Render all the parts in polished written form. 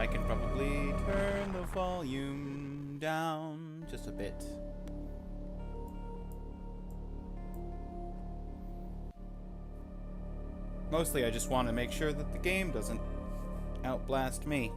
I can probably turn the volume down just a bit. Mostly I just want to make sure that the game doesn't outblast me.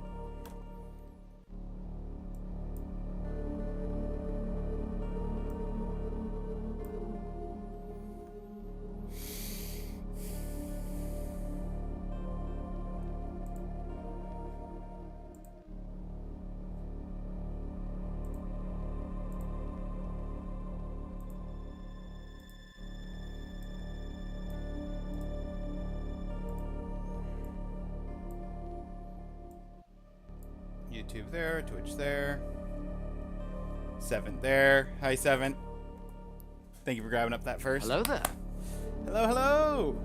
YouTube there, Twitch there. Seven there. Hi, Seven. Thank you for grabbing up that first. Hello there. Hello, hello.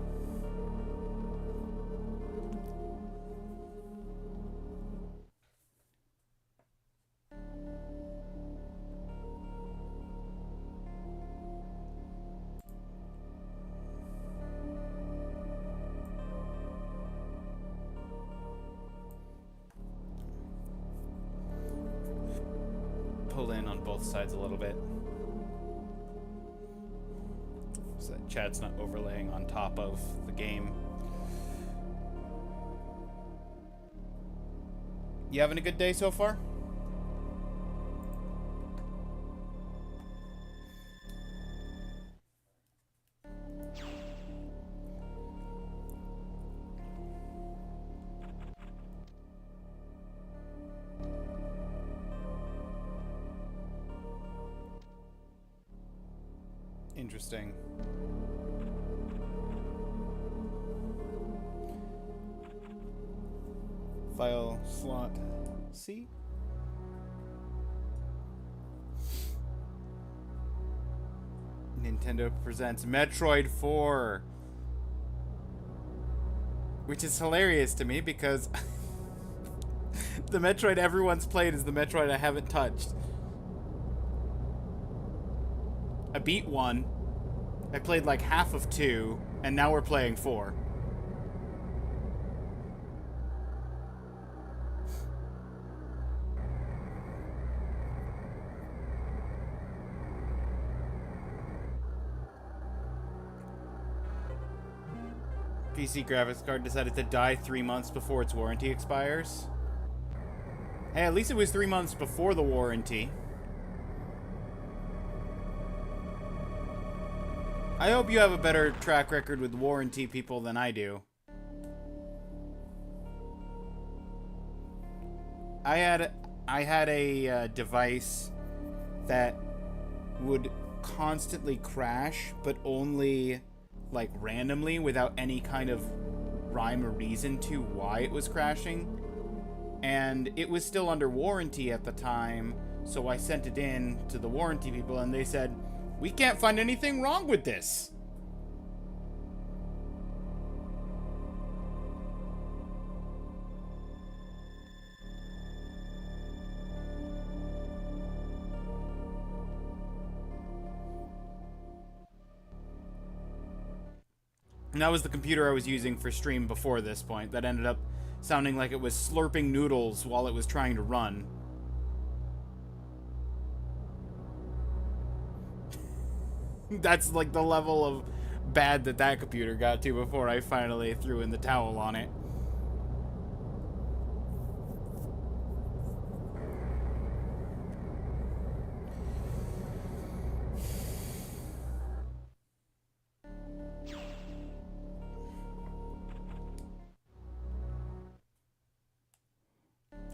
Pull in on both sides a little bit so that chat's not overlaying on top of the game. You having a good day so far? Interesting. File slot C. Nintendo presents Metroid 4. Which is hilarious to me because the Metroid everyone's played is the Metroid I haven't touched. I beat 1. I played like half of 2, and now we're playing 4. PC graphics card decided to die 3 months before its warranty expires. Hey, at least it was 3 months before the warranty. I hope you have a better track record with warranty people than I do. I had a device that would constantly crash, but only like randomly without any kind of rhyme or reason to why it was crashing. And it was still under warranty at the time, so I sent it in to the warranty people and they said, "We can't find anything wrong with this." And that was the computer I was using for stream before this point. That ended up sounding like it was slurping noodles while it was trying to run. That's like the level of bad that computer got to before I finally threw in the towel on it.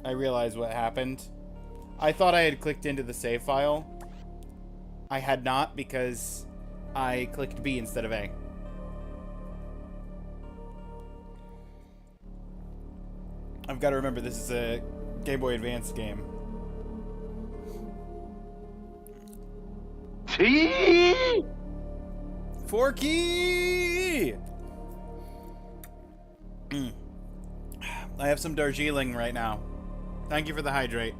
I realized what happened. I thought I had clicked into the save file. I had not because I clicked B instead of A. I've got to remember this is a Game Boy Advance game. Forky! I have some Darjeeling right now. Thank you for the hydrate.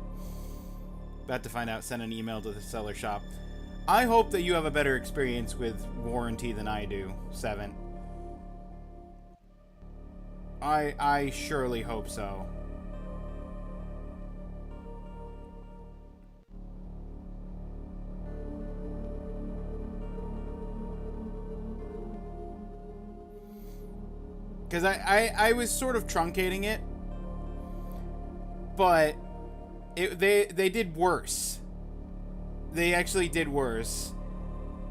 About to find out, send an email to the seller shop. I hope that you have a better experience with warranty than I do, 7. I surely hope so. Because I was sort of truncating it, but they did worse. They actually did worse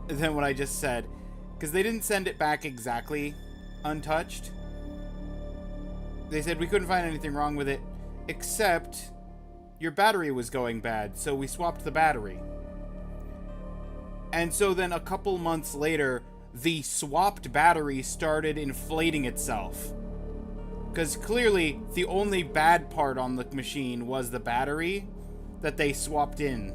than what I just said. Because they didn't send it back exactly untouched. They said we couldn't find anything wrong with it, except your battery was going bad, so we swapped the battery. And so then a couple months later, the swapped battery started inflating itself. Because clearly, the only bad part on the machine was the battery that they swapped in.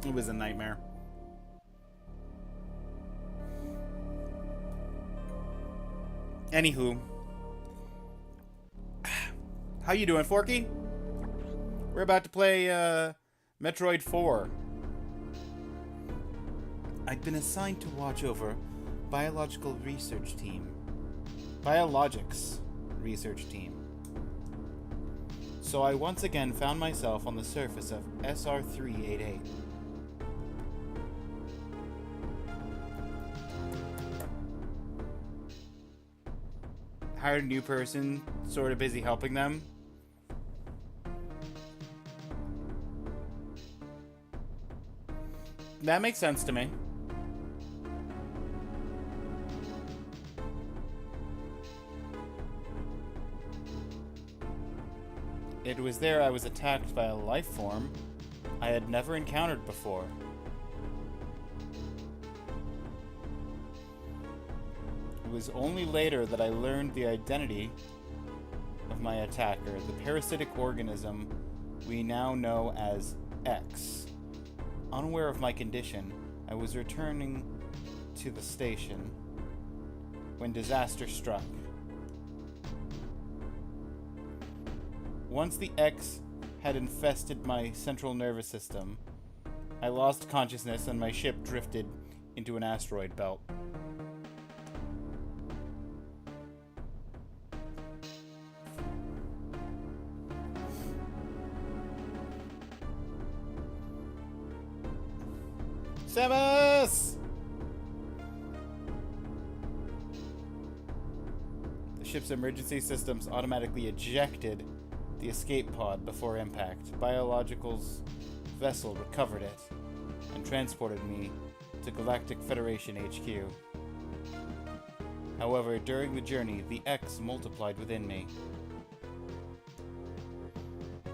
It was a nightmare. Anywho. How you doing, Forky? We're about to play, Metroid 4. I'd been assigned to watch over Biologics Research Team. So I once again found myself on the surface of SR-388. Hired a new person, sort of busy helping them. That makes sense to me. It was there I was attacked by a life form I had never encountered before. It was only later that I learned the identity of my attacker, the parasitic organism we now know as X. Unaware of my condition, I was returning to the station when disaster struck. Once the X had infested my central nervous system, I lost consciousness and my ship drifted into an asteroid belt. Samus! The ship's emergency systems automatically ejected the escape pod before impact. Biological's vessel recovered it and transported me to Galactic Federation HQ. However, during the journey, the X multiplied within me,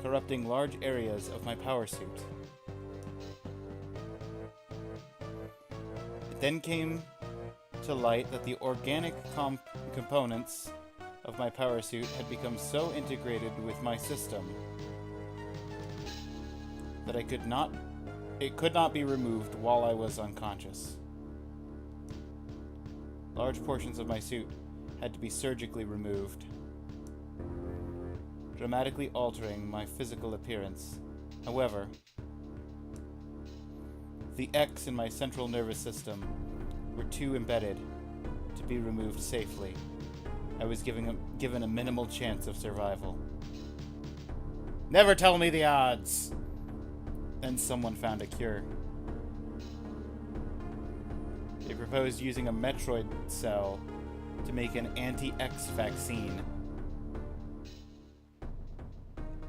corrupting large areas of my power suit. It then came to light that the organic components of my power suit had become so integrated with my system that it could not be removed while I was unconscious. Large portions of my suit had to be surgically removed, dramatically altering my physical appearance. However, the X in my central nervous system were too embedded to be removed safely. I was given a minimal chance of survival. Never tell me the odds! Then someone found a cure. They proposed using a Metroid cell to make an anti-X vaccine.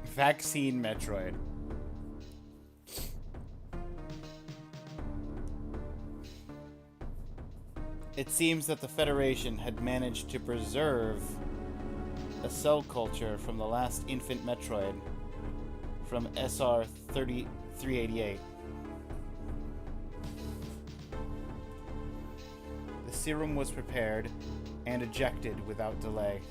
Vaccine Metroid. It seems that the Federation had managed to preserve a cell culture from the last infant Metroid from SR-388. The serum was prepared and ejected without delay.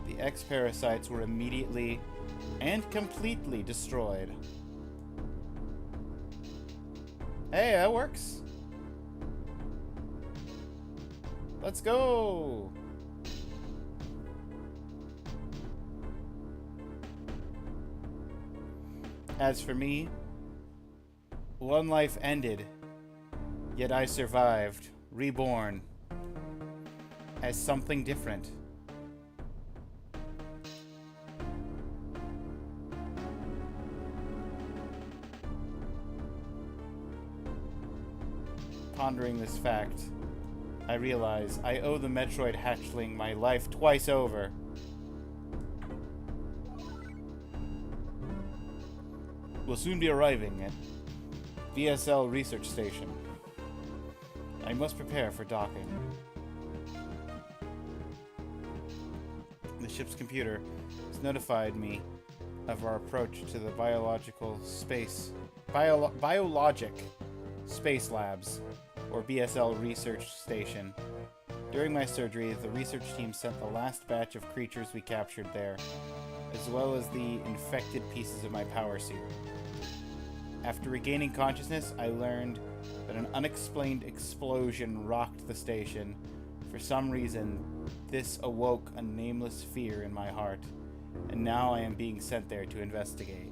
The X-parasites were immediately and completely destroyed. Hey, that works. Let's go. As for me, one life ended, yet I survived. reborn as something different. Pondering this fact, I realize I owe the Metroid hatchling my life twice over. We'll soon be arriving at VSL Research Station. I must prepare for docking. The ship's computer has notified me of our approach to the biologic space labs, or BSL Research Station. During my surgery, the research team sent the last batch of creatures we captured there, as well as the infected pieces of my power suit. After regaining consciousness, I learned that an unexplained explosion rocked the station. For some reason, this awoke a nameless fear in my heart, and now I am being sent there to investigate.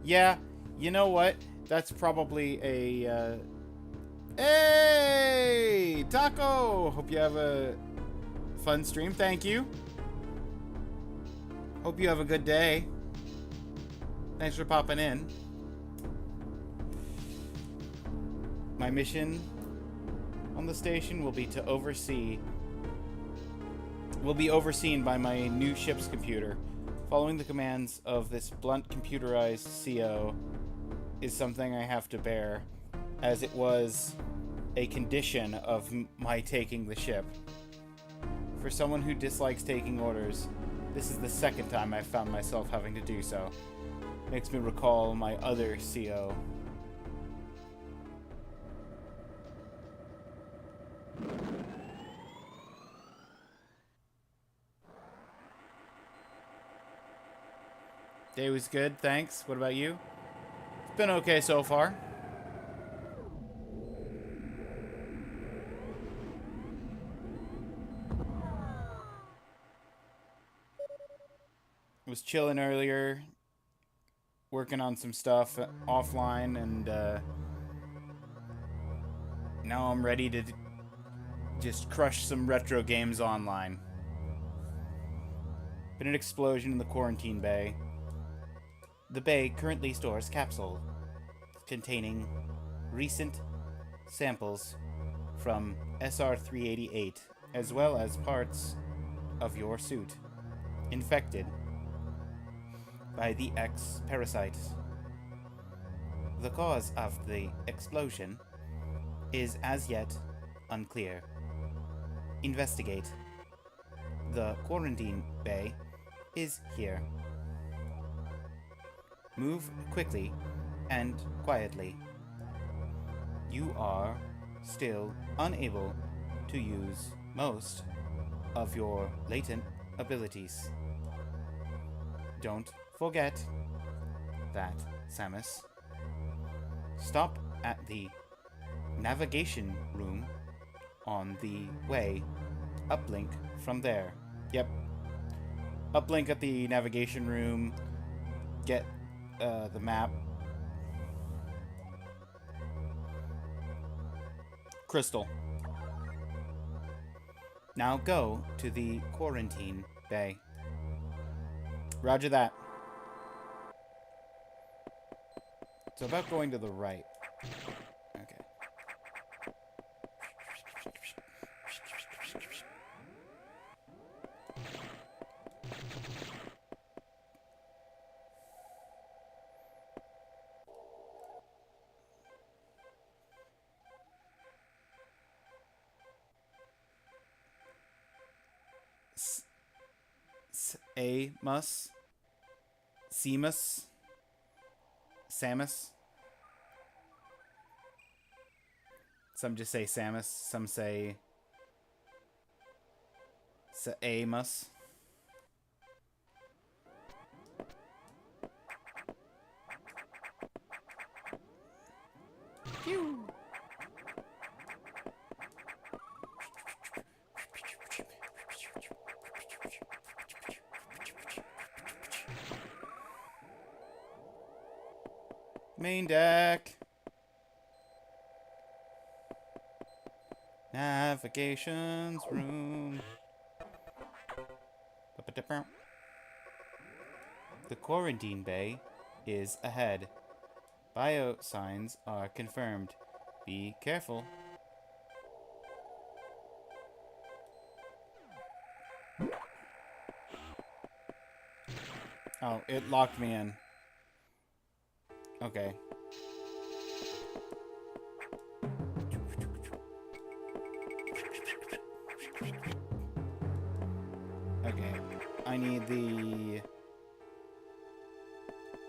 Yeah, you know what? That's probably a, Hey! Taco! Hope you have a fun stream. Thank you. Hope you have a good day. Thanks for popping in. My mission on the station will be to be overseen by my new ship's computer. Following the commands of this blunt computerized CO is something I have to bear, as it was a condition of my taking the ship. For someone who dislikes taking orders, this is the second time I've found myself having to do so. Makes me recall my other CO. Day was good, thanks. What about you? It's been okay so far. Was chilling earlier, working on some stuff offline, and now I'm ready to just crush some retro games online. Been an explosion in the quarantine bay. The bay currently stores capsule containing recent samples from SR-388, as well as parts of your suit, infected by the X parasite. The cause of the explosion is as yet unclear. Investigate. The quarantine bay is here. Move quickly and quietly. You are still unable to use most of your latent abilities. Don't forget that, Samus. Stop at the navigation room on the way. Uplink from there. Yep. Uplink at the navigation room. Get the map. Crystal. Now go to the quarantine bay. Roger that. It's about going to the right. Okay. Amos. Seamus. Samus. Some just say Samus. Some say Amos. Pew. Main deck. Navigations room. The quarantine bay is ahead. Bio signs are confirmed. Be careful. Oh, it locked me in. Okay. Okay. I need the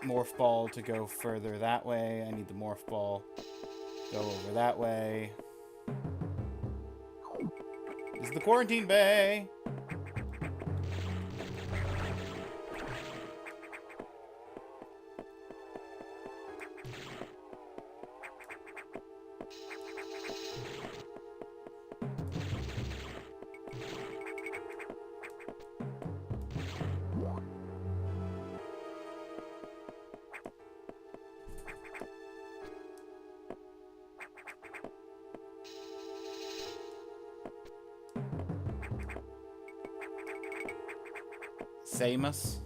morph ball to go further that way. I need the morph ball go over that way. This is the quarantine bay. Samus.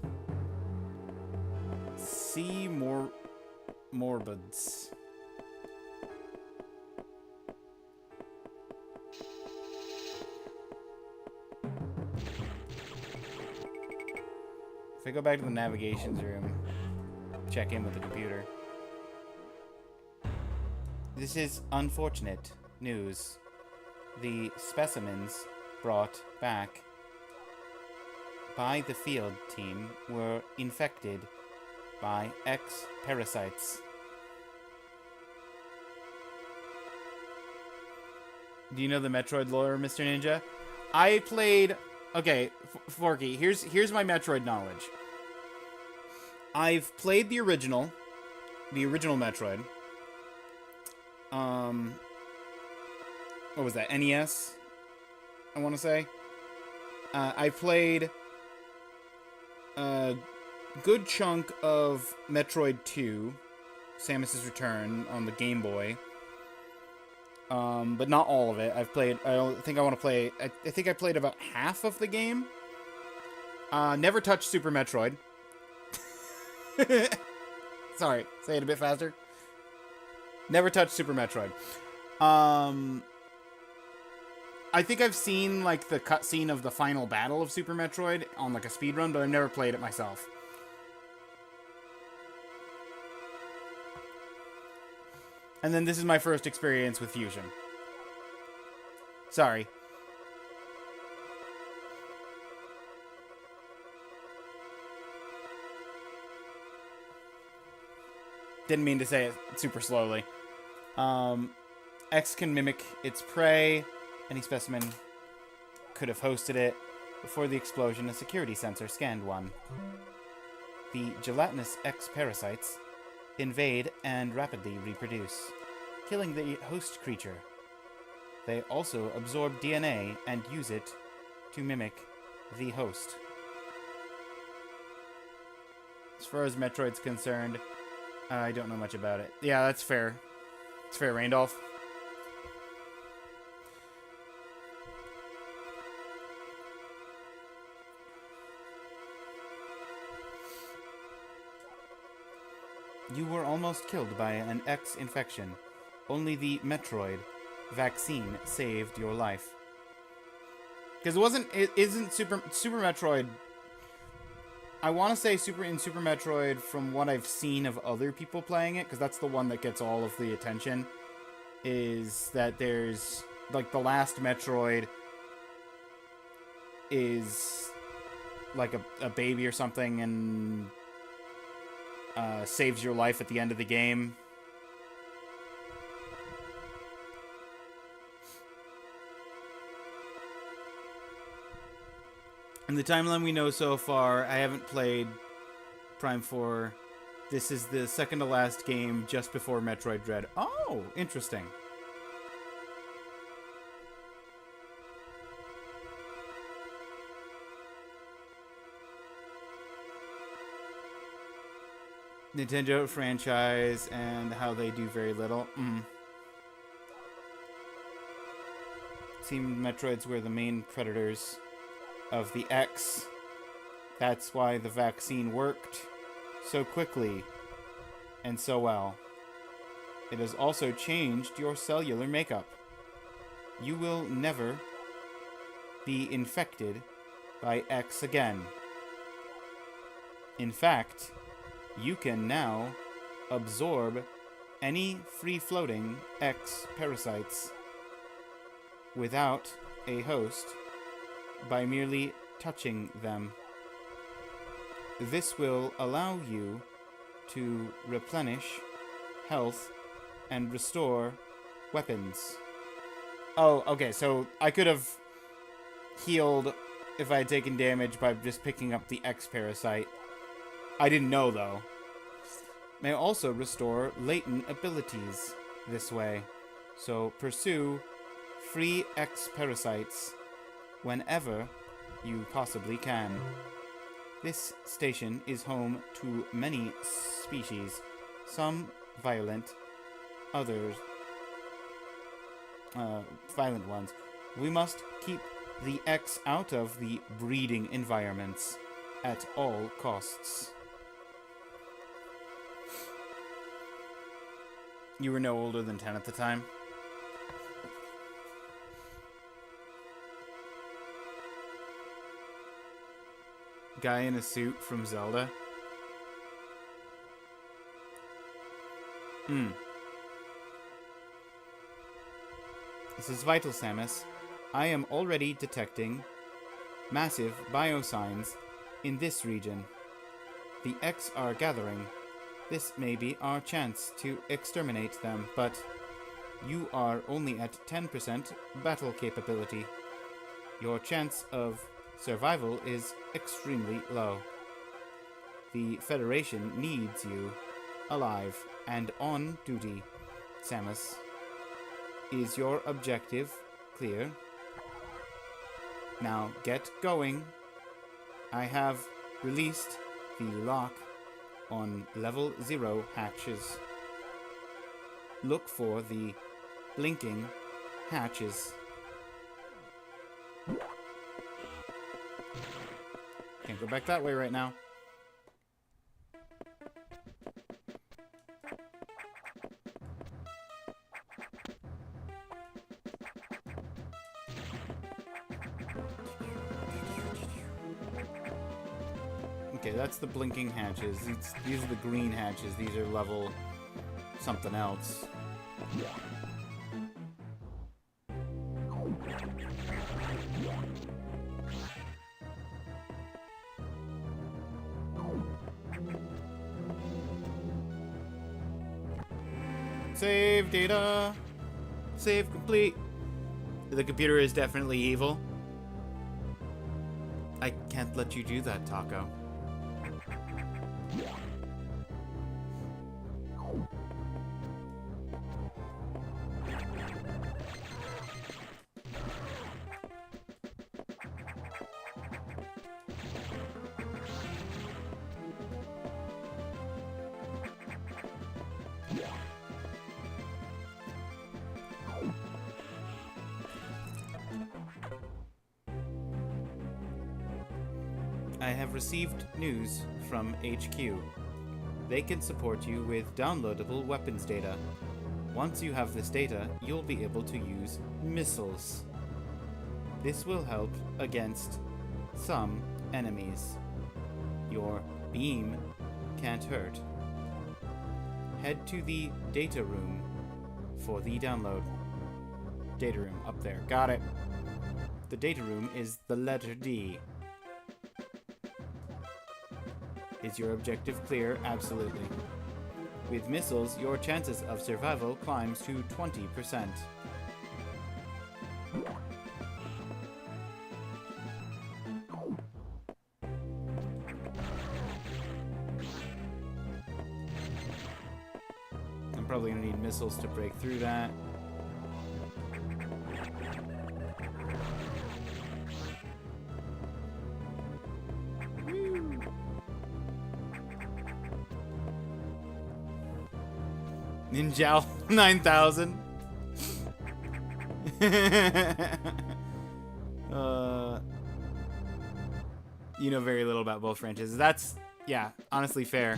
See more Morbids. If I go back to the navigations room, check in with the computer. This is unfortunate news. The specimens brought back by the field team were infected by X parasites. Do you know the Metroid lore, Mr. Ninja? I played... Okay, Forky, here's my Metroid knowledge. I've played the original Metroid. What was that? NES? I want to say. I played a good chunk of Metroid 2, Samus's Return, on the Game Boy. But not all of it. I think I played about half of the game. Never touched Super Metroid. Sorry, say it a bit faster. Never touched Super Metroid. I think I've seen, like, the cutscene of the final battle of Super Metroid on, like, a speedrun, but I've never played it myself. And then this is my first experience with Fusion. Sorry. Didn't mean to say it super slowly. X can mimic its prey. Any specimen could have hosted it. Before the explosion, a security sensor scanned one. The gelatinous X parasites invade and rapidly reproduce, killing the host creature. They also absorb DNA and use it to mimic the host. As far as Metroid's concerned, I don't know much about it. Yeah, that's fair. It's fair, Randolph. You were almost killed by an X infection. Only the Metroid vaccine saved your life. Because it isn't Super Metroid. I want to say Super Metroid, from what I've seen of other people playing it, because that's the one that gets all of the attention, is that there's, like, the last Metroid is like a baby or something, and saves your life at the end of the game. In the timeline we know so far, I haven't played Prime 4. This is the second to last game just before Metroid Dread. Oh, interesting. Nintendo franchise and how they do very little. seemed Metroids were the main predators of the X. That's why the vaccine worked so quickly and so well. It has also changed your cellular makeup. You will never be infected by X again. In fact, you can now absorb any free-floating X parasites without a host by merely touching them. This will allow you to replenish health and restore weapons. Oh, okay, so I could have healed if I had taken damage by just picking up the X parasite. I didn't know, though. May also restore latent abilities this way, so pursue free X parasites whenever you possibly can. This station is home to many species, some violent, others violent ones. We must keep the X out of the breeding environments at all costs. You were no older than 10 at the time? Guy in a suit from Zelda? This is vital, Samus. I am already detecting massive biosigns in this region. The X are gathering. This may be our chance to exterminate them, but you are only at 10% battle capability. Your chance of survival is extremely low. The Federation needs you alive and on duty, Samus. Is your objective clear? Now get going. I have released the lock on level 0 hatches. Look for the blinking hatches. Can't go back that way right now. Okay, that's the blinking hatches. These are the green hatches. These are level something else. Save data. Save complete. The computer is definitely evil. I can't let you do that, Taco. I have received news from HQ. They can support you with downloadable weapons data. Once you have this data, you'll be able to use missiles. This will help against some enemies. Your beam can't hurt. Head to the data room for the download. Data room, up there. Got it. The data room is the letter D. Is your objective clear? Absolutely. With missiles, your chances of survival climbs to 20%. I'm probably gonna need missiles to break through that. Ninjal 9000. You know very little about both franchises. That's, yeah, honestly fair.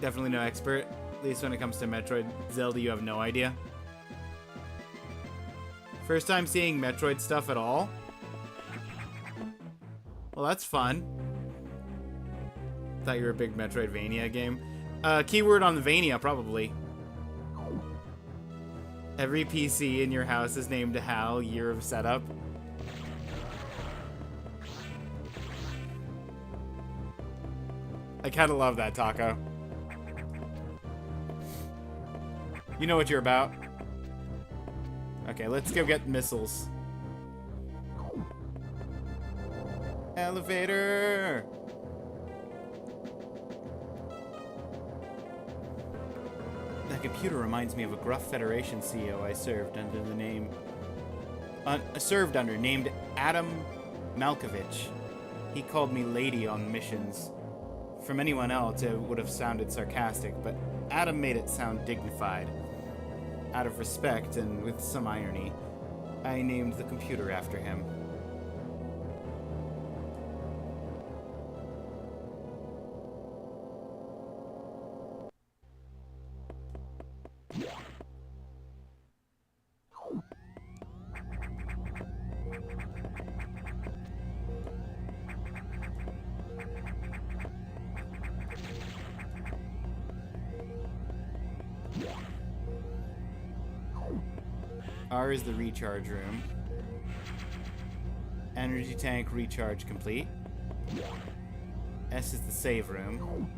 Definitely no expert. At least when it comes to Metroid. Zelda, you have no idea. First time seeing Metroid stuff at all? Well, that's fun. Thought you were a big Metroidvania game. Keyword on the Vania, probably. Every PC in your house is named HAL, year of setup. I kind of love that, Taco. You know what you're about. Okay, let's go get missiles. Elevator! That computer reminds me of a gruff Federation CEO I served under the name... named Adam Malkovich. He called me lady on missions. From anyone else, it would have sounded sarcastic, but Adam made it sound dignified. Out of respect, and with some irony, I named the computer after him. R is the recharge room. Energy tank recharge complete. S is the save room.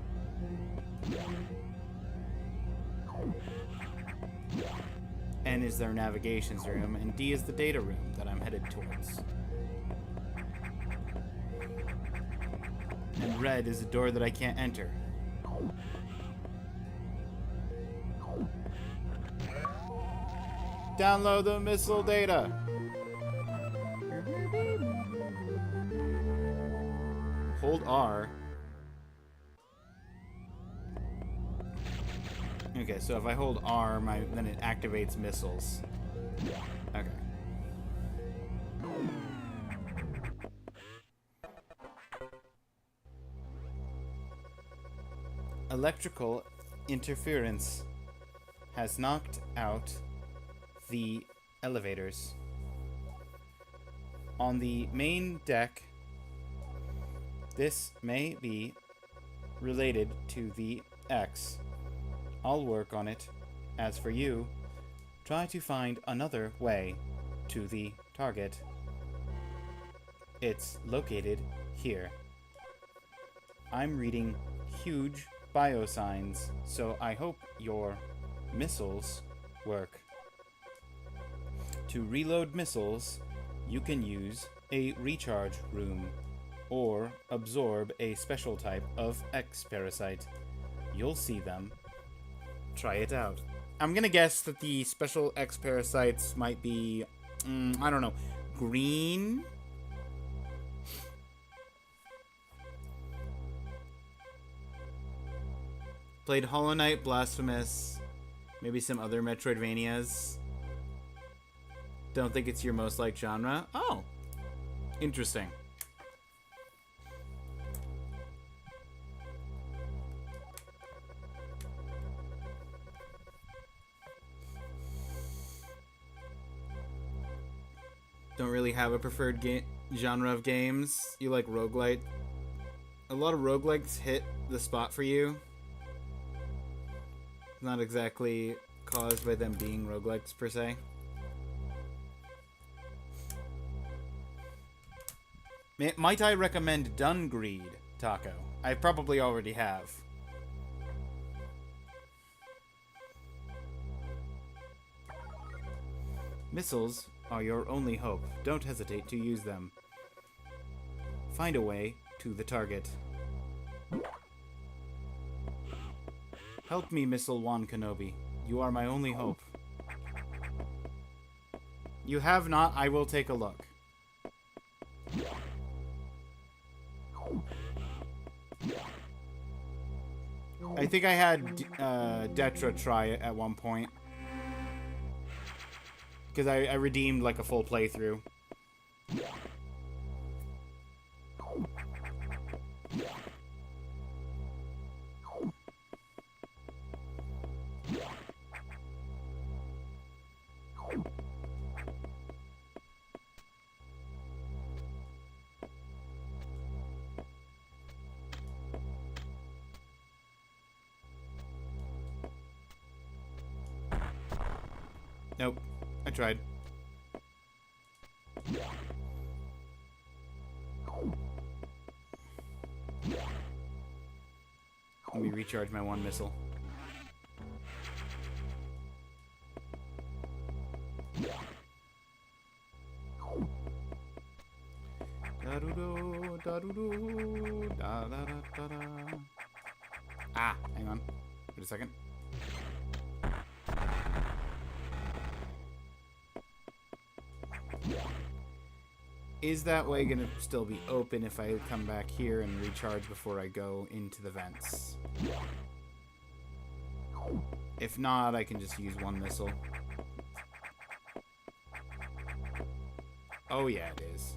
N is their navigations room, and D is the data room that I'm headed towards. And red is a door that I can't enter. Download the missile data. Hold R. Okay, so if I hold R, then it activates missiles. Okay. Electrical interference has knocked out the elevators. On the main deck, this may be related to the X. I'll work on it. As for you, try to find another way to the target. It's located here. I'm reading huge biosigns, so I hope your missiles work. To reload missiles, you can use a recharge room, or absorb a special type of X-parasite. You'll see them. Try it out. I'm gonna guess that the special X-parasites might be, I don't know, green? Played Hollow Knight, Blasphemous, maybe some other Metroidvanias. Don't think it's your most liked genre. Oh, interesting. Don't really have a preferred genre of games. You like roguelite. A lot of roguelikes hit the spot for you. Not exactly caused by them being roguelikes per se. Might I recommend Dungreed, Taco? I probably already have. Missiles are your only hope. Don't hesitate to use them. Find a way to the target. Help me, Missile Wan Kenobi. You are my only hope. You have not? I will take a look. I think I had Detra try it at one point. Because I redeemed like a full playthrough. Nope. I tried. Let me recharge my one missile. Ah, hang on. Wait a second. Is that way gonna still be open if I come back here and recharge before I go into the vents? If not, I can just use one missile. Oh yeah, it is.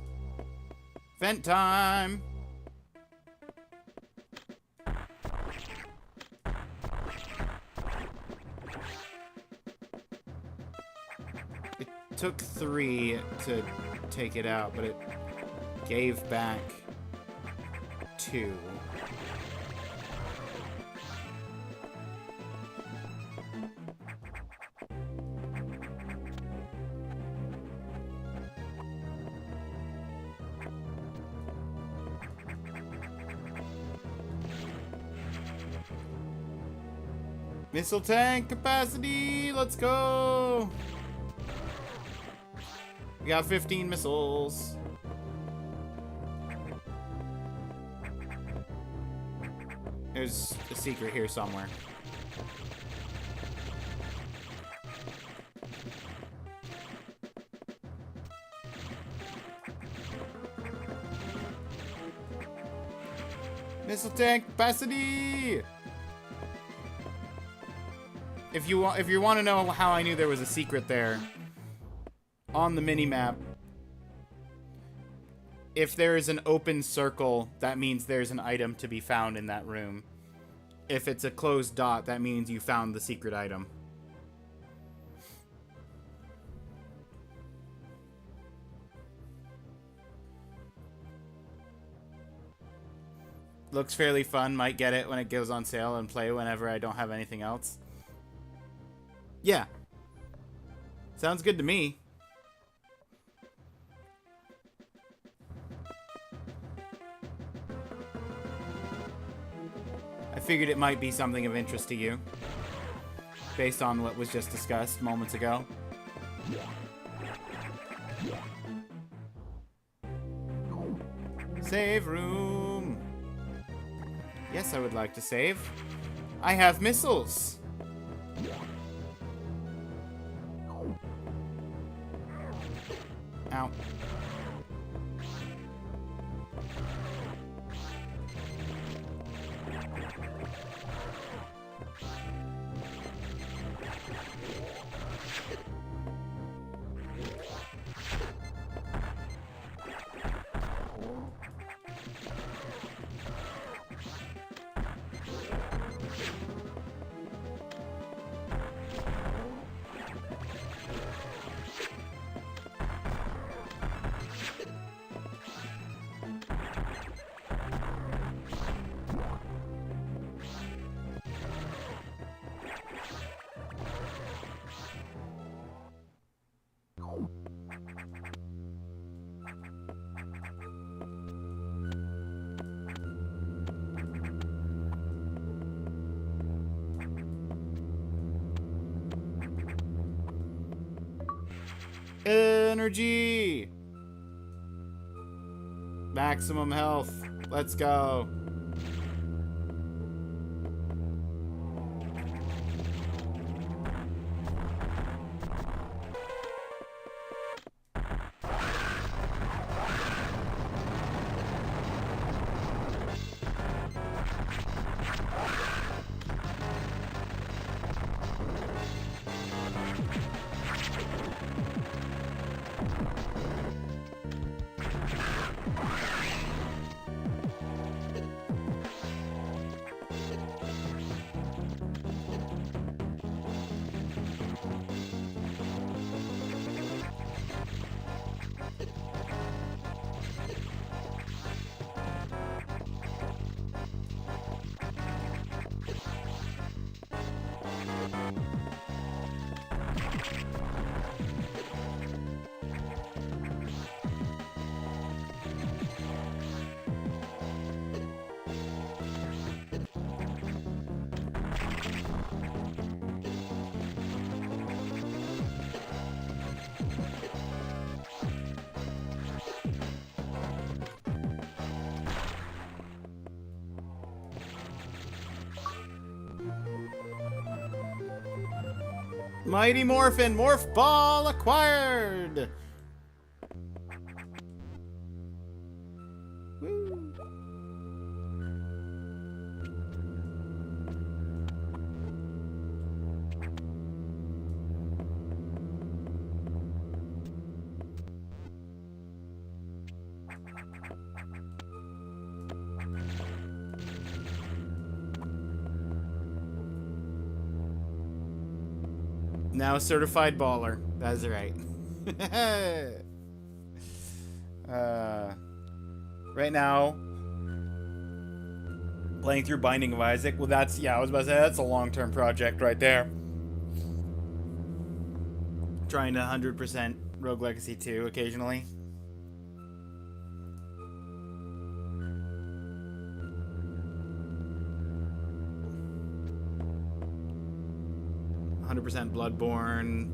Vent time! It took 3 to take it out, but it gave back 2. Missile tank capacity, let's go! We got 15 missiles. There's a secret here somewhere. Missile tank capacity! If you want to know how I knew there was a secret there, on the mini-map, if there is an open circle, that means there's an item to be found in that room. If it's a closed dot, that means you found the secret item. Looks fairly fun. Might get it when it goes on sale and play whenever I don't have anything else. Yeah. Sounds good to me. I figured it might be something of interest to you, based on what was just discussed moments ago. Save room. Yes, I would like to save. I have missiles. Ow. Energy! Maximum health. Let's go. Mighty Morphin, Morph Ball acquired! Woo. Now certified baller. That's right. Right now, playing through Binding of Isaac. Well, that's, yeah, I was about to say, that's a long-term project right there. Trying to 100% Rogue Legacy 2 occasionally. Bloodborne,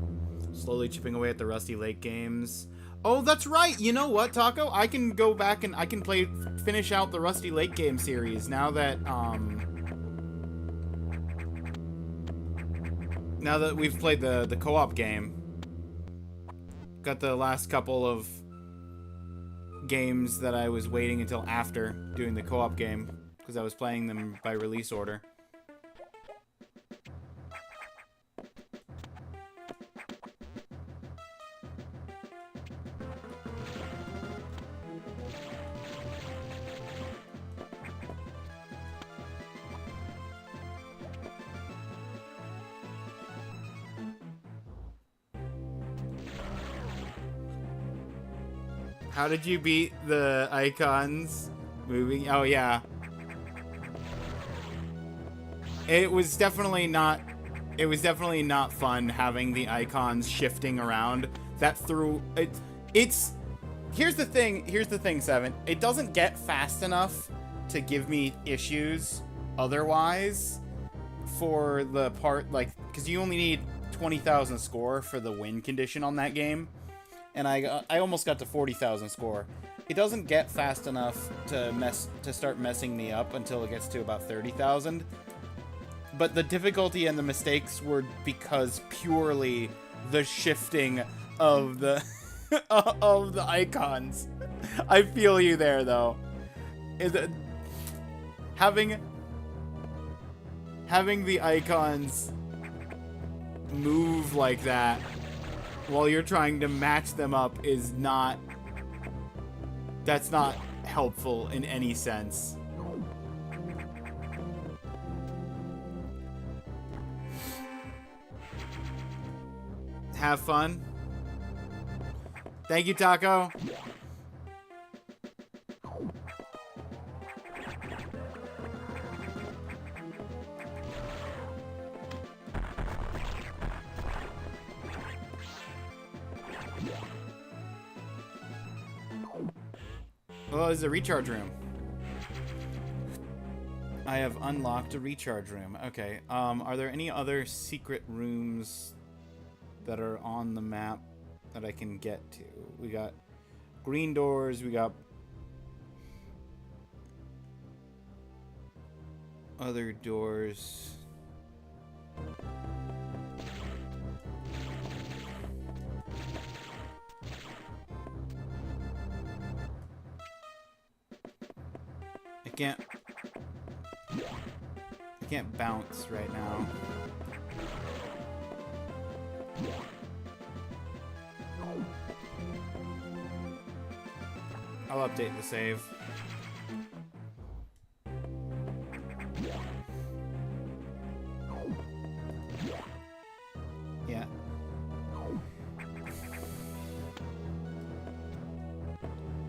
slowly chipping away at the Rusty Lake games. Oh, that's right. You know what, Taco? I can go back and I can finish out the Rusty Lake game series now that we've played the co-op game. Got the last couple of games that I was waiting until after doing the co-op game because I was playing them by release order. How did you beat the icons moving? Oh, yeah. It was definitely not fun having the icons shifting around. That threw it's here's the thing, Seven. It doesn't get fast enough to give me issues otherwise for the part, like, because you only need 20,000 score for the win condition on that game. And I almost got to 40,000 score. It doesn't get fast enough to start messing me up until it gets to about 30,000. But the difficulty and the mistakes were because purely the shifting of the of the icons. I feel you there, though. Having the icons move like that while you're trying to match them up is not... That's not helpful in any sense. Have fun. Thank you, Taco. Oh, there's a recharge room. I have unlocked a recharge room. Okay. Are there any other secret rooms that are on the map that I can get to? We got green doors. We got other doors. I can't bounce right now. I'll update the save. Yeah.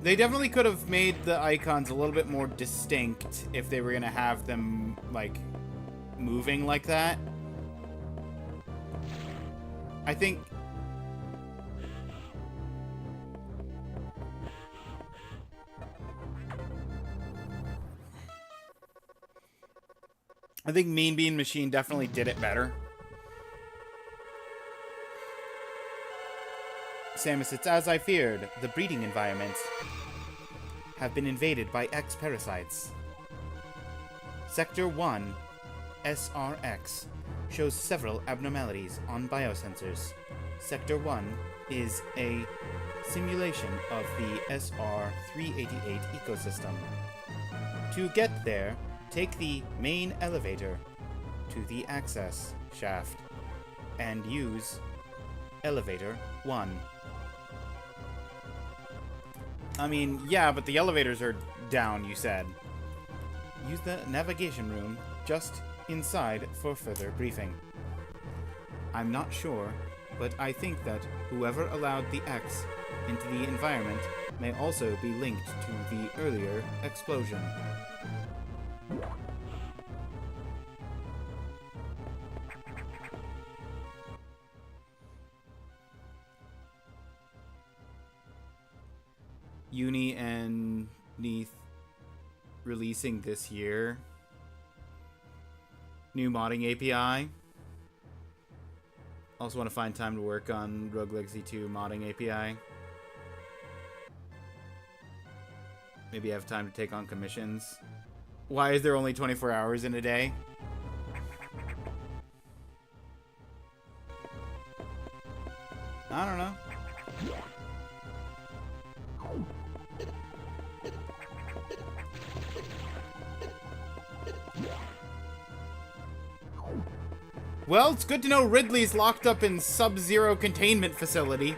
They definitely could have made the icons a little bit more distinct if they were going to have them, like, moving like that. I think... Mean Bean Machine definitely did it better. Samus, it's as I feared. The breeding environments have been invaded by X-parasites. Sector 1, SRX, shows several abnormalities on biosensors. Sector 1 is a simulation of the SR-388 ecosystem. To get there, take the main elevator to the access shaft and use elevator 1. I mean, yeah, but the elevators are down, you said. Use the navigation room just inside for further briefing. I'm not sure, but I think that whoever allowed the X into the environment may also be linked to the earlier explosion. Uni and Neath releasing this year. New modding API. Also want to find time to work on Rogue Legacy 2 modding API. Maybe have time to take on commissions. Why is there only 24 hours in a day? I don't know. Well, it's good to know Ridley's locked up in Sub-Zero containment facility.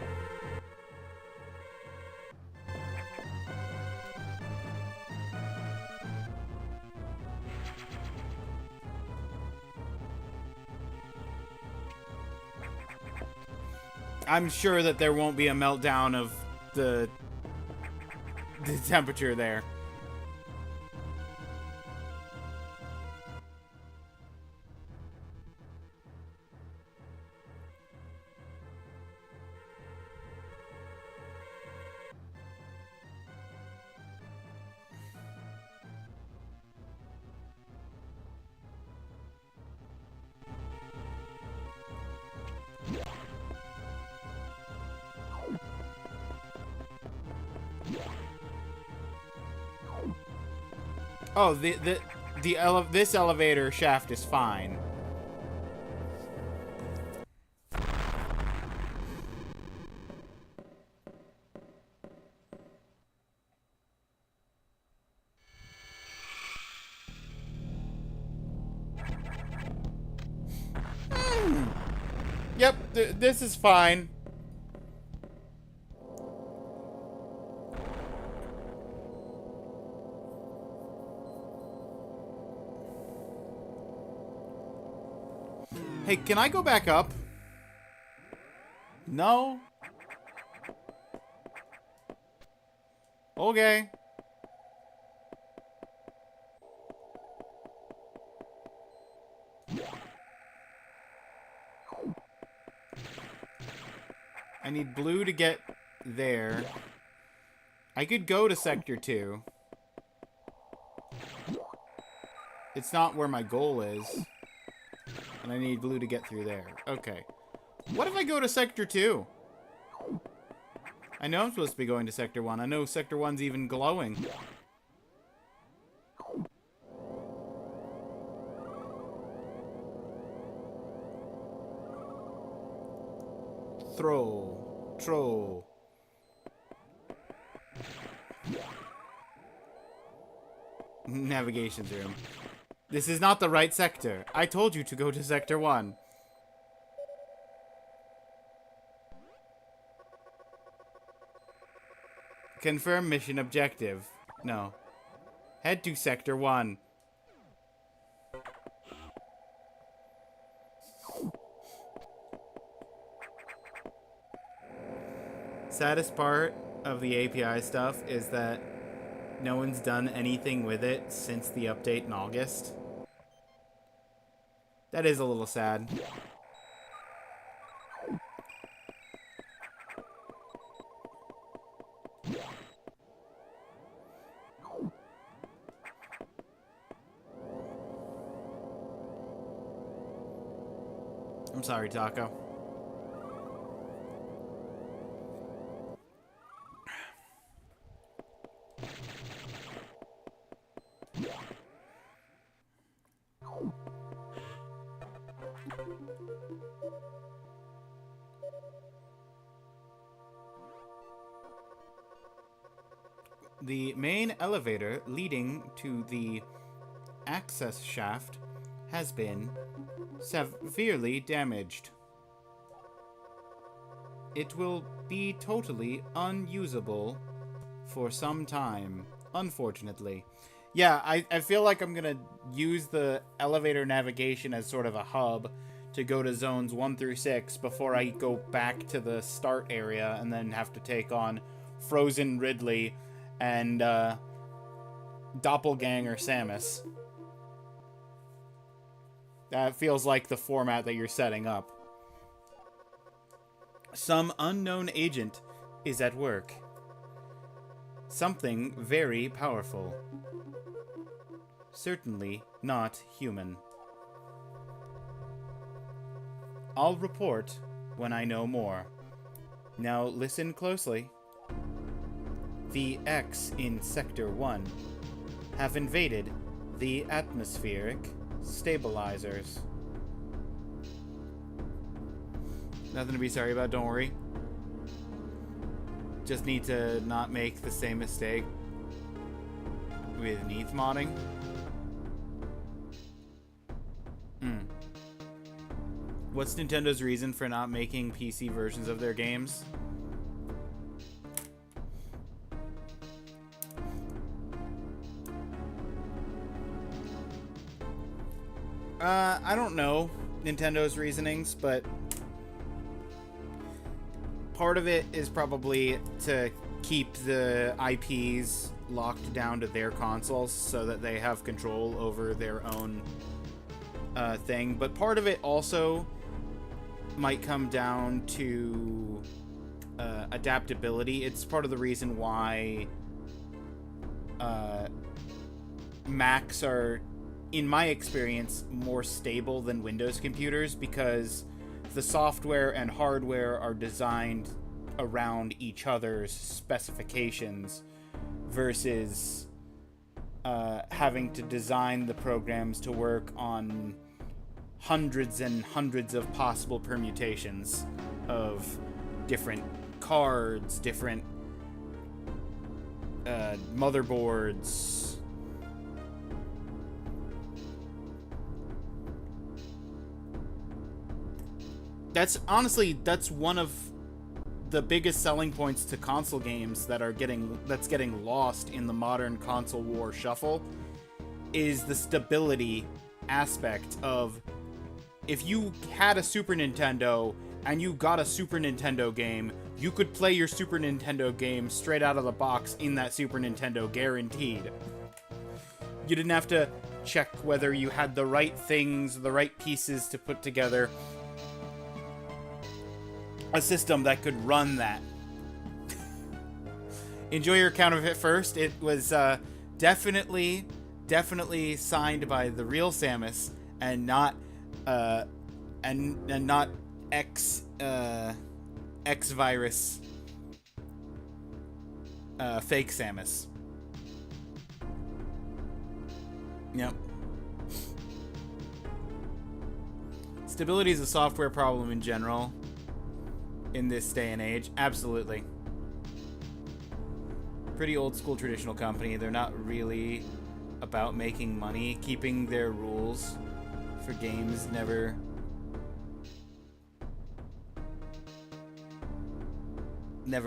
I'm sure that there won't be a meltdown of the temperature there. Oh, this elevator shaft is fine. Yep, this is fine. Hey, can I go back up? No? Okay. I need blue to get there. I could go to Sector 2. It's not where my goal is. And I need blue to get through there. Okay. What if I go to Sector 2? I know I'm supposed to be going to Sector 1. I know Sector 1's even glowing. Troll. Navigations room. This is not the right sector. I told you to go to Sector 1. Confirm mission objective. No. Head to Sector 1. Saddest part of the API stuff is that no one's done anything with it since the update in August. That is a little sad. I'm sorry, Taco. The main elevator leading to the access shaft has been severely damaged. It will be totally unusable for some time, unfortunately. Yeah, I feel like I'm gonna use the elevator navigation as sort of a hub to go to zones 1 through 6 before I go back to the start area and then have to take on Frozen Ridley and Doppelganger Samus. That feels like the format that you're setting up. Some unknown agent is at work. Something very powerful. Certainly not human. I'll report when I know more. Now listen closely. The X in Sector 1 have invaded the atmospheric stabilizers. Nothing to be sorry about, don't worry. Just need to not make the same mistake with Neath modding. What's Nintendo's reason for not making PC versions of their games? I don't know Nintendo's reasonings, but part of it is probably to keep the IPs locked down to their consoles so that they have control over their own thing. But part of it also might come down to adaptability. It's part of the reason why Macs are, in my experience, more stable than Windows computers, because the software and hardware are designed around each other's specifications versus having to design the programs to work on hundreds and hundreds of possible permutations of different cards, different motherboards. That's one of the biggest selling points to console games that's getting lost in the modern console war shuffle, is the stability aspect of, if you had a Super Nintendo and you got a Super Nintendo game, you could play your Super Nintendo game straight out of the box in that Super Nintendo, guaranteed. You didn't have to check whether you had the right things, the right pieces to put together a system that could run that. Enjoy your account of it first. It was definitely signed by the real Samus and not and not X virus fake Samus. Yep. Stability is a software problem in general in this day and age. Absolutely. Pretty old school traditional company. They're not really about making money. Keeping their rules for games never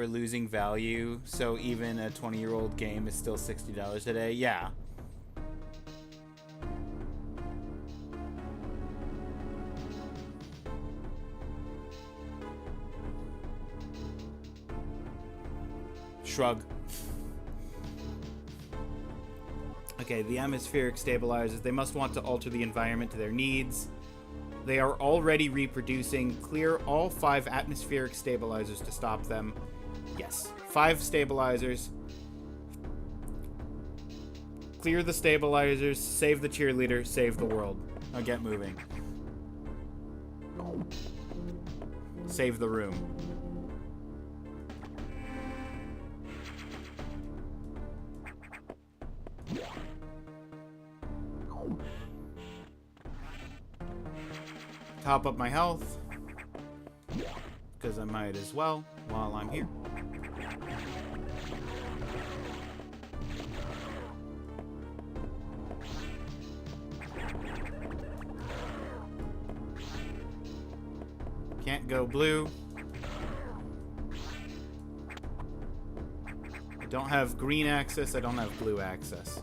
losing value. So even a 20-year-old game is still $60 today. Yeah. Shrug. Okay, the atmospheric stabilizers. They must want to alter the environment to their needs. They are already reproducing. Clear all 5 atmospheric stabilizers to stop them. Yes, 5 stabilizers. Clear the stabilizers, save the cheerleader, save the world. Now get moving. Save the room. Top up my health, because I might as well while I'm here. can't go blue. I don't have green access. I don't have blue access.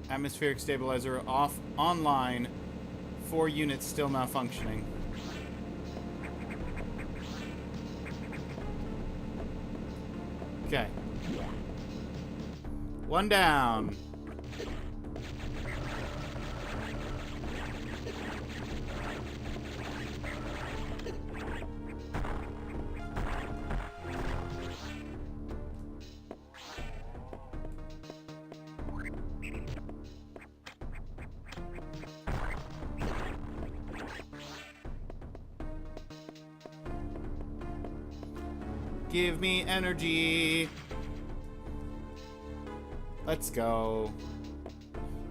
Atmospheric stabilizer off online. 4 units still malfunctioning. Okay. 1 down. Give me energy. Let's go.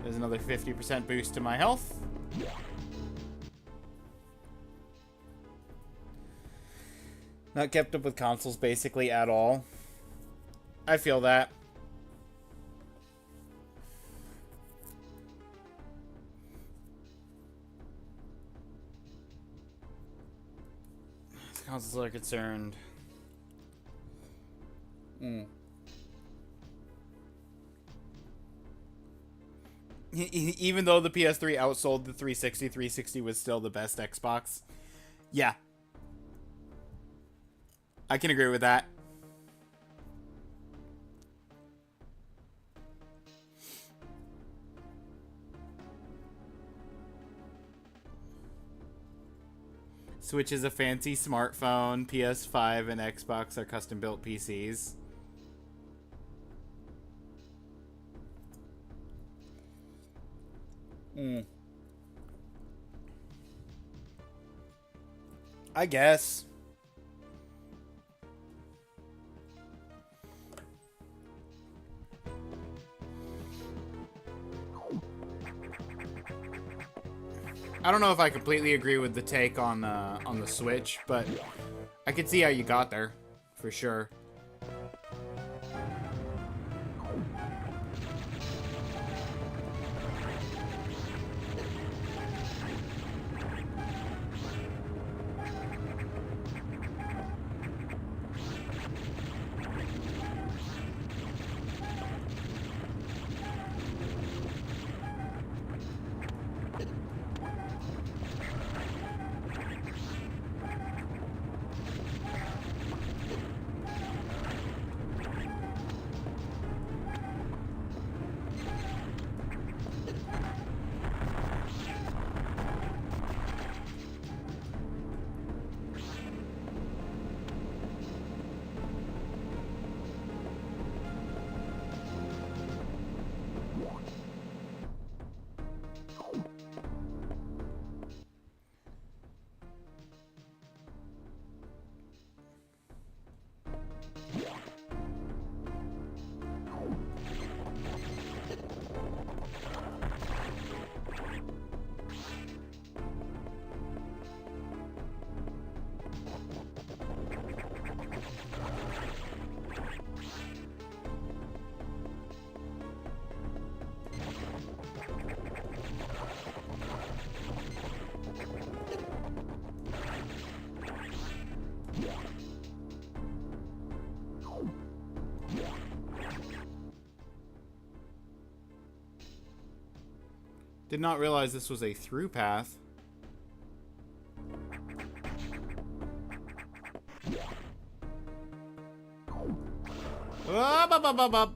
There's another 50% boost to my health. Not kept up with consoles basically at all. I feel that. As consoles are concerned. Even though the PS3 outsold the 360, 360 was still the best Xbox. Yeah. I can agree with that. Switch is a fancy smartphone. PS5 and Xbox are custom-built PCs. I guess. I don't know if I completely agree with the take on the Switch, but I could see how you got there, for sure. Did not realize this was a through path. Up, up, up, up, up.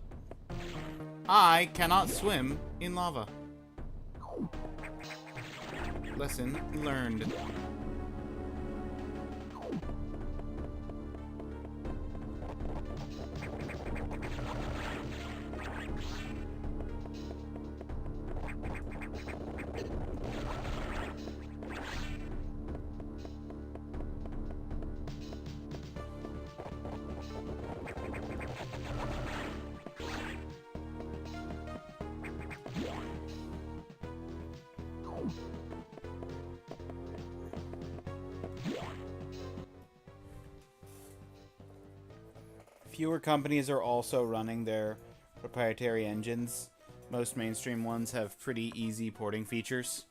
I cannot swim in lava. Lesson learned. Fewer companies are also running their proprietary engines. Most mainstream ones have pretty easy porting features.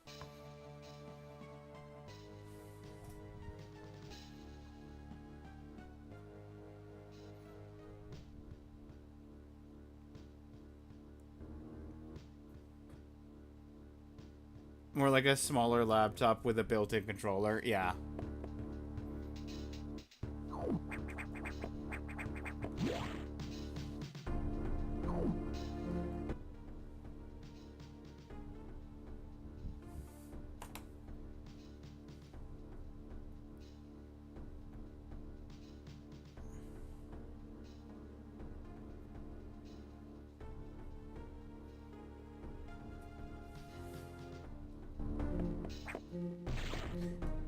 More like a smaller laptop with a built-in controller, yeah.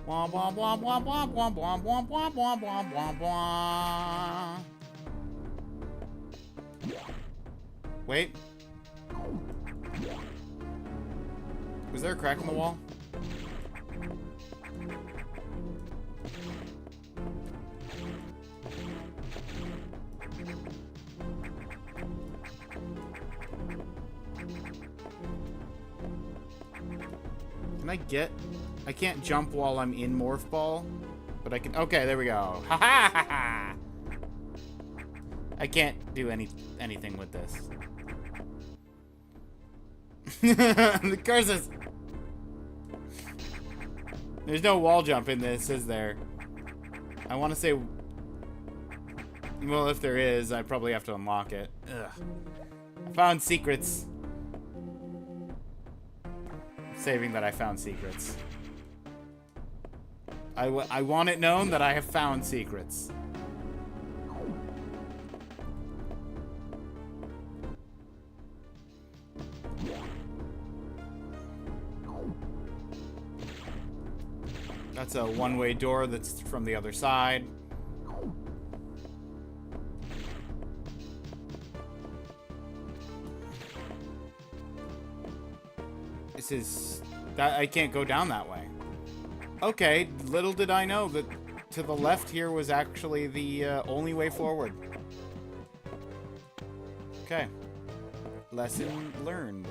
Wah, wah, wah, wah, wah, wah, wah, wah, wah, wah, wah, wah, wah. Wait. Was there a crack in the wall? Can I get... I can't jump while I'm in Morph Ball, but I can... Okay, there we go. Ha ha ha ha! I can't do anything with this. The curses! There's no wall jump in this, is there? I want to say... Well, if there is, I probably have to unlock it. Ugh. I found secrets. Saving that I found secrets. I want it known that I have found secrets. That's a one-way door that's from the other side. This is... that I can't go down that way. Okay, little did I know that to the left here was actually the only way forward. Okay. Lesson learned.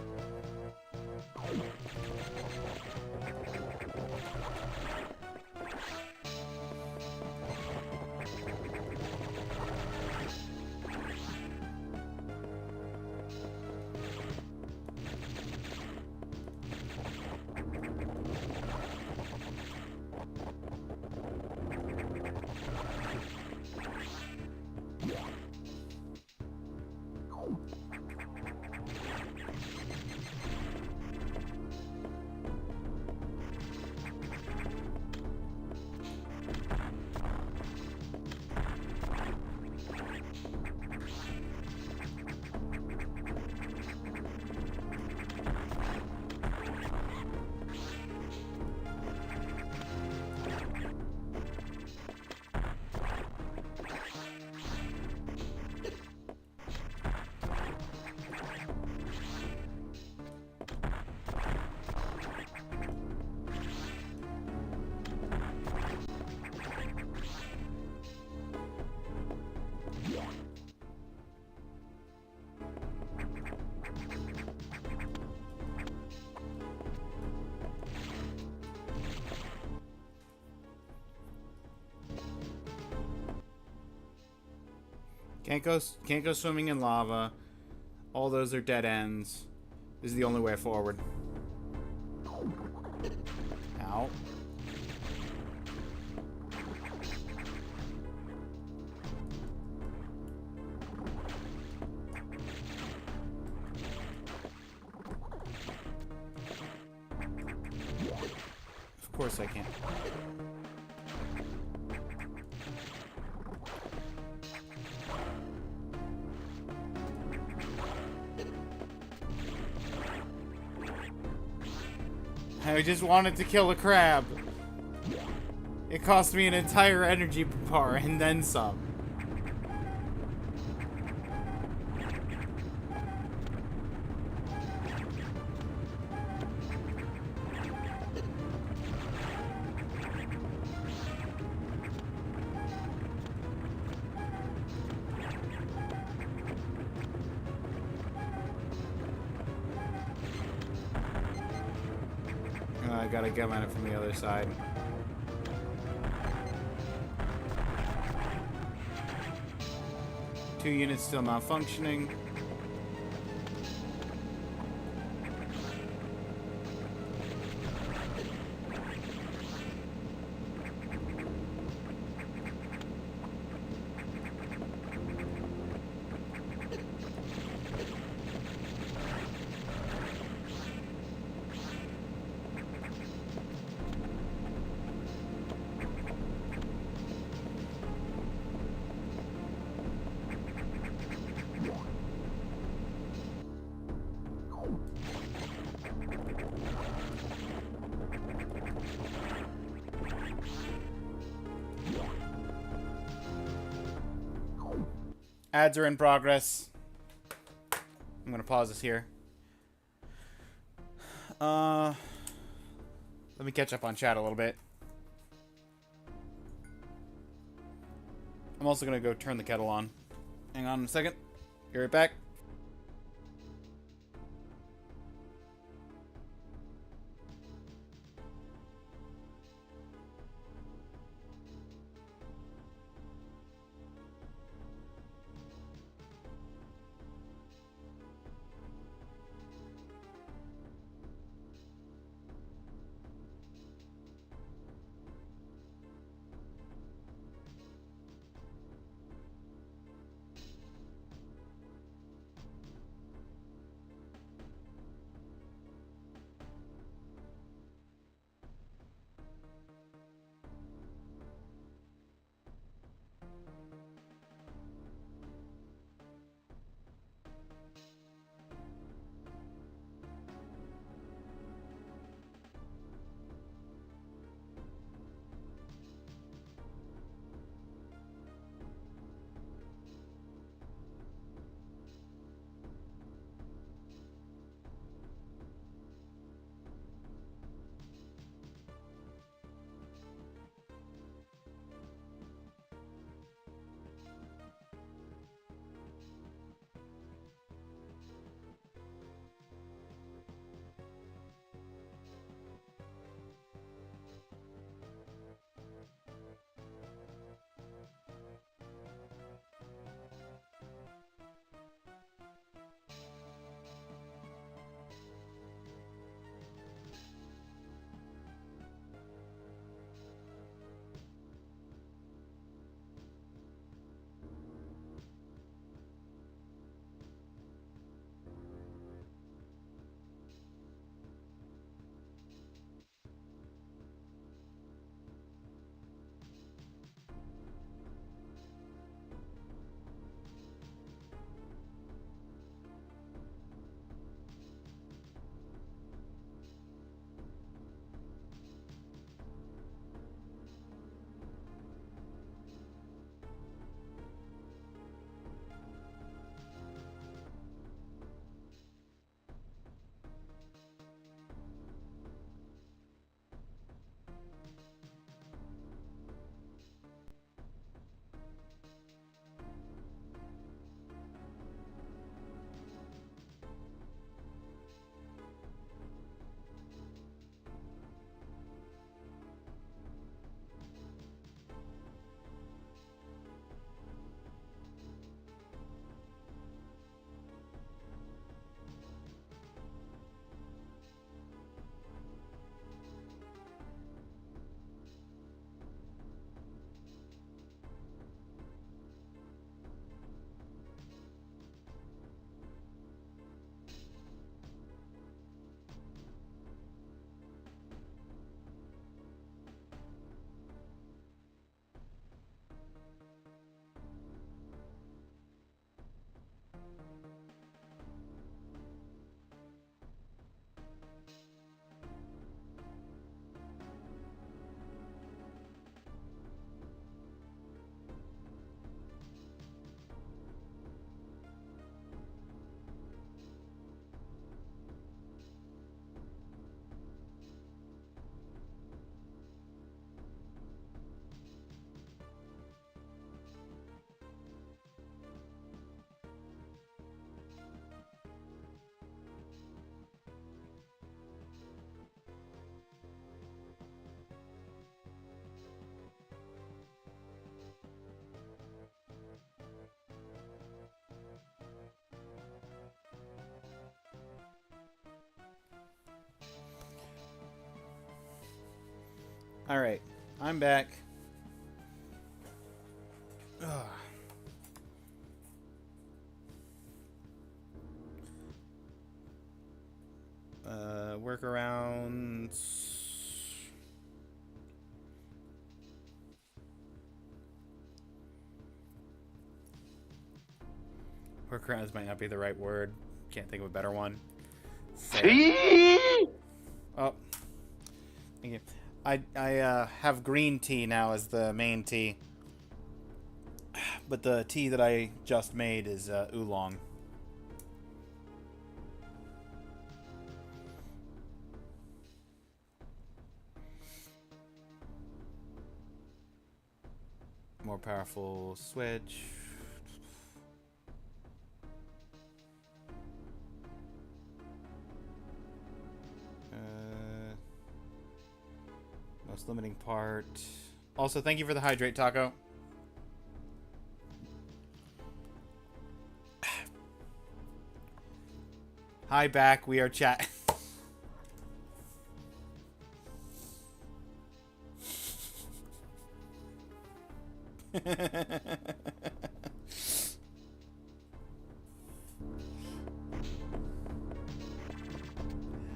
Can't go swimming in lava. All those are dead ends. This is the only way forward. Ow. Of course I can't. I just wanted to kill a crab. It cost me an entire energy bar and then some. I've got to come at it from the other side. Two units still malfunctioning. Ads are in progress. I'm gonna pause this here. Let me catch up on chat a little bit. I'm also gonna go turn the kettle on. Hang on a second. Be right back. Alright, I'm back. Ugh. Workarounds. Workarounds might not be the right word. Can't think of a better one. Oh, thank you. I have green tea now as the main tea, but the tea that I just made is oolong. More powerful switch. Most limiting part. Also, thank you for the hydrate, Taco. Hi, back. We are chat.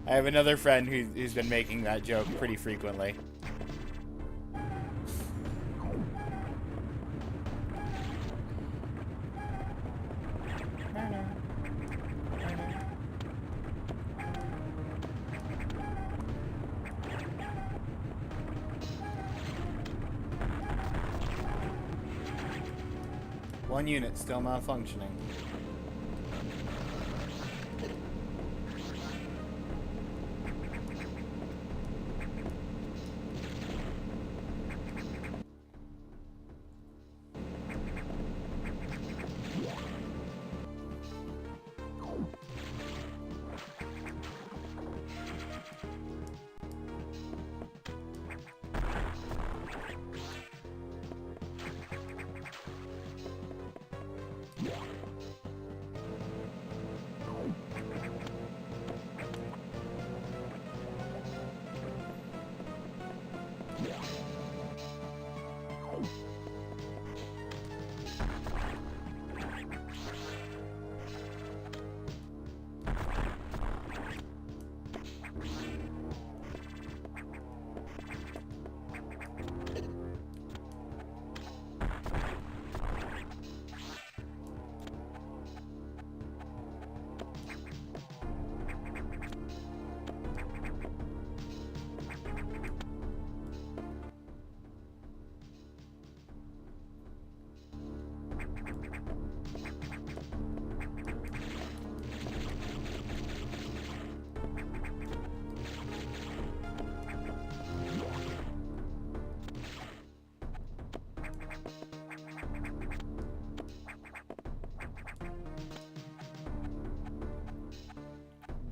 I have another friend who's been making that joke pretty frequently. One unit still malfunctioning.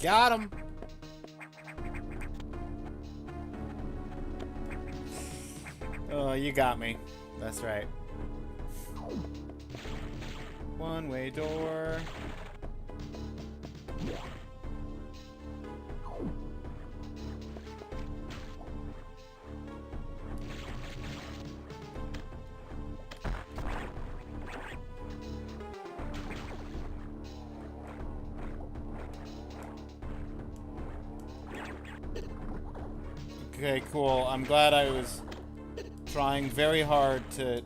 Got him. Oh, you got me. That's right. One-way door. Okay, cool. I'm glad I was trying very hard to...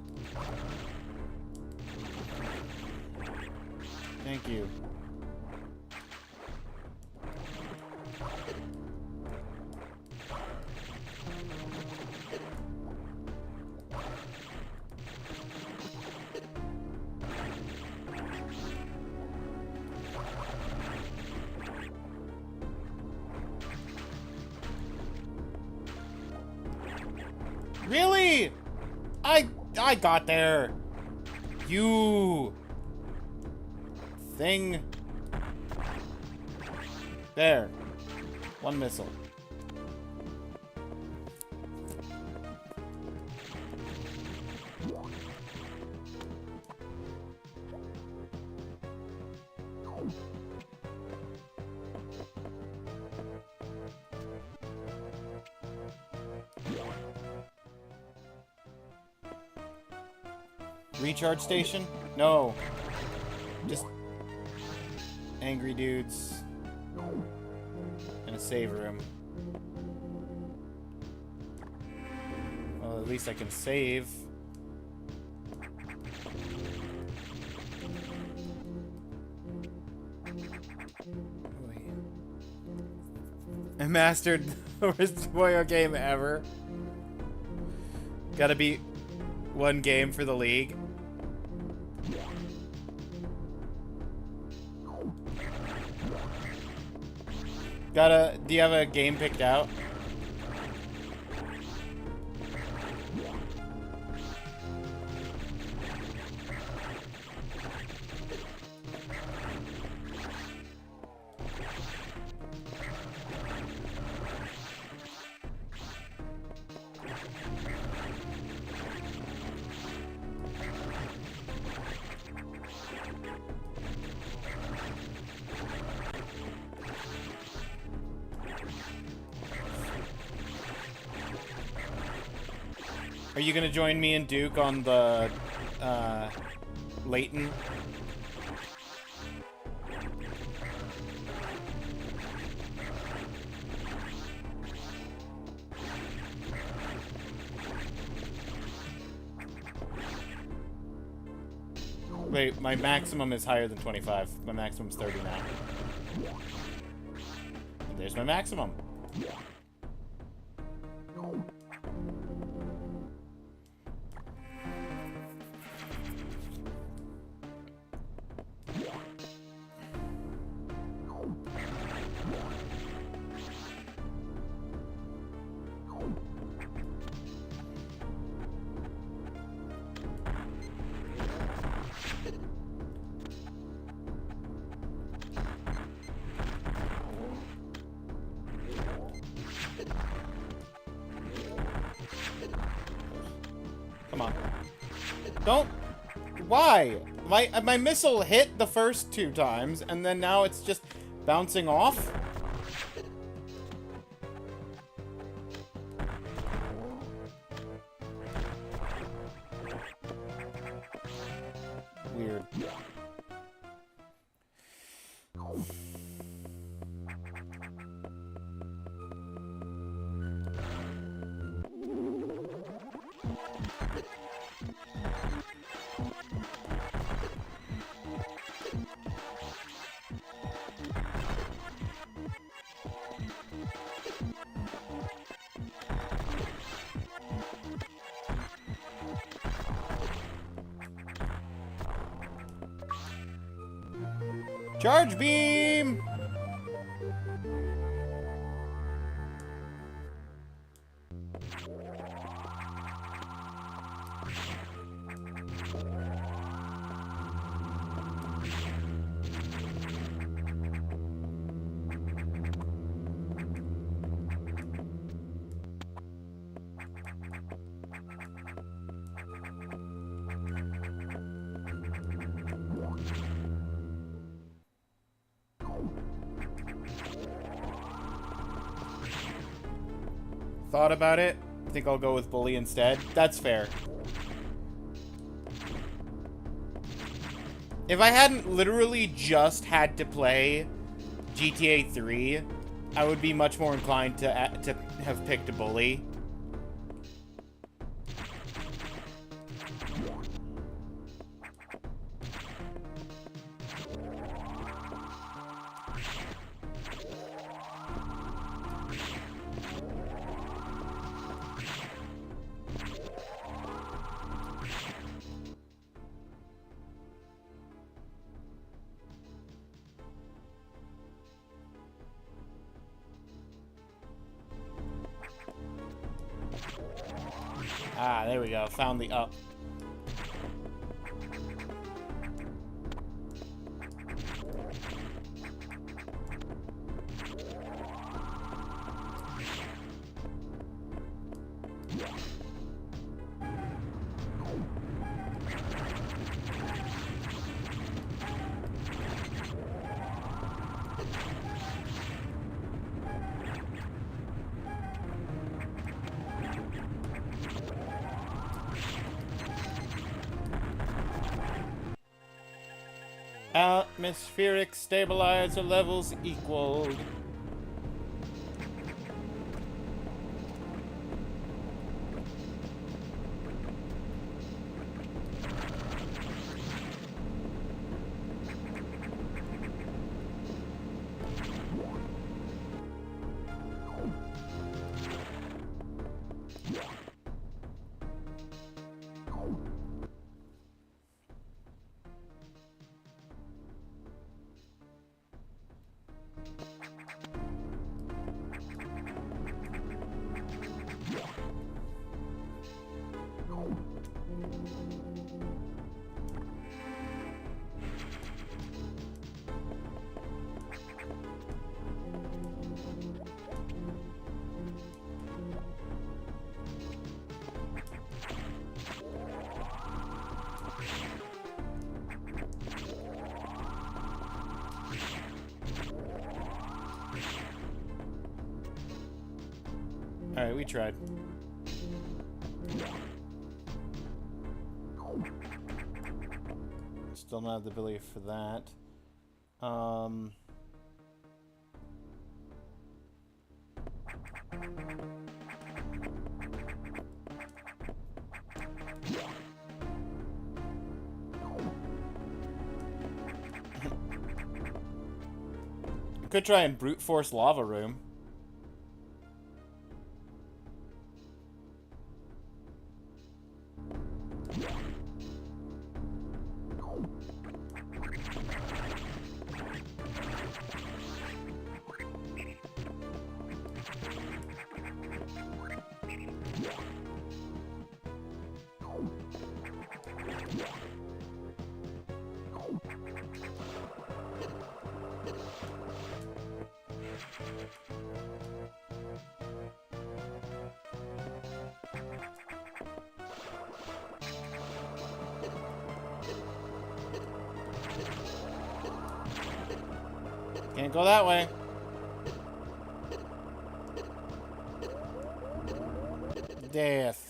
Thank you. Really? I got there. You thing. There. One missile. Recharge station? No. Just angry dudes. And a save room. Well, at least I can save. I mastered the worst Wario game ever. Gotta beat one game for the league. Do you have a game picked out? Are you gonna join me and Duke on the Layton? Wait, my maximum is higher than 25. My maximum is 30 now. And there's my maximum. Come on. Don't. Why? My missile hit the first 2 times, and then now it's just bouncing off? Weird. Charge beam! Thought about it. I think I'll go with Bully instead. That's fair. If I hadn't literally just had to play GTA 3, I would be much more inclined to have picked a Bully. Ah, there we go. Found the up. Atmospheric stabilizer levels equaled. Alright, we tried. Still not the ability for that. Could try and brute force lava room. Can't go that way. Death.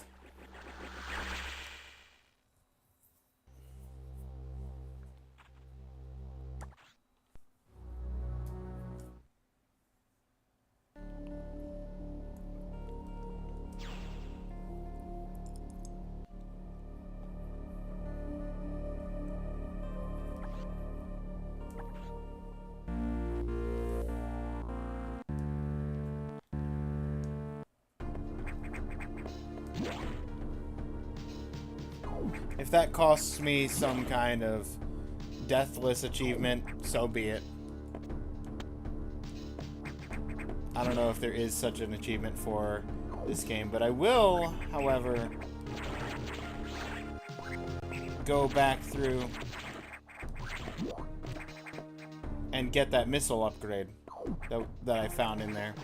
If that costs me some kind of deathless achievement, so be it. I don't know if there is such an achievement for this game, but I will, however, go back through and get that missile upgrade that I found in there.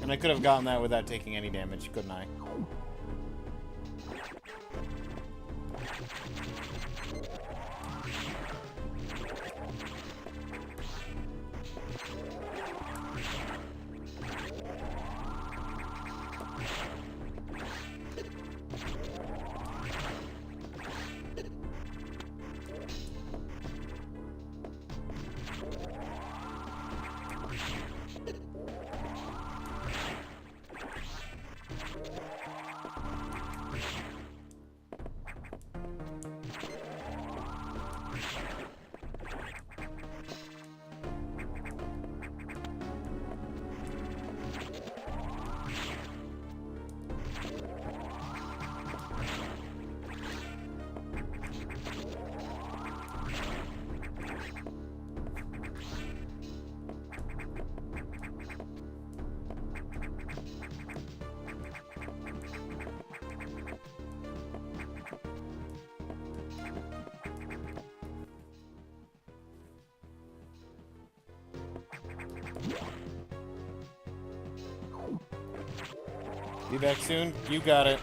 And I could have gotten that without taking any damage, couldn't I? Be back soon. You got it.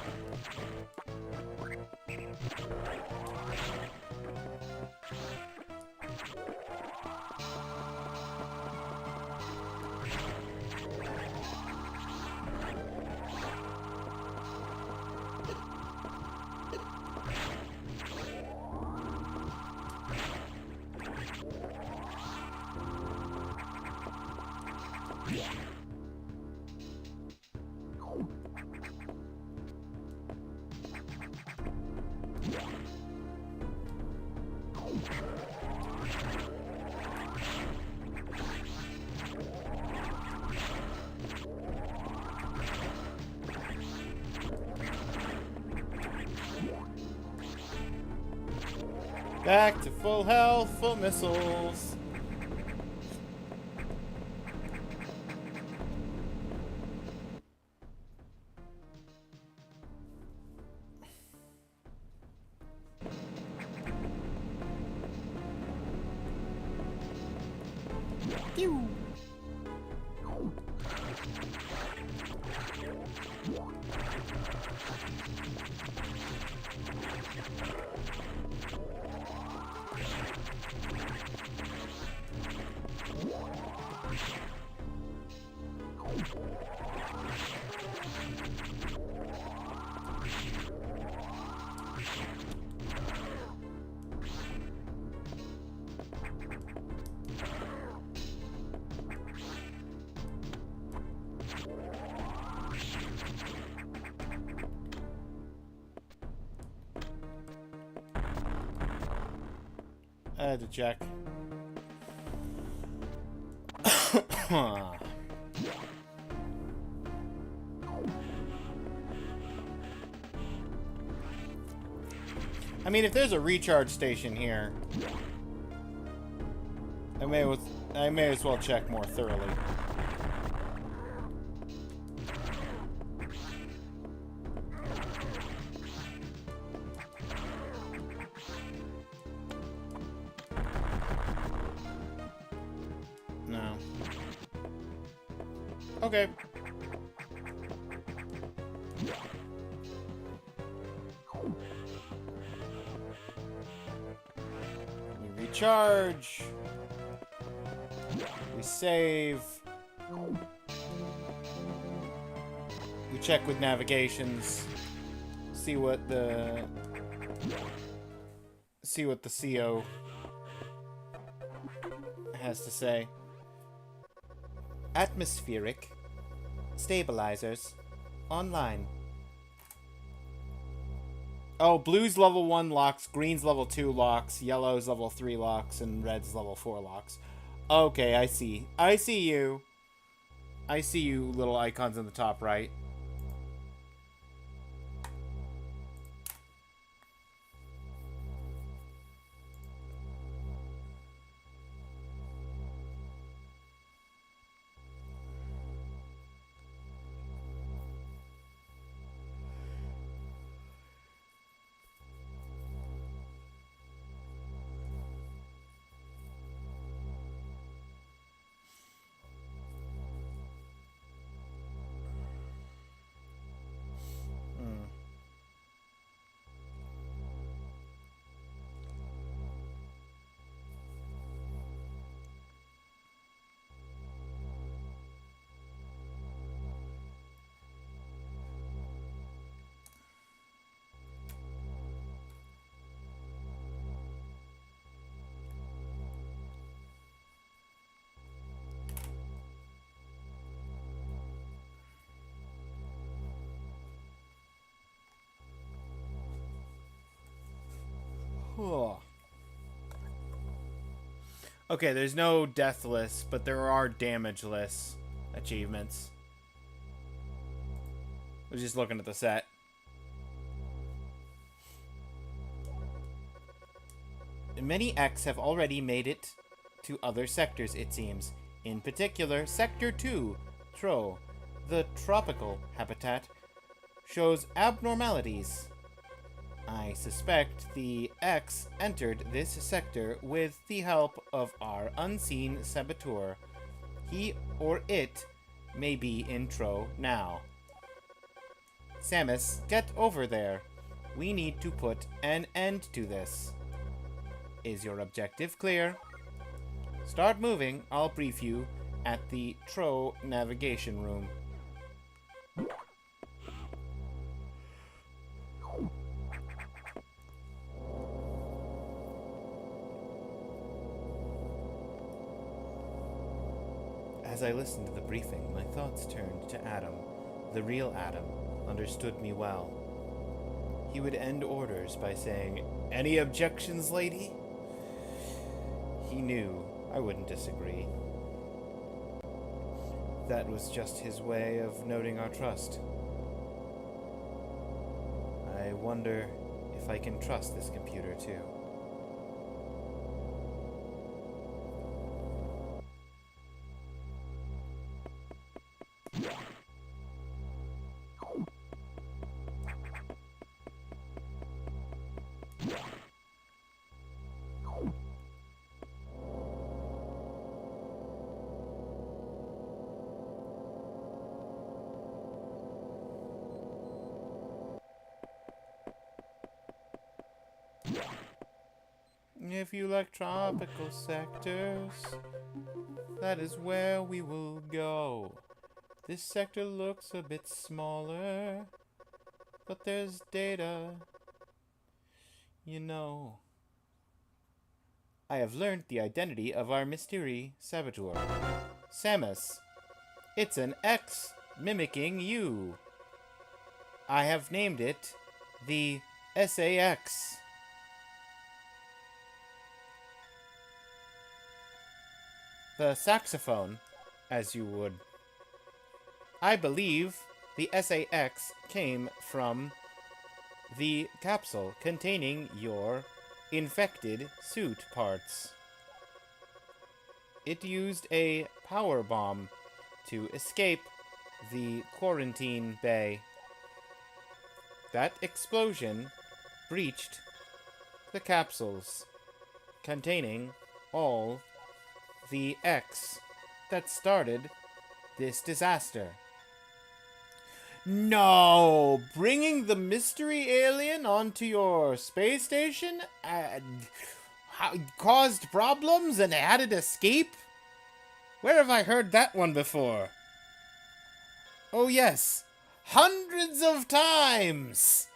Back to full health, full missiles. Pew. I had to check. I mean, if there's a recharge station here, I may as well check more thoroughly. No. Okay. We recharge. We save. We check with navigations. See what the CO has to say. Atmospheric stabilizers online. Oh, blue's level 1 locks, green's level 2 locks, yellow's level 3 locks, and red's level 4 locks. Okay, I see. I see you. I see you little icons in the top right. Okay, there's no deathless, but there are damageless achievements. We're just looking at the set. Many X have already made it to other sectors, it seems. In particular, Sector 2, Tro, the tropical habitat, shows abnormalities. I suspect the X entered this sector with the help of our unseen saboteur. He or it may be in Tro now. Samus, get over there. We need to put an end to this. Is your objective clear? Start moving. I'll brief you at the Tro navigation room. As I listened to the briefing, my thoughts turned to Adam. The real Adam understood me well. He would end orders by saying, "Any objections, lady?" He knew I wouldn't disagree. That was just his way of noting our trust. I wonder if I can trust this computer too. If you like tropical sectors, that is where we will go. This sector looks a bit smaller, but there's data, you know. I have learned the identity of our mystery saboteur. Samus. It's an X mimicking you. I have named it the SAX. The saxophone, as you would. I believe the SAX came from the capsule containing your infected suit parts. It used a power bomb to escape the quarantine bay. That explosion breached the capsules containing all the X that started this disaster. No! Bringing the mystery alien onto your space station caused problems and had it escape? Where have I heard that one before? Oh yes, hundreds of times!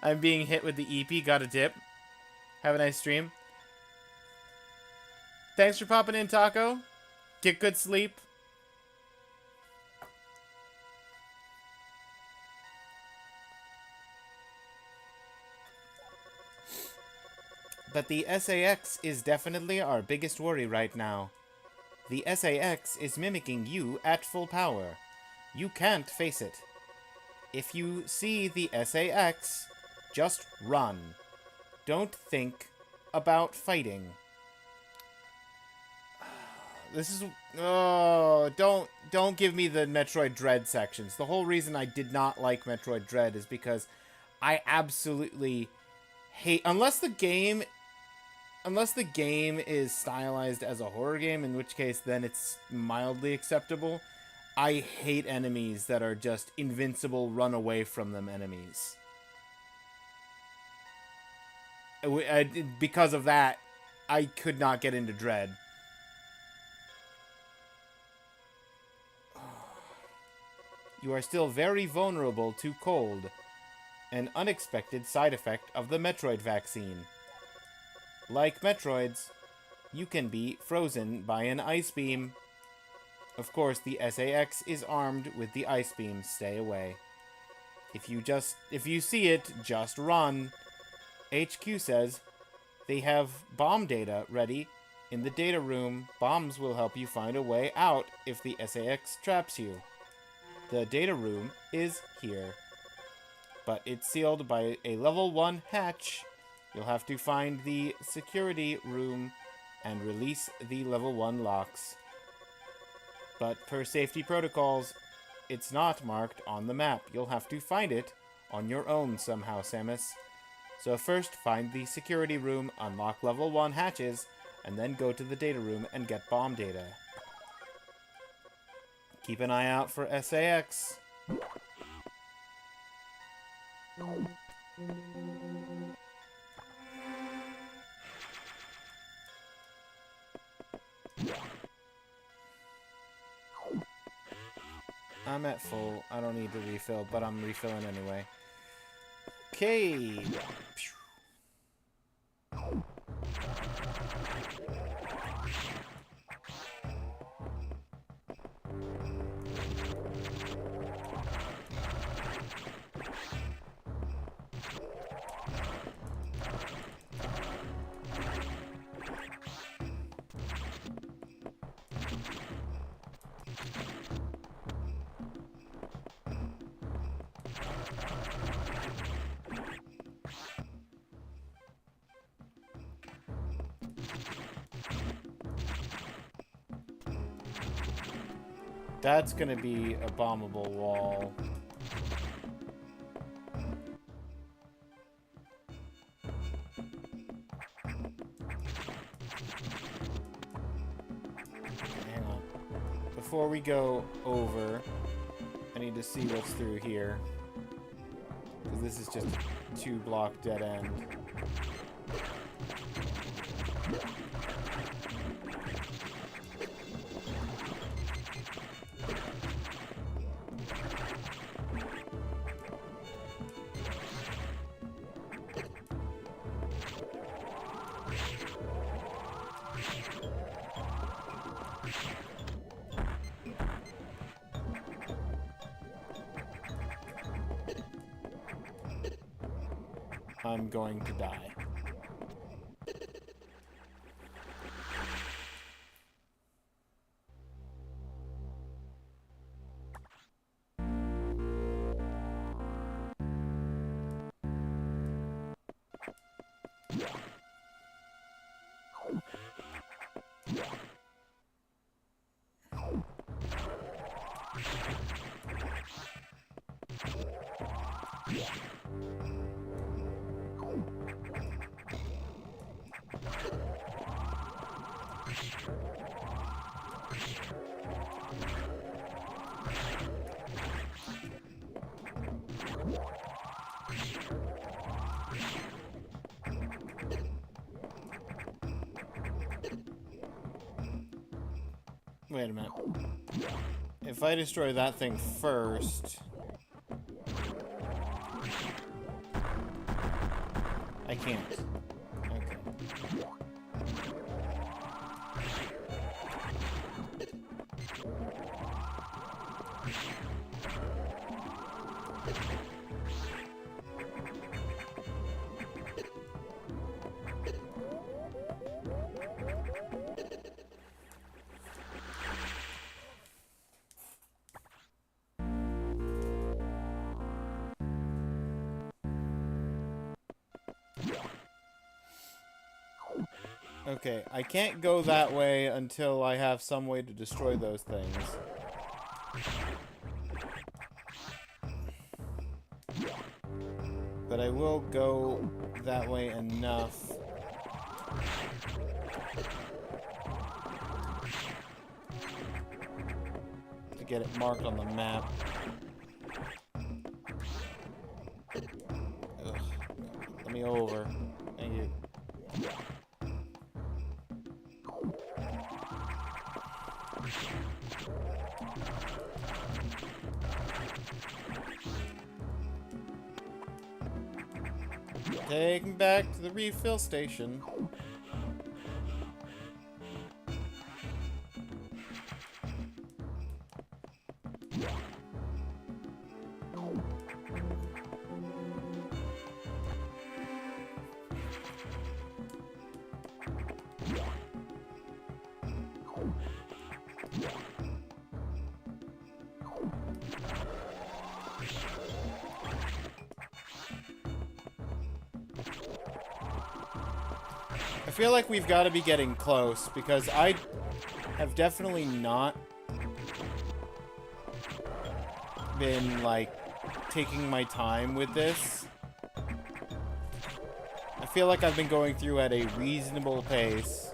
I'm being hit with the EP, got a dip. Have a nice stream. Thanks for popping in, Taco. Get good sleep. But the SAX is definitely our biggest worry right now. The SAX is mimicking you at full power. You can't face it. If you see the SAX, just run. Don't think about fighting. This is... Oh, don't give me the Metroid Dread sections. The whole reason I did not like Metroid Dread is because I absolutely hate... Unless the game is stylized as a horror game, in which case then it's mildly acceptable, I hate enemies that are just invincible, run away from them enemies. Because of that, I could not get into Dread. You are still very vulnerable to cold, an unexpected side effect of the Metroid vaccine. Like Metroids, you can be frozen by an ice beam. Of course, the SAX is armed with the ice beam. Stay away. If you see it, just run. HQ says they have bomb data ready in the data room. Bombs will help you find a way out if the SAX traps you. The data room is here, but it's sealed by a level 1 hatch. You'll have to find the security room and release the level 1 locks. But per safety protocols, it's not marked on the map. You'll have to find it on your own somehow, Samus. So first, find the security room, unlock level 1 hatches, and then go to the data room and get bomb data. Keep an eye out for SAX. I'm at full. I don't need to refill, but I'm refilling anyway. Okay. That's gonna be a bombable wall. Hang on. Before we go over, I need to see what's through here. Because this is just a 2-block dead end. I'm going to die. Wait a minute. If I destroy that thing first... I can't. Okay. Okay, I can't go that way until I have some way to destroy those things. But I will go that way enough. To get it marked on the map. Ugh. Let me over. Thank you. Take me back to the refill station. I feel like we've got to be getting close, because I have definitely not been, like, taking my time with this. I feel like I've been going through at a reasonable pace.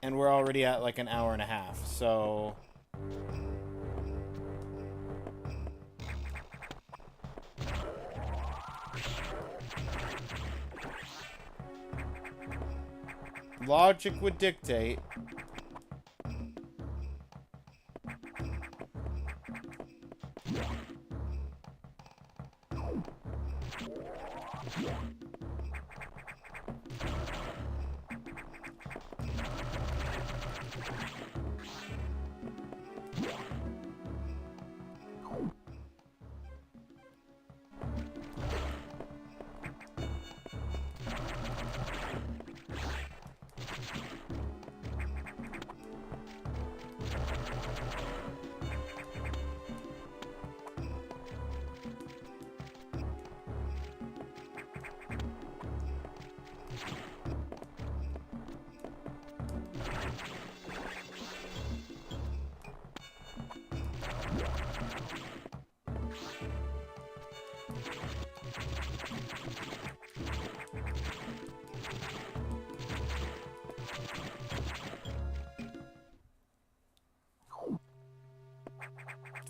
And we're already at, like, an hour and a half, so... Logic would dictate.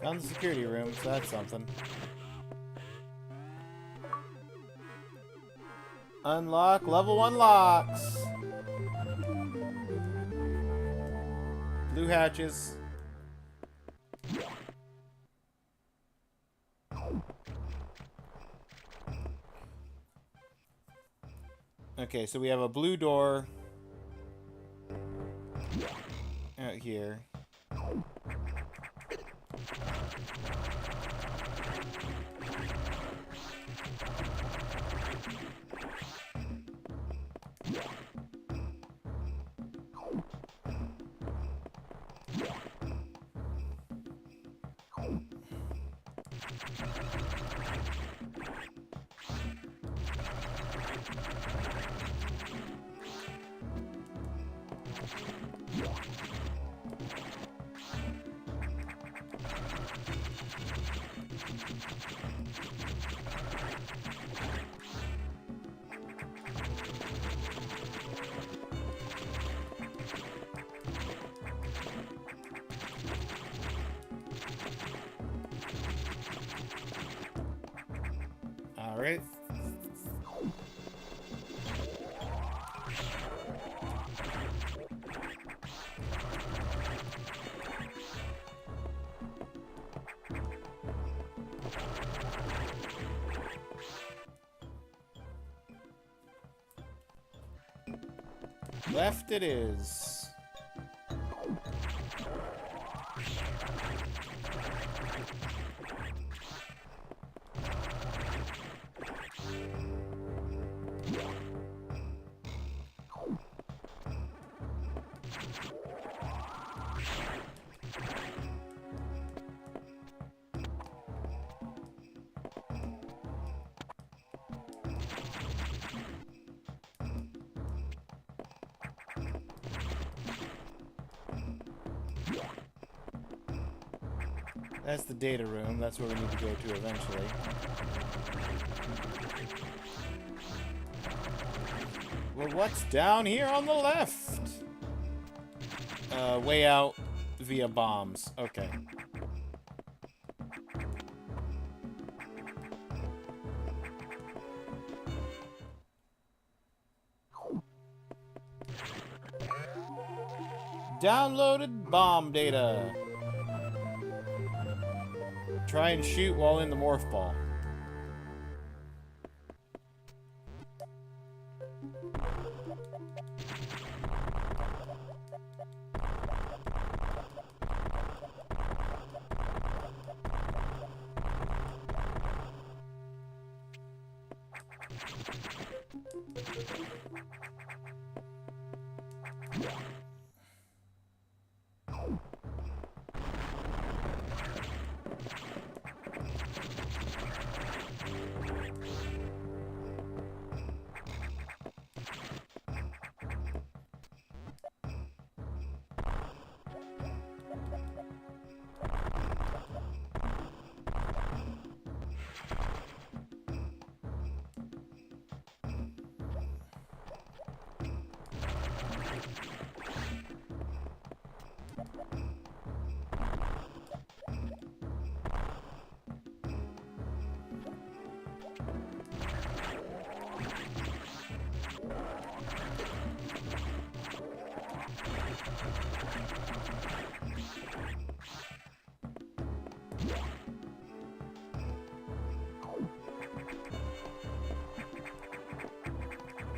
Found the security room, so that's something. Unlock level 1 locks. Blue hatches. Okay, so we have a blue door out here. Alright. Left it is. That's the data room. That's where we need to go to eventually. Well, what's down here on the left? Way out via bombs. Okay. Downloaded bomb data. Try and shoot while in the morph ball.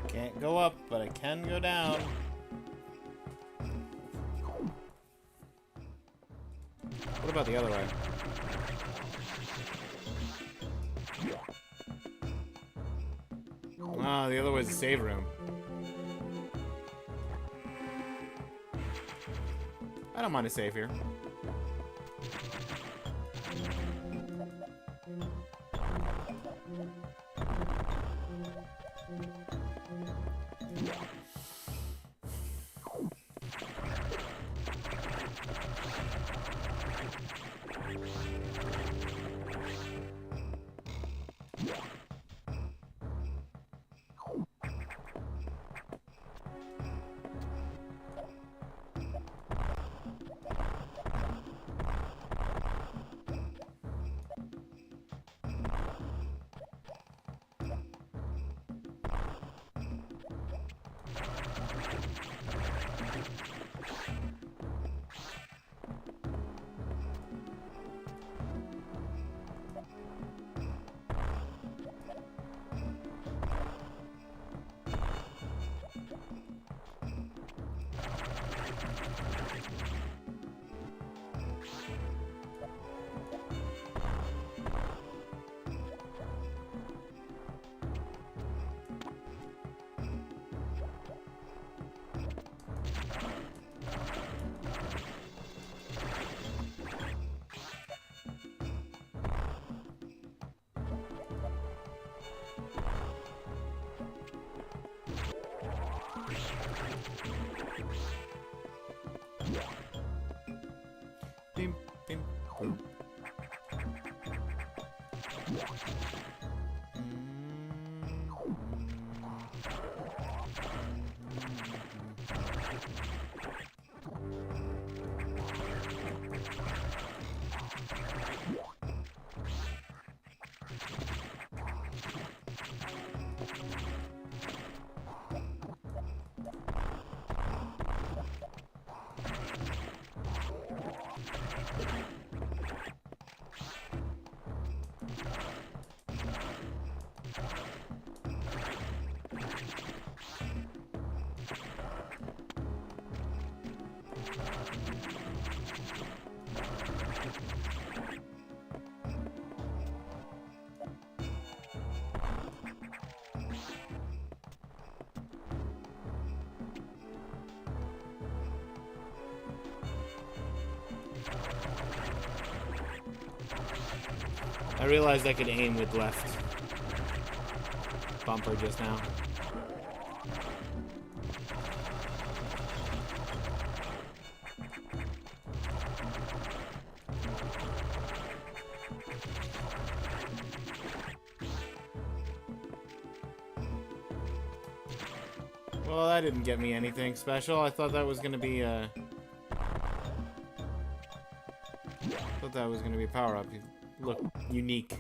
Can't go up, but I can go down. What about the other way? Ah, the other way's the save room. I don't mind a save here. Bim, bim, boom. I realized I could aim with left bumper just now. Well, that didn't get me anything special. I thought that was gonna be a power-up. Look unique.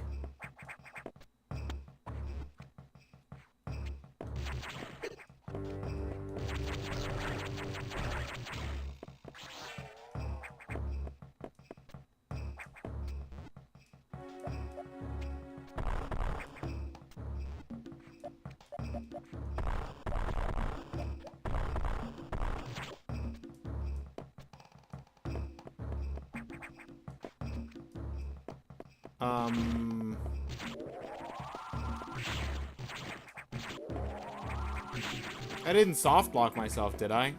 I didn't soft block myself, did I?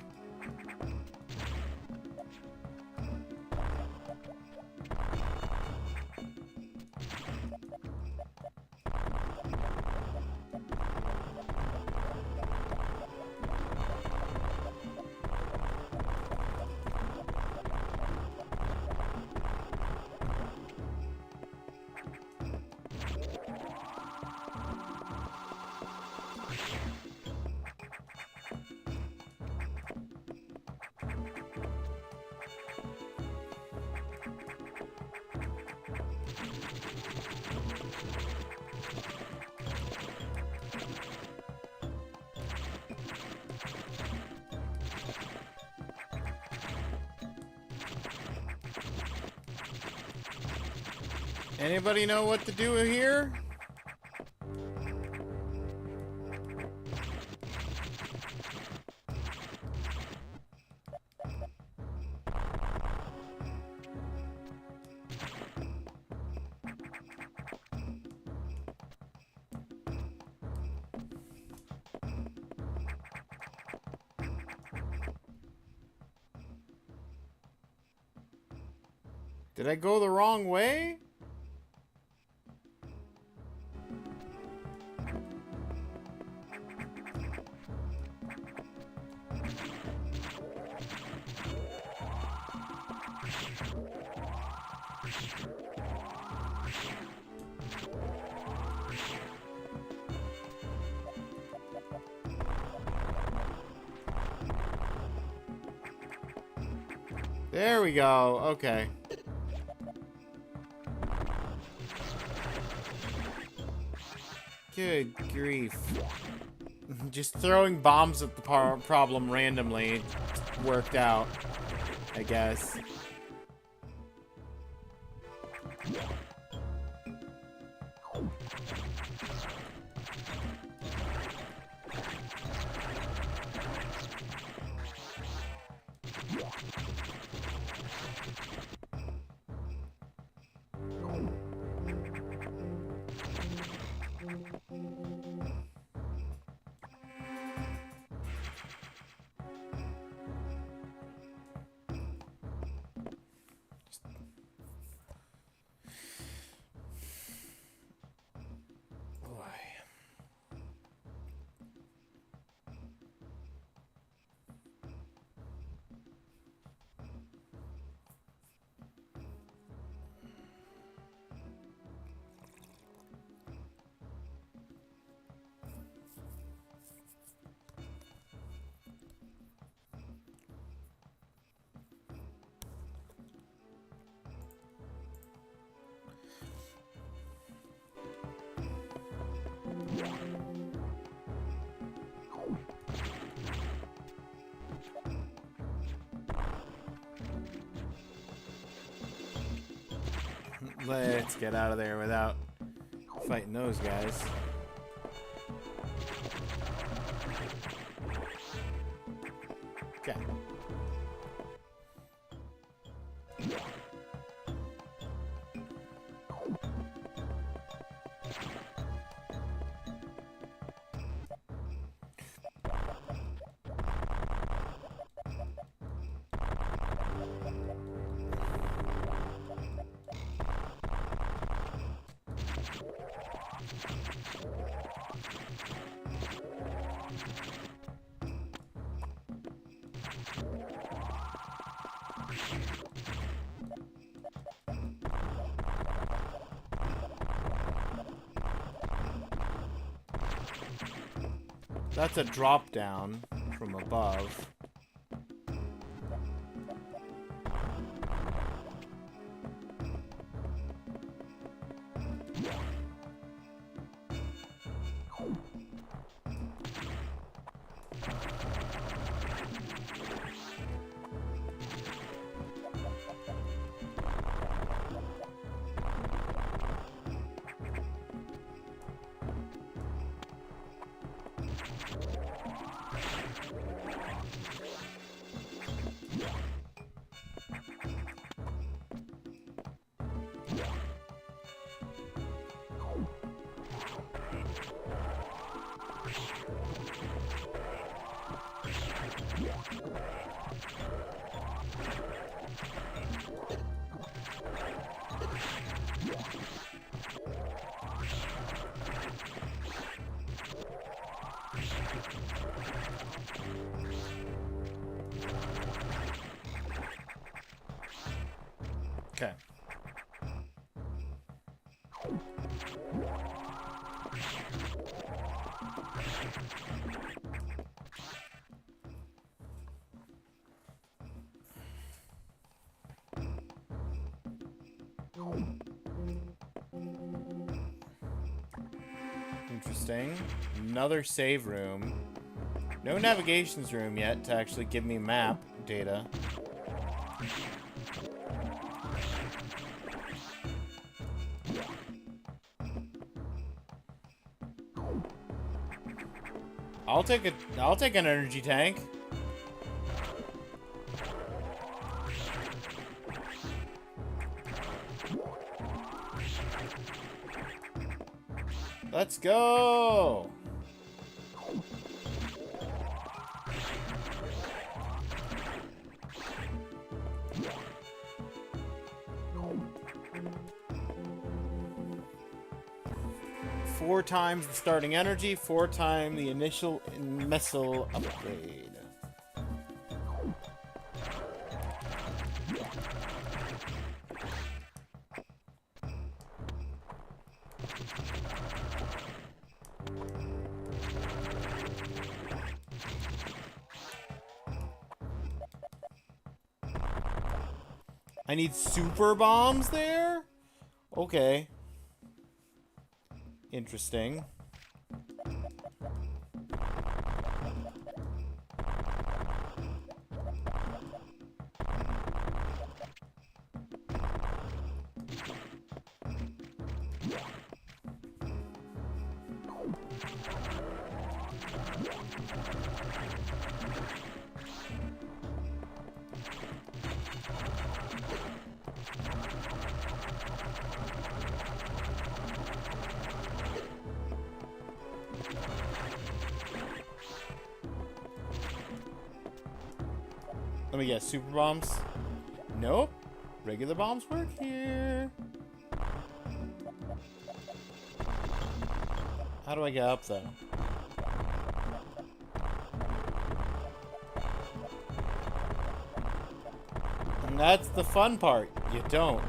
Anybody know what to do here? Did I go the wrong way? There we go. Okay. Good grief. Just throwing bombs at the problem randomly worked out, I guess. Let's get out of there without fighting those guys. Okay. That's a drop down from above. Okay. Interesting. Another save room. No navigations room yet to actually give me map data. I'll take an energy tank. Let's go. Four times the starting energy, 4 times the initial missile upgrade. I need super bombs there? Okay. Interesting. Let me guess, super bombs? Nope. Regular bombs work here. How do I get up, though? And that's the fun part. You don't.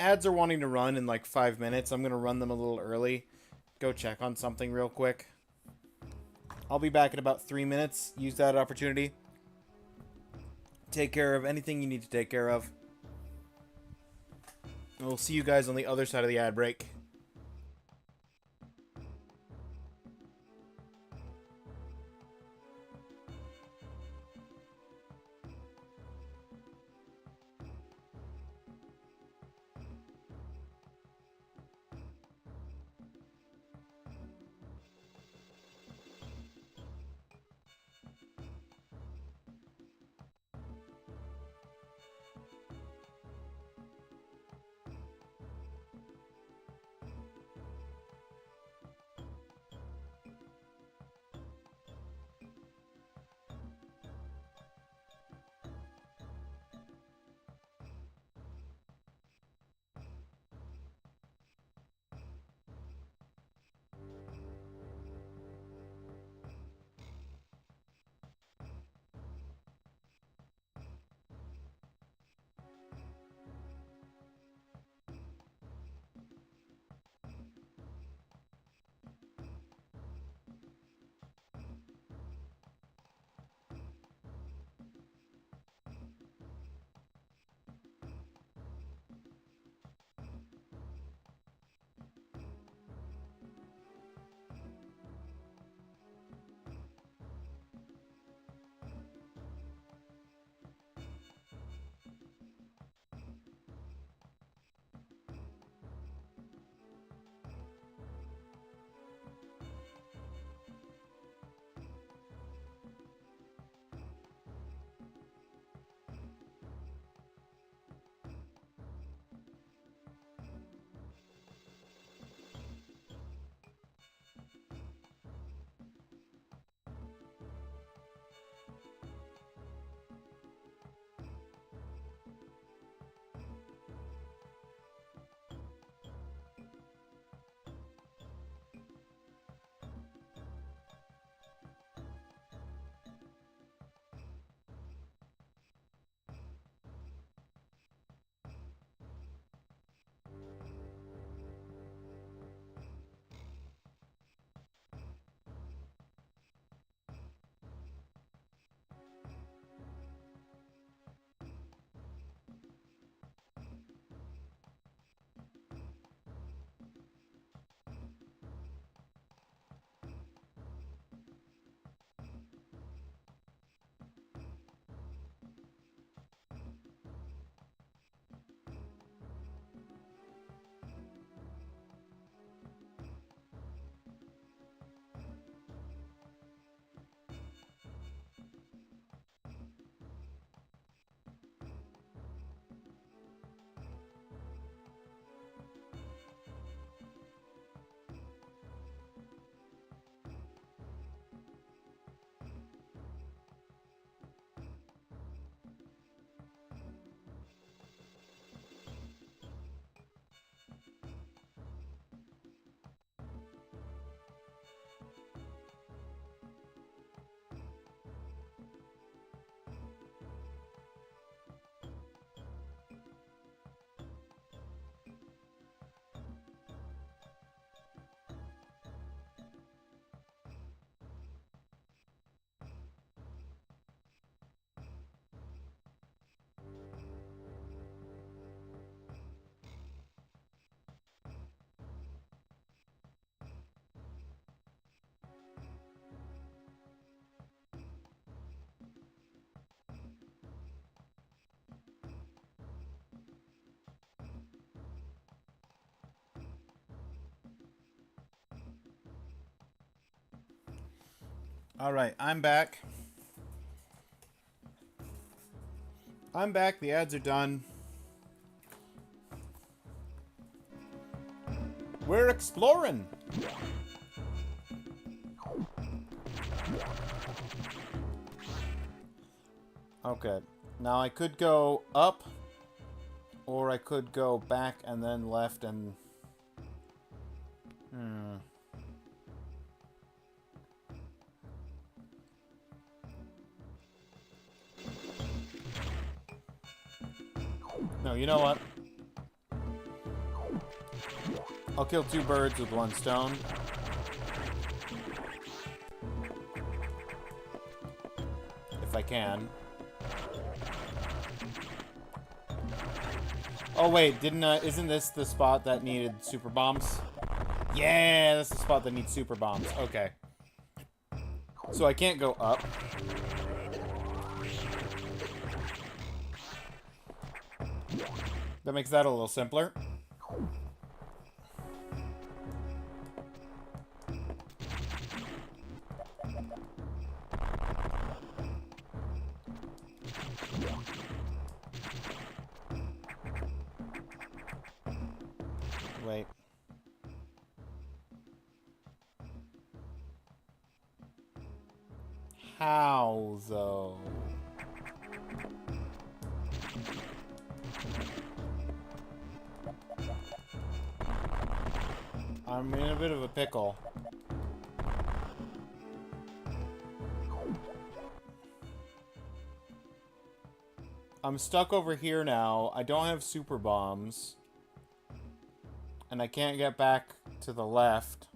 Ads are wanting to run in like 5 minutes. I'm going to run them a little early. Go check on something real quick. I'll be back in about 3 minutes. Use that opportunity. Take care of anything you need to take care of. And we'll see you guys on the other side of the ad break. All right, I'm back. I'm back. The ads are done. We're exploring. Okay. Now I could go up, or I could go back and then left and... No, you know what? I'll kill 2 birds with 1 stone. If I can. Oh wait, isn't this the spot that needed super bombs? Yeah, that's the spot that needs super bombs. Okay. So I can't go up. That makes that a little simpler. Wait. How, though? I'm in a bit of a pickle. I'm stuck over here now. I don't have super bombs. And I can't get back to the left.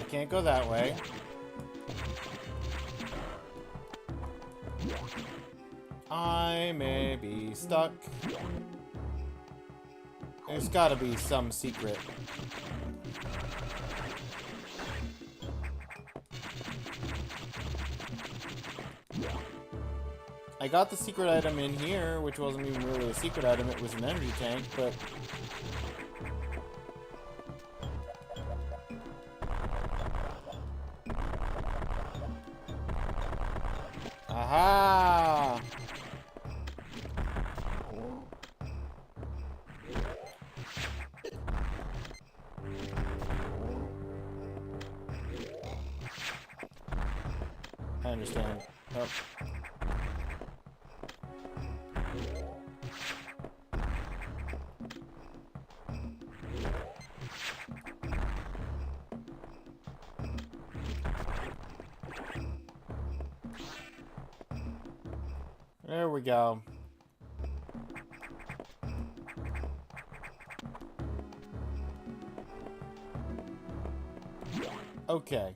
Can't go that way. I may be stuck. There's gotta be some secret. I got the secret item in here, which wasn't even really a secret item, it was an energy tank, but... Aha! I understand. Oh. There we go. Okay.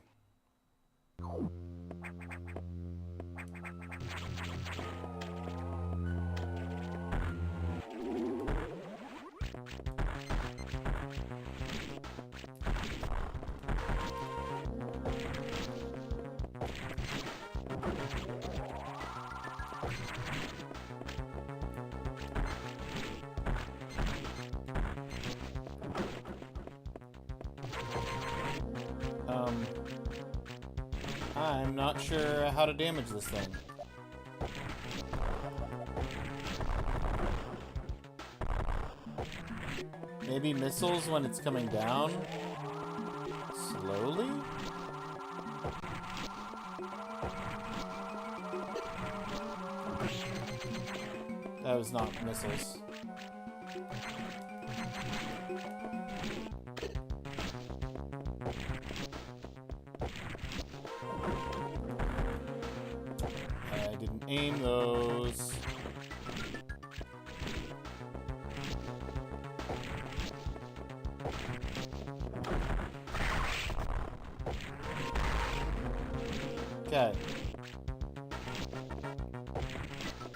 I'm not sure how to damage this thing. Maybe missiles when it's coming down? Slowly? That was not missiles. I didn't aim those. Okay.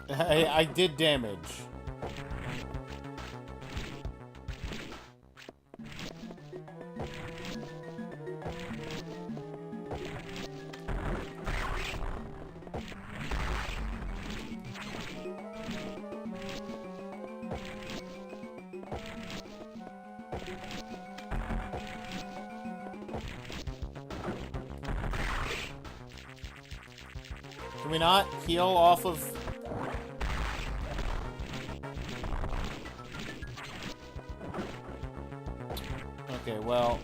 I did damage. Can we not heal off of... Okay, well...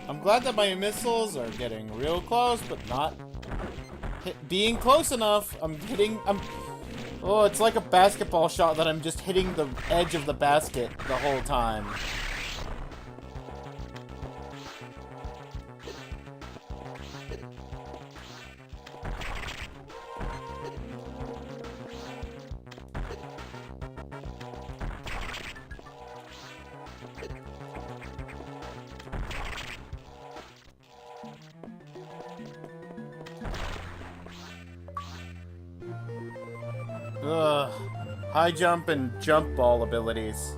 I'm glad that my missiles are getting real close, but not being close enough. Oh, it's like a basketball shot that I'm just hitting the edge of the basket the whole time. Ugh. High jump and jump ball abilities.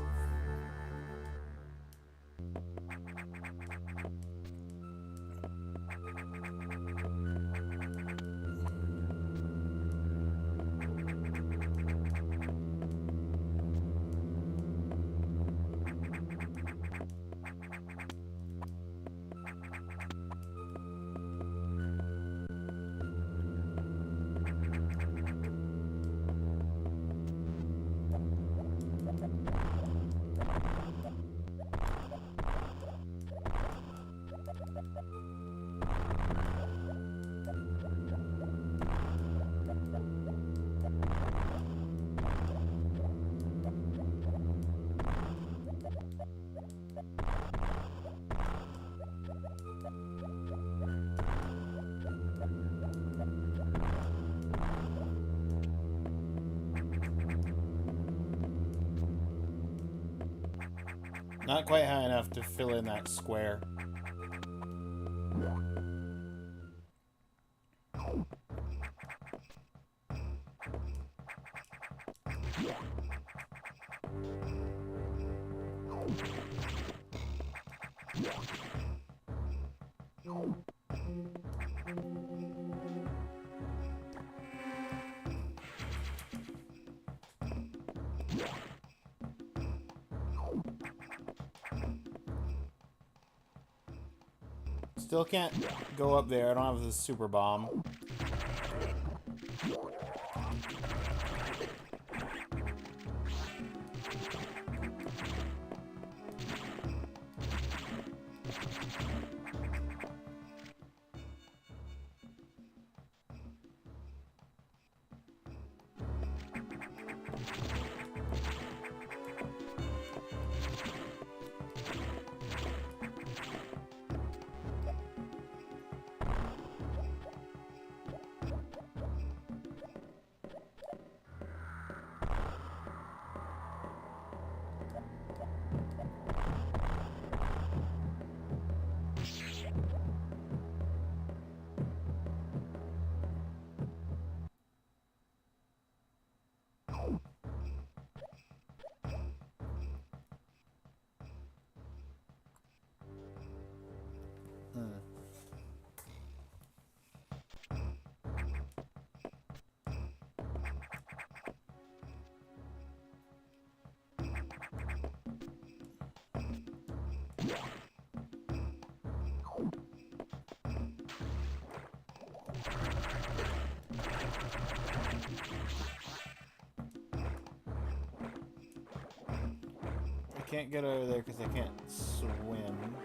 Not quite high enough to fill in that square. Still can't go up there. I don't have the super bomb. I can't get over there because I can't swim.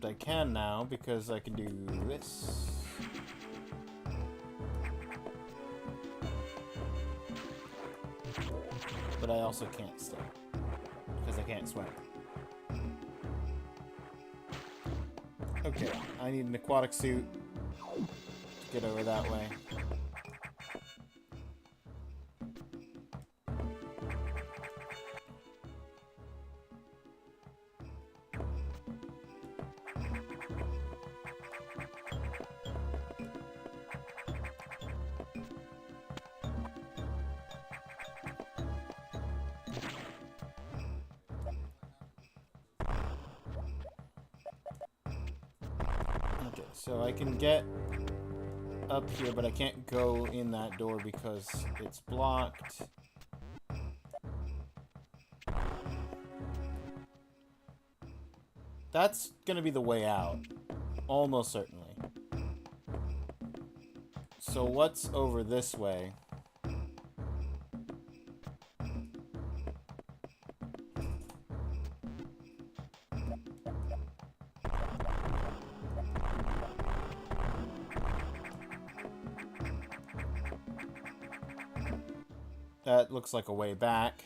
Except I can now because I can do this. But I also can't still. Because I can't swim. Okay, I need an aquatic suit to get over that way. So I can get up here, but I can't go in that door because it's blocked. That's gonna be the way out. Almost certainly. So what's over this way? That looks like a way back.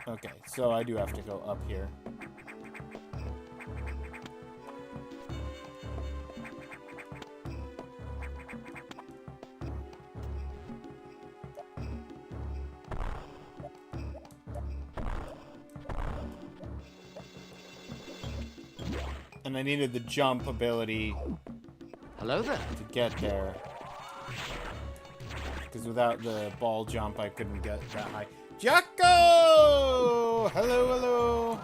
Okay, so I do have to go up here. And I needed the jump ability. Hello there. To get there. Because without the ball jump, I couldn't get that high. Jocko! Hello, hello!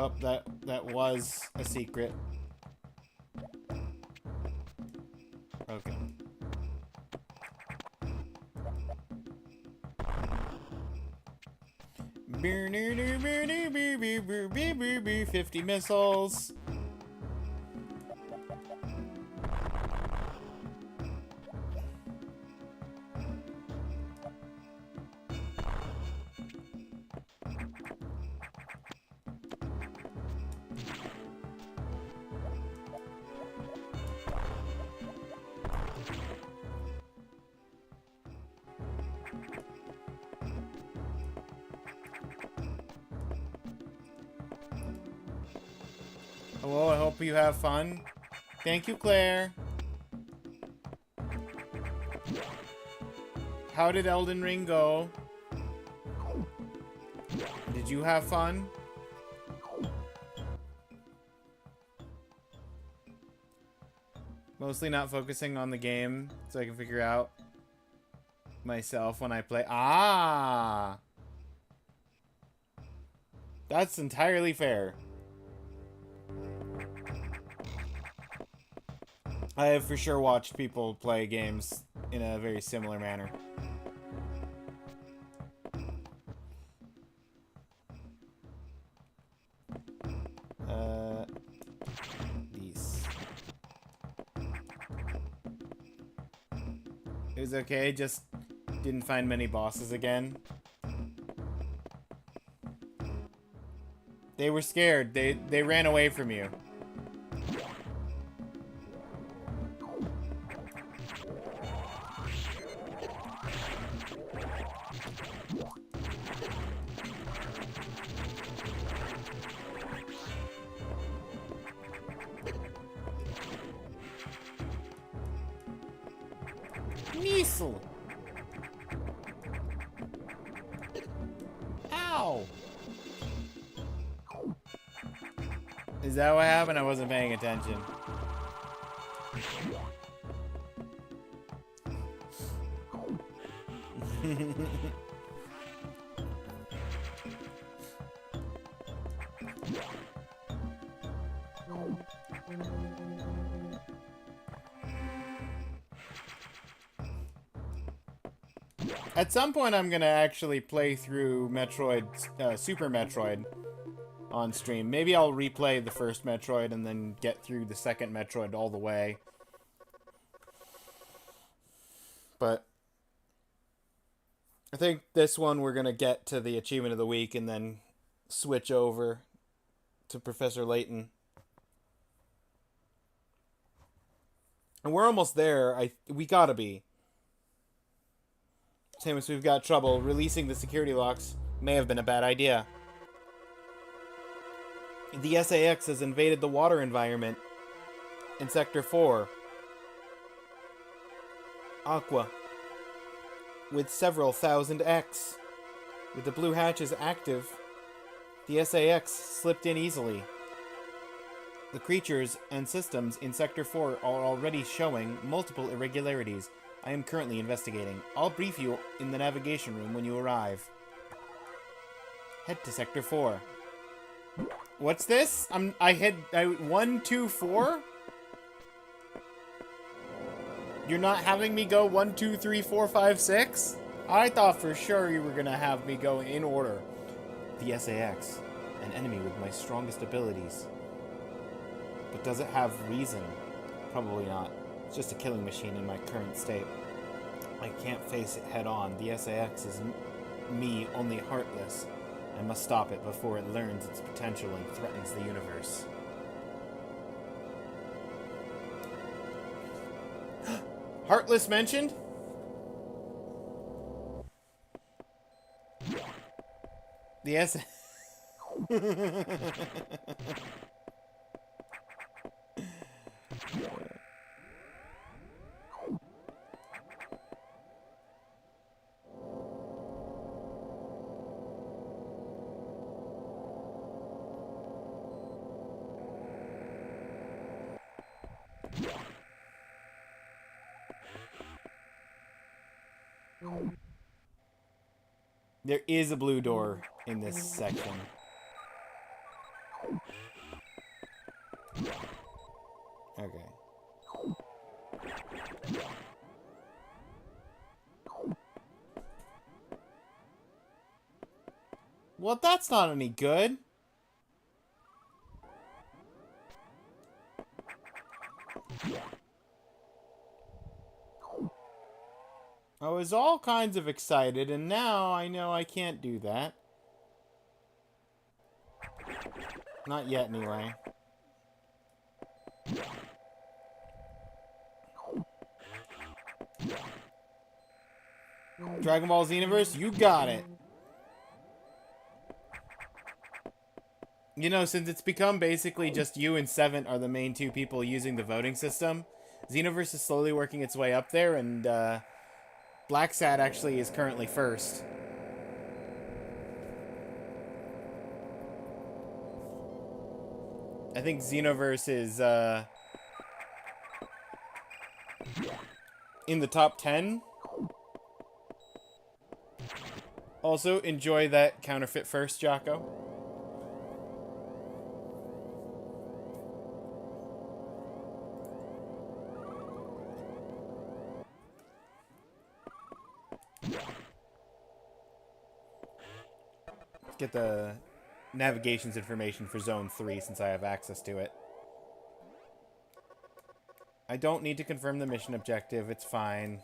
Oh, that was a secret. Okay. 50 missiles. Hello, I hope you have fun. Thank you, Claire. How did Elden Ring go? Did you have fun? Mostly not focusing on the game so I can figure out myself when I play. Ah! That's entirely fair. I have for sure watched people play games in a very similar manner. These. It was okay, just didn't find many bosses again. They were scared. They ran away from you. Missile. Ow. Is that what happened? I wasn't paying attention. At some point, I'm gonna actually play through Metroid, Super Metroid, on stream. Maybe I'll replay the first Metroid and then get through the second Metroid all the way. But I think this one we're gonna get to the achievement of the week and then switch over to Professor Layton. And we're almost there. We gotta be. Samus, we've got trouble. Releasing the security locks may have been a bad idea. The SAX has invaded the water environment in Sector 4. Aqua. With several thousand X. With the blue hatches active, the SAX slipped in easily. The creatures and systems in Sector 4 are already showing multiple irregularities. I am currently investigating. I'll brief you in the navigation room when you arrive. Head to Sector 4. What's this? I 1, 2, 4? You're not having me go 1, 2, 3, 4, 5, 6? I thought for sure you were gonna have me go in order. The SAX, an enemy with my strongest abilities. But does it have reason? Probably not. It's just a killing machine in my current state. I can't face it head on. The SAX is me, only heartless. I must stop it before it learns its potential and threatens the universe. Heartless mentioned? The SAX... There is a blue door in this section. Okay. Well, that's not any good. I was all kinds of excited, and now I know I can't do that. Not yet, anyway. Dragon Ball Xenoverse, you got it. You know, since it's become basically just you and Seven are the main two people using the voting system, Xenoverse is slowly working its way up there, and, Black Sad actually is currently first. I think Xenoverse is, in the top 10. Also, enjoy that counterfeit first, Jocko. Get the navigations information for Zone 3 since I have access to it. I don't need to confirm the mission objective, it's fine.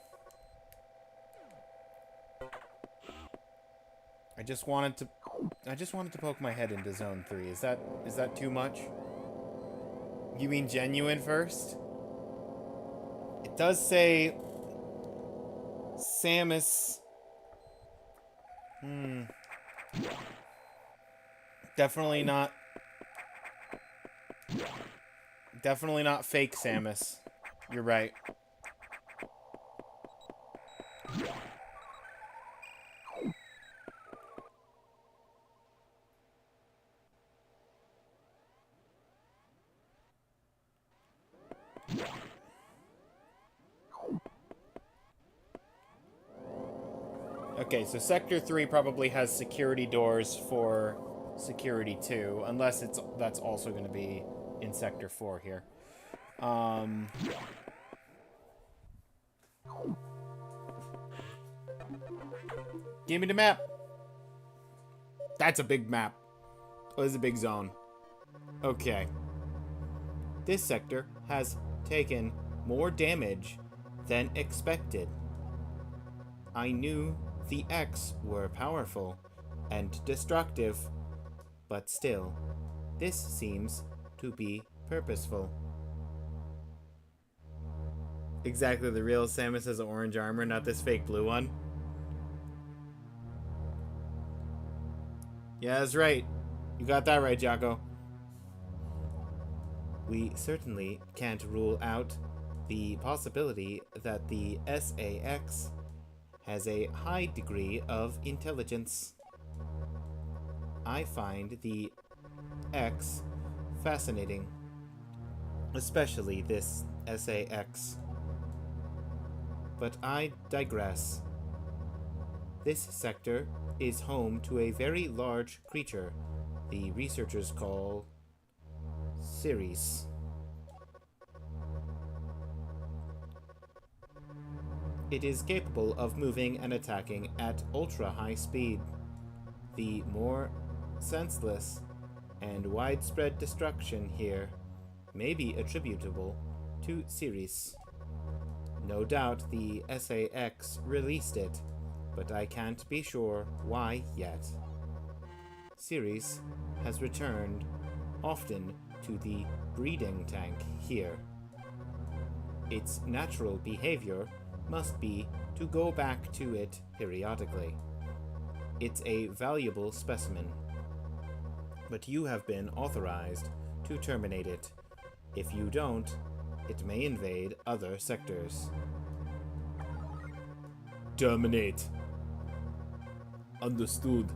I just wanted to poke my head into Zone 3. Is that too much? You mean genuine first? It does say Samus. Definitely not fake Samus. You're right. Okay, so Sector 3 probably has security doors for Security 2, unless that's also going to be in Sector 4 here. Give me the map. That's a big map. Oh, this is a big zone. Okay. This sector has taken more damage than expected. I knew the X were powerful and destructive, but still, this seems to be purposeful. Exactly, the real Samus has orange armor, not this fake blue one. Yeah, that's right. You got that right, Jocko. We certainly can't rule out the possibility that the SAX has a high degree of intelligence. I find the X fascinating, especially this SAX. But I digress. This sector is home to a very large creature the researchers call Ceres. It is capable of moving and attacking at ultra-high speed. The more senseless and widespread destruction here may be attributable to Ceres. No doubt the SAX released it, but I can't be sure why yet. Ceres has returned often to the breeding tank here. Its natural behavior must be to go back to it periodically. It's a valuable specimen, but you have been authorized to terminate it. If you don't, it may invade other sectors. Terminate. Understood.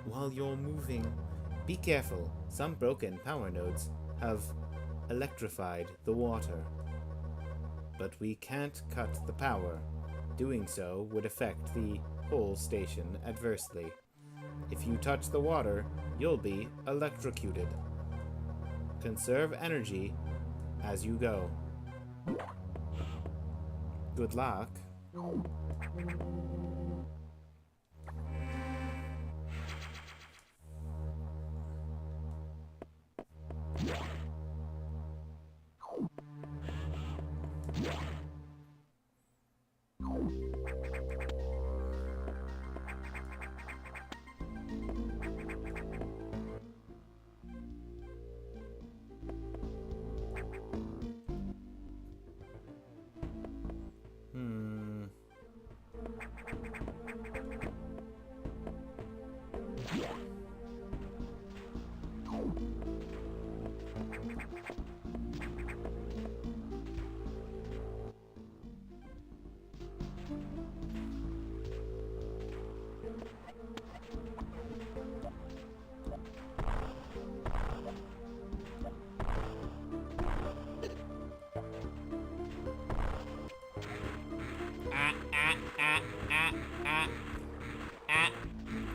While you're moving, be careful. Some broken power nodes have electrified the water. But we can't cut the power. Doing so would affect the whole station adversely. If you touch the water, you'll be electrocuted. Conserve energy as you go. Good luck.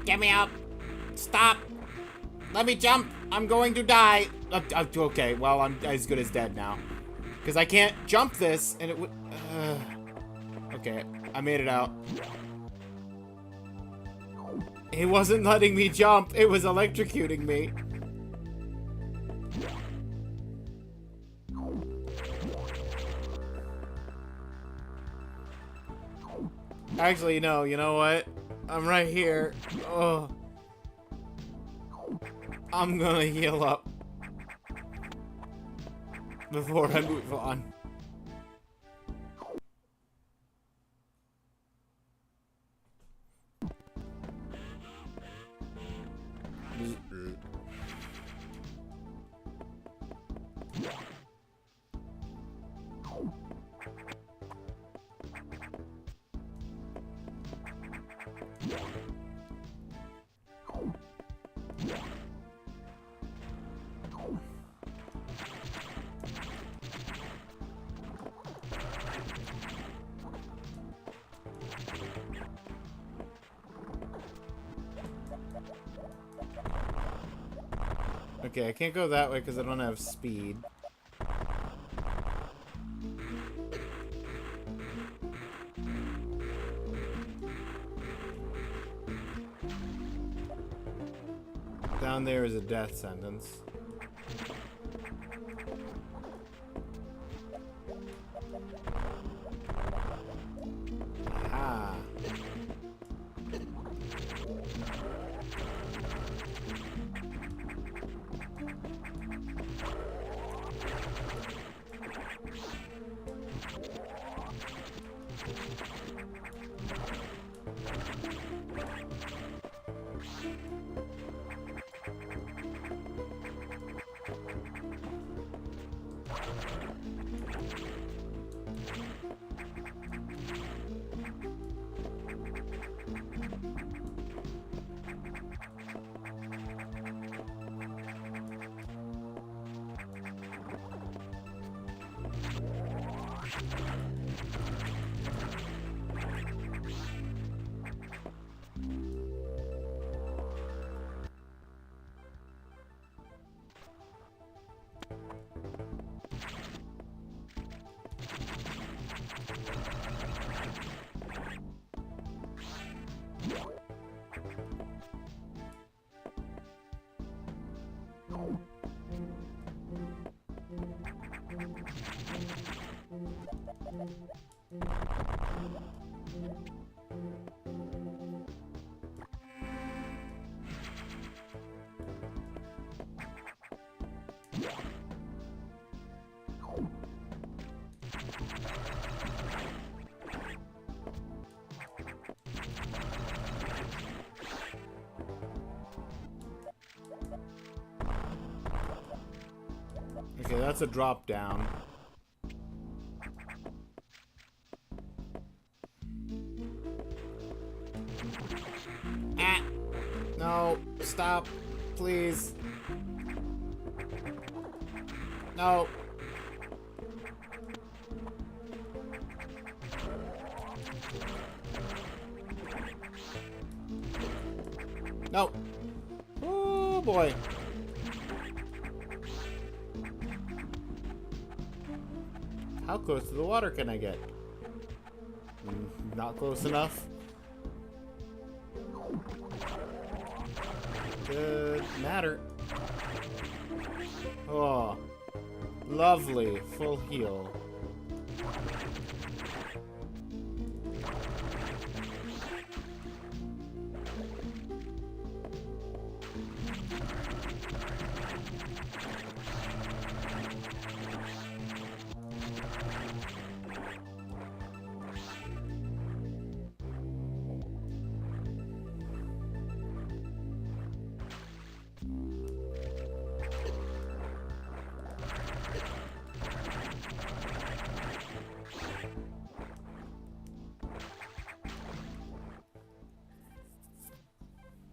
Get me up! Stop! Let me jump! I'm going to die! Okay, well, I'm as good as dead now. Because I can't jump this, and it would... Okay, I made it out. It wasn't letting me jump, it was electrocuting me. Actually, no, you know what? I'm right here. Oh. I'm gonna heal up before I move on. Okay, I can't go that way because I don't have speed. Down there is a death sentence. Ah. Okay, that's a drop down. Ah! No, stop, please. No. No. Oh boy. How close to the water can I get? Not close enough. Good matter. Oh, lovely. Full heal.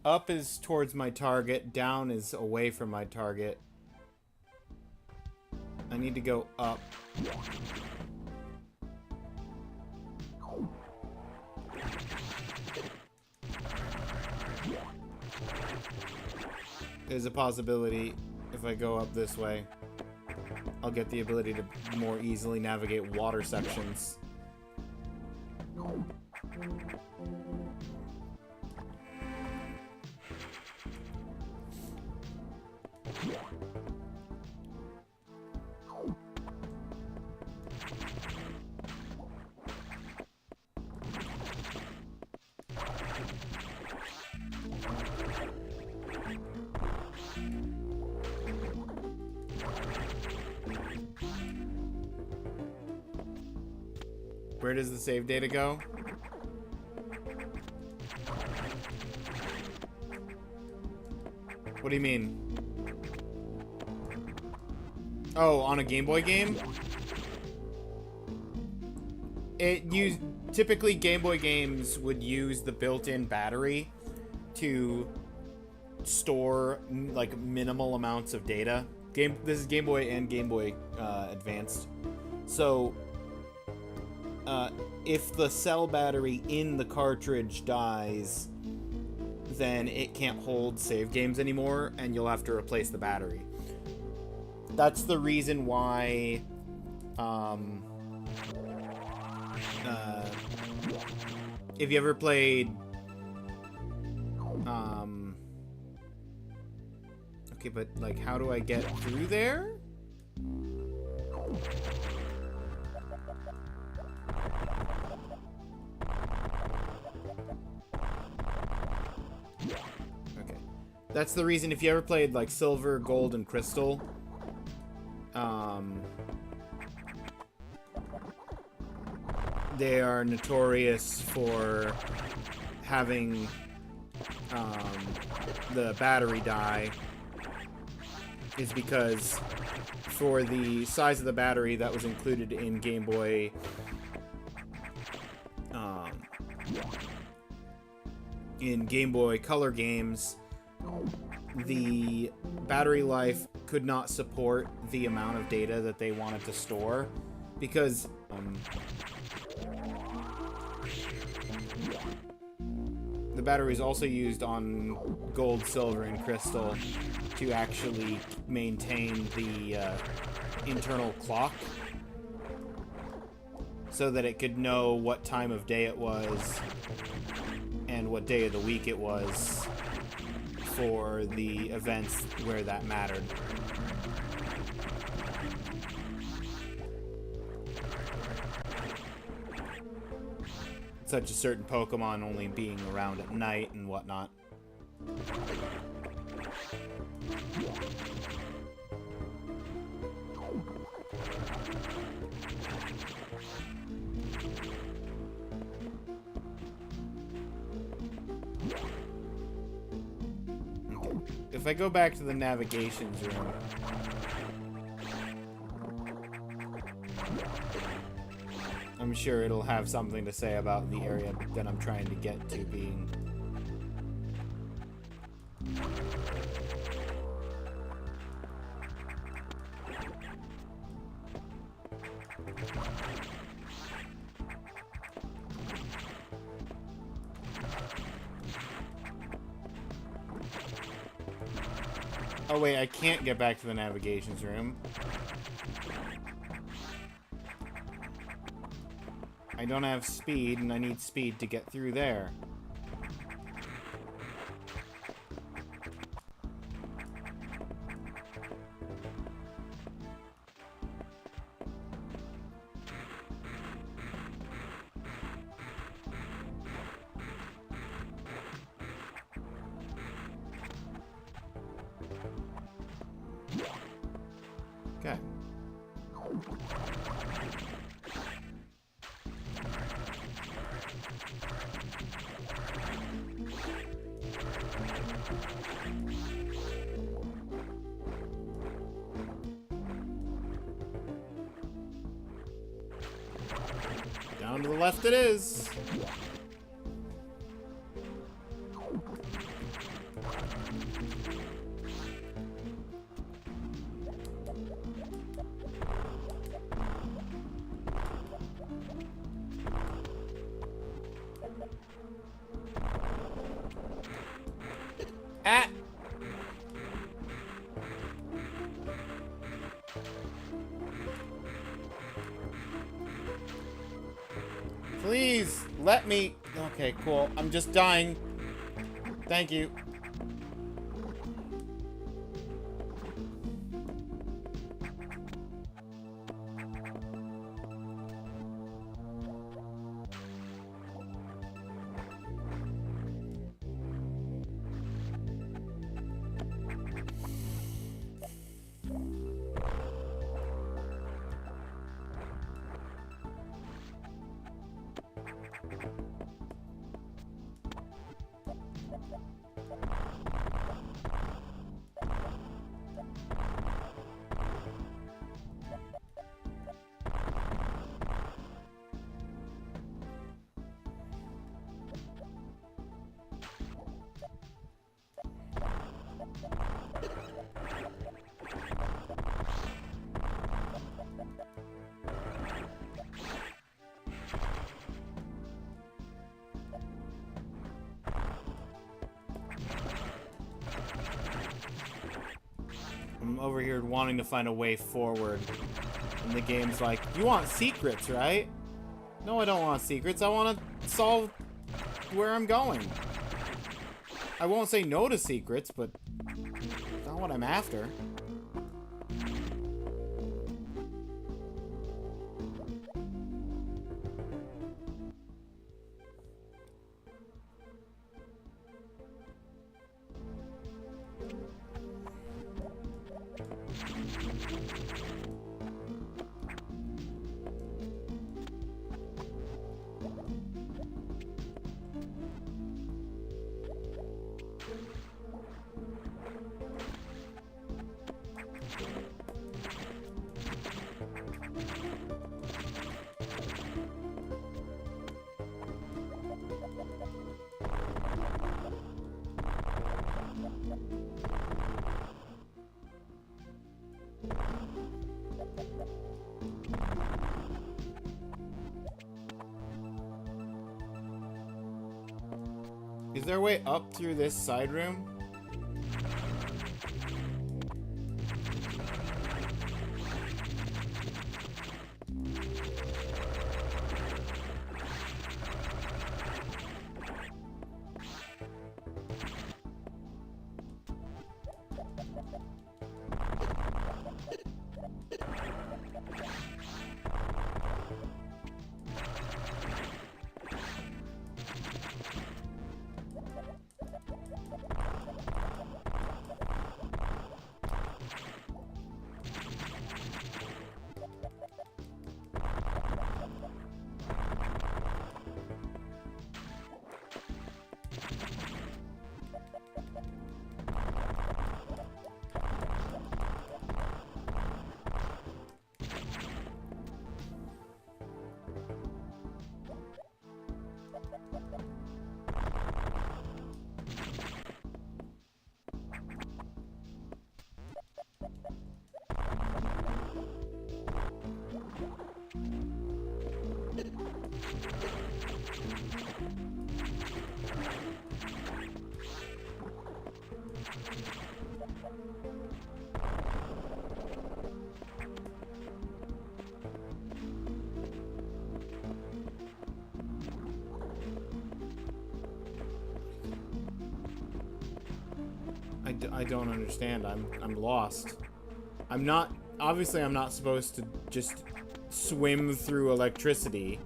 Up is towards my target, down is away from my target. I need to go up. There's a possibility if I go up this way, I'll get the ability to more easily navigate water sections. Where does the save data go? What do you mean? Oh, on a Game Boy game? Typically Game Boy games would use the built-in battery to store like minimal amounts of data. This is Game Boy and Game Boy Advanced. So if the cell battery in the cartridge dies, then it can't hold save games anymore, and you'll have to replace the battery. That's the reason why if you ever played Okay, but, like, how do I get through there? Okay. That's the reason if you ever played, like, Silver, Gold, and Crystal, they are notorious for having the battery die, is because for the size of the battery that was included in Game Boy Color games, the battery life could not support the amount of data that they wanted to store, because the battery is also used on Gold, Silver, and Crystal to actually maintain the internal clock, so that it could know what time of day it was and what day of the week it was for the events where that mattered. Such a certain Pokemon only being around at night and whatnot. Okay. If I go back to the navigations room, I'm sure it'll have something to say about the area that I'm trying to get to being. Oh wait, I can't get back to the navigations room. I don't have speed, and I need speed to get through there. Okay. Down to the left it is. Ah! Please, let me... Okay, cool. I'm just dying. Thank you. I'm over here wanting to find a way forward. And the game's like, you want secrets, right? No, I don't want secrets. I want to solve where I'm going. I won't say no to secrets, but I Not what I'm after. Is there a way up through this side room? I don't understand. I'm lost. I'm not... Obviously, I'm not supposed to just swim through electricity.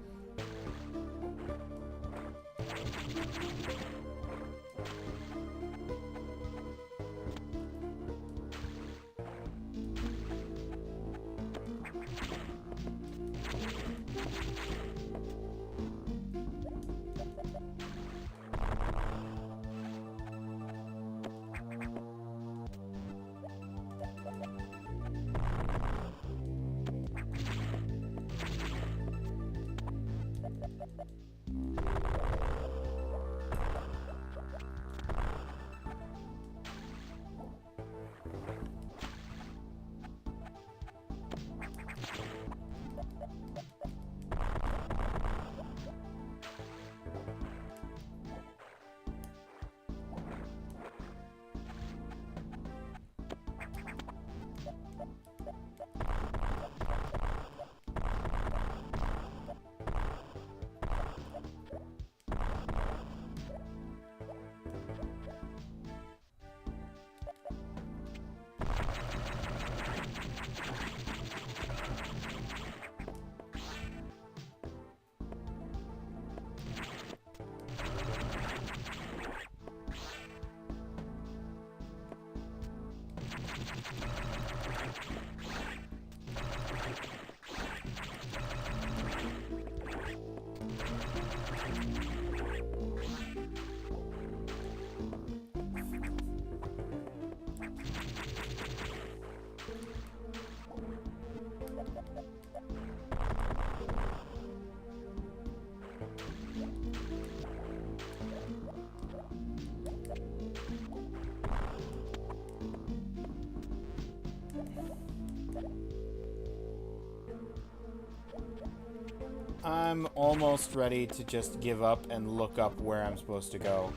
I'm almost ready to just give up and look up where I'm supposed to go.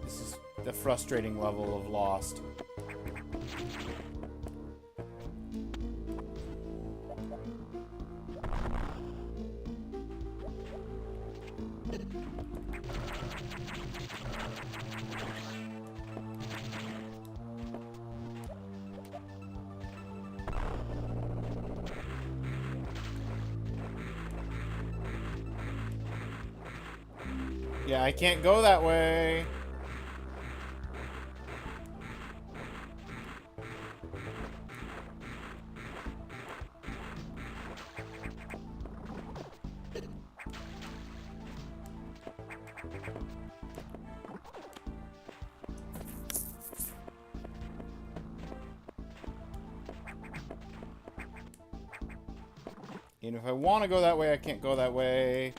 This is the frustrating level of Lost. Yeah, I can't go that way. And if I want to go that way, I can't go that way.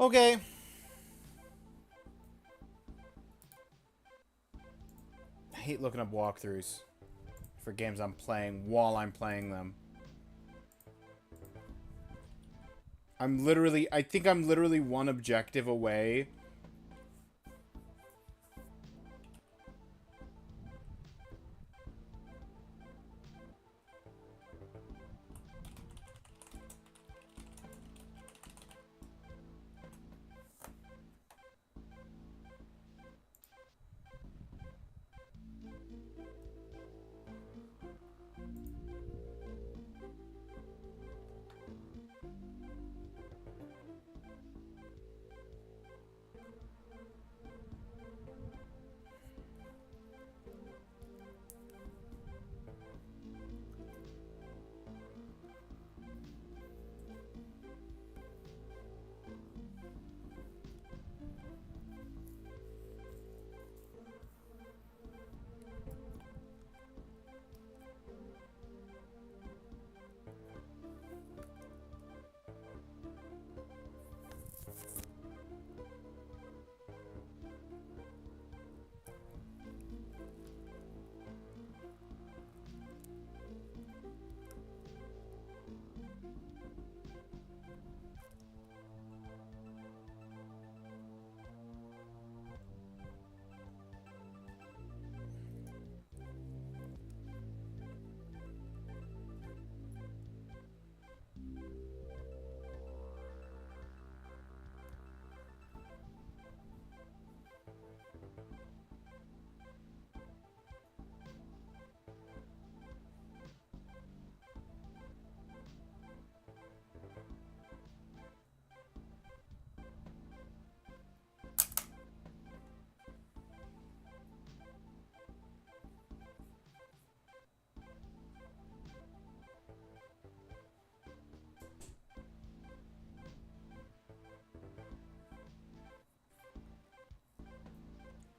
Okay. I hate looking up walkthroughs for games I'm playing while I'm playing them. I think I'm literally one objective away.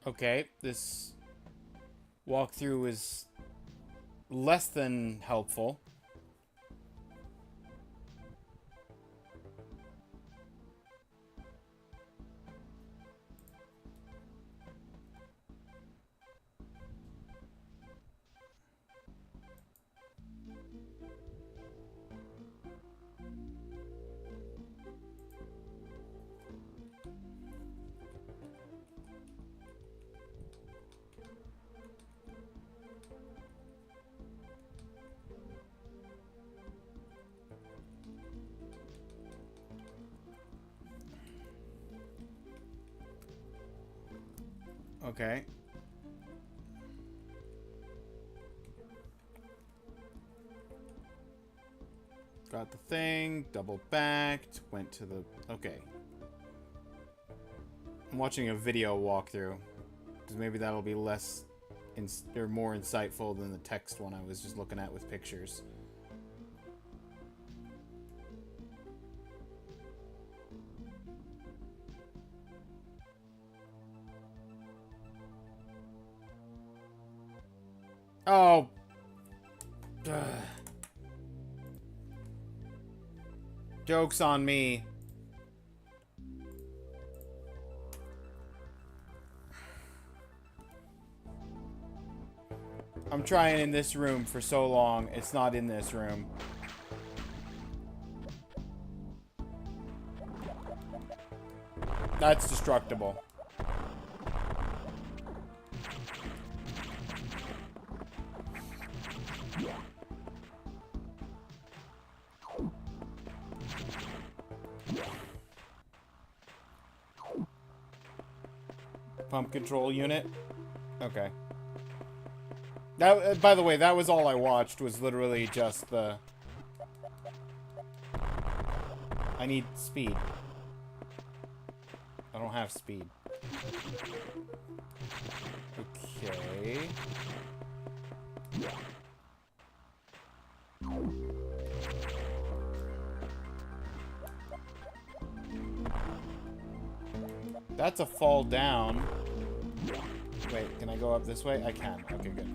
Okay, this walkthrough is less than helpful. Okay. Got the thing, double backed, went to the... Okay. I'm watching a video walkthrough, because maybe that'll be less... or more insightful than the text one I was just looking at with pictures. Oh. Ugh. Joke's on me. I'm trying in this room for so long. It's not in this room. That's destructible. Pump control unit. Okay. That, by the way, that was all I watched, was literally just the... I need speed. I don't have speed. Okay. That's a fall down. Wait, can I go up this way? I can. Okay, good.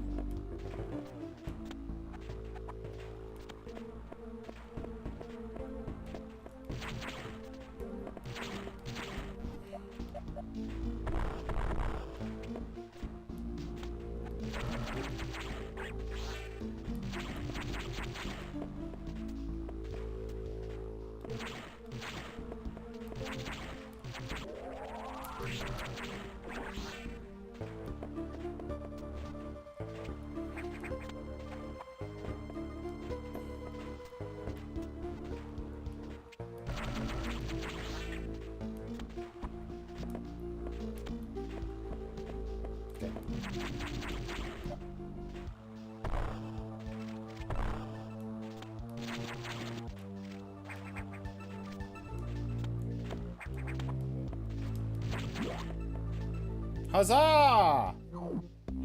Huzzah!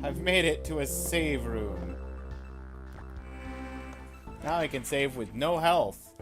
I've made it to a save room. Now I can save with no health.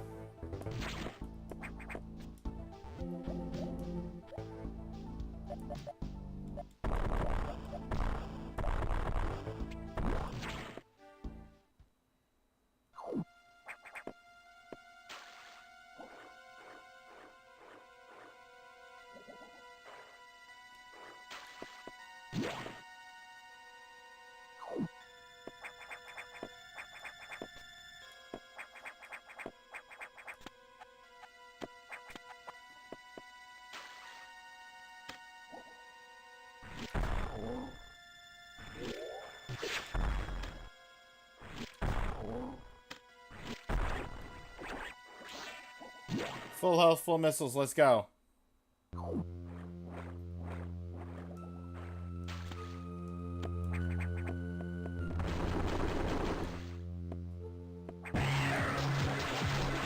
Full health, full missiles, let's go.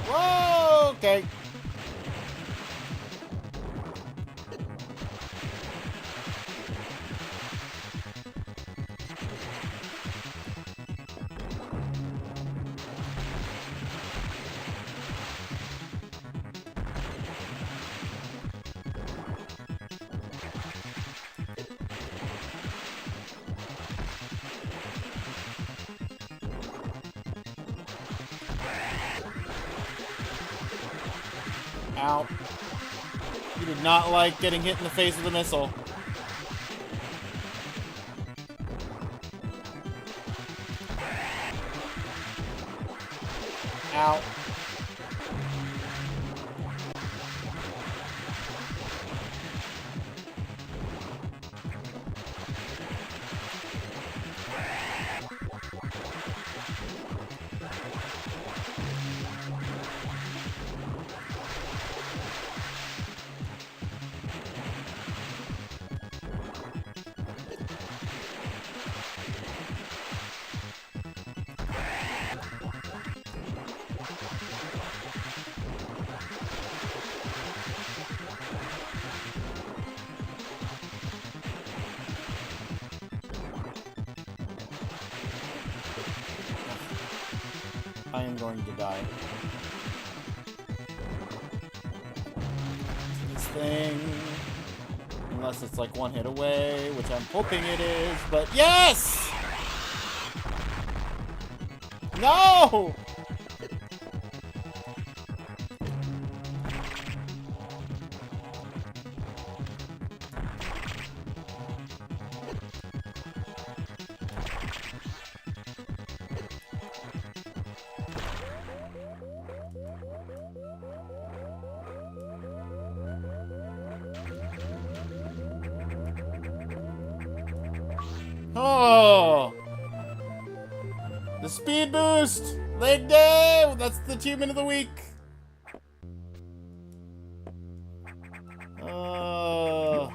Whoa, okay. Ow. You did not like getting hit in the face with a missile. Ow. I am going to die. This thing. Unless it's like one hit away, which I'm hoping it is, but yes! No! Oh! The speed boost! Leg day! That's the achievement of the week! Oh.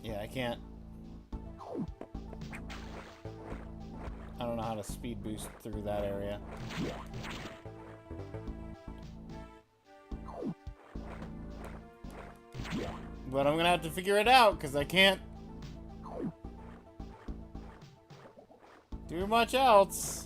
Yeah, I can't. I don't know how to speed boost through that area. But I'm gonna have to figure it out, because I can't do much else.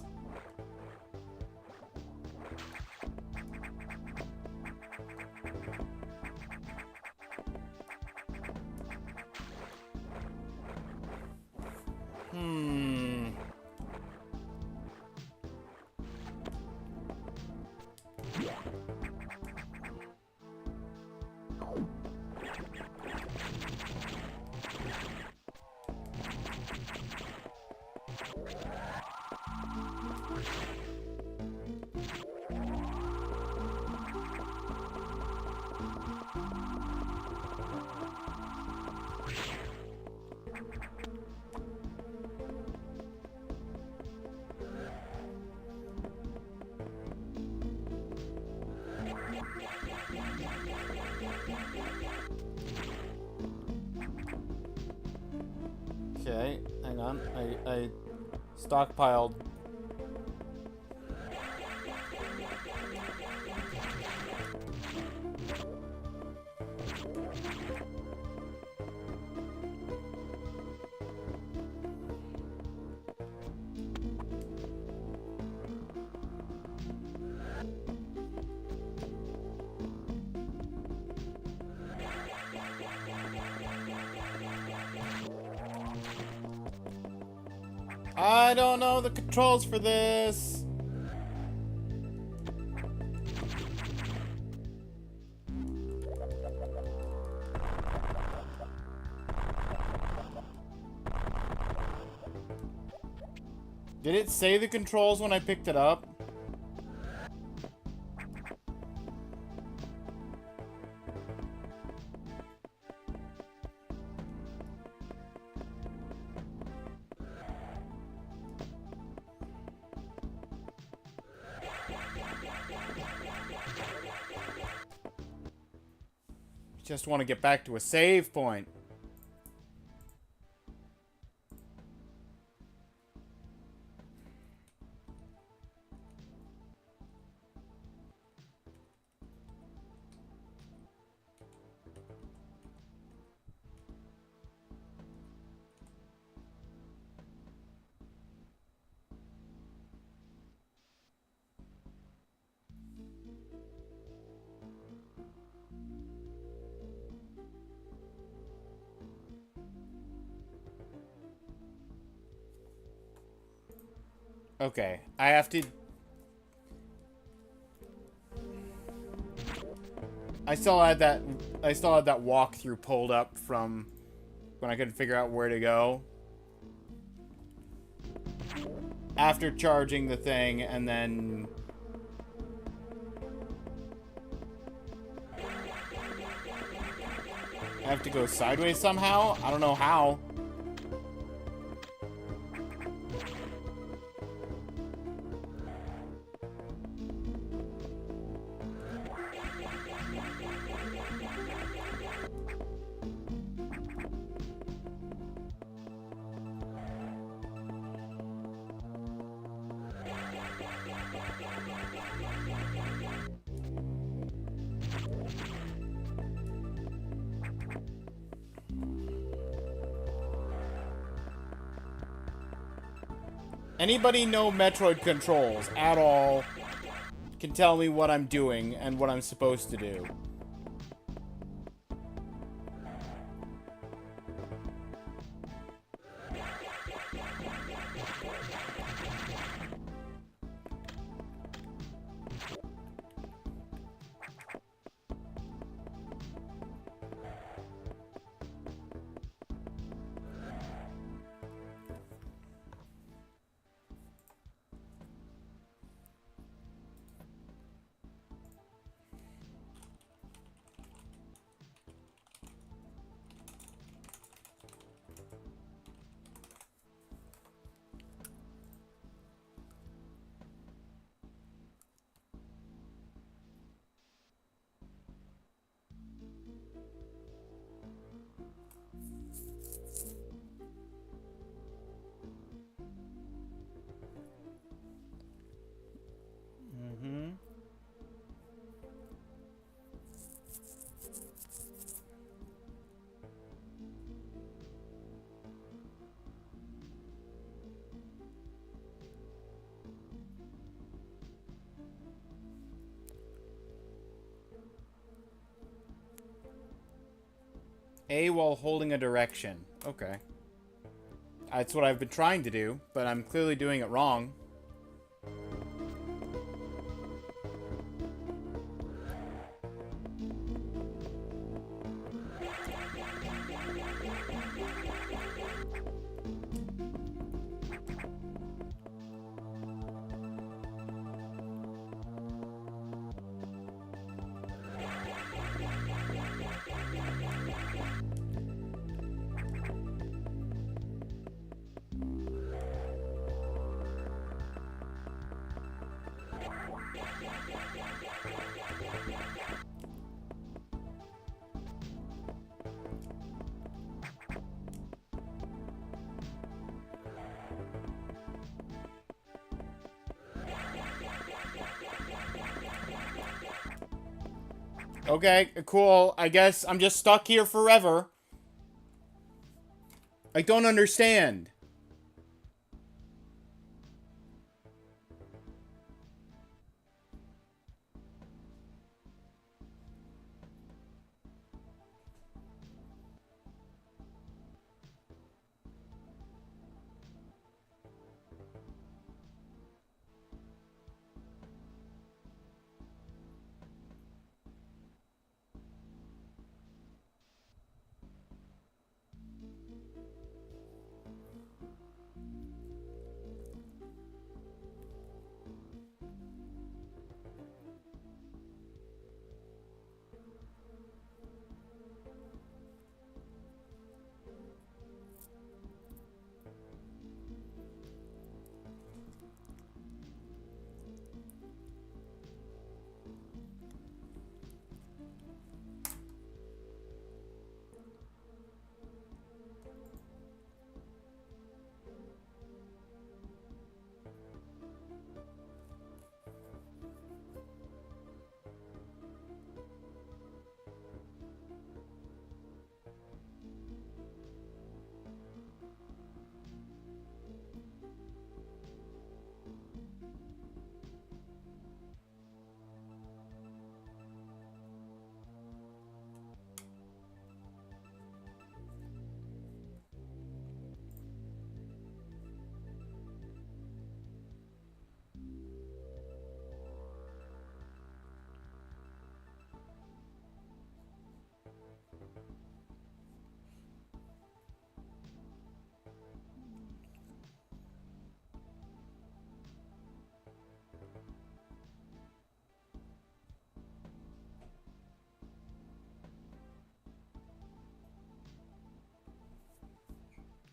Okay, hang on. I stockpiled. I don't know the controls for this. Did it say the controls when I picked it up? Just want to get back to a save point. Okay, I have to... I still had that walkthrough pulled up from when I couldn't figure out where to go. After charging the thing, and then... I have to go sideways somehow? I don't know how. Anybody know Metroid controls at all can tell me what I'm doing and what I'm supposed to do. A while holding a direction. Okay. That's what I've been trying to do, but I'm clearly doing it wrong. Okay, cool. I guess I'm just stuck here forever. I don't understand.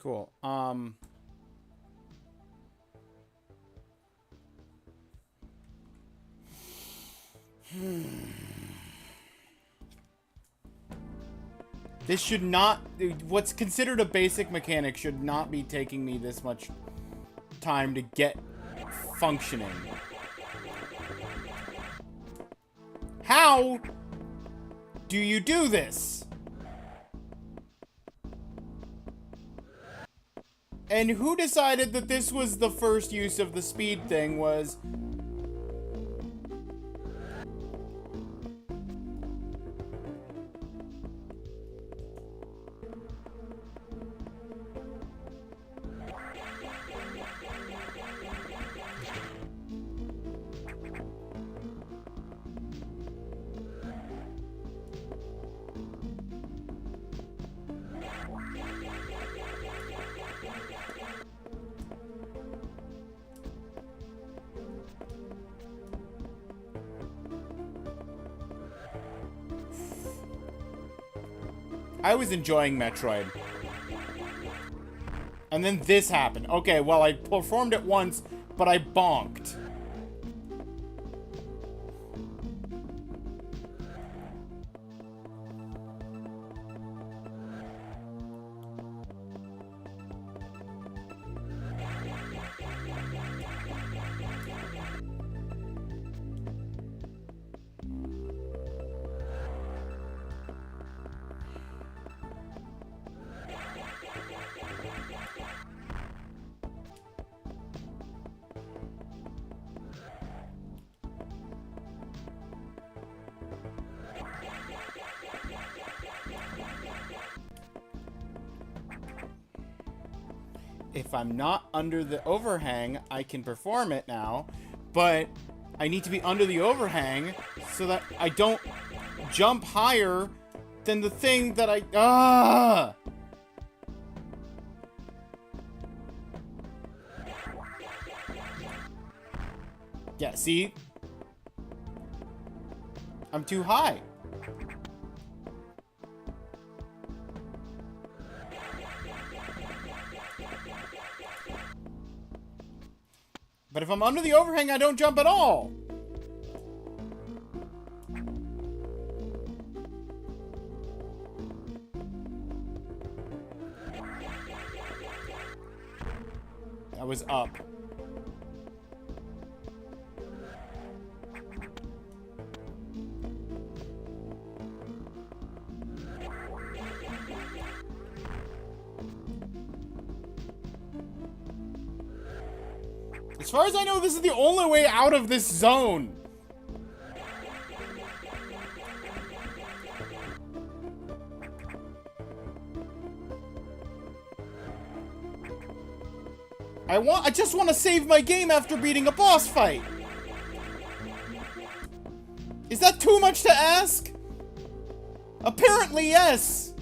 Cool. This should not... What's considered a basic mechanic should not be taking me this much time to get functioning. How do you do this? And who decided that this was the first use of the speed thing was... I was enjoying Metroid. And then this happened. Okay, well, I performed it once, but I bonked. If I'm not under the overhang, I can perform it now, but I need to be under the overhang so that I don't jump higher than the thing that I... Ah! Yeah, see? I'm too high. But if I'm under the overhang, I don't jump at all. That was up. As far as I know, this is the only way out of this zone. I just want to save my game after beating a boss fight. Is that too much to ask? Apparently, yes.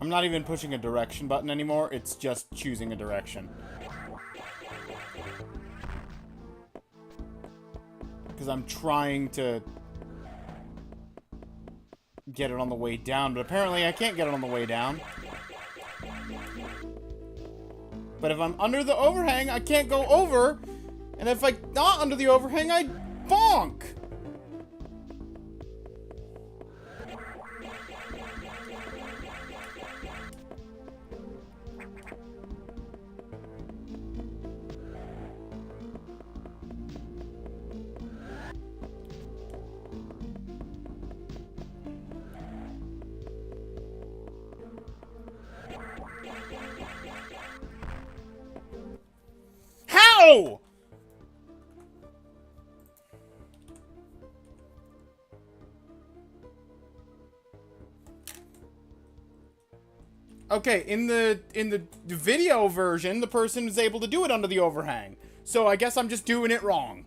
I'm not even pushing a direction button anymore, it's just choosing a direction. Because I'm trying to get it on the way down, but apparently I can't get it on the way down. But if I'm under the overhang, I can't go over, and if I'm not under the overhang, I bonk! Okay, in the video version, the person is able to do it under the overhang. So I guess I'm just doing it wrong.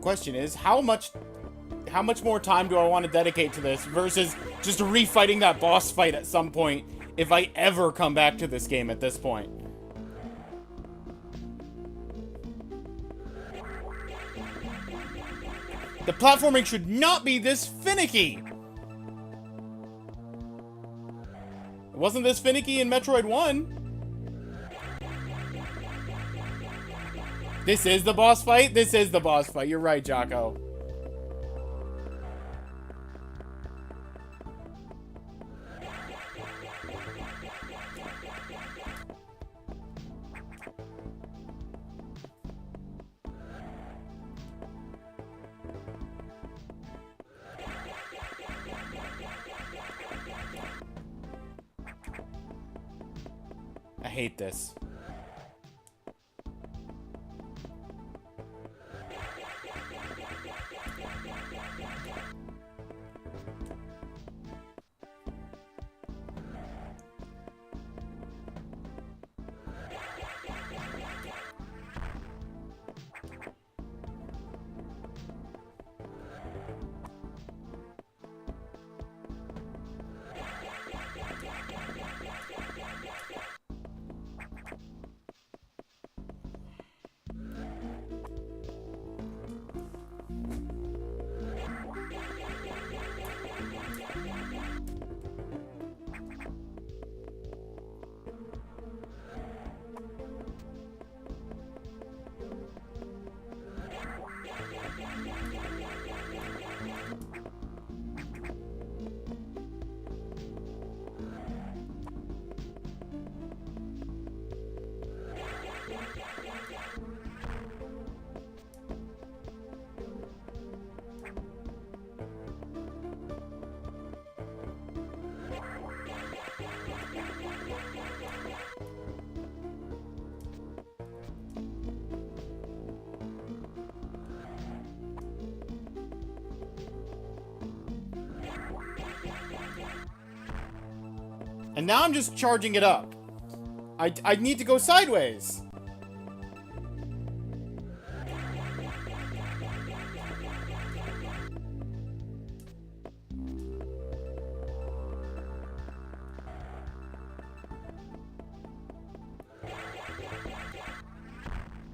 Question is, how much more time do I want to dedicate to this versus just refighting that boss fight at some point if I ever come back to this game at this point? The platforming should not be this finicky! It wasn't this finicky in Metroid 1. This is the boss fight? This is the boss fight. You're right, Jocko. I hate this. And now I'm just charging it up. I need to go sideways.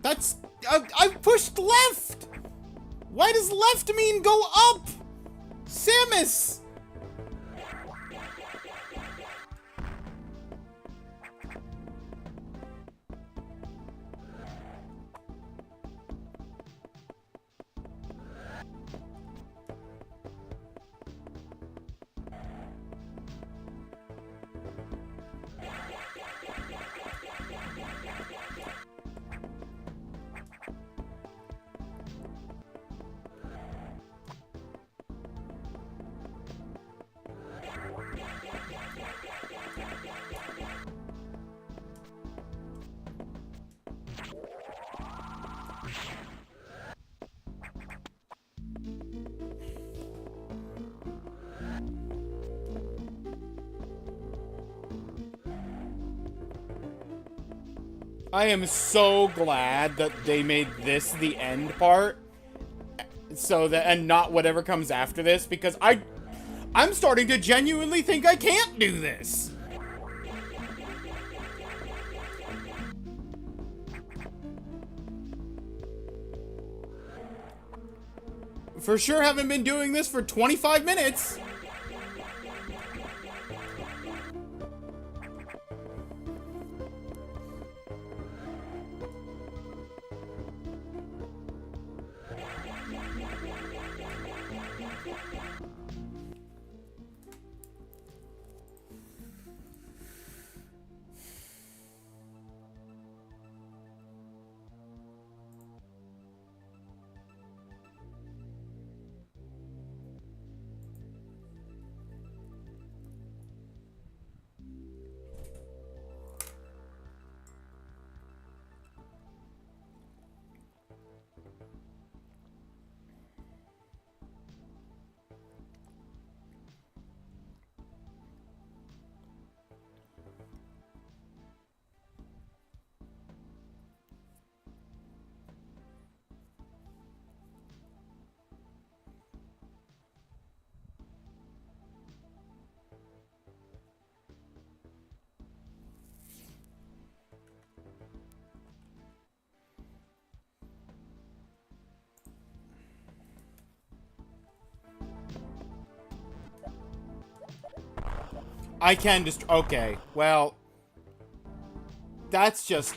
That's... I pushed left! Why does left mean go up? Samus! I am so glad that they made this the end part, so that, and not whatever comes after this, because I'm starting to genuinely think I can't do this. For sure haven't been doing this for 25 minutes. I can just... Okay, well... That's just...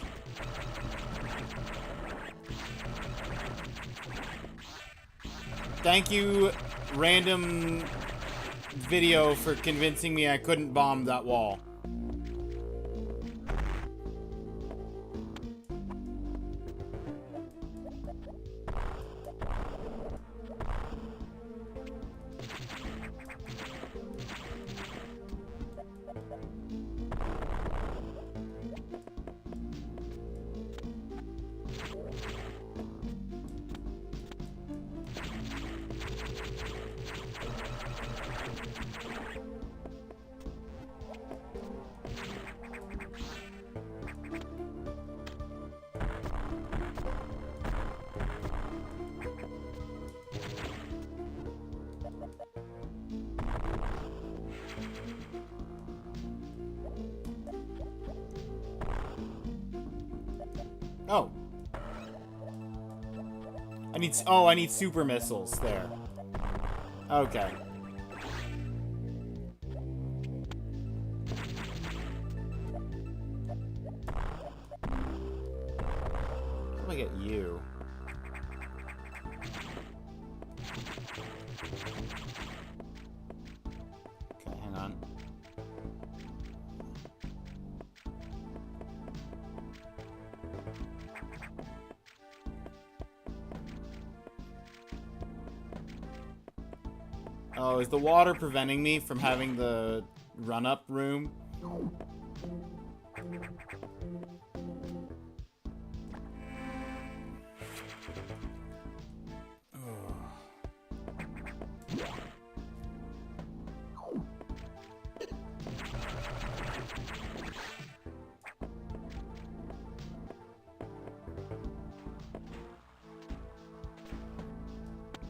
Thank you, random video, for convincing me I couldn't bomb that wall. Oh. I need super missiles there. Okay. How do I get you? Okay, hang on. Oh, is the water preventing me from having the run-up room?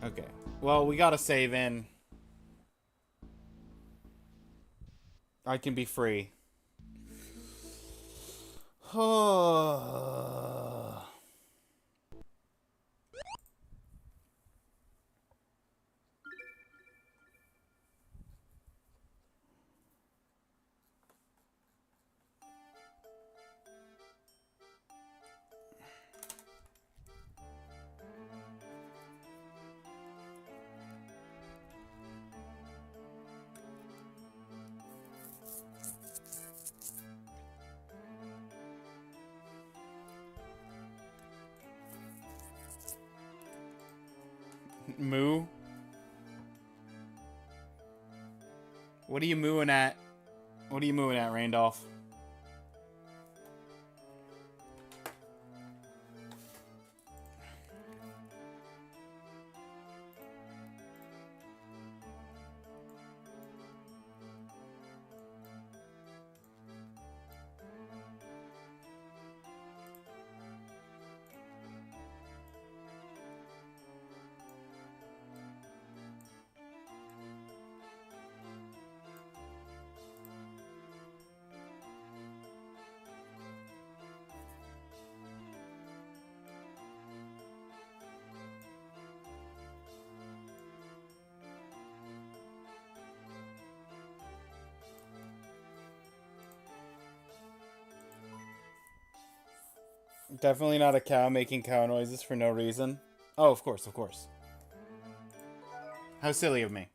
Okay. Well, we gotta save in. I can be free. Moo? What are you mooing at? What are you mooing at, Randolph? Definitely not a cow making cow noises for no reason. Oh, of course, of course. How silly of me.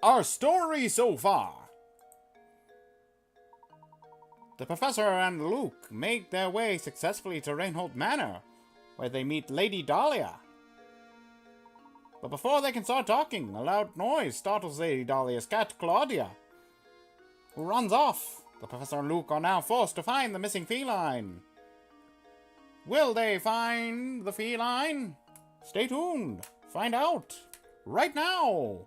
Our story so far. The Professor and Luke make their way successfully to Reinhold Manor, where they meet Lady Dahlia. But before they can start talking, a loud noise startles Lady Dahlia's cat, Claudia, who runs off. The Professor and Luke are now forced to find the missing feline. Will they find the feline? Stay tuned. Find out right now.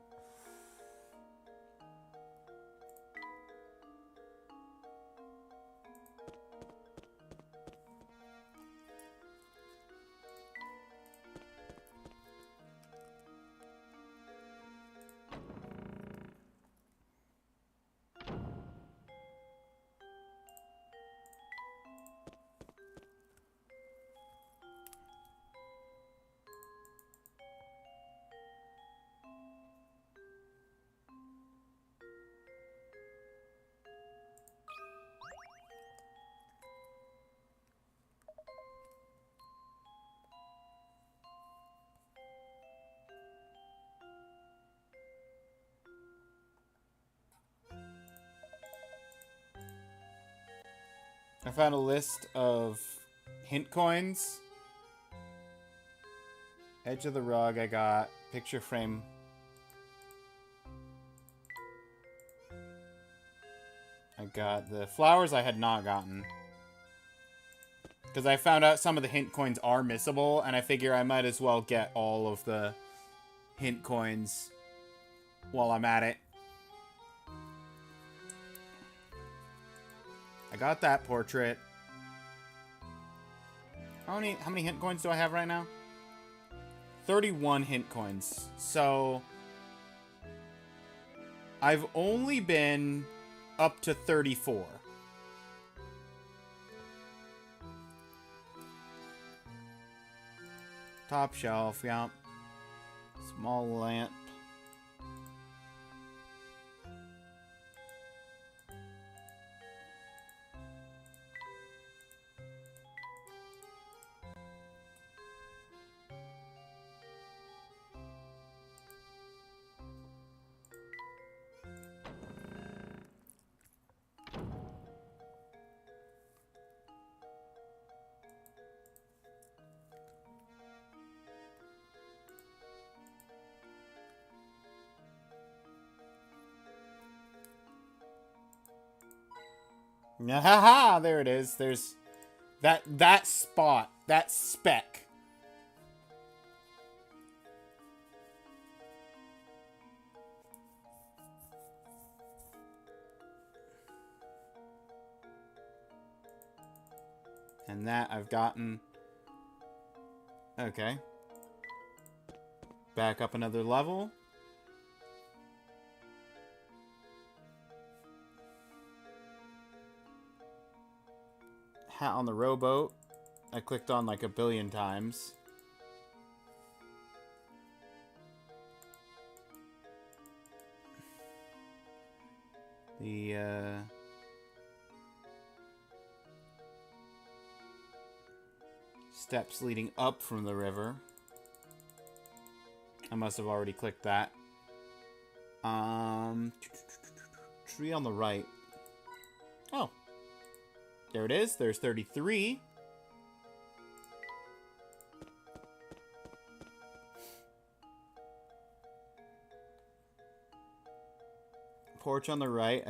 I found a list of hint coins. Edge of the rug, I got. Picture frame. I got the flowers I had not gotten. Because I found out some of the hint coins are missable, and I figure I might as well get all of the hint coins while I'm at it. I got that portrait. How many hint coins do I have right now? 31 hint coins. So I've only been up to 34. Top shelf, yeah. Small lamp. Haha, there it is. There's that spot, that speck. And that I've gotten. Okay. Back up another level. Hat on the rowboat. I clicked on like a billion times. The steps leading up from the river. I must have already clicked that. Tree on the right. Oh. There it is. There's 33. Porch on the right.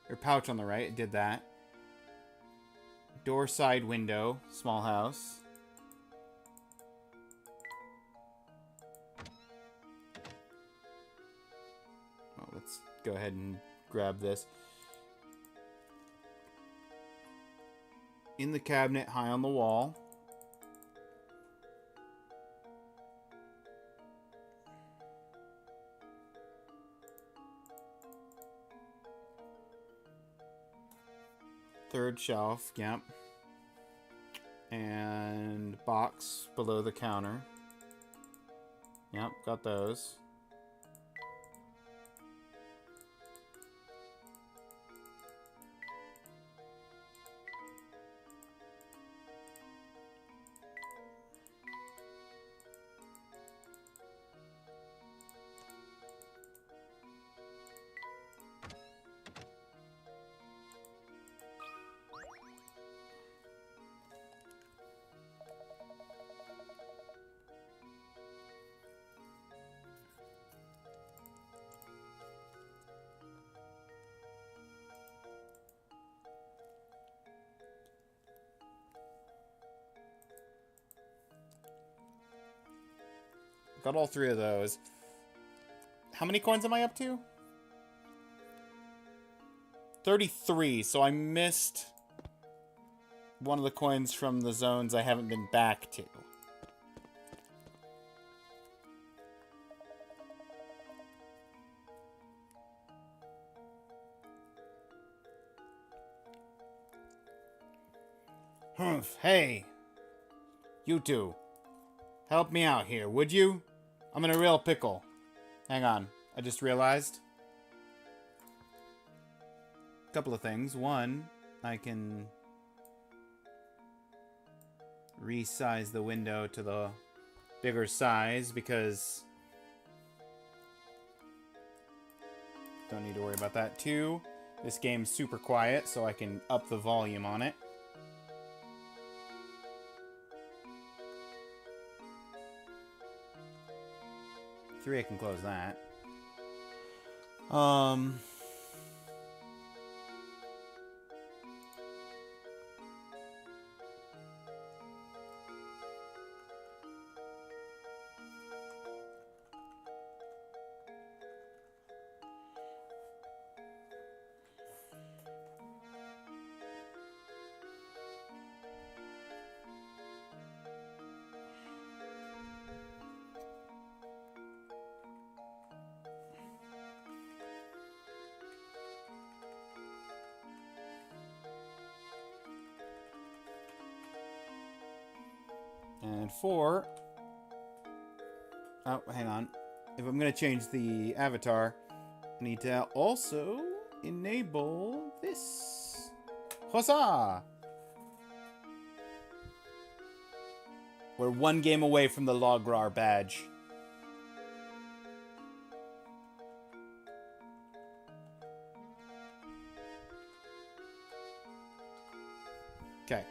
Or pouch on the right. I did that. Door side window. Small house. Oh, let's go ahead and grab this. In the cabinet, high on the wall. Third shelf, yep. And box below the counter. Yep, got those. Got all 3 of those. How many coins am I up to? 33, so I missed one of the coins from the zones I haven't been back to. Humph, hey. You two. Help me out here, would you? I'm in a real pickle. Hang on, I just realized. A couple of things. One, I can resize the window to the bigger size because don't need to worry about that. 2, this game's super quiet, so I can up the volume on it. 3, I can close that. And 4. Oh, hang on. If I'm going to change the avatar, I need to also enable this. Huzzah! We're 1 game away from the Lograr badge. Okay.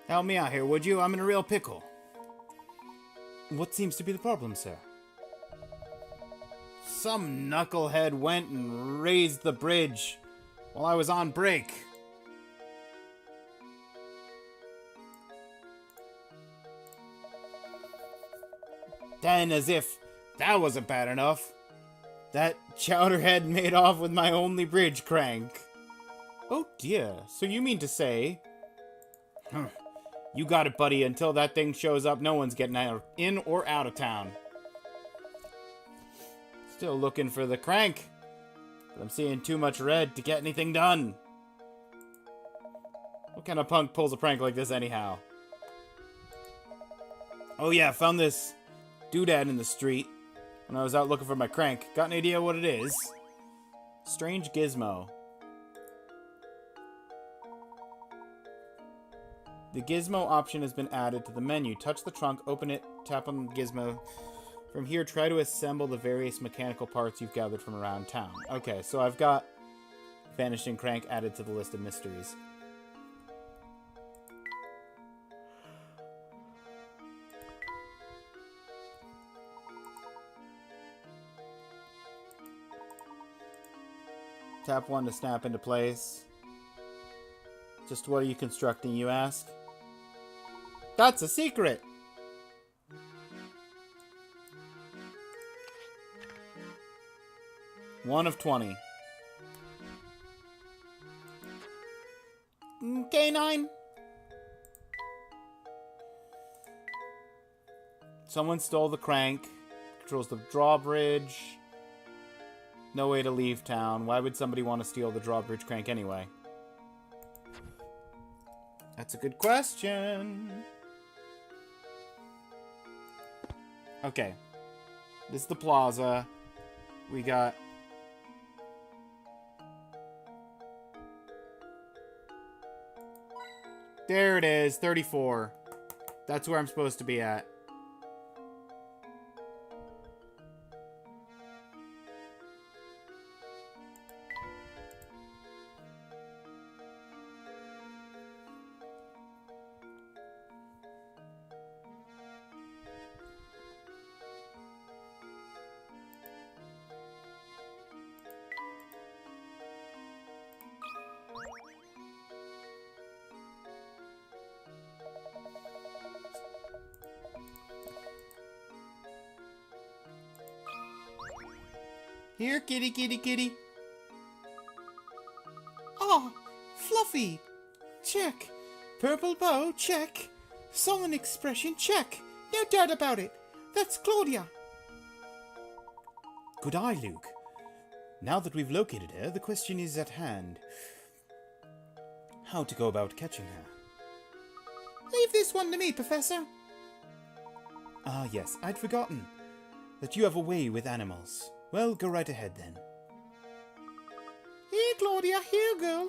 Help me out here, would you? I'm in a real pickle. What seems to be the problem, sir? Some knucklehead went and raised the bridge while I was on break. Then, as if that wasn't bad enough, that chowderhead made off with my only bridge crank. Oh dear, so you mean to say... You got it, buddy. Until that thing shows up, no one's getting in or out of town. Still looking for the crank, but I'm seeing too much red to get anything done. What kind of punk pulls a prank like this anyhow? Oh yeah, found this doodad in the street when I was out looking for my crank. Got an idea what it is? Strange gizmo. The gizmo option has been added to the menu. Touch the trunk, open it, tap on the gizmo. From here, try to assemble the various mechanical parts you've gathered from around town. Okay, so I've got Vanishing Crank added to the list of mysteries. Tap 1 to snap into place. Just what are you constructing, you ask? That's a secret! One of 20. K9! Someone stole the crank. Controls the drawbridge. No way to leave town. Why would somebody want to steal the drawbridge crank anyway? That's a good question. Okay. This is the plaza. We got... There it is, 34. That's where I'm supposed to be at. Here, kitty, kitty, kitty. Ah, Fluffy. Check. Purple bow, check. Sullen expression, check. No doubt about it. That's Claudia. Good eye, Luke. Now that we've located her, the question is at hand. How to go about catching her? Leave this one to me, Professor. Ah, yes, I'd forgotten that you have a way with animals. Well, go right ahead then. Here, Claudia, here, girl.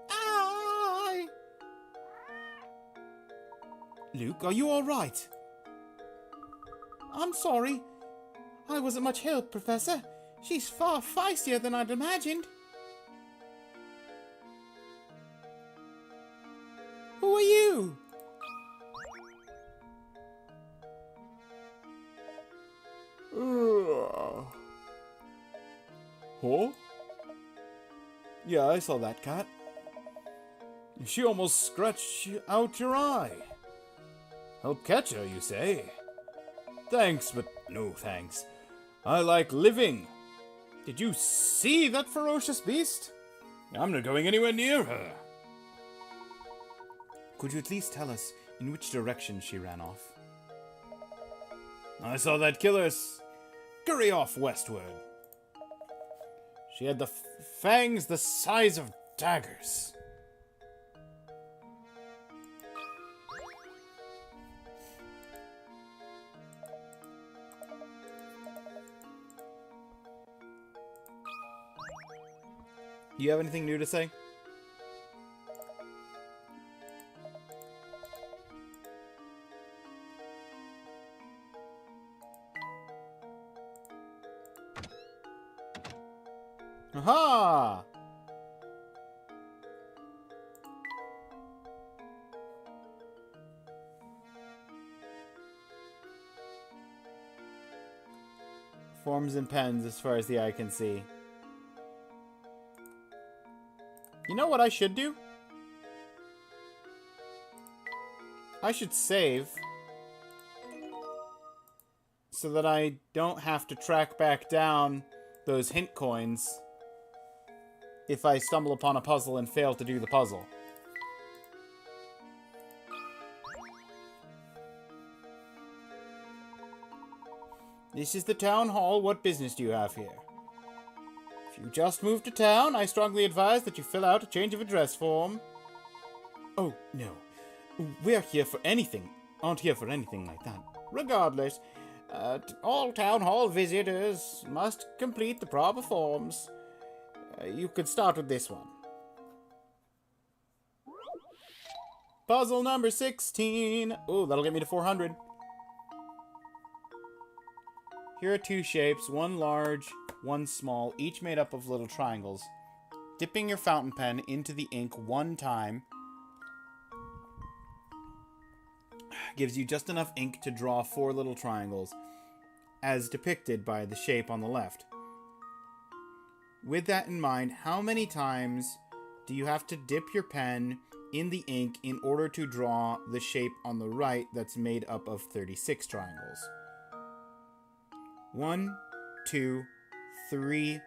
Aye. Luke, are you all right? I'm sorry. I wasn't much help, Professor. She's far feistier than I'd imagined. Who are you? Huh? Yeah, I saw that cat. She almost scratched out your eye. Help catch her, you say? Thanks, but no thanks. I like living. Did you see that ferocious beast? I'm not going anywhere near her. Could you at least tell us in which direction she ran off? I saw that killer scurry off westward. She had the fangs the size of daggers. You have anything new to say? Aha! Forms and pens as far as the eye can see. You know what I should do? I should save so that I don't have to track back down those hint coins if I stumble upon a puzzle and fail to do the puzzle. This is the town hall. What business do you have here? If you just moved to town, I strongly advise that you fill out a change of address form. Oh, no. We're here for anything. Aren't here for anything like that. Regardless, all town hall visitors must complete the proper forms. You could start with this one. Puzzle number 16. Oh, that'll get me to 400. Here are two shapes, one large, one small, each made up of little triangles. Dipping your fountain pen into the ink one time gives you just enough ink to draw 4 little triangles, as depicted by the shape on the left. With that in mind, how many times do you have to dip your pen in the ink in order to draw the shape on the right that's made up of 36 triangles? 1, 2, 3,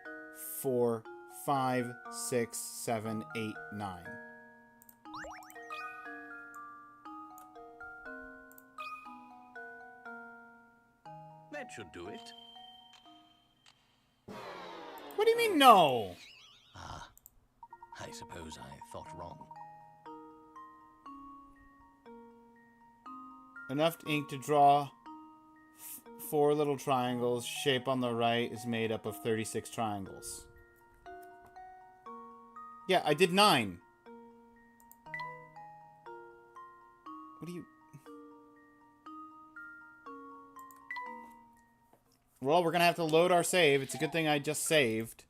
4, 5, 6, 7, 8, 9. That should do it. What do you mean, no? Ah, I suppose I thought wrong. Enough ink to draw 4 little triangles. Shape on the right is made up of 36 triangles. Yeah, I did 9. What do you... Well, we're gonna have to load our save. It's a good thing I just saved.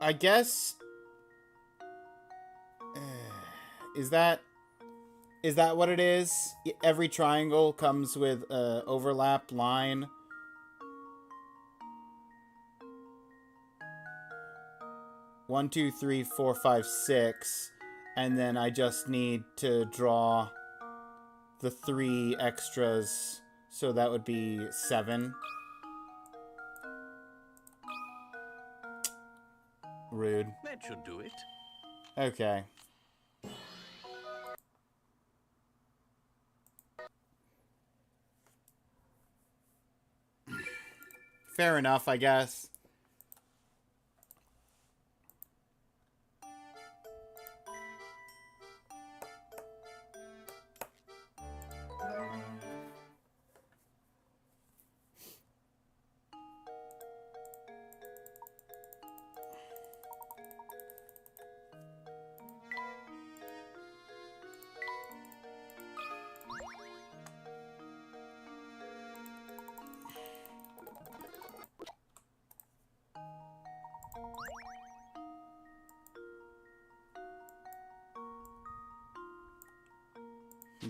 I guess... Is that what it is? Every triangle comes with a overlap line. One, two, three, four, five, six, and then I just need to draw the 3 extras, so that would be 7. Rude. That should do it. Okay. Fair enough, I guess.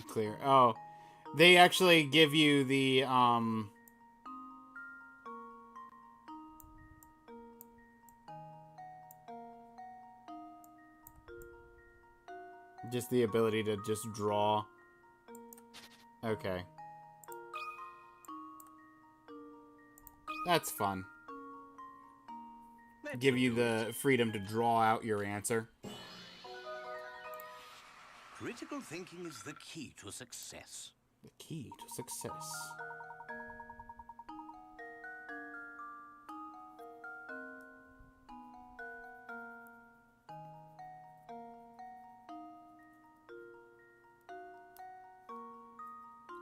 Clear. Oh, they actually give you the just the ability to just draw. Okay. That's fun. That Give should you do it. the freedom to draw out your answer. Critical thinking is the key to success. The key to success.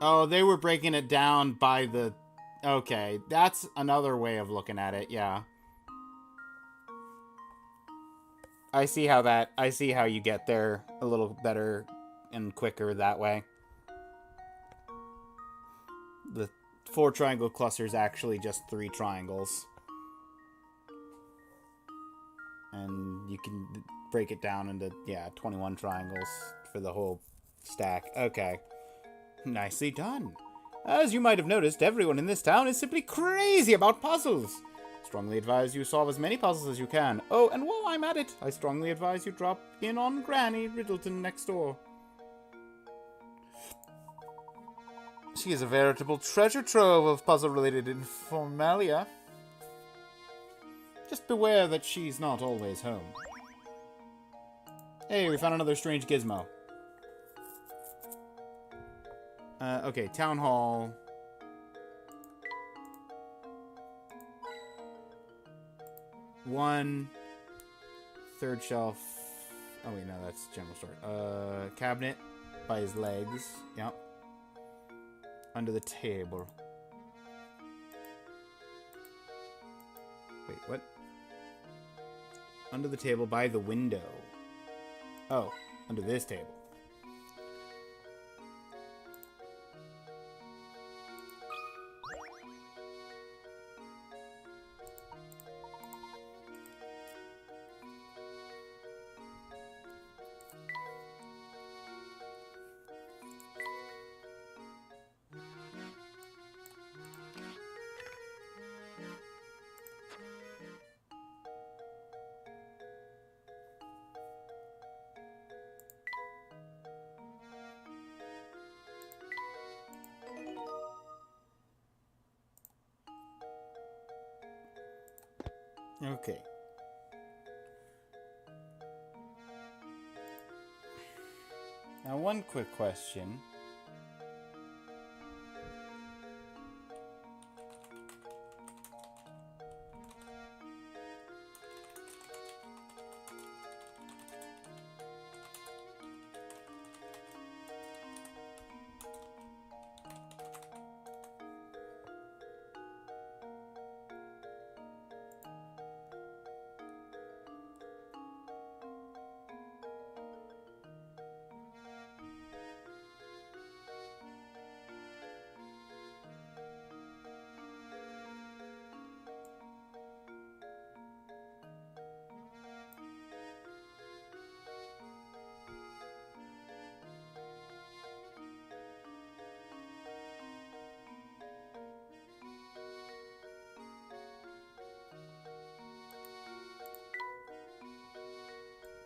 Oh, they were breaking it down by the... Okay, that's another way of looking at it, yeah. I see how you get there a little better and quicker that way. The 4 triangle cluster is actually just 3 triangles. And you can break it down into, yeah, 21 triangles for the whole stack. Okay. Nicely done. As you might have noticed, everyone in this town is simply crazy about puzzles. Strongly advise you solve as many puzzles as you can. Oh, and while I'm at it, I strongly advise you drop in on Granny Riddleton next door. She is a veritable treasure trove of puzzle-related informalia. Just beware that she's not always home. Hey, we found another strange gizmo. Okay, Town Hall. One. Third shelf. Oh wait, no, that's general store. Cabinet by his legs. Yep. Under the table. Wait, what? Under the table by the window. Oh, under this table. Okay. Now, one quick question.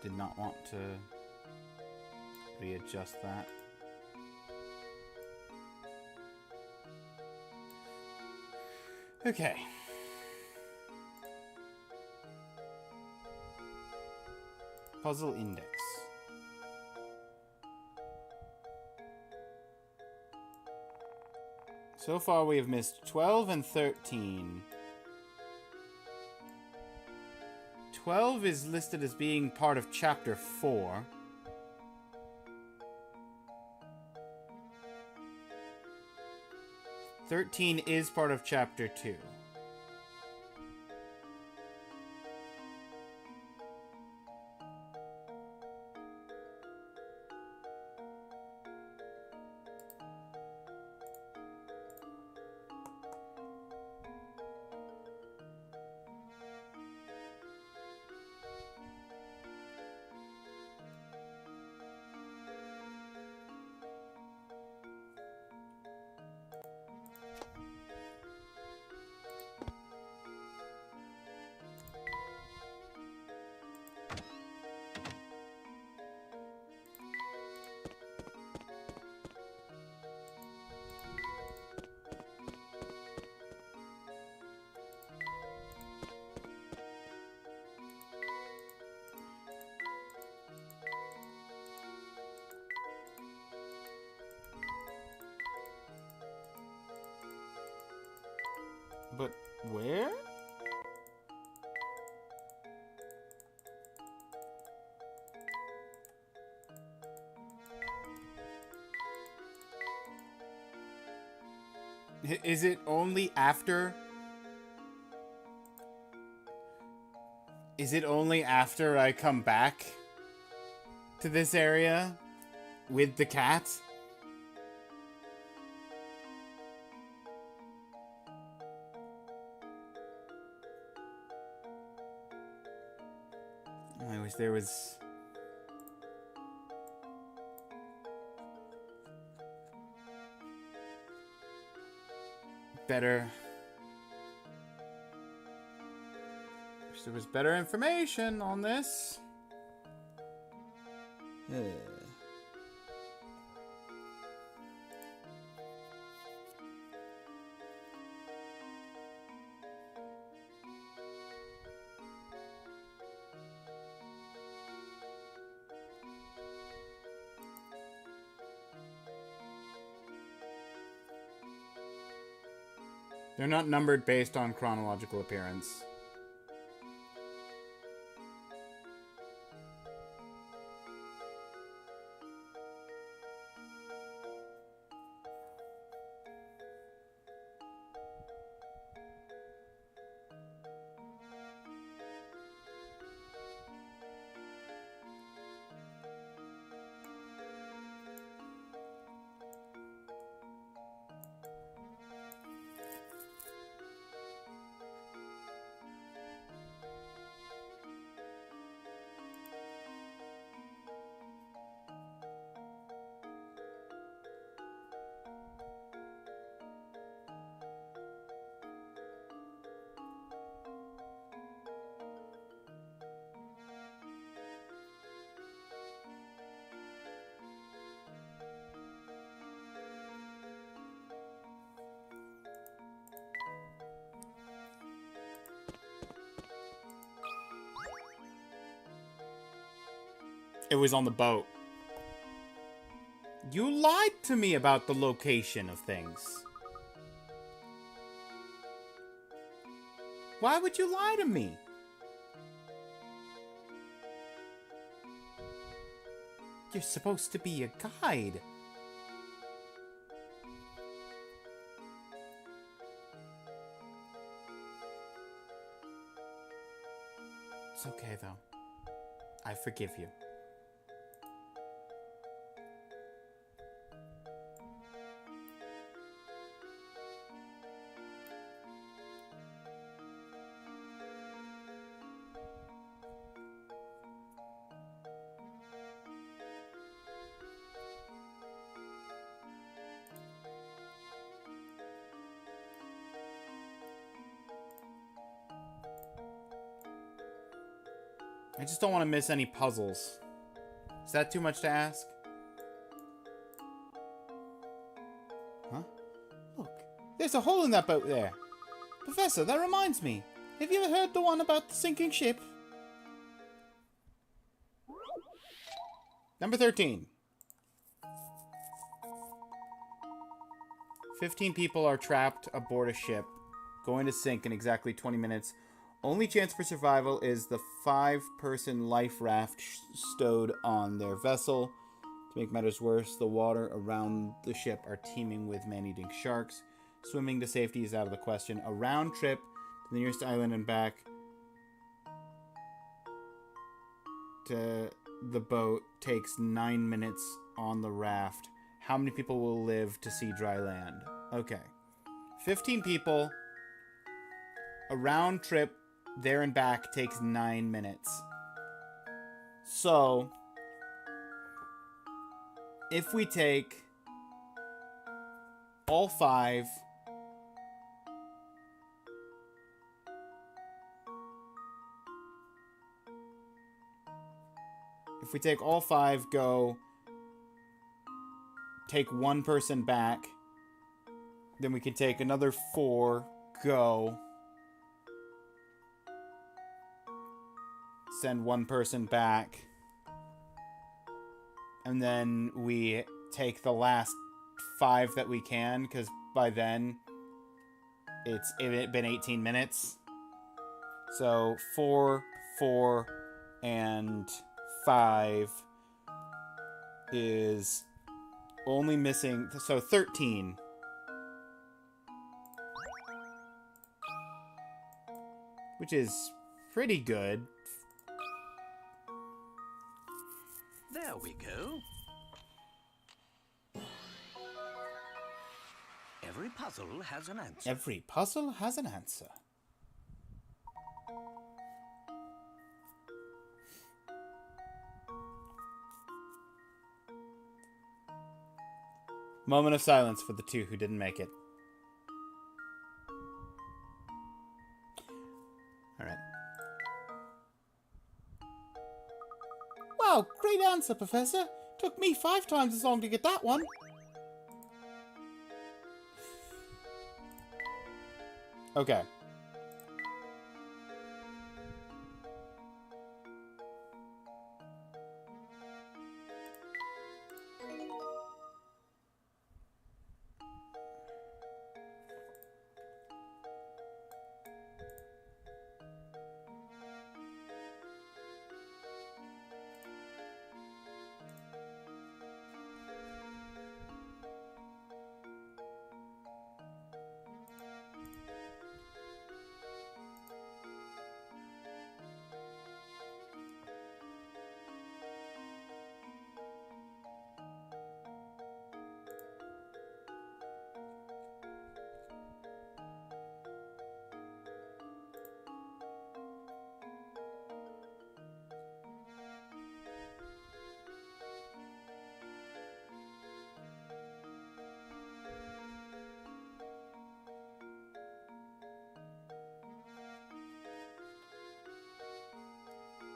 did not want to readjust that. Okay. Puzzle index. So far we have missed 12 and 13. 12 is listed as being part of Chapter 4. Thirteen is part of Chapter 2. But where? Is it only after? Is it only after I come back to this area with the cat? I wish there was... better... wish there was better information on this. They're not numbered based on chronological appearance. It was on the boat. You lied to me about the location of things. Why would you lie to me? You're supposed to be a guide. It's okay, though. I forgive you. I just don't want to miss any puzzles. Is that too much to ask? Huh? Look, there's a hole in that boat there. Professor, that reminds me. Have you ever heard the one about the sinking ship? Number 13. 15 people are trapped aboard a ship, going to sink in exactly 20 minutes. Only chance for survival is the 5-person life raft stowed on their vessel. To make matters worse, the water around the ship are teeming with man-eating sharks. Swimming to safety is out of the question. A round trip to the nearest island and back to the boat takes 9 minutes on the raft. How many people will live to see dry land? Okay. 15 people. A round trip there and back takes 9 minutes. So, if we take all 5... If we take all 5, go... Take 1 person back. Then we can take another 4, go... Send 1 person back. And then we take the last 5 that we can, because by then it been 18 minutes. So 4, 4, and 5 is only missing, so 13. Which is pretty good. There we go. Every puzzle has an answer. Every puzzle has an answer. Moment of silence for the 2 who didn't make it. Alright. Wow, great answer, Professor. Took me 5 times as long to get that one. Okay.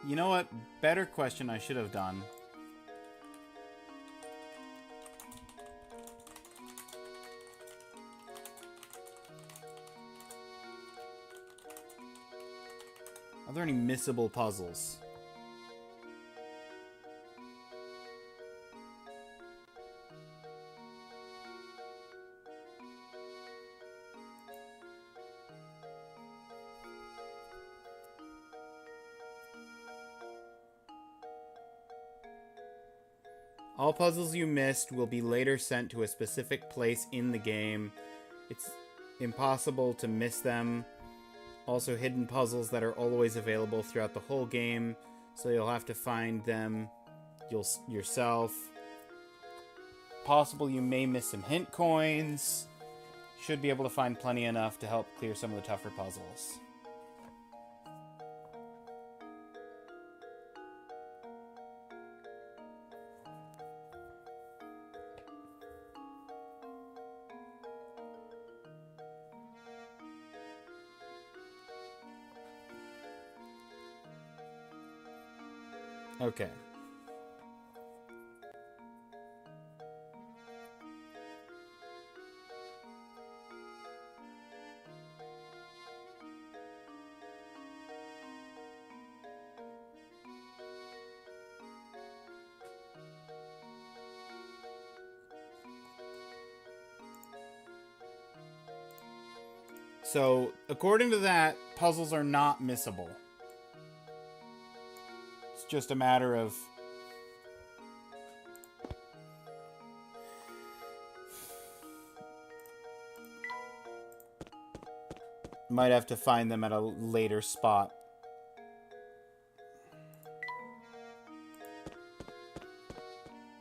You know what? Better question I should have done. Are there any missable puzzles? All puzzles you missed will be later sent to a specific place in the game. It's impossible to miss them. Also, hidden puzzles that are always available throughout the whole game, so you'll have to find them yourself. Possible you may miss some hint coins. Should be able to find plenty enough to help clear some of the tougher puzzles. Okay. So, according to that, puzzles are not missable. It's just a matter of... Might have to find them at a later spot.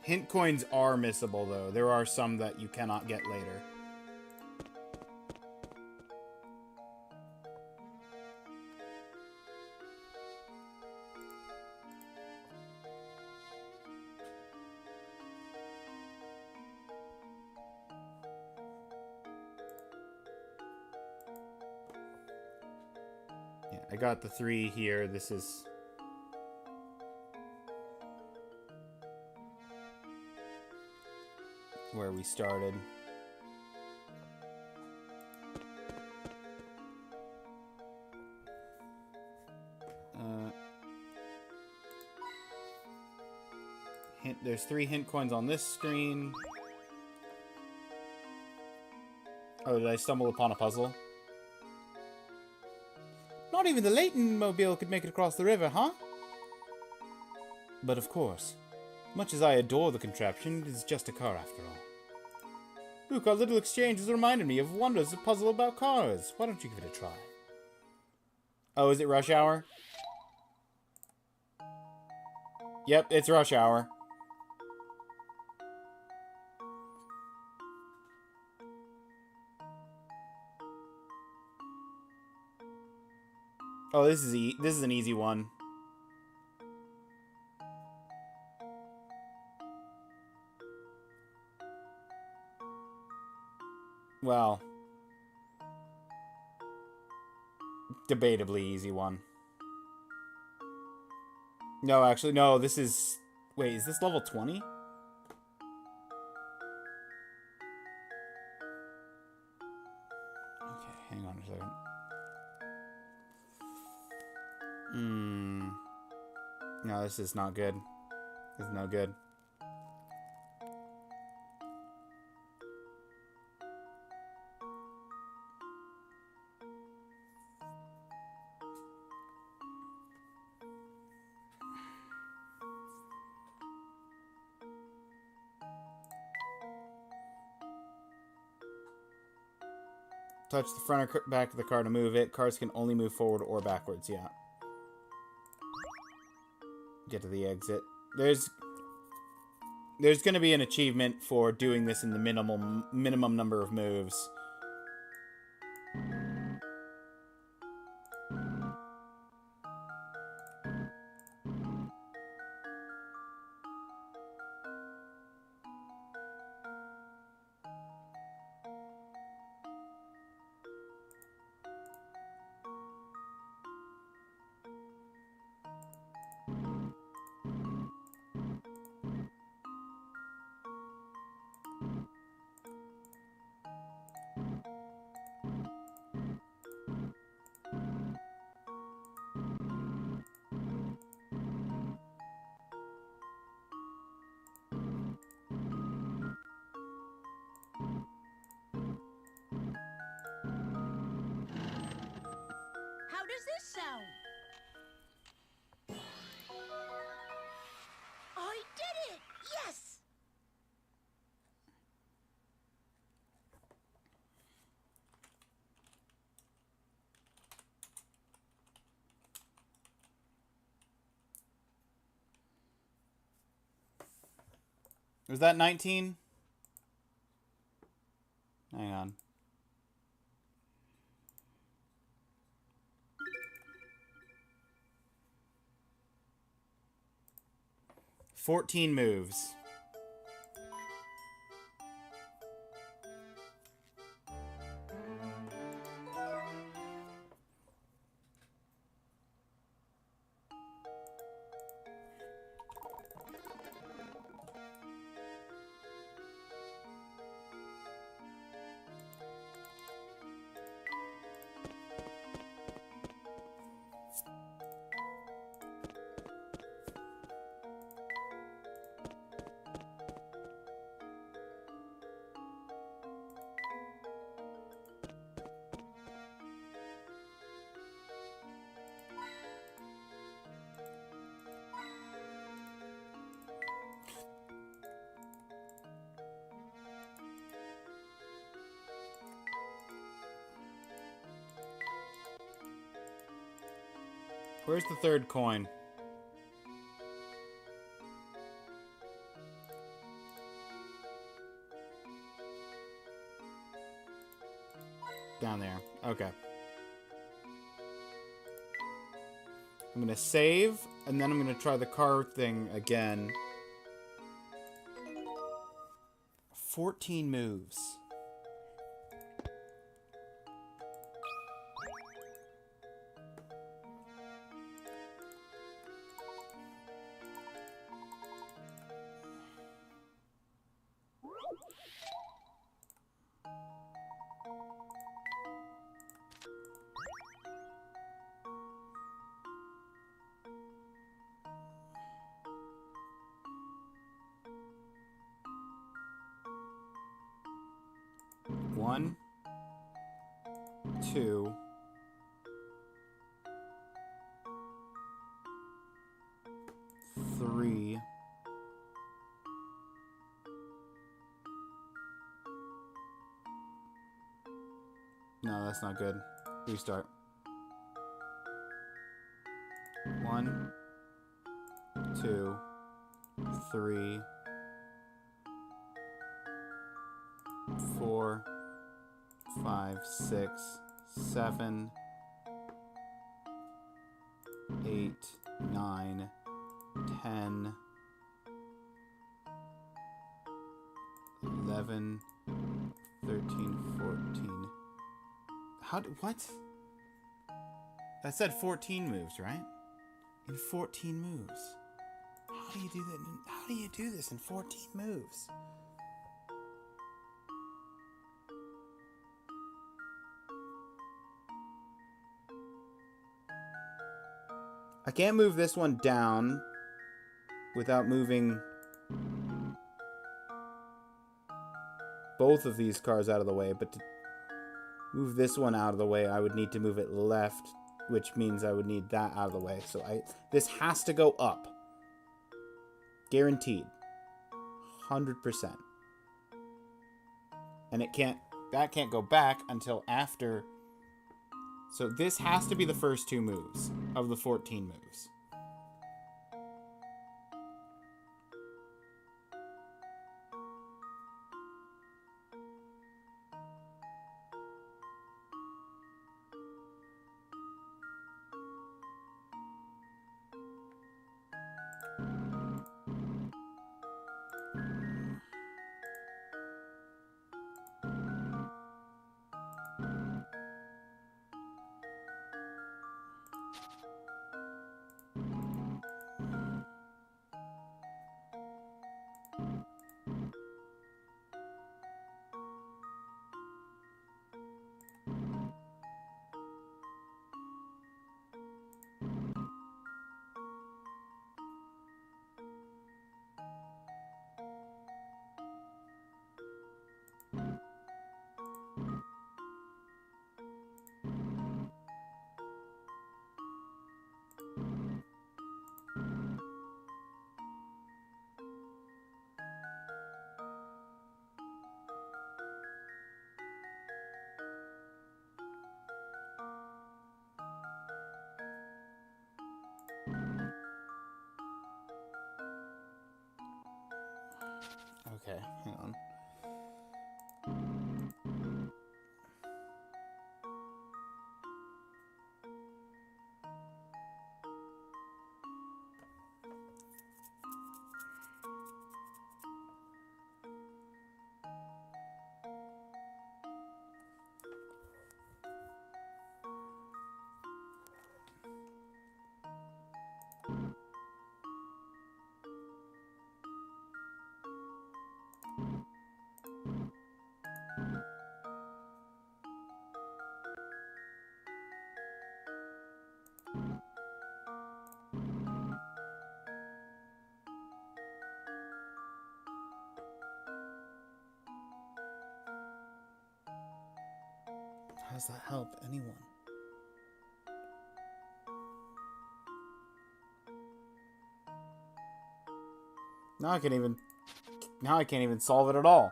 Hint coins are missable, though. There are some that you cannot get later. Yeah, I got the 3 here. This is... where we started. There's 3 hint coins on this screen. Oh, did I stumble upon a puzzle? Not even the Leighton mobile could make it across the river, huh? But of course, much as I adore the contraption, it is just a car after all. Look, our little exchange has reminded me of wonders of puzzle about cars. Why don't you give it a try? Oh, is it rush hour? Yep, it's rush hour. Oh, this is an easy one. Well, debatably easy one. No, actually, no, this is... Wait, is this level 20? Okay, hang on a second. No, this is not good. This is no good. Touch the front or back of the car to move it. Cars can only move forward or backwards, yeah. Get to the exit. There's going to be an achievement for doing this in the minimum number of moves. How does this sound? I did it! Yes! Was that 19? Hang on. $14 moves. Where's the third coin? Down there. Okay. I'm gonna save, and then I'm gonna try the car thing again. 14 moves. One, two, three, no, that's not good. Restart. One, two, three, four, 5, 6, 7, 8, 9, 10, 11, 13, 14. What? That said 14 moves, right? In 14 moves. How do you do that? How do you do this in 14 moves? I can't move this one down without moving both of these cars out of the way, but to move this one out of the way, I would need to move it left, which means I would need that out of the way. So this has to go up. Guaranteed. 100%. And that can't go back until after. So this has to be the first two moves of the 14 moves. Okay, hang on. How does that help anyone? Now I can't even solve it at all.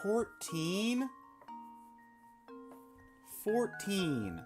14? 14.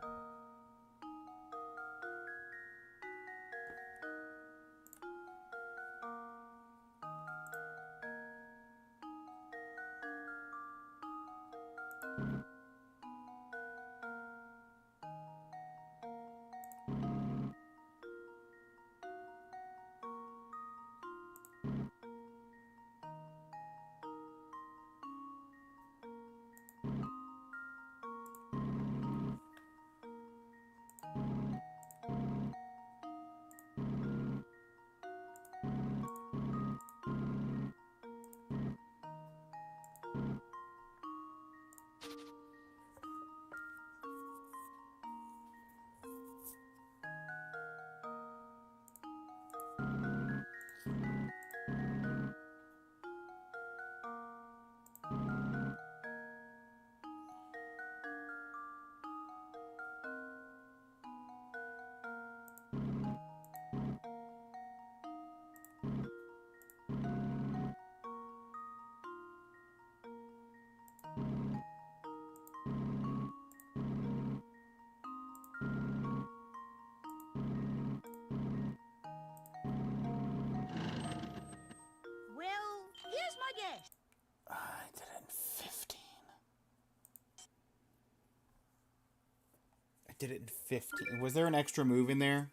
Well, here's my guess. I did it in 15. I did it in 15. Was there an extra move in there?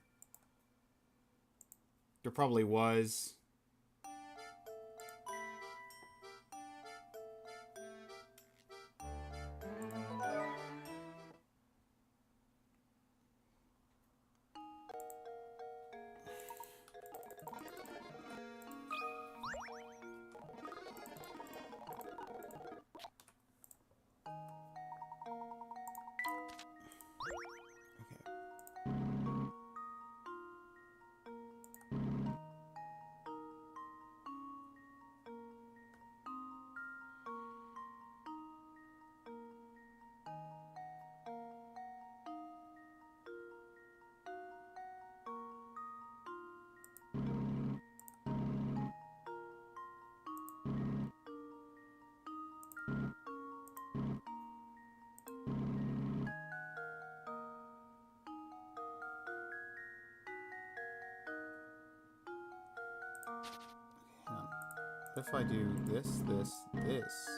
There probably was. Hang on. What if I do this, this, this,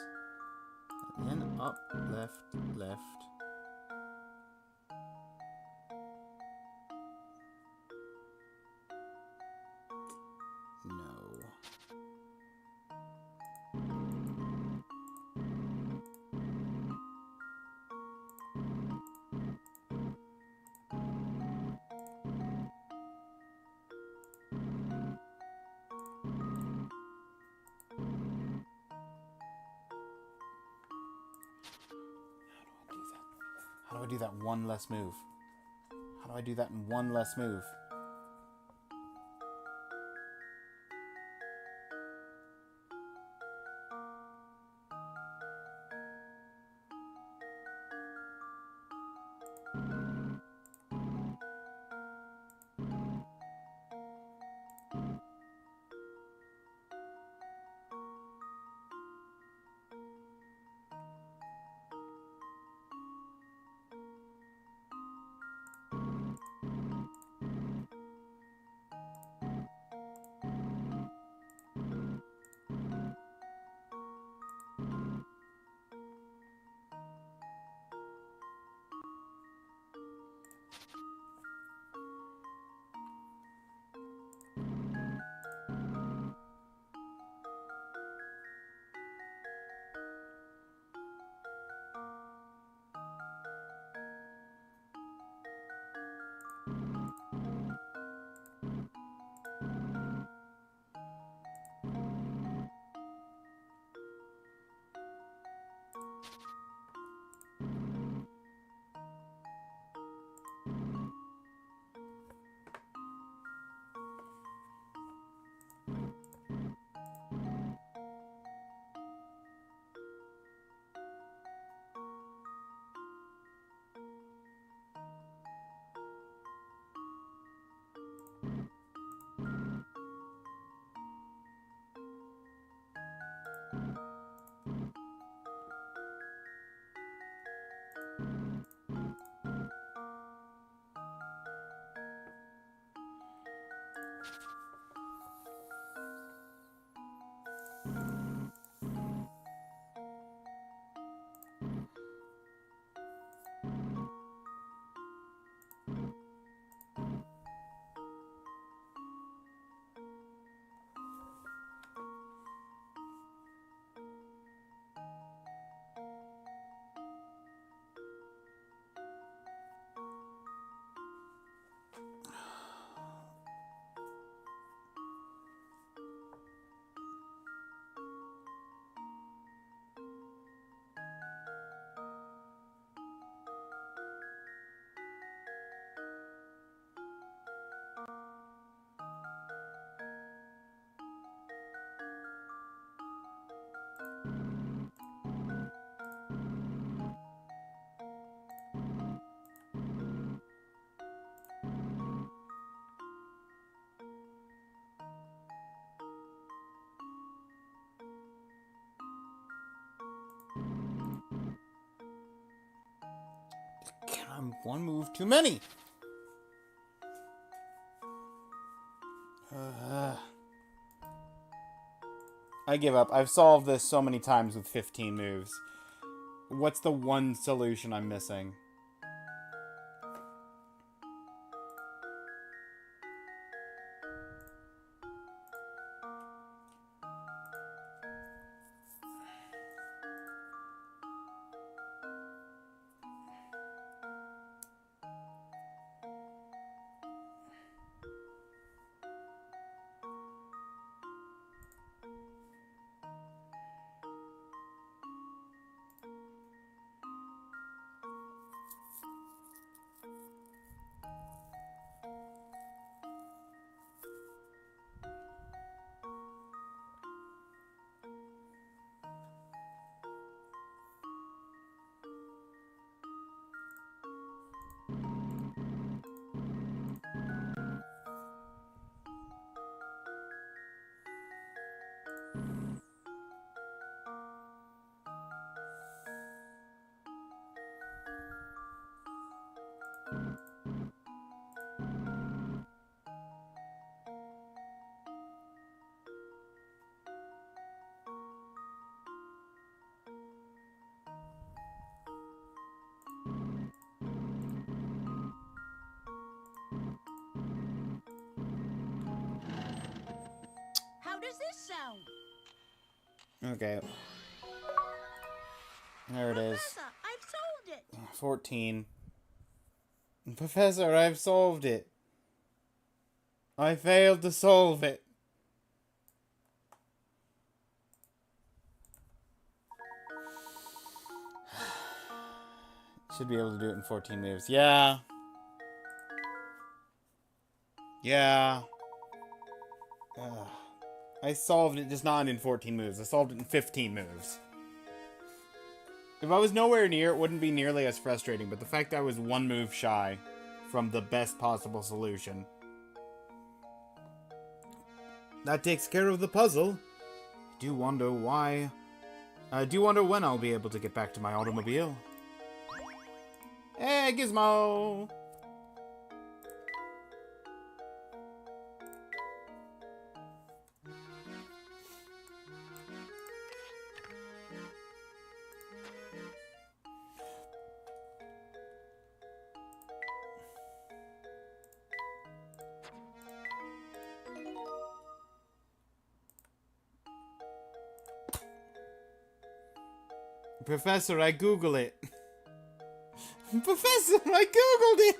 and then up, left, left? No. How do I do that one less move? How do I do that in one less move? I'm one move too many. I give up. I've solved this so many times with 15 moves. What's the one solution I'm missing? How does this sound? Okay. There it is. Professor, I've solved it. 14. Professor, I've solved it. I failed to solve it. Should be able to do it in 14 moves. Yeah. Yeah. I solved it, just not in 14 moves. I solved it in 15 moves. If I was nowhere near, it wouldn't be nearly as frustrating, but the fact that I was one move shy from the best possible solution. That takes care of the puzzle. I do wonder why. I do wonder when I'll be able to get back to my automobile. Hey, Gizmo! Professor, I Google it. Professor, I Googled it!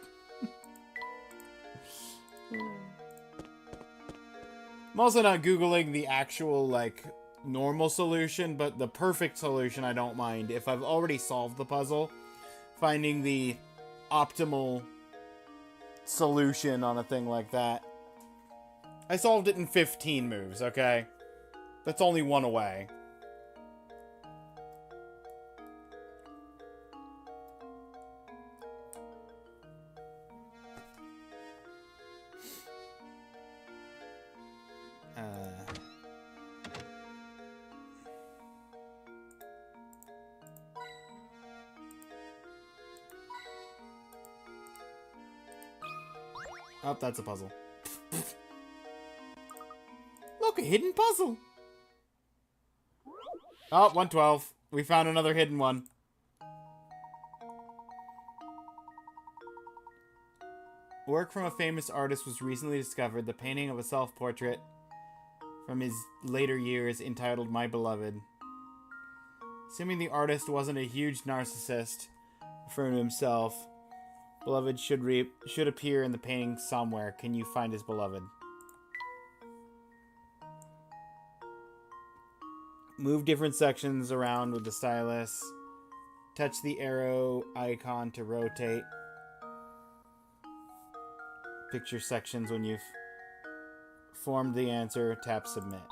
I'm also not Googling the actual, like, normal solution, but the perfect solution I don't mind. If I've already solved the puzzle, finding the optimal solution on a thing like that. I solved it in 15 moves, okay? That's only one away. Oh, that's a puzzle. Look, a hidden puzzle! Oh, 112. We found another hidden one. Work from a famous artist was recently discovered. The painting of a self-portrait from his later years entitled My Beloved. Assuming the artist wasn't a huge narcissist, referring to himself, Beloved should appear in the painting somewhere. Can you find his beloved? Move different sections around with the stylus. Touch the arrow icon to rotate. Picture sections when you've formed the answer. Tap submit.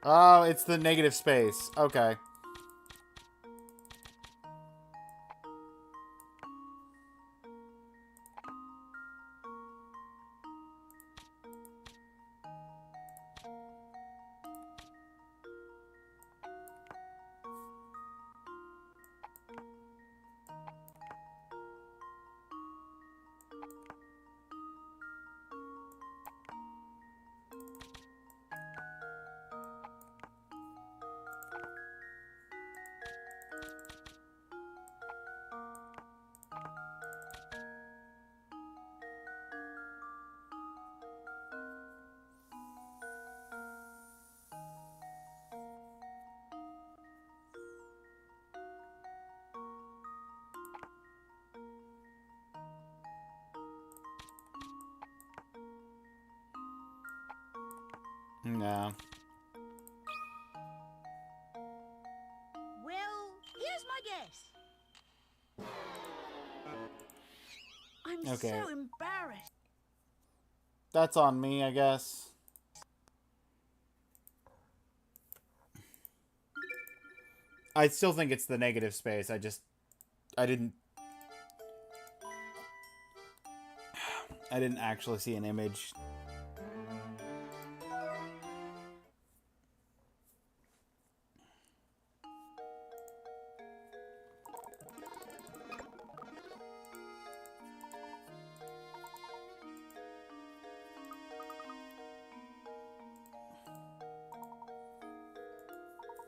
Oh, it's the negative space. Okay. No. Well, here's my guess. I'm Okay. so embarrassed. That's on me, I guess. I still think it's the negative space. I didn't actually see an image.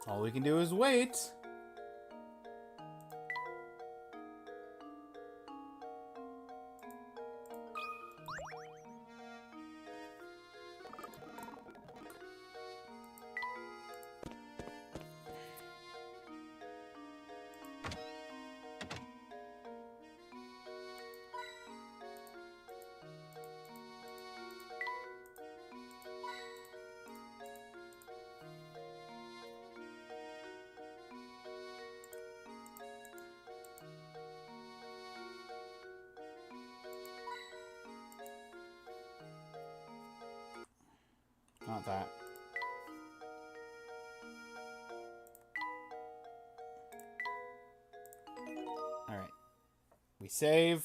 All we can do is wait. Not that. Alright. We save.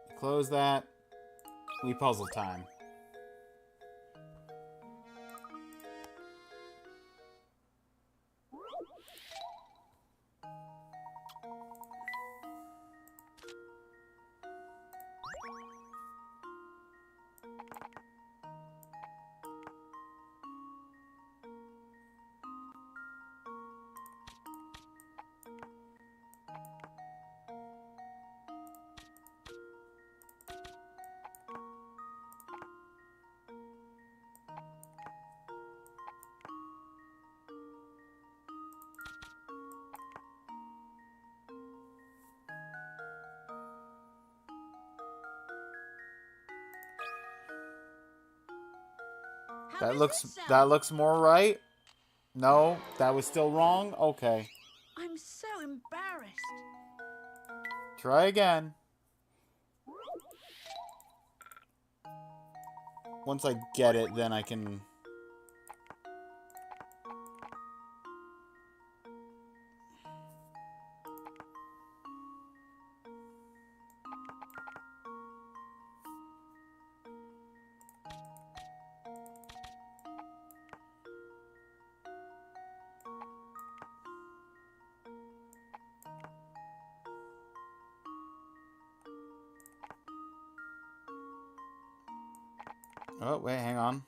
We close that. We puzzle time. How That does looks this sound? that looks more right. No, that was still wrong. Okay. I'm so embarrassed. Try again. Once I get it, then I can... Oh, wait, hang on.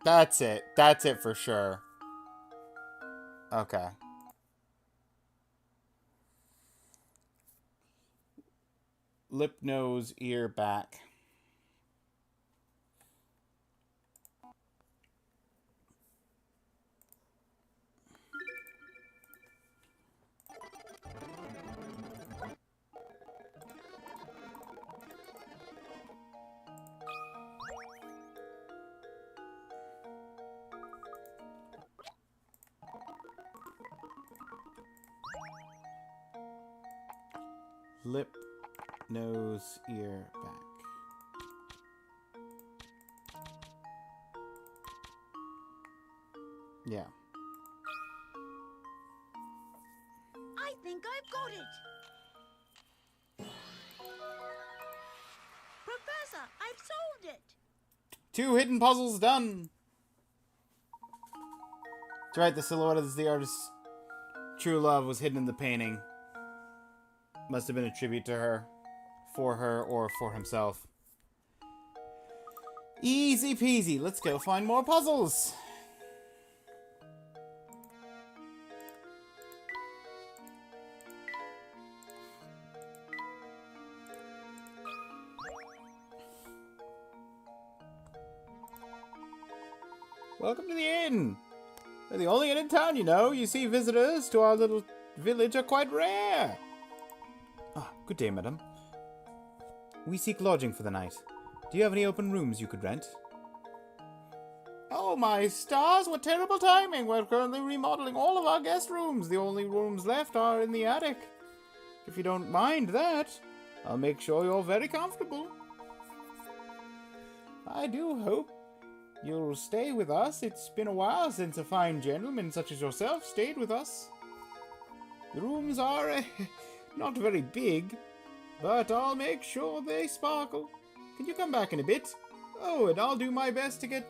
That's it. That's it for sure. Okay. Lip, nose, ear, back. Lip, nose, ear, back. Yeah. I think I've got it. Professor, I've solved it. 2 hidden puzzles done. That's right, the silhouette of the artist's true love was hidden in the painting. Must have been a tribute to her, for her, or for himself. Easy peasy, let's go find more puzzles. Welcome to the inn. We're the only inn in town, you know. You see, visitors to our little village are quite rare. Ah, good day, madam. We seek lodging for the night. Do you have any open rooms you could rent? Oh, my stars, what terrible timing. We're currently remodeling all of our guest rooms. The only rooms left are in the attic. If you don't mind that, I'll make sure you're very comfortable. I do hope you'll stay with us. It's been a while since a fine gentleman such as yourself stayed with us. The rooms are not very big, but I'll make sure they sparkle. Can you come back in a bit? Oh, and I'll do my best to get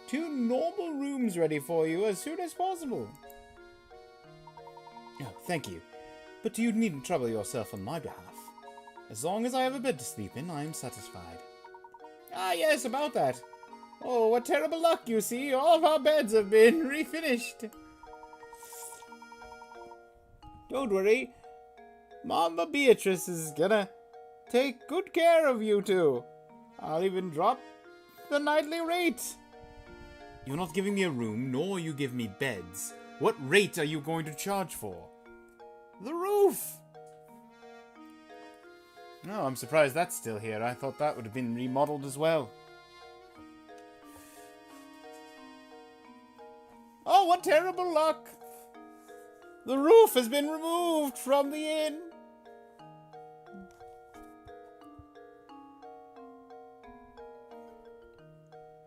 2 normal rooms ready for you as soon as possible. Oh, thank you. But you needn't trouble yourself on my behalf. As long as I have a bed to sleep in, I am satisfied. Ah, yes, about that. Oh, what terrible luck, you see. All of our beds have been refinished. Don't worry. Mama Beatrice is gonna take good care of you two. I'll even drop the nightly rate. You're not giving me a room, nor you give me beds. What rate are you going to charge for? The roof! No, I'm surprised that's still here. I thought that would have been remodeled as well. Oh, what terrible luck! The roof has been removed from the inn.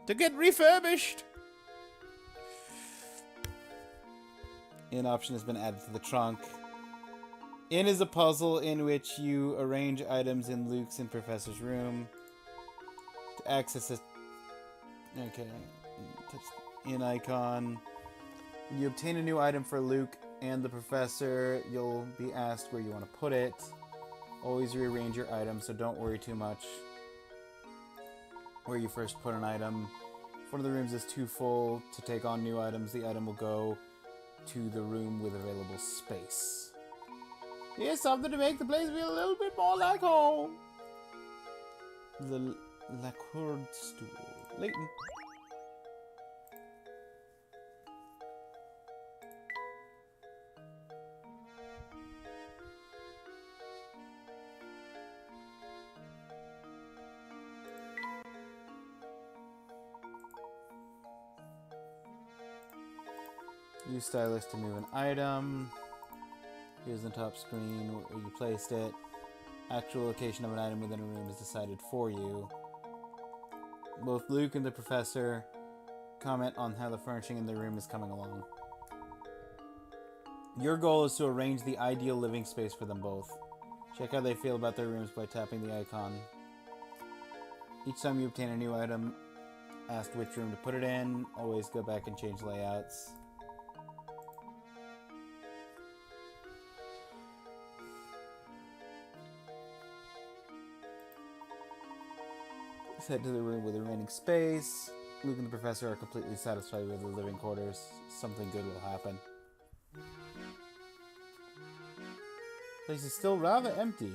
To get refurbished. Inn option has been added to the trunk. Inn is a puzzle in which you arrange items in Luke's and Professor's room. To access it... Okay. Touch the inn icon. When you obtain a new item for Luke and the Professor, you'll be asked where you want to put it. Always rearrange your items, so don't worry too much where you first put an item. If one of the rooms is too full to take on new items, the item will go to the room with available space. Here's something to make the place feel a little bit more like home. The lacquered stool. Leighton. Use stylus to move an item. Here's the top screen where you placed it. Actual location of an item within a room is decided for you. Both Luke and the Professor comment on how the furnishing in the room is coming along. Your goal is to arrange the ideal living space for them both. Check how they feel about their rooms by tapping the icon. Each time you obtain a new item, ask which room to put it in. Always go back and change layouts. Head to the room with the remaining space. Luke and the Professor are completely satisfied with the living quarters. Something good will happen. Place is still rather empty.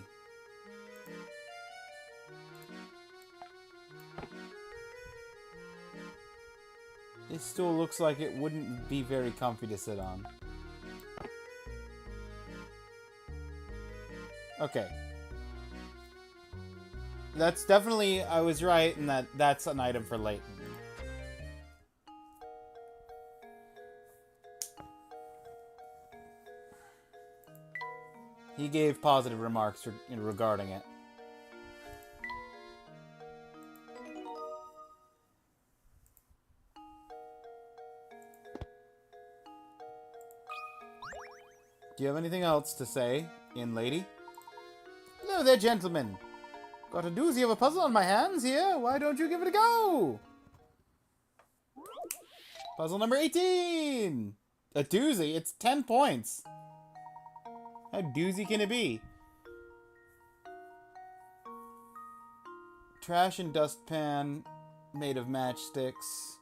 This stool looks like it wouldn't be very comfy to sit on. Okay. That's definitely, I was right in that that's an item for Leighton. He gave positive remarks regarding it. Do you have anything else to say, in lady? Hello there, gentlemen. Got a doozy of a puzzle on my hands here. Why don't you give it a go? Puzzle number 18! A doozy? It's 10 points. How doozy can it be? Trash and dustpan made of matchsticks.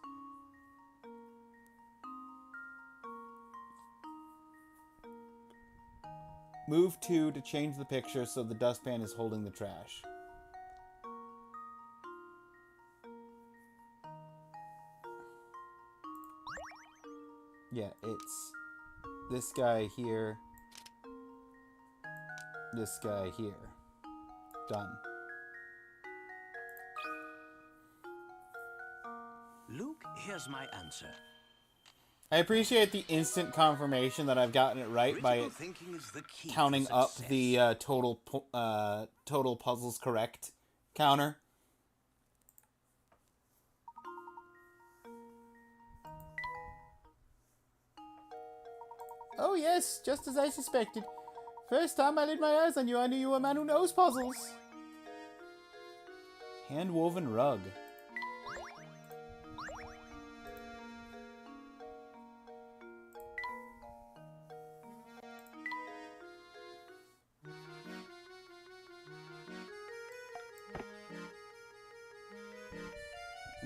Move 2 to change the picture so the dustpan is holding the trash. Yeah, it's this guy here, this guy here. Done. Luke, here's my answer. I appreciate the instant confirmation that I've gotten it right by Critical thinking is the key counting to up success. the total puzzles correct counter. Oh yes, just as I suspected. First time I laid my eyes on you, I knew you were a man who knows puzzles. Hand-woven rug.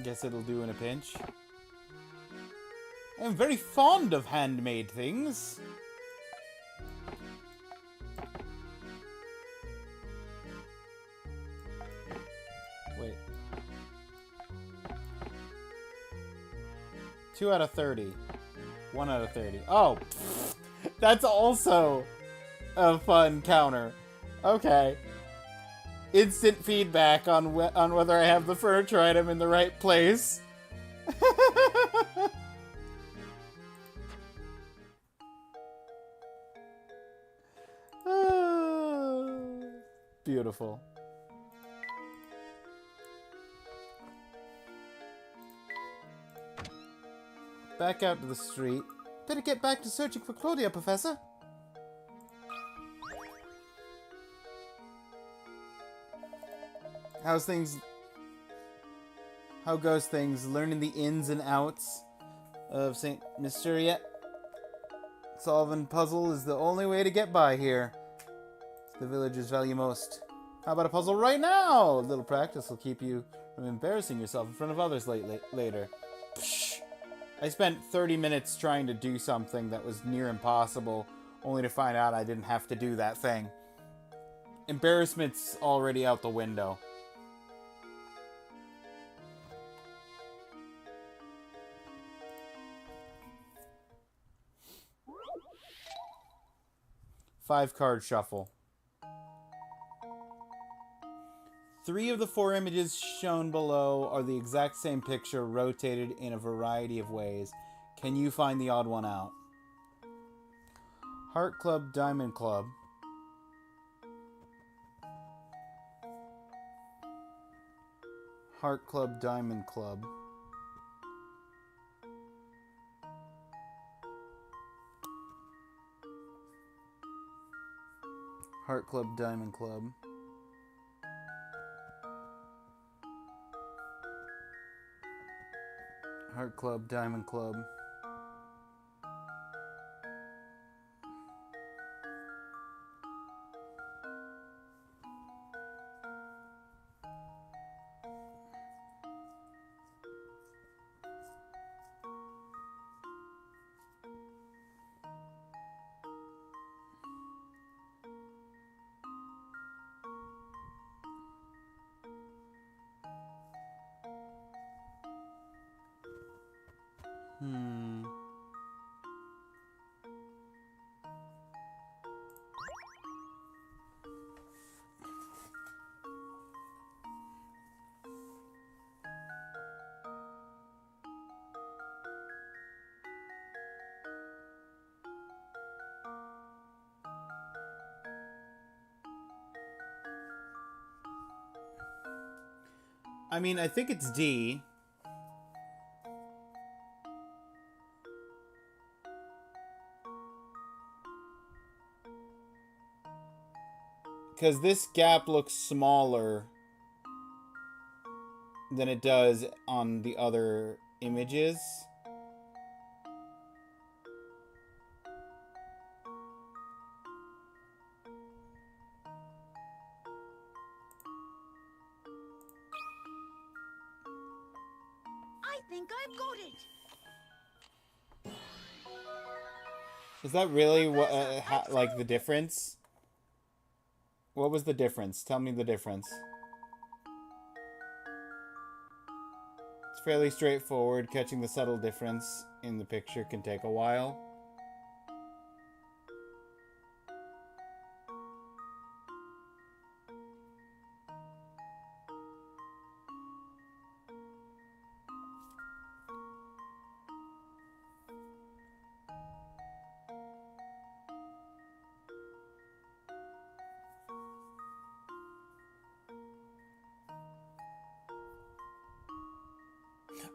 Guess it'll do in a pinch. I'm very fond of handmade things. Wait. 2 out of 30. 1 out of 30. Oh! That's also a fun counter. Okay. Instant feedback on whether I have the furniture item in the right place. Beautiful. Back out to the street. Better get back to searching for Claudia, Professor. How's things? How goes things? Learning the ins and outs of St. Mysteria? Solving puzzle is the only way to get by here. The villagers value most. How about a puzzle right now? A little practice will keep you from embarrassing yourself in front of others later. Psh. I spent 30 minutes trying to do something that was near impossible, only to find out I didn't have to do that thing. Embarrassment's already out the window. Five-card shuffle. 3 of the 4 images shown below are the exact same picture rotated in a variety of ways. Can you find the odd one out? Heart Club, Diamond Club. Heart Club, Diamond Club. Heart Club, Diamond Club. Heart Club, Diamond Club. I mean, I think it's D. Because this gap looks smaller than it does on the other images. I think I've got it. Is that really what, like the difference? What was the difference? Tell me the difference. It's fairly straightforward. Catching the subtle difference in the picture can take a while.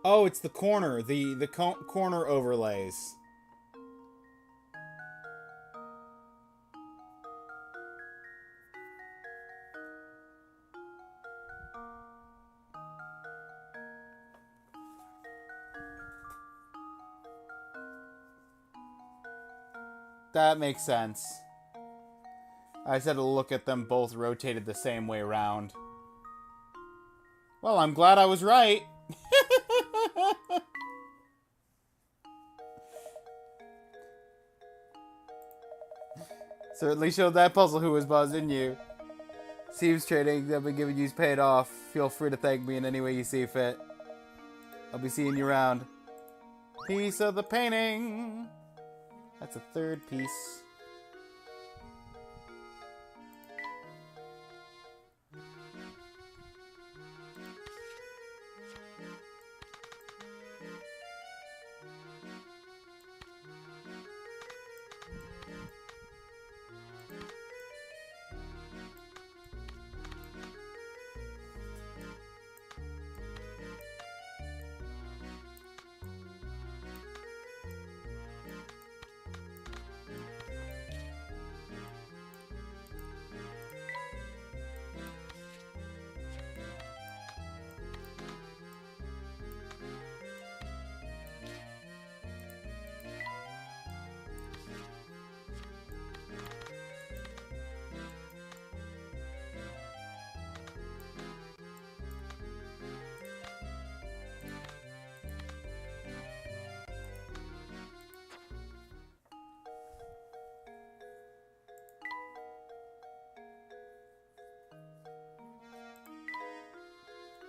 Oh, it's the corner, the corner overlays. That makes sense. I just had to look at them both rotated the same way around. Well, I'm glad I was right. Certainly showed that puzzle who was buzzing you. Seems trading that I've been giving you's paid off. Feel free to thank me in any way you see fit. I'll be seeing you around. Piece of the painting. That's a third piece.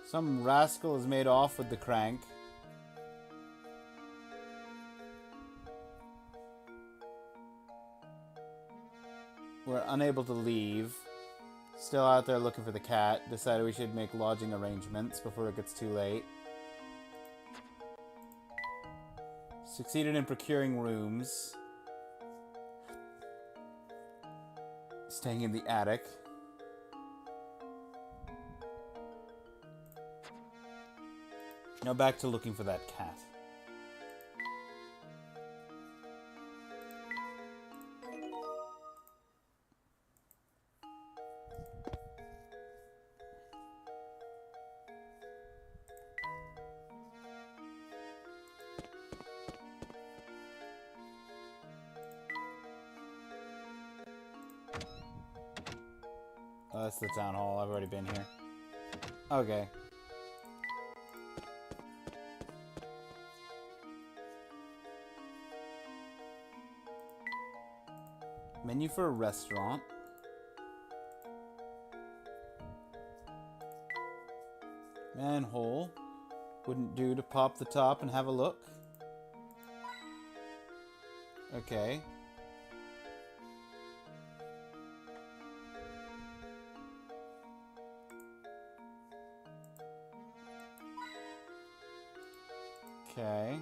Some rascal has made off with the crank. We're unable to leave. Still out there looking for the cat. Decided we should make lodging arrangements before it gets too late. Succeeded in procuring rooms. Staying in the attic. Now back to looking for that cat. Oh, that's the town hall. I've already been here. Okay. Menu for a restaurant. Manhole. Wouldn't do to pop the top and have a look. Okay. Okay.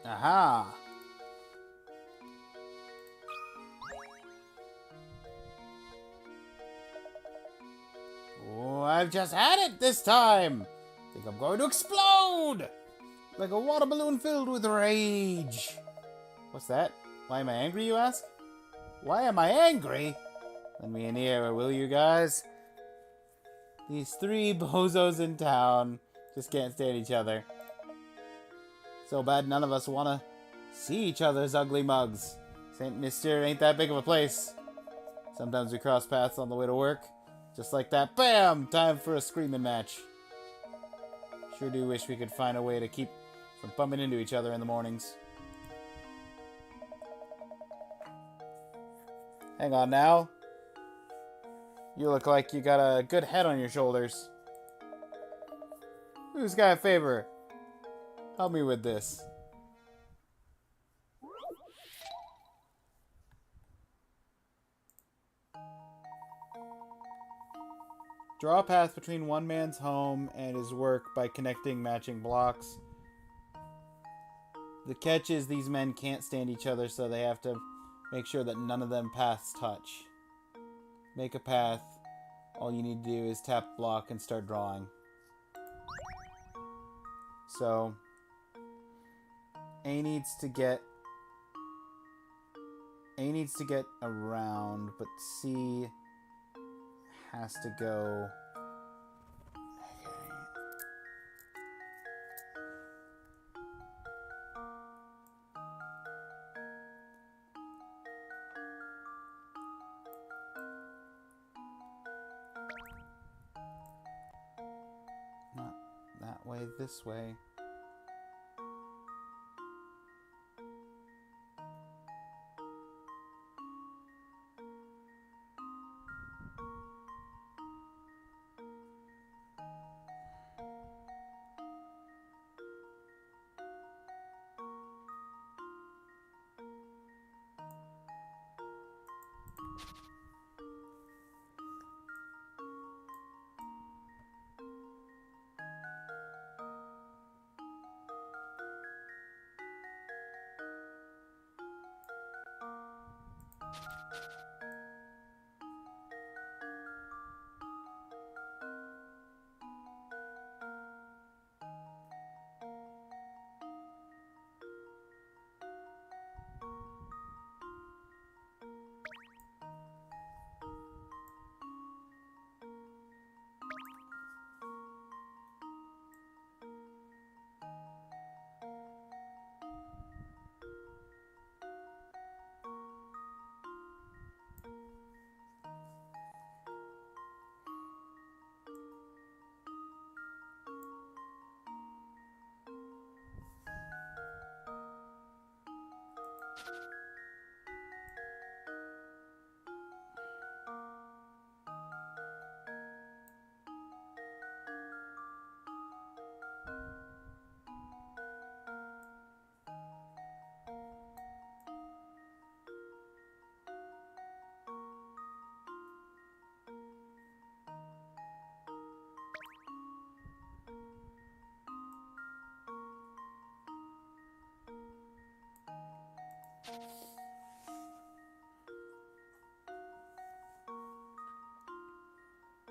Aha! I've just had it this time! I think I'm going to explode! Like a water balloon filled with rage. What's that? Why am I angry, you ask? Why am I angry? Lend me an ear, will you guys? These three bozos in town just can't stand each other. So bad none of us want to see each other's ugly mugs. St. Mister ain't that big of a place. Sometimes we cross paths on the way to work. Just like that, BAM! Time for a screaming match. Sure do wish we could find a way to keep from bumping into each other in the mornings. Hang on now. You look like you got a good head on your shoulders. Who's got a favor? Help me with this. Draw a path between one man's home and his work by connecting matching blocks. The catch is these men can't stand each other, so they have to make sure that none of them paths touch. Make a path. All you need to do is tap block and start drawing. So, A needs to get around, but C has to go. Okay. Not that way, this way.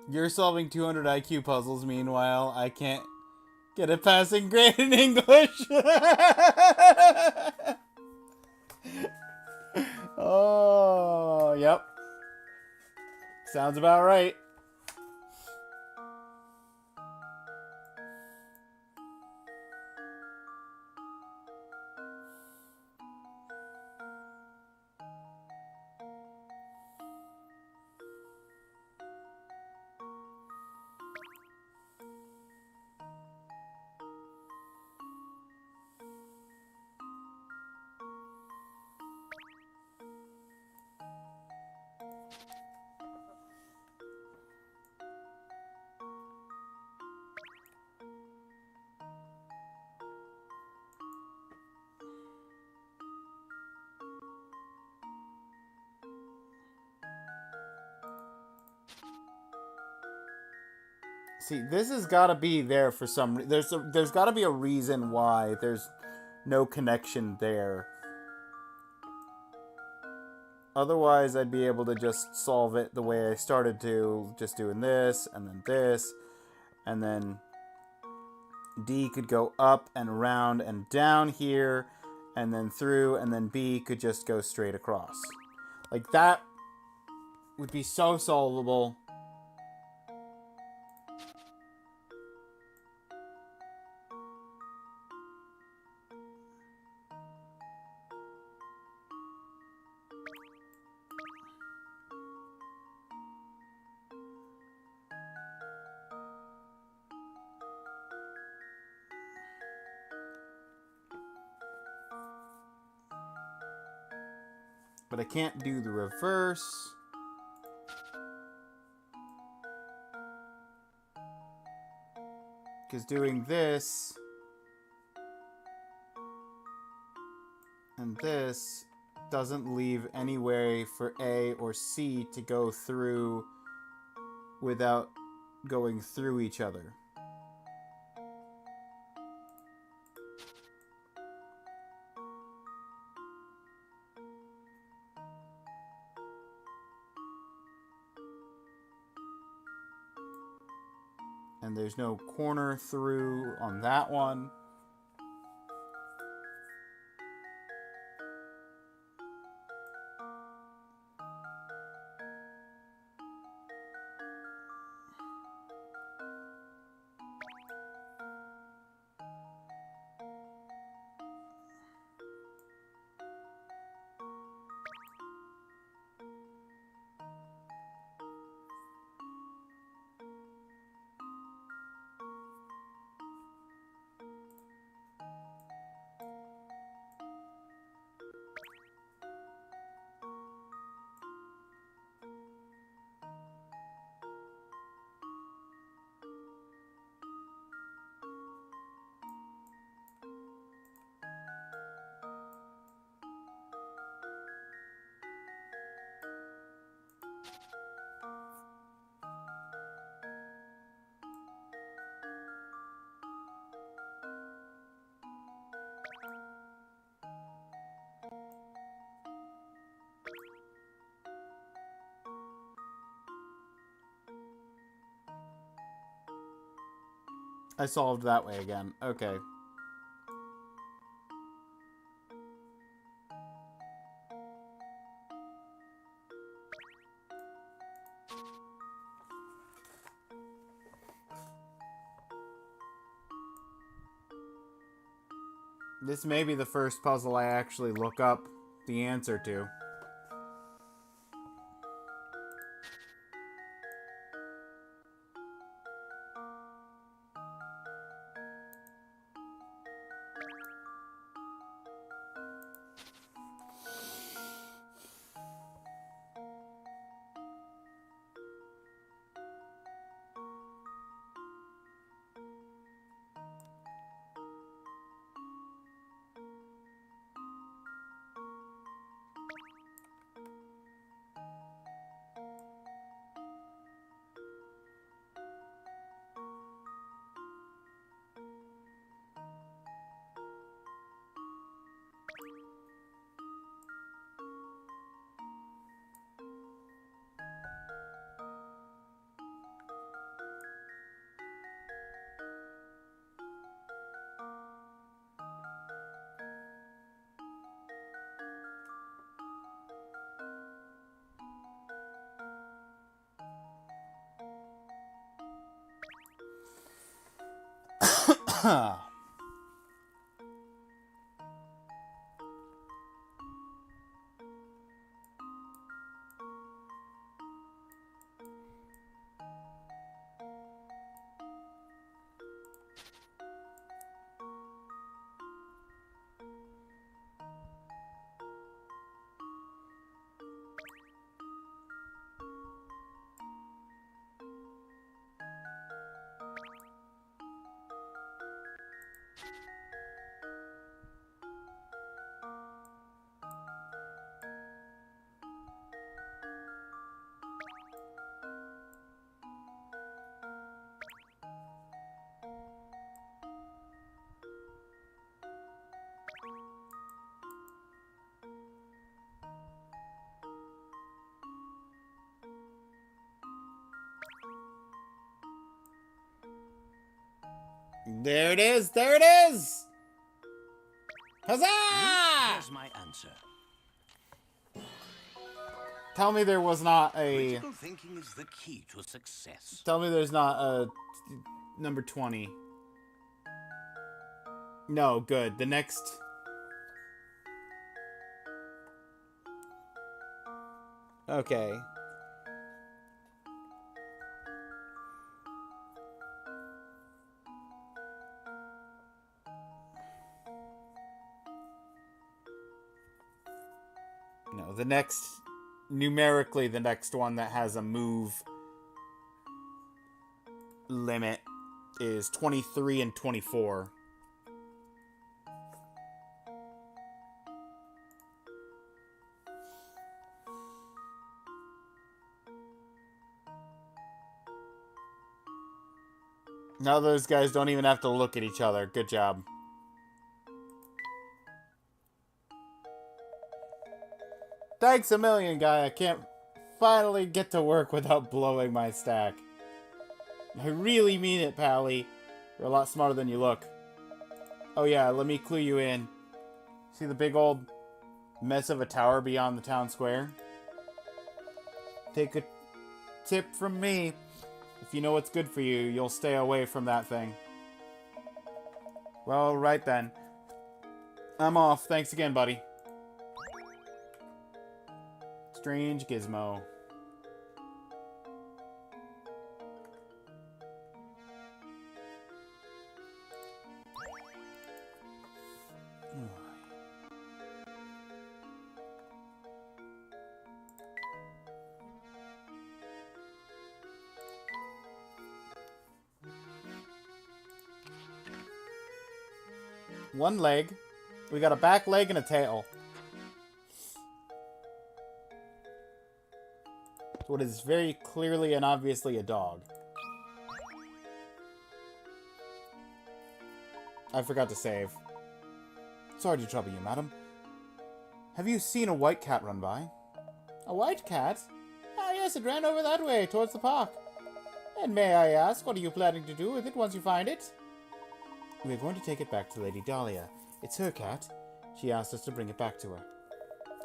You're solving 200 IQ puzzles, meanwhile, I can't get a passing grade in English. Oh, yep. Sounds about right. See, this has got to be there for some. There's got to be a reason why there's no connection there. Otherwise, I'd be able to just solve it the way I started to, just doing this, and then D could go up and around and down here, and then through, and then B could just go straight across. Like, that would be so solvable. But I can't do the reverse. Because doing this and this doesn't leave any way for A or C to go through without going through each other. And there's no corner through on that one. I solved that way again. Okay. This may be the first puzzle I actually look up the answer to. There it is! There it is! Huzzah! Here's my answer. Tell me there was not a... Critical thinking is the key to success. Tell me there's not a number 20. No, good. The next... Okay. No, the next... Numerically, the next one that has a move limit is 23 and 24. Now those guys don't even have to look at each other. Good job. Thanks a million, guy. I can't finally get to work without blowing my stack. I really mean it, Pally. You're a lot smarter than you look. Oh yeah, let me clue you in. See the big old mess of a tower beyond the town square? Take a tip from me. If you know what's good for you, you'll stay away from that thing. Well, right then. I'm off. Thanks again, buddy. Strange gizmo. One leg. We got a back leg and a tail. What is very clearly and obviously a dog. I forgot to save. Sorry to trouble you, madam. Have you seen a white cat run by? A white cat? Ah, yes, it ran over that way, towards the park. And may I ask, what are you planning to do with it once you find it? We're going to take it back to Lady Dahlia. It's her cat. She asked us to bring it back to her.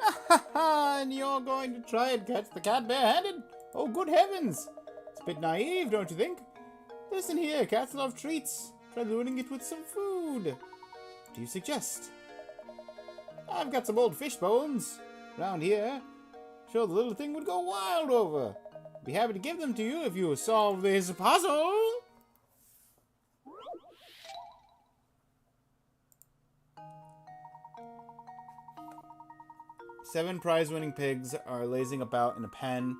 Ha ha! And you're going to try and catch the cat barehanded? Oh, good heavens! It's a bit naive, don't you think? Listen here, cats love treats. Try luring it with some food. What do you suggest? I've got some old fish bones around here. Sure, the little thing would go wild over. Be happy to give them to you if you solve this puzzle. Seven prize-winning pigs are lazing about in a pen.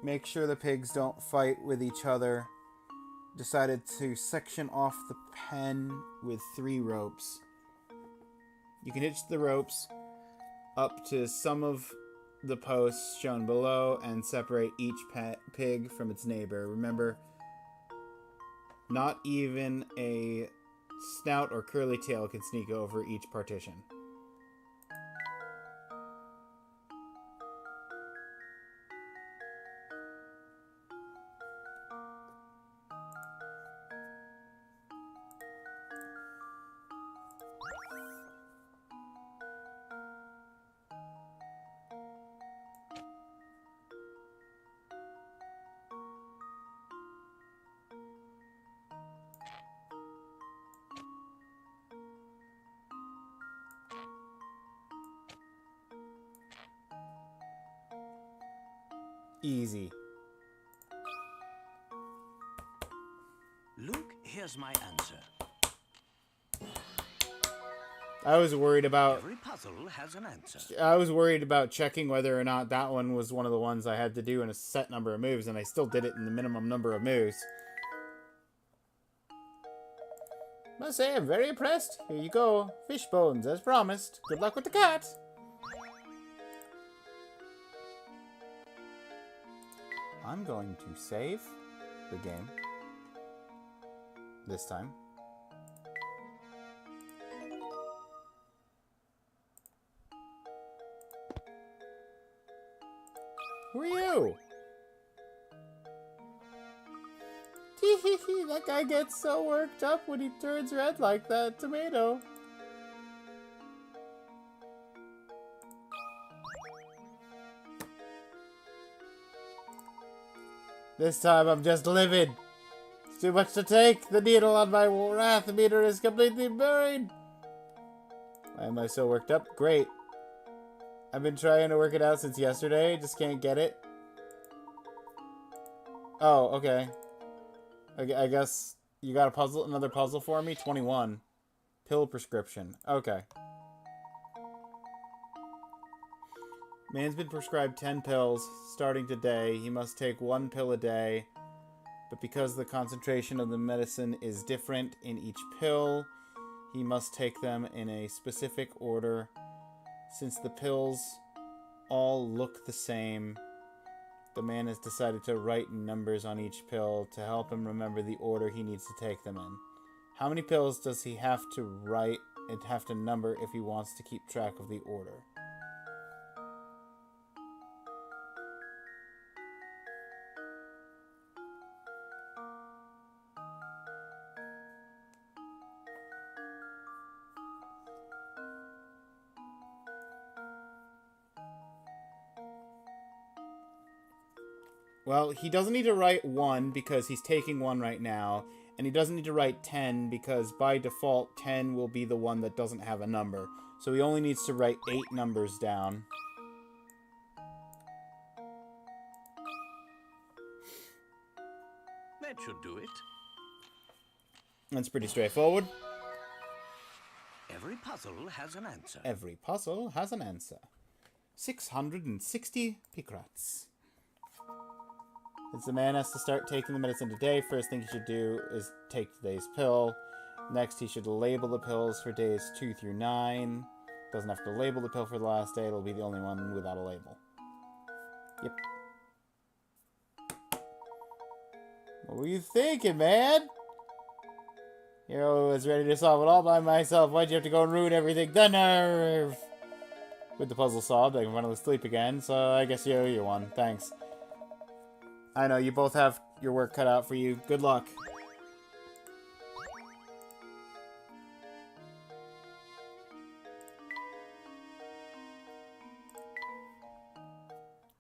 Make sure the pigs don't fight with each other. Decided to section off the pen with 3 ropes. You can hitch the ropes up to some of the posts shown below and separate each pig from its neighbor. Remember, not even a snout or curly tail can sneak over each partition. Easy. Luke, here's my answer. I was worried about Every puzzle has an answer. checking whether or not that one was one of the ones I had to do in a set number of moves, and I still did it in the minimum number of moves. Must say I'm very impressed. Here you go. Fish bones, as promised. Good luck with the cat. I'm going to save the game this time. Who are you? Tee That guy gets so worked up when he turns red like that tomato. This time I'm just livid. It's too much to take. The needle on my wrath meter is completely buried. Why am I so worked up? Great. I've been trying to work it out since yesterday. Just can't get it. Oh, okay. I guess you got a puzzle, another puzzle for me? 21. Pill prescription. Okay. Man's been prescribed 10 pills. Starting today, he must take 1 pill a day. But because the concentration of the medicine is different in each pill, he must take them in a specific order. Since the pills all look the same, the man has decided to write numbers on each pill to help him remember the order he needs to take them in. How many pills does he have to write and have to number if he wants to keep track of the order? Well, he doesn't need to write 1 because he's taking 1 right now, and he doesn't need to write 10 because by default 10 will be the one that doesn't have a number. So he only needs to write 8 numbers down. That should do it. That's pretty straightforward. Every puzzle has an answer. Every puzzle has an answer. 660 pikrats. Since the man has to start taking the medicine today, first thing he should do is take today's pill. Next, he should label the pills for days 2 through 9. Doesn't have to label the pill for the last day, it'll be the only one without a label. Yep. What were you thinking, man? Hero was ready to solve it all by myself. Why'd you have to go and ruin everything? The nerve! With the puzzle solved, I can finally sleep again, so I guess you owe you one. Thanks. I know, you both have your work cut out for you. Good luck.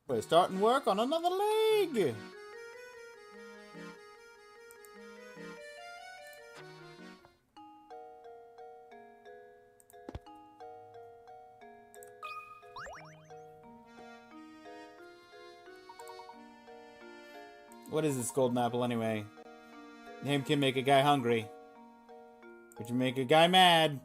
We're starting work on another leg! What is this golden apple anyway? Him can make a guy hungry. But you make a guy mad.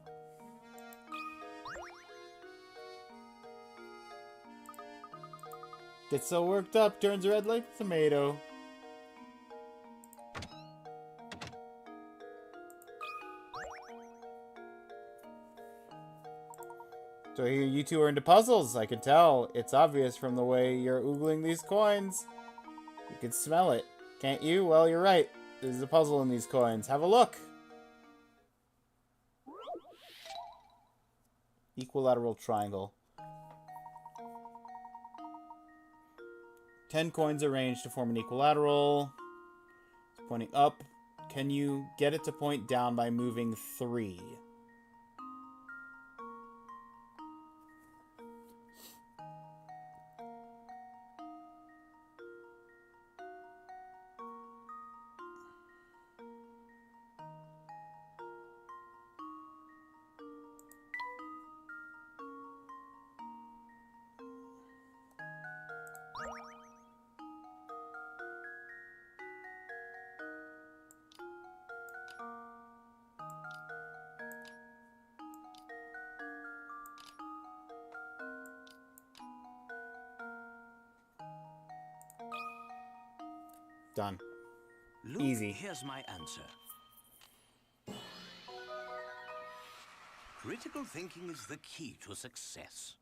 Gets so worked up, turns red like a tomato. So here you two are into puzzles, I can tell. It's obvious from the way you're oogling these coins. You can smell it, can't you? Well, you're right. There's a puzzle in these coins. Have a look. Equilateral triangle. 10 coins arranged to form an equilateral. It's pointing up. Can you get it to point down by moving 3? Done. Look, Easy. Here's my answer. Critical thinking is the key to success.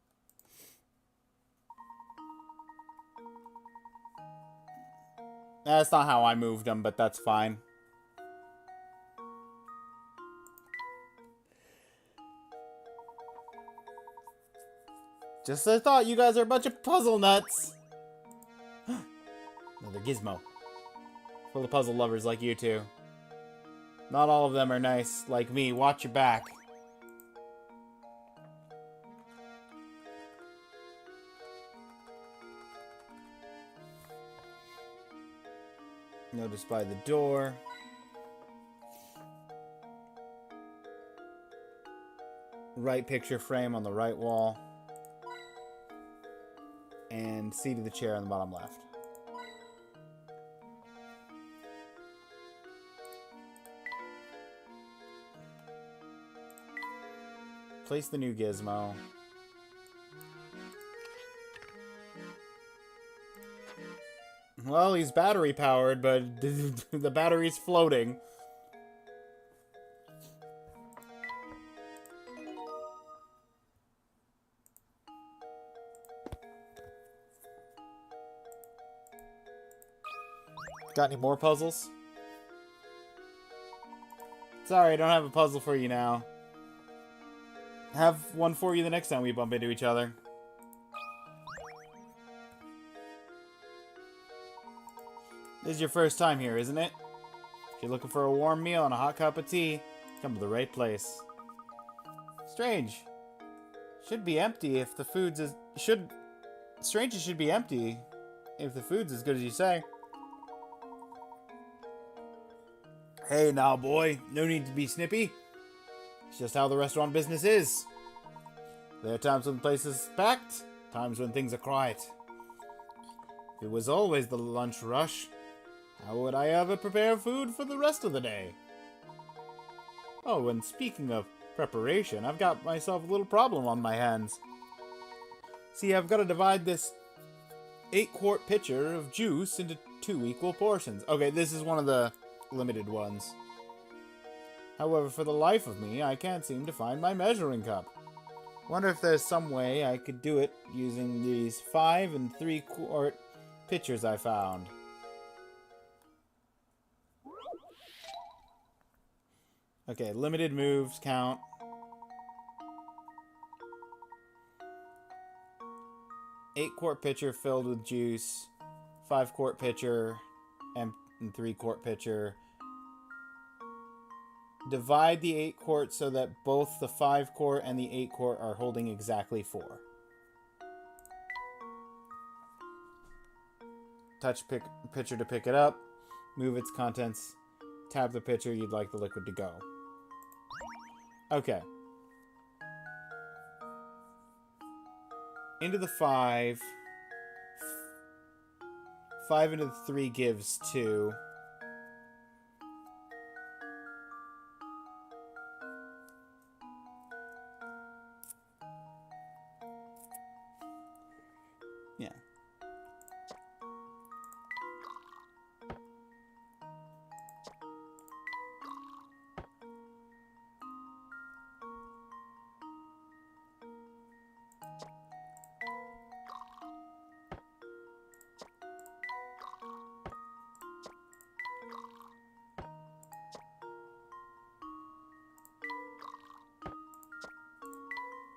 That's not how I moved them, but that's fine. Just as I thought, you guys are a bunch of puzzle nuts. Another gizmo. Full of puzzle lovers like you two. Not all of them are nice like me. Watch your back. Notice by the door. Right picture frame on the right wall. And seat of the chair on the bottom left. Place the new gizmo. Well, he's battery powered, but the battery's floating. Got any more puzzles? Sorry, I don't have a puzzle for you now. Have one for you the next time we bump into each other. This is your first time here, isn't it? If you're looking for a warm meal and a hot cup of tea, come to the right place. Strange. Should be empty if the food's as... Strange it should be empty if the food's as good as you say. Hey now, boy. No need to be snippy. It's just how the restaurant business is. There are times when the place is packed, times when things are quiet. If it was always the lunch rush, how would I ever prepare food for the rest of the day? Oh, and speaking of preparation, I've got myself a little problem on my hands. See, I've got to divide this 8-quart pitcher of juice into 2 equal portions. Okay, this is one of the limited ones. However, for the life of me, I can't seem to find my measuring cup. Wonder if there's some way I could do it using these 5 and 3-quart pitchers I found. Okay, limited moves count. Eight-quart pitcher filled with juice. 5-quart pitcher and 3-quart pitcher. Divide the 8-quart so that both the 5-quart and the 8-quart are holding exactly 4. Touch pitcher to pick it up. Move its contents. Tap the pitcher you'd like the liquid to go. Okay. Into the 5. 5 into the 3 gives 2. Yeah.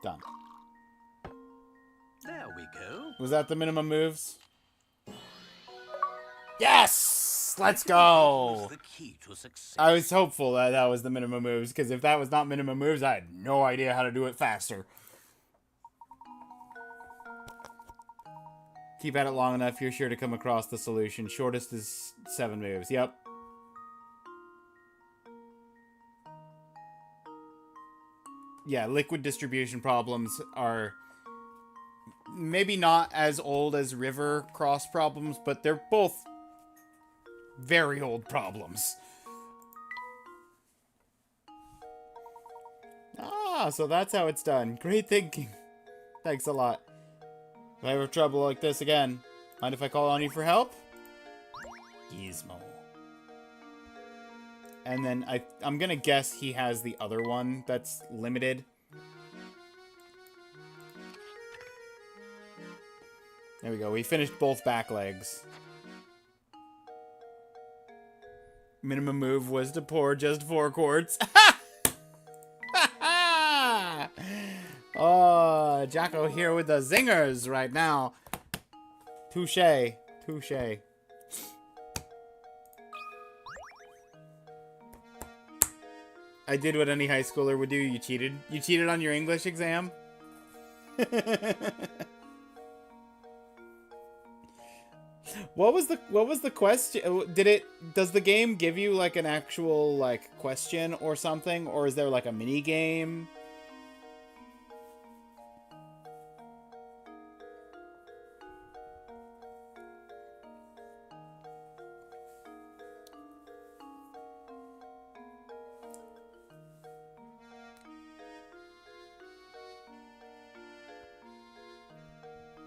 Done. There we go. Was that the minimum moves? Yes! Let's go! The key to success. I was hopeful that that was the minimum moves, because if that was not minimum moves, I had no idea how to do it faster. Keep at it long enough, you're sure to come across the solution. Shortest is 7 moves. Yep. Yeah, liquid distribution problems are maybe not as old as river cross problems, but they're both very old problems. Ah, so that's how it's done. Great thinking. Thanks a lot. If I have trouble like this again, mind if I call on you for help? Gizmo. And then I'm gonna guess he has the other one that's limited. There we go. We finished both back legs. Minimum move was to pour just 4 quarts. Oh, Jocko here with the zingers right now. Touche. Touche. I did what any high schooler would do. You cheated. You cheated on your English exam? What was the question? Does the game give you like an actual like question or something, or is there like a mini game?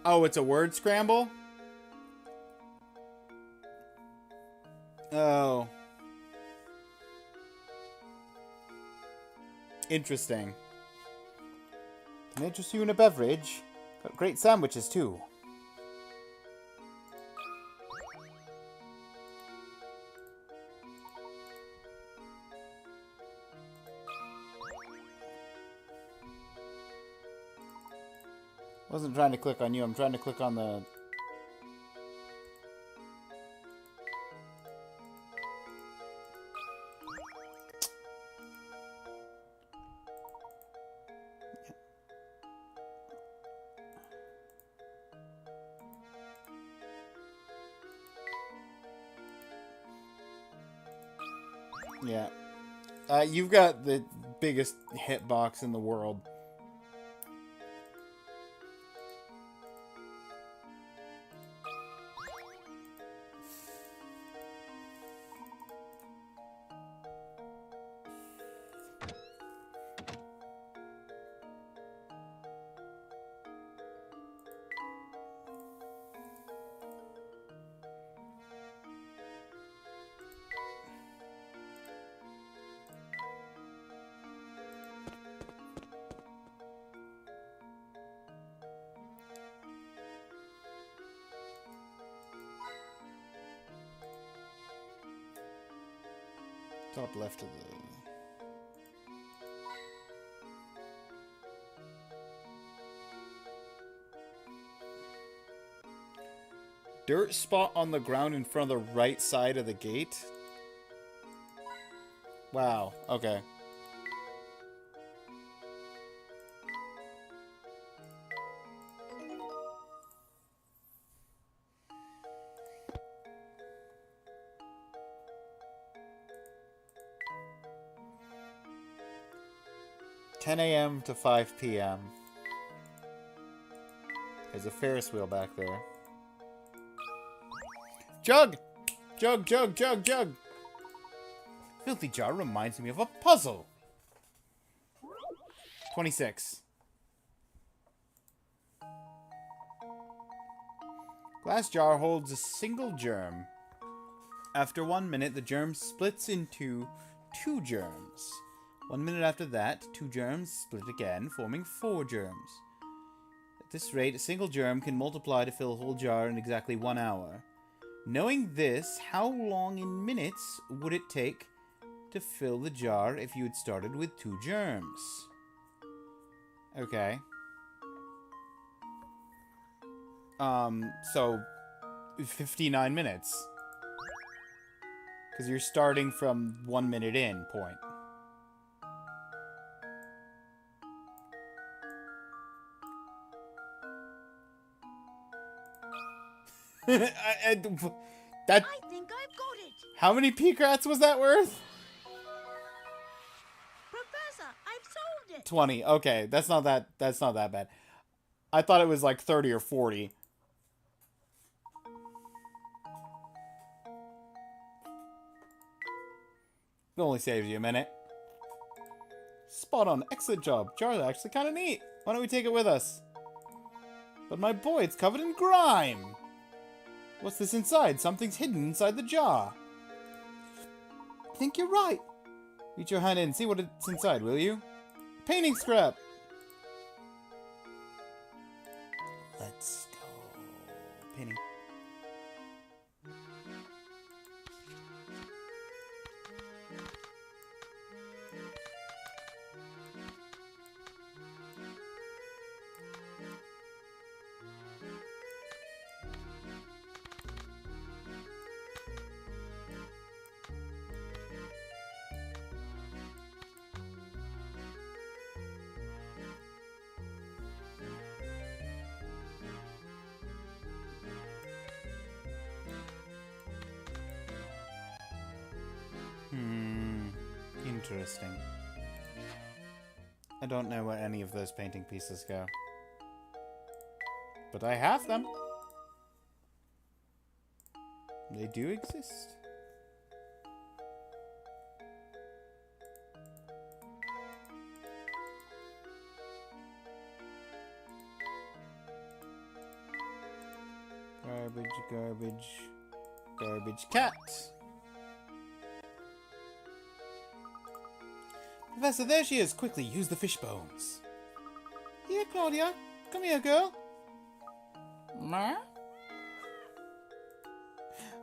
Oh, it's a word scramble? Oh. Interesting. Can I interest you in a beverage? Got great sandwiches, too. Wasn't trying to click on you, I'm trying to click on the... Yeah. You've got the biggest hitbox in the world. Top left of the... Dirt spot on the ground in front of the right side of the gate? Wow, okay. $10 a.m. to 5 p.m. There's a Ferris wheel back there. Jug! Jug, jug, jug, jug! Filthy jar reminds me of a puzzle. 26. Glass jar holds a single germ. After 1 minute, the germ splits into 2 germs. 1 minute after that, 2 germs split again, forming 4 germs. At this rate, a single germ can multiply to fill a whole jar in exactly 1 hour. Knowing this, how long in minutes would it take to fill the jar if you had started with 2 germs? Okay. So 59 minutes. Because you're starting from 1 minute in point. That... I think I've got it. How many P-Crats was that worth? Professor, I've solved it. 20. Okay, that's not that bad. I thought it was like 30 or 40. It only saves you a minute. Spot on. Excellent job. Jar's actually kind of neat. Why don't we take it with us? But my boy, it's covered in grime. What's this inside? Something's hidden inside the jar. I think you're right. Reach your hand in and see what it's inside, will you? Painting scrap. Let's go. Painting. interesting. I don't know where any of those painting pieces go. But I have them. They do exist. Garbage, garbage, garbage cat. Professor, there she is. Quickly, use the fish bones. Here, Claudia. Come here, girl. Ma?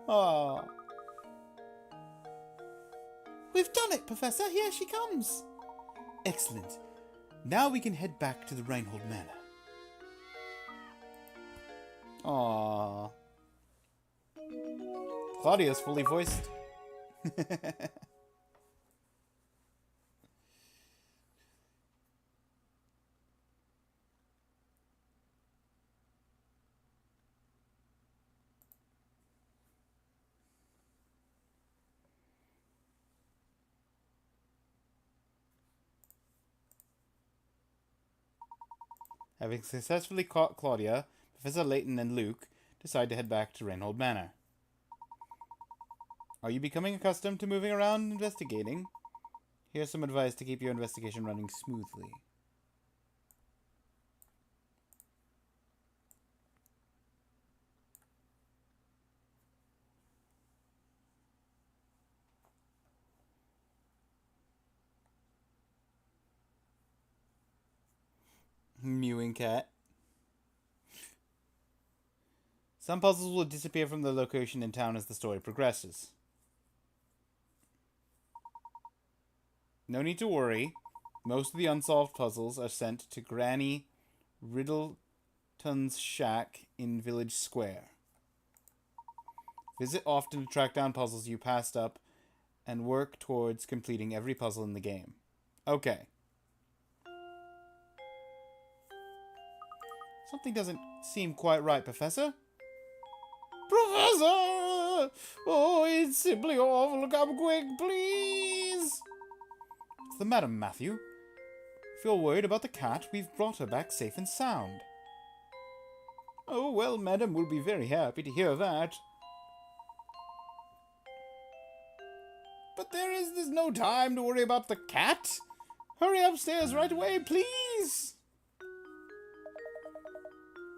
Oh. We've done it, Professor. Here she comes. Excellent. Now we can head back to the Reinhold Manor. Aww. Claudia's fully voiced. Having successfully caught Claudia, Professor Layton and Luke decide to head back to Reinhold Manor. Are you becoming accustomed to moving around investigating? Here's some advice to keep your investigation running smoothly. Mewing cat. Some puzzles will disappear from the location in town as the story progresses. No need to worry. Most of the unsolved puzzles are sent to Granny Riddleton's shack in Village Square. Visit often to track down puzzles you passed up and work towards completing every puzzle in the game. Okay. Something doesn't seem quite right, Professor. Professor! Oh, it's simply awful. Come quick, please! What's the matter, Matthew? If you're worried about the cat, we've brought her back safe and sound. Oh, well, madam will be very happy to hear that. But there's no time to worry about the cat. Hurry upstairs right away, please!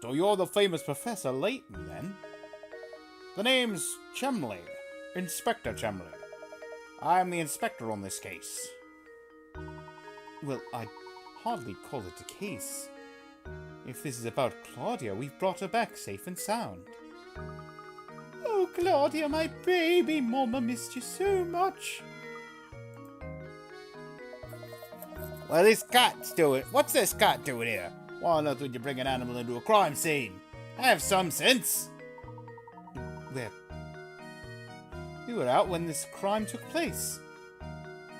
So you're the famous Professor Layton, then? The name's Chumley. Inspector Chumley. I'm the inspector on this case. Well, I'd hardly call it a case. If this is about Claudia, we've brought her back safe and sound. Oh, Claudia, my baby, Mama missed you so much. Well, this cat's doing... What's this cat doing here? Why on earth would you bring an animal into a crime scene? Have some sense. We were out when this crime took place.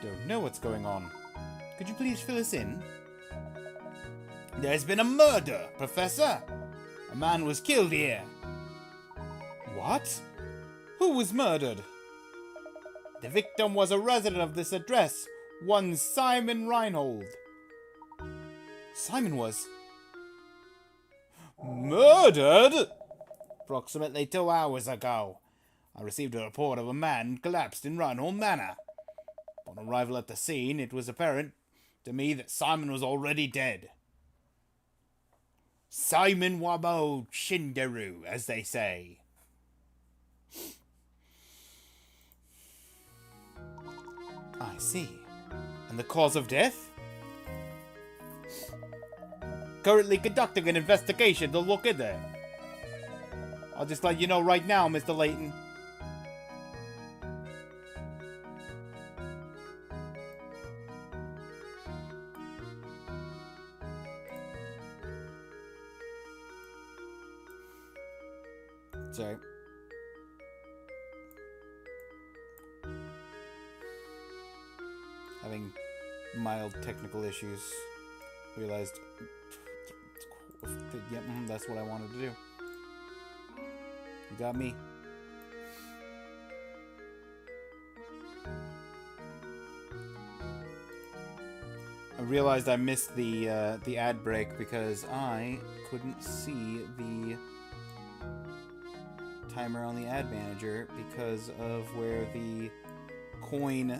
Don't know what's going on. Could you please fill us in? There's been a murder, Professor. A man was killed here. What? Who was murdered? The victim was a resident of this address, one Simon Reinhold. Simon was... murdered? Approximately 2 hours ago, I received a report of a man collapsed in Reinhold Manor. Upon arrival at the scene, it was apparent to me that Simon was already dead. Simon Wabo Shindaru, as they say. I see. And the cause of death? Currently conducting an investigation to look into it. I'll just let you know right now, Mr. Layton. Sorry. Having mild technical issues. Realized... Yep, that's what I wanted to do. You got me. I realized I missed the ad break because I couldn't see the timer on the ad manager because of where the coin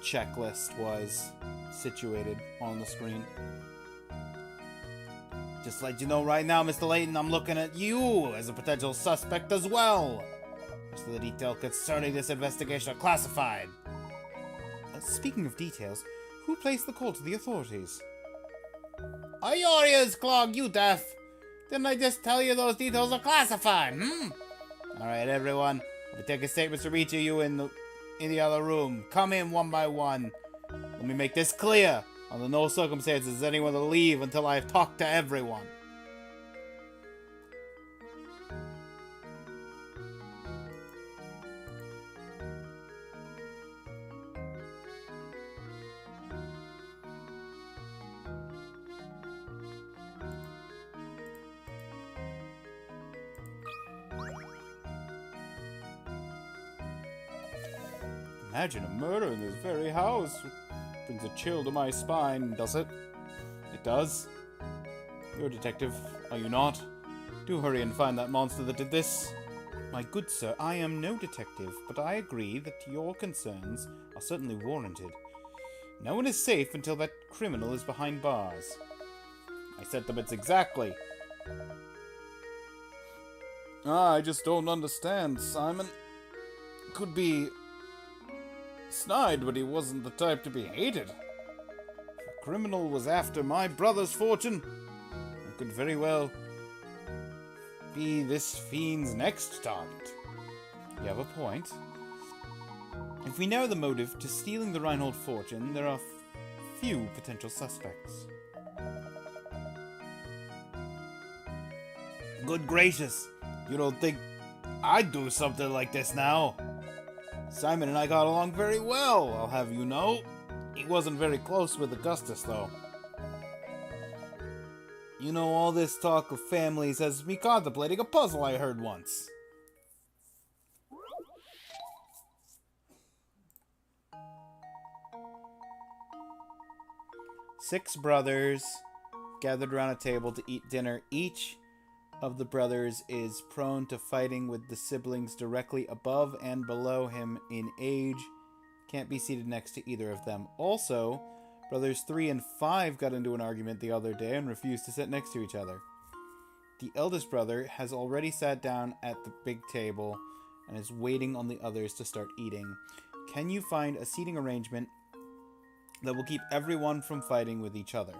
checklist was situated on the screen. Just to let you know right now, Mr. Layton, I'm looking at you as a potential suspect as well. Most of the details concerning this investigation are classified. Speaking of details, who placed the call to the authorities? Are your ears clogged, you deaf? Didn't I just tell you those details are classified, Alright, everyone. I'll be taking statements from each of you in the other room. Come in one by one. Let me make this clear. Under no circumstances is anyone to leave until I have talked to everyone. Imagine a murder in this very house. Brings a chill to my spine, does it? It does. You're a detective, are you not? Do hurry and find that monster that did this. My good sir, I am no detective, but I agree that your concerns are certainly warranted. No one is safe until that criminal is behind bars. I sentiments exactly. I just don't understand, Simon. Could be snide, but he wasn't the type to be hated. If a criminal was after my brother's fortune, it could very well be this fiend's next target. You have a point. If we know the motive to stealing the Reinhold fortune, there are few potential suspects. Good gracious, you don't think I'd do something like this now? Simon and I got along very well, I'll have you know. He wasn't very close with Augustus, though. You know, all this talk of families has me contemplating a puzzle I heard once. Six brothers gathered around a table to eat dinner. Each of the brothers is prone to fighting with the siblings directly above and below him in age. Can't be seated next to either of them. Also, brothers 3 and 5 got into an argument the other day and refused to sit next to each other. The eldest brother has already sat down at the big table and is waiting on the others to start eating. Can you find a seating arrangement that will keep everyone from fighting with each other?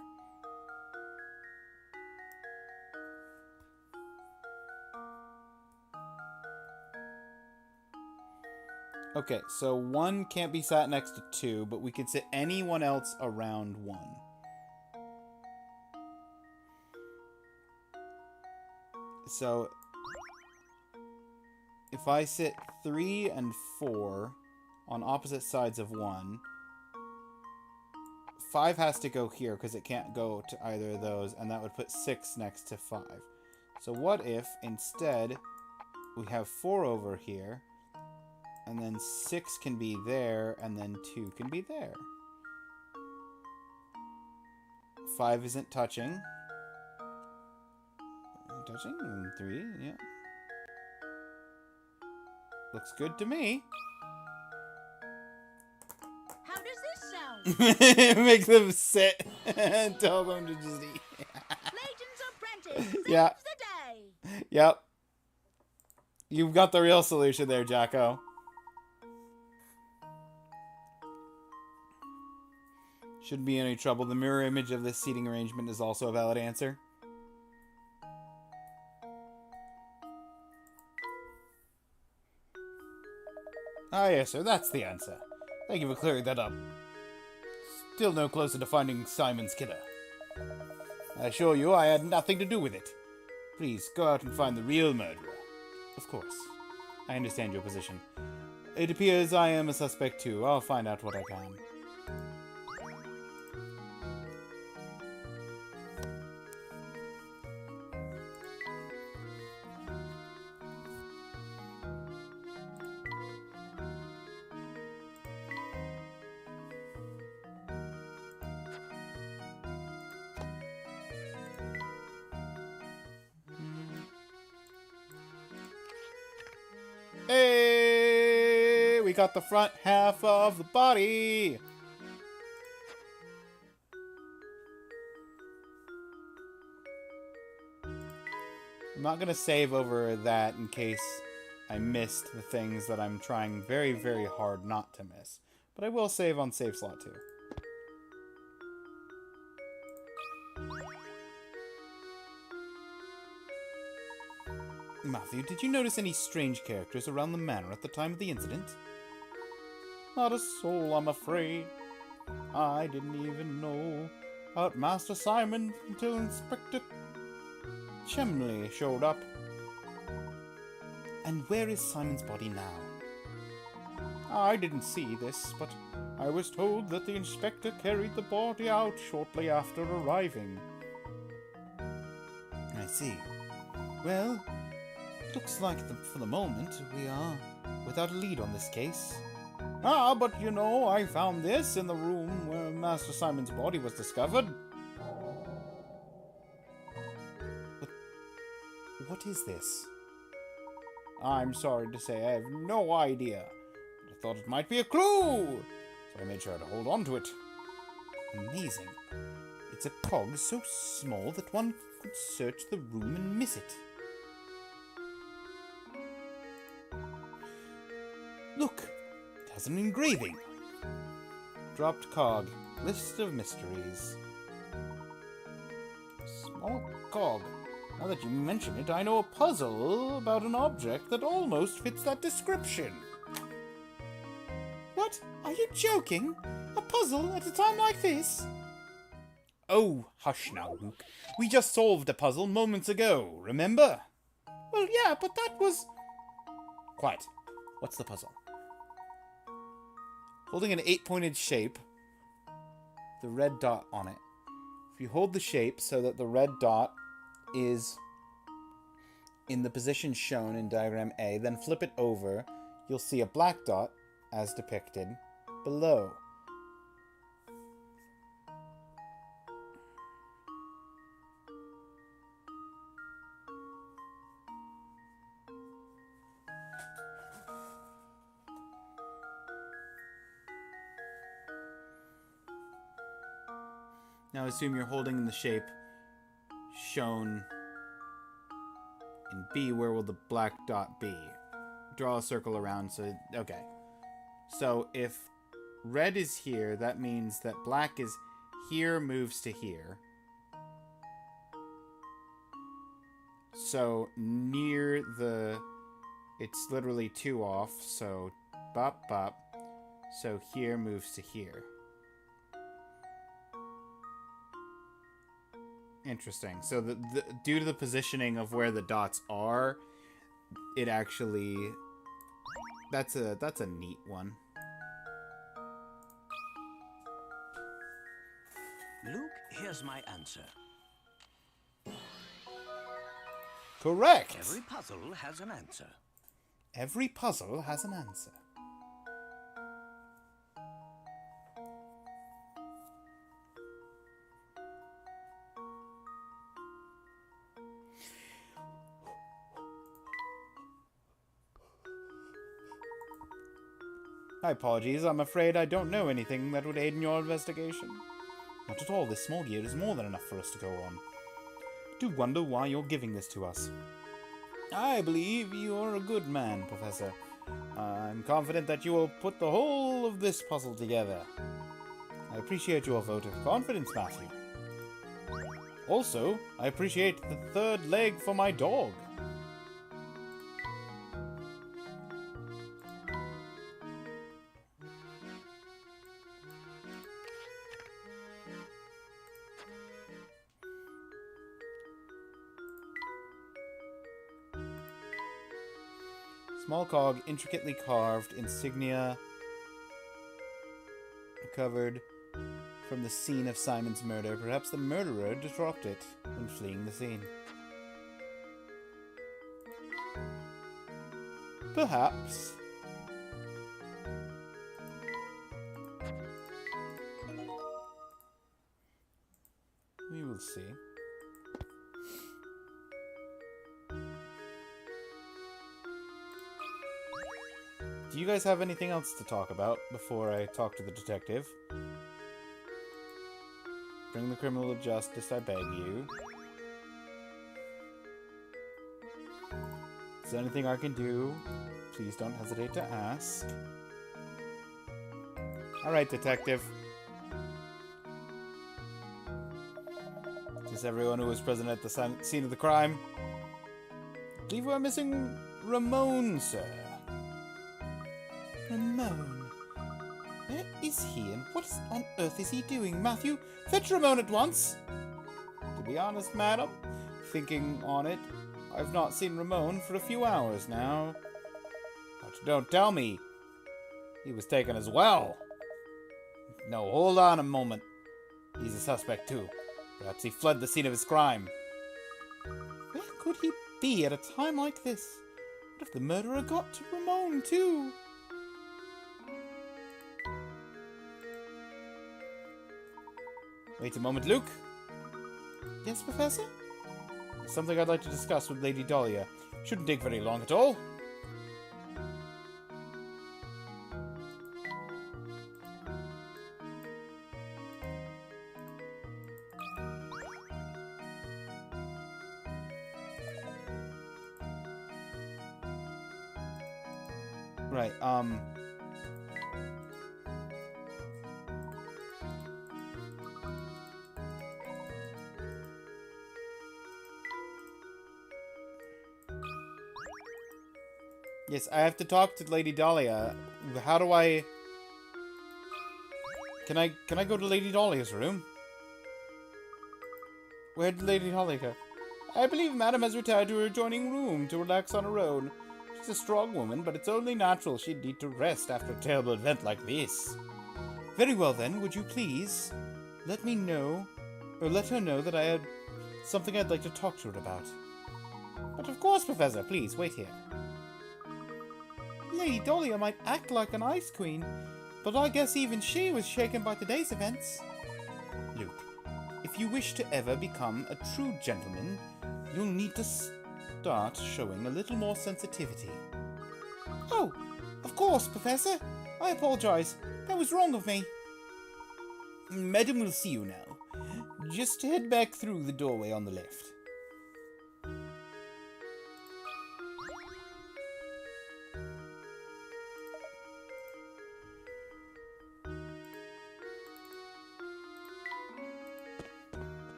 Okay, so 1 can't be sat next to 2, but we can sit anyone else around 1. So, if I sit 3 and 4 on opposite sides of 1, 5 has to go here because it can't go to either of those, and that would put 6 next to 5. So what if, instead, we have 4 over here, and then 6 can be there, and then 2 can be there. 5 isn't touching. Touching, and 3, yeah. Looks good to me. How does this sound? Make them sit and tell them to just eat. Layton's apprentice saves Yeah. the day. Yep. You've got the real solution there, Jacko. Shouldn't be any trouble. The mirror image of this seating arrangement is also a valid answer. Ah, yes, sir. That's the answer. Thank you for clearing that up. Still no closer to finding Simon's killer. I assure you I had nothing to do with it. Please, go out and find the real murderer. Of course. I understand your position. It appears I am a suspect too. I'll find out what I can. Hey! We got the front half of the body! I'm not gonna save over that in case I missed the things that I'm trying very, very hard not to miss. But I will save on save slot 2. Matthew, did you notice any strange characters around the manor at the time of the incident? Not a soul, I'm afraid. I didn't even know about Master Simon until Inspector Chemley showed up. And where is Simon's body now? I didn't see this, but I was told that the inspector carried the body out shortly after arriving. I see. Well, it looks like for the moment we are without a lead on this case. Ah, but you know, I found this in the room where Master Simon's body was discovered. What is this? I'm sorry to say I have no idea. But I thought it might be a clue, so I made sure to hold on to it. Amazing. It's a cog so small that one could search the room and miss it. Look, it has an engraving. Dropped cog. List of mysteries. Small cog. Now that you mention it, I know a puzzle about an object that almost fits that description. What? Are you joking? A puzzle at a time like this? Oh, hush now, Luke. We just solved a puzzle moments ago, remember? Well, yeah, but that was... Quiet. What's the puzzle? Holding an 8-pointed shape, the red dot on it. If you hold the shape so that the red dot is in the position shown in diagram A, then flip it over, you'll see a black dot, as depicted, below. Now assume you're holding the shape shown in B. Where will the black dot be? Draw a circle around, so... Okay. So if red is here, that means that black is here, moves to here. So near the... It's literally 2 off, so bop, bop. So here moves to here. Interesting. So due to the positioning of where the dots are, it actually... That's a neat one. Luke, here's my answer. Correct! Every puzzle has an answer. Every puzzle has an answer. My apologies, I'm afraid I don't know anything that would aid in your investigation. Not at all, this small year is more than enough for us to go on. Do wonder why you're giving this to us. I believe you're a good man, Professor. I'm confident that you will put the whole of this puzzle together. I appreciate your vote of confidence, Matthew. Also, I appreciate the third leg for my dog. Small cog, intricately carved, insignia recovered from the scene of Simon's murder. Perhaps the murderer dropped it when fleeing the scene. Perhaps. We will see. Do you guys have anything else to talk about before I talk to the detective? Bring the criminal to justice, I beg you. Is there anything I can do? Please don't hesitate to ask. Alright, detective. Is everyone who was present at the scene of the crime? I believe we're missing Ramon, sir. Ramon? Where is he, and what on earth is he doing? Matthew, fetch Ramon at once! To be honest, madam, thinking on it, I've not seen Ramon for a few hours now. But don't tell me he was taken as well. No, hold on a moment. He's a suspect too. Perhaps he fled the scene of his crime. Where could he be at a time like this? What if the murderer got to Ramon too? Wait a moment, Luke. Yes, Professor? Something I'd like to discuss with Lady Dahlia. Shouldn't take very long at all. Right, yes, I have to talk to Lady Dahlia. How do I... Can I go to Lady Dahlia's room? Where did Lady Dahlia go? I believe Madam has retired to her adjoining room to relax on her own. She's a strong woman, but it's only natural she'd need to rest after a terrible event like this. Very well then, would you please let me know, or let her know that I had something I'd like to talk to her about. But of course, Professor, please, wait here. Lady Dahlia might act like an ice queen, but I guess even she was shaken by today's events. Luke, if you wish to ever become a true gentleman, you'll need to start showing a little more sensitivity. Oh, of course, Professor. I apologize. That was wrong of me. Madam will see you now. Just head back through the doorway on the left.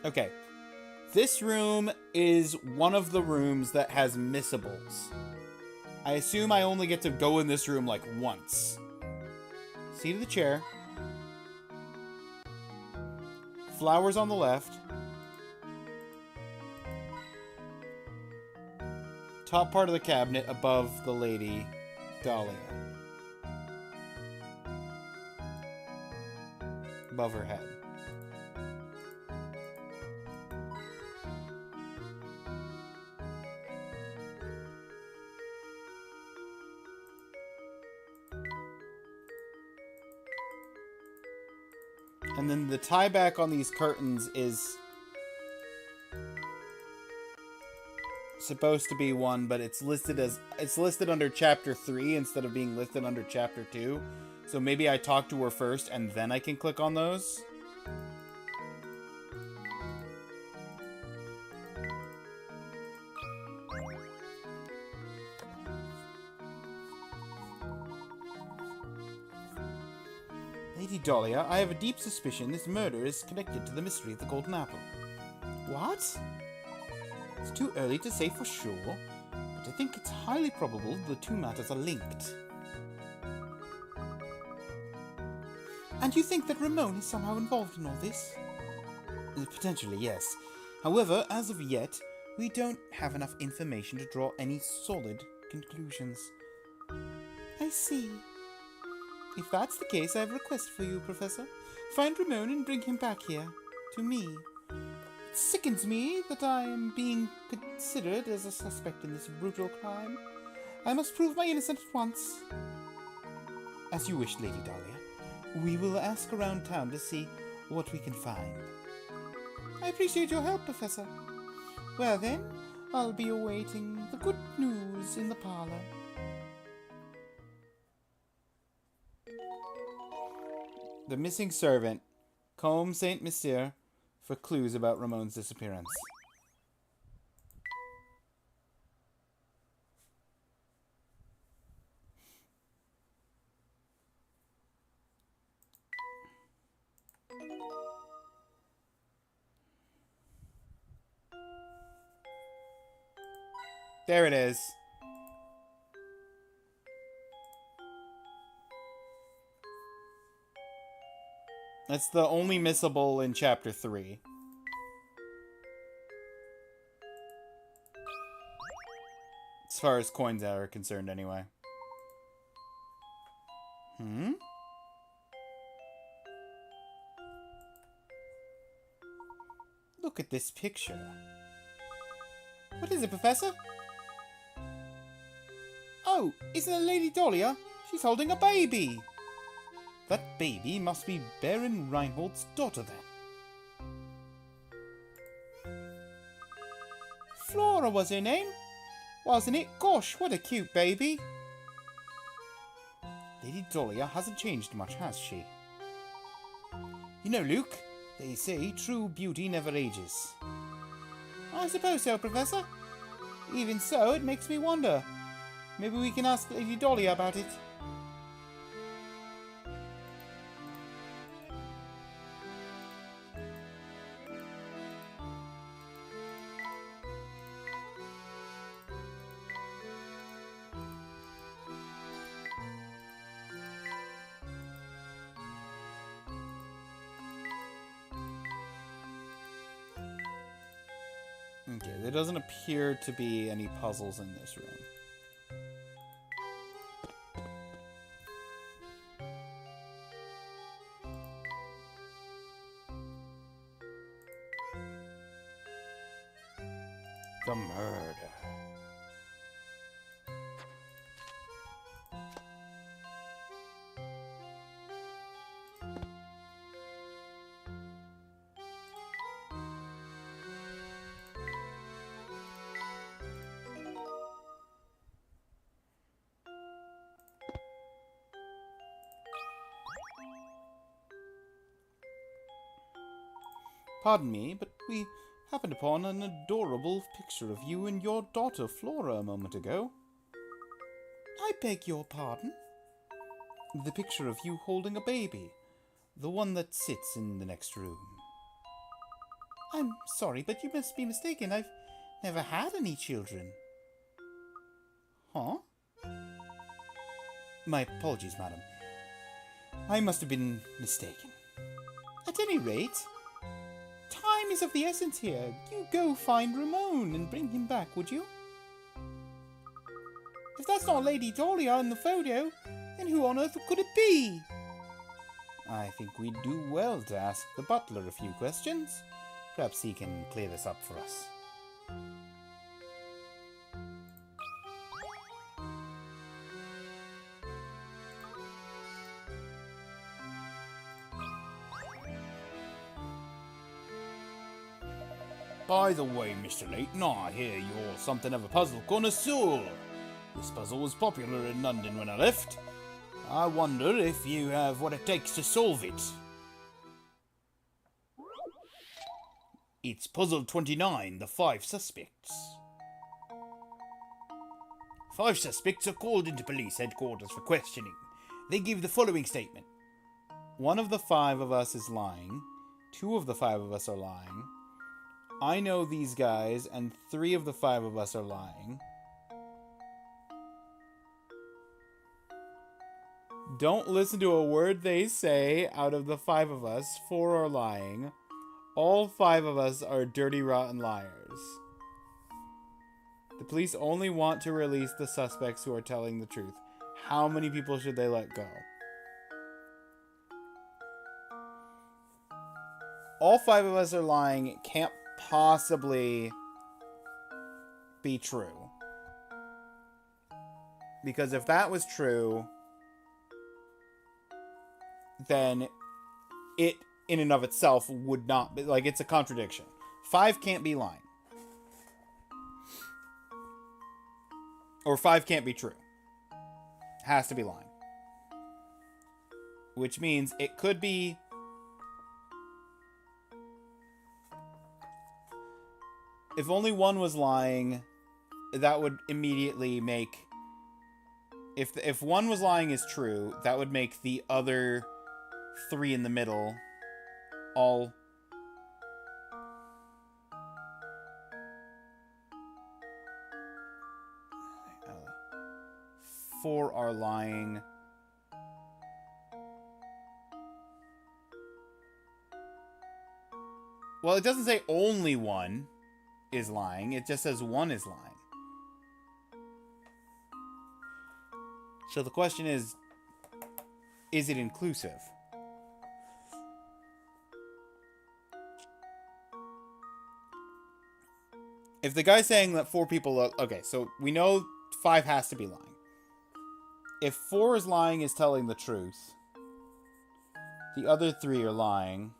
Okay. This room is one of the rooms that has missables. I assume I only get to go in this room like once. Seat of the chair. Flowers on the left. Top part of the cabinet above the Lady Dahlia. Above her head. And then the tie back on these curtains is supposed to be one, but it's listed under chapter 3 instead of being listed under chapter 2. So maybe I talk to her first and then I can click on those. Lady Dahlia, I have a deep suspicion this murder is connected to the mystery of the Golden Apple. What? It's too early to say for sure, but I think it's highly probable the two matters are linked. And you think that Ramon is somehow involved in all this? Potentially, yes. However, as of yet, we don't have enough information to draw any solid conclusions. I see. If that's the case, I have a request for you, Professor. Find Ramon and bring him back here, to me. It sickens me that I am being considered as a suspect in this brutal crime. I must prove my innocence at once. As you wish, Lady Dahlia. We will ask around town to see what we can find. I appreciate your help, Professor. Well then, I'll be awaiting the good news in the parlor. The missing servant. Combe Saint Mystere for clues about Ramon's disappearance. There it is. That's the only missable in Chapter 3. As far as coins are concerned, anyway. Look at this picture. What is it, Professor? Oh, isn't it Lady Dahlia? She's holding a baby. That baby must be Baron Reinhold's daughter, then. Flora was her name, wasn't it? Gosh, what a cute baby. Lady Dahlia hasn't changed much, has she? You know, Luke, they say true beauty never ages. I suppose so, Professor. Even so, it makes me wonder. Maybe we can ask Lady Dahlia about it. Okay, there doesn't appear to be any puzzles in this room. The murder. Pardon me, but we happened upon an adorable picture of you and your daughter Flora a moment ago. I beg your pardon? The picture of you holding a baby. The one that sits in the next room. I'm sorry, but you must be mistaken. I've never had any children. Huh? My apologies, madam. I must have been mistaken. At any rate, time is of the essence here. You go find Ramon and bring him back, would you? If that's not Lady Dahlia in the photo, then who on earth could it be? I think we'd do well to ask the butler a few questions. Perhaps he can clear this up for us. By the way, Mr. Layton, I hear you're something of a puzzle connoisseur. This puzzle was popular in London when I left. I wonder if you have what it takes to solve it. It's Puzzle 29, the 5 suspects. 5 suspects are called into police headquarters for questioning. They give the following statement. 1 of the 5 of us is lying. 2 of the 5 of us are lying. I know these guys, and 3 of the 5 of us are lying. Don't listen to a word they say. Out of the 5 of us, 4 are lying. All 5 of us are dirty, rotten liars. The police only want to release the suspects who are telling the truth. How many people should they let go? All 5 of us are lying. It can't possibly be true. Because if that was true, then it in and of itself would not be, like, it's a contradiction. 5 can't be lying. Or 5 can't be true. Has to be lying. which means it could be... If only one was lying, that would immediately make... If one was lying is true, that would make the other 3 in the middle all... 4 are lying. Well, it doesn't say only one is lying. It just says one is lying. So the question is it inclusive? If the guy's saying that 4 people... Okay, so we know 5 has to be lying. If 4 is lying is telling the truth, the other 3 are lying,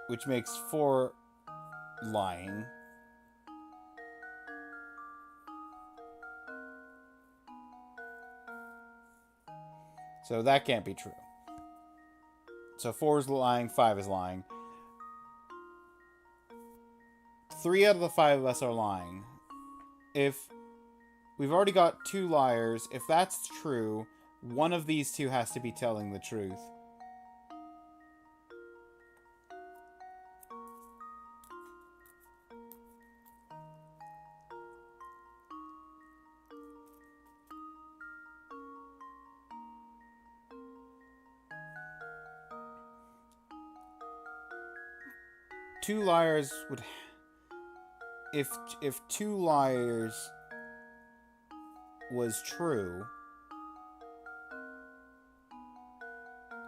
which makes 4 lying. So that can't be true. So 4 is lying, 5 is lying. 3 out of the 5 of us are lying. If we've already got 2 liars, if that's true, one of these 2 has to be telling the truth. Two liars would... If 2 liars was true,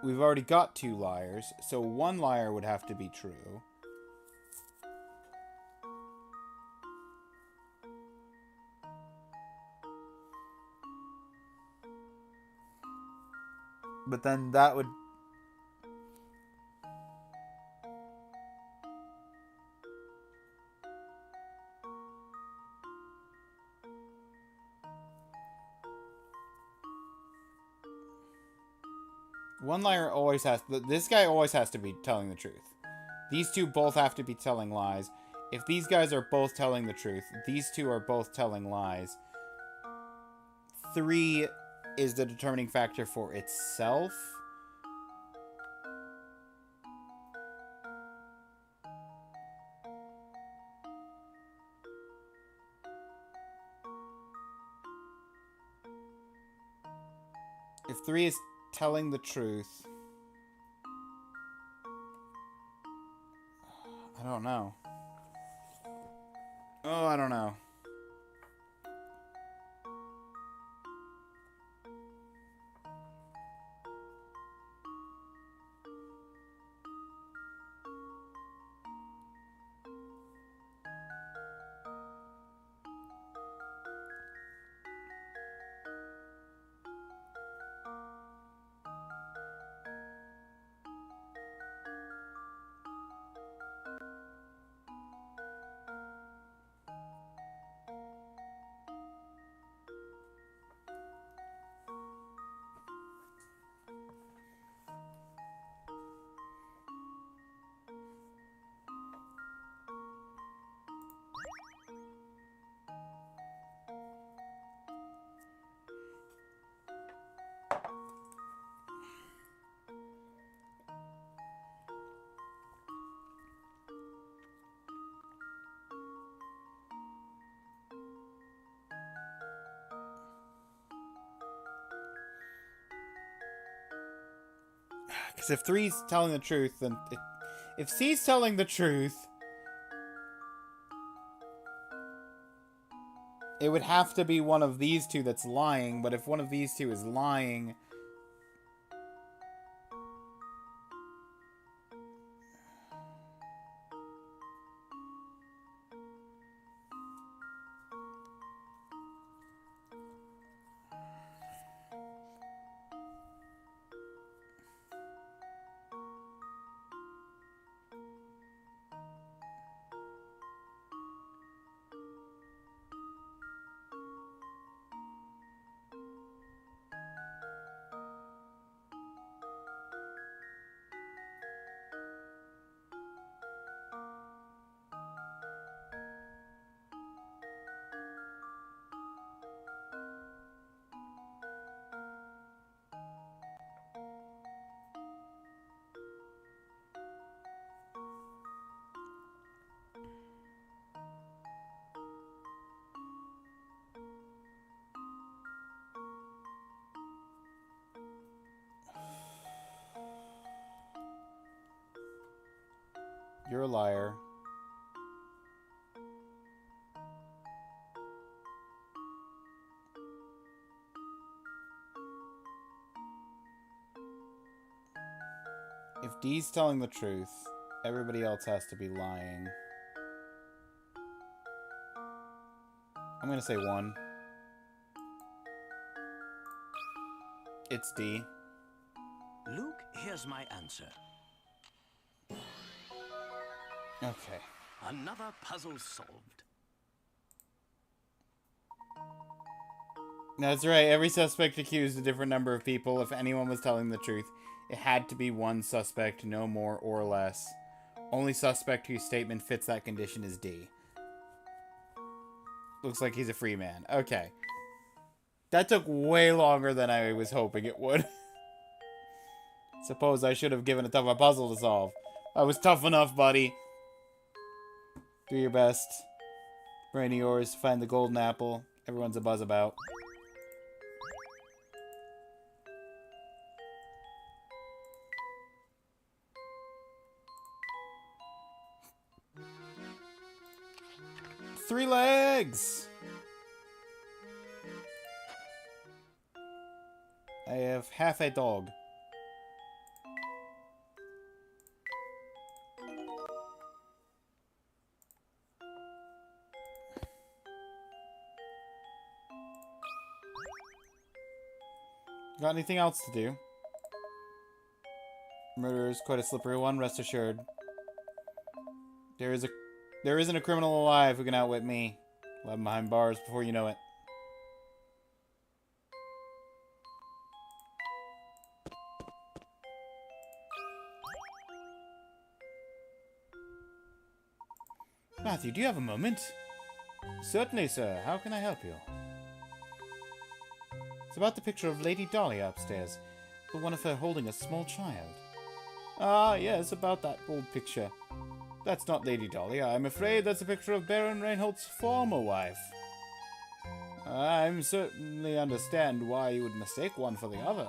we've already got 2 liars, so 1 liar would have to be true. But then that would... One liar always has... This guy always has to be telling the truth. These 2 both have to be telling lies. If these guys are both telling the truth, these 2 are both telling lies. 3 is the determining factor for itself. If 3 is telling the truth... I don't know. Oh, I don't know. Because if 3's telling the truth, then... If C's telling the truth... It would have to be one of these 2 that's lying, but if one of these 2 is lying... You're a liar. If D's telling the truth, everybody else has to be lying. I'm gonna say 1. It's D. Luke, here's my answer. Okay. Another puzzle solved. That's right. Every suspect accused a different number of people. If anyone was telling the truth, it had to be one suspect, no more or less. Only suspect whose statement fits that condition is D. Looks like he's a free man. Okay. That took way longer than I was hoping it would. Suppose I should have given a tougher puzzle to solve. I was tough enough, buddy. Do your best. Brain of yours, find the golden apple. Everyone's a buzz about. Three legs! I have half a dog. Got anything else to do? Murder is quite a slippery one, rest assured. There isn't a criminal alive who can outwit me. I'll have him behind bars before you know it. Matthew, do you have a moment? Certainly, sir. How can I help you? It's about the picture of Lady Dahlia upstairs, the one of her holding a small child. Ah, yes, about that old picture. That's not Lady Dahlia. I'm afraid that's a picture of Baron Reinhold's former wife. I certainly understand why you would mistake one for the other.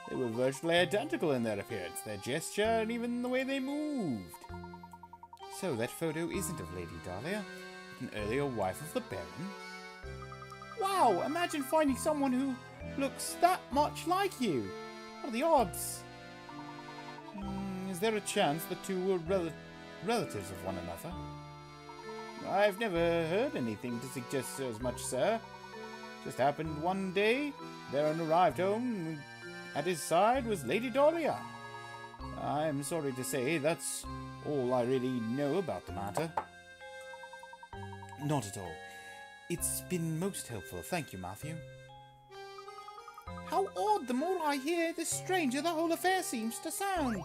They were virtually identical in their appearance, their gesture, and even the way they moved. So that photo isn't of Lady Dahlia, but an earlier wife of the Baron? Wow! Imagine finding someone who looks that much like you! What are the odds? Is there a chance the two were relatives of one another? I've never heard anything to suggest as much, sir. Just happened one day, Baron arrived home, at his side was Lady Dahlia. I'm sorry to say that's all I really know about the matter. Not at all. It's been most helpful, thank you, Matthew. How odd! The more I hear, the stranger the whole affair seems to sound.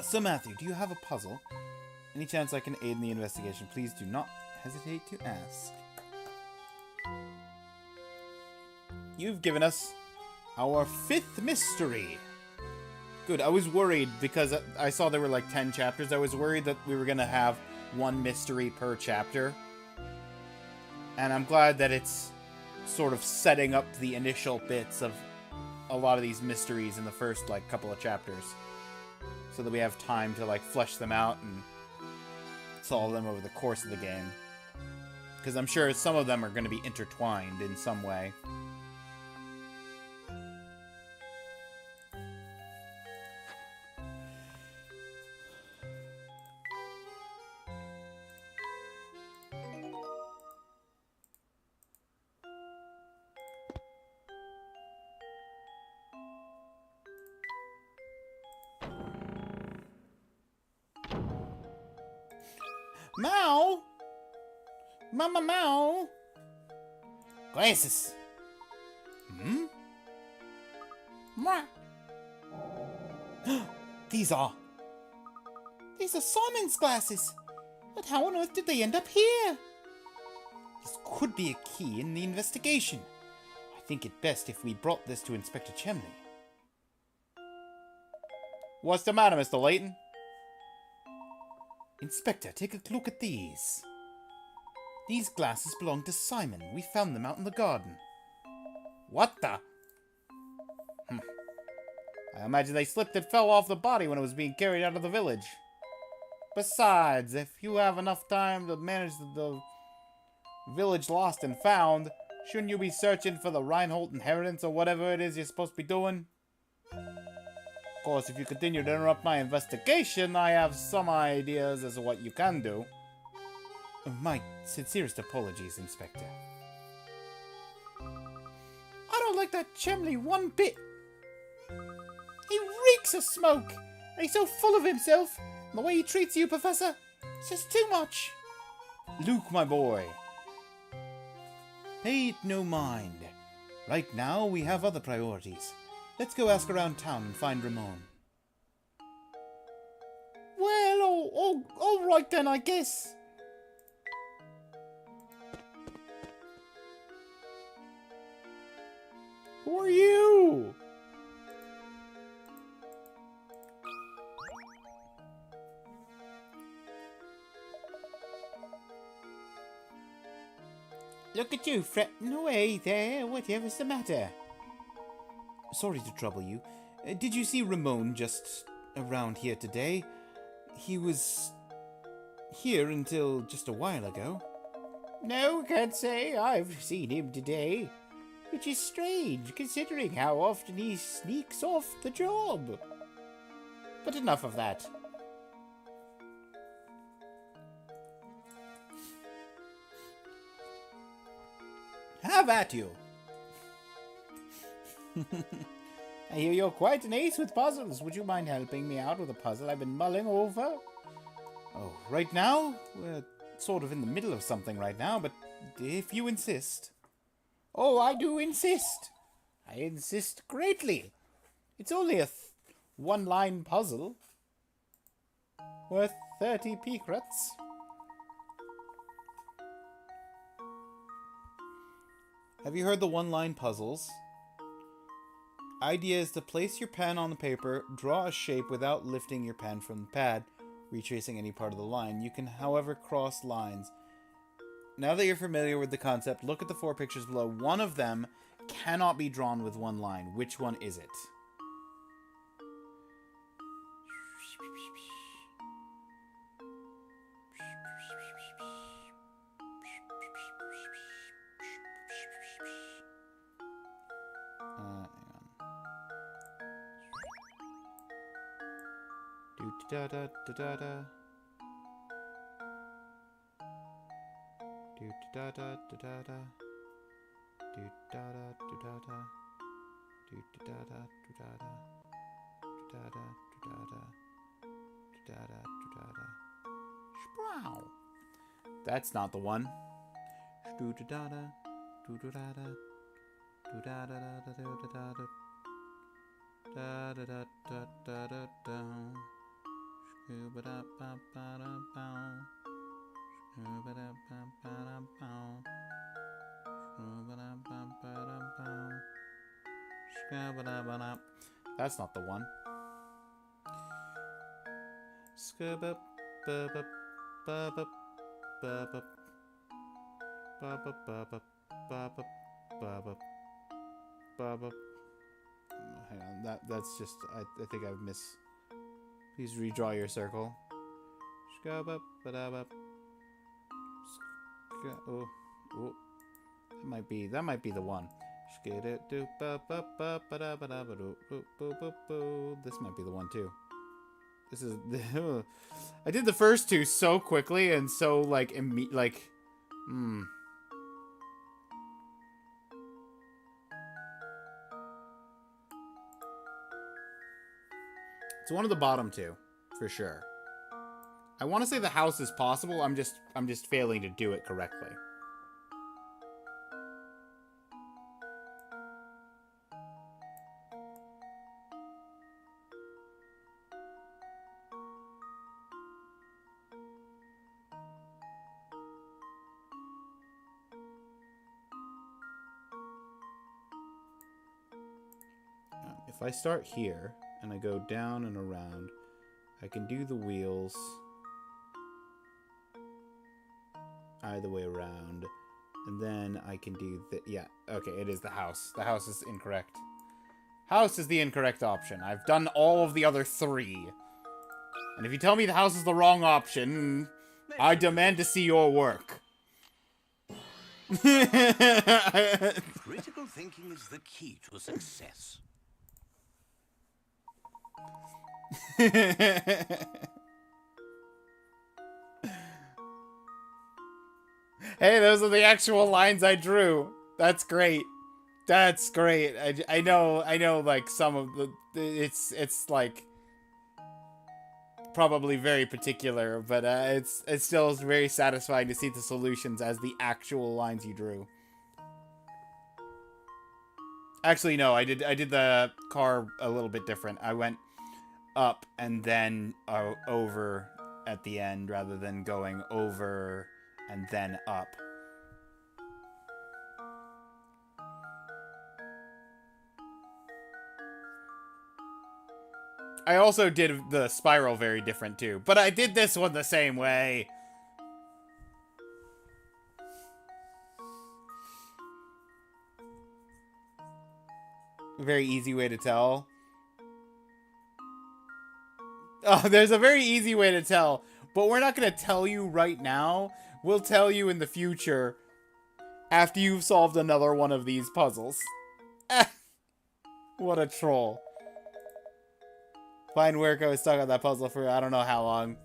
Sir Matthew, do you have a puzzle? Any chance I can aid in the investigation? Please do not hesitate to ask. You've given us our 5th mystery. Good, I was worried because I saw there were like 10 chapters. I was worried that we were going to have one mystery per chapter. And I'm glad that it's sort of setting up the initial bits of a lot of these mysteries in the first like couple of chapters. So that we have time to like flesh them out and solve them over the course of the game. Because I'm sure some of them are going to be intertwined in some way. Mao! Mama Mao! Glasses! Mwah! These are Simon's glasses! But how on earth did they end up here? This could be a key in the investigation. I think it best if we brought this to Inspector Chemley. What's the matter, Mr. Layton? Inspector, take a look at these. These glasses belong to Simon. We found them out in the garden. What the? I imagine they slipped and fell off the body when it was being carried out of the village. Besides, if you have enough time to manage the village lost and found, shouldn't you be searching for the Reinhold inheritance or whatever it is you're supposed to be doing? Of course, if you continue to interrupt my investigation, I have some ideas as to what you can do. My sincerest apologies, Inspector. I don't like that Chimney one bit. He reeks of smoke, and he's so full of himself. And the way he treats you, Professor, it's just too much. Luke, my boy, pay it no mind. Right now, we have other priorities. Let's go ask around town and find Ramon. Well, all right then, I guess. Who are you? Look at you, fretting away there. Whatever's the matter? Sorry to trouble you. Did you see Ramon just around here today? He was here until just a while ago. No, can't say I've seen him today. Which is strange, considering how often he sneaks off the job. But enough of that. Have at you. I hear you're quite an ace with puzzles. Would you mind helping me out with a puzzle I've been mulling over? Oh, right now? We're sort of in the middle of something right now, but if you insist. Oh, I do insist. I insist greatly. It's only a one-line puzzle. Worth 30 picrets. Have you heard the one-line puzzles? Idea is to place your pen on the paper, draw a shape without lifting your pen from the pad, retracing any part of the line. You can, however, cross lines. Now that you're familiar with the concept, look at the 4 pictures below. One of them cannot be drawn with one line. Which one is it? Hang on. Do-da-da-da-da-da. Do da da da da da. Do da da da da da. Do da da da da da. Da da da da. Da da da da. Sprow. That's not the one. Do da da da. Do da da da. Do da da da da da da da. Da da da da da da da. Scuba da ba ba da ba. That's not the one. Hang on, that's just I think I've missed. Please redraw your circle. Oh, that might be the one. This might be the one too. This is I did the first two so quickly and so like It's one of the bottom two, for sure. I want to say the house is possible. I'm just failing to do it correctly. If I start here and I go down and around, I can do the wheels either way around, and then I can do the, yeah, okay, it is the house. The house is incorrect. House is the incorrect option. I've done all of the other 3. And if you tell me the house is the wrong option, I demand to see your work. Critical thinking is the key to success. Hey, those are the actual lines I drew. That's great. That's great. I know, like, some of the... It's like... probably very particular, but it's still very satisfying to see the solutions as the actual lines you drew. Actually, no, I did the car a little bit different. I went up and then over at the end rather than going over and then up. I also did the spiral very different too, but I did this one the same way. Very easy way to tell. Oh, there's a very easy way to tell, but we're not going to tell you right now. We'll tell you in the future after you've solved another one of these puzzles. What a troll. Fine work. I was stuck on that puzzle for I don't know how long.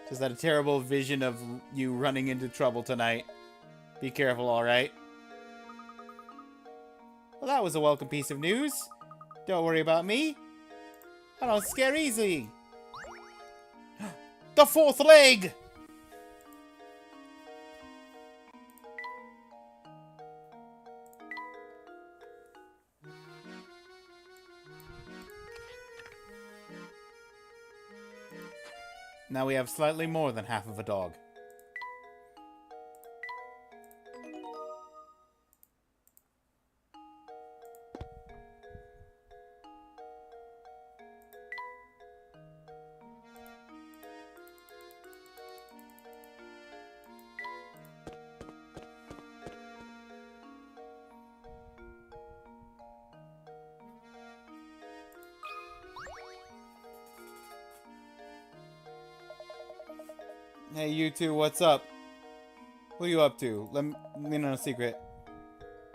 Just had a terrible vision of you running into trouble tonight. Be careful, alright? Well, that was a welcome piece of news. Don't worry about me. I don't scare easily. The 4th leg! Now we have slightly more than half of a dog. Hey, you two, what's up? What are you up to? Let me in on a secret.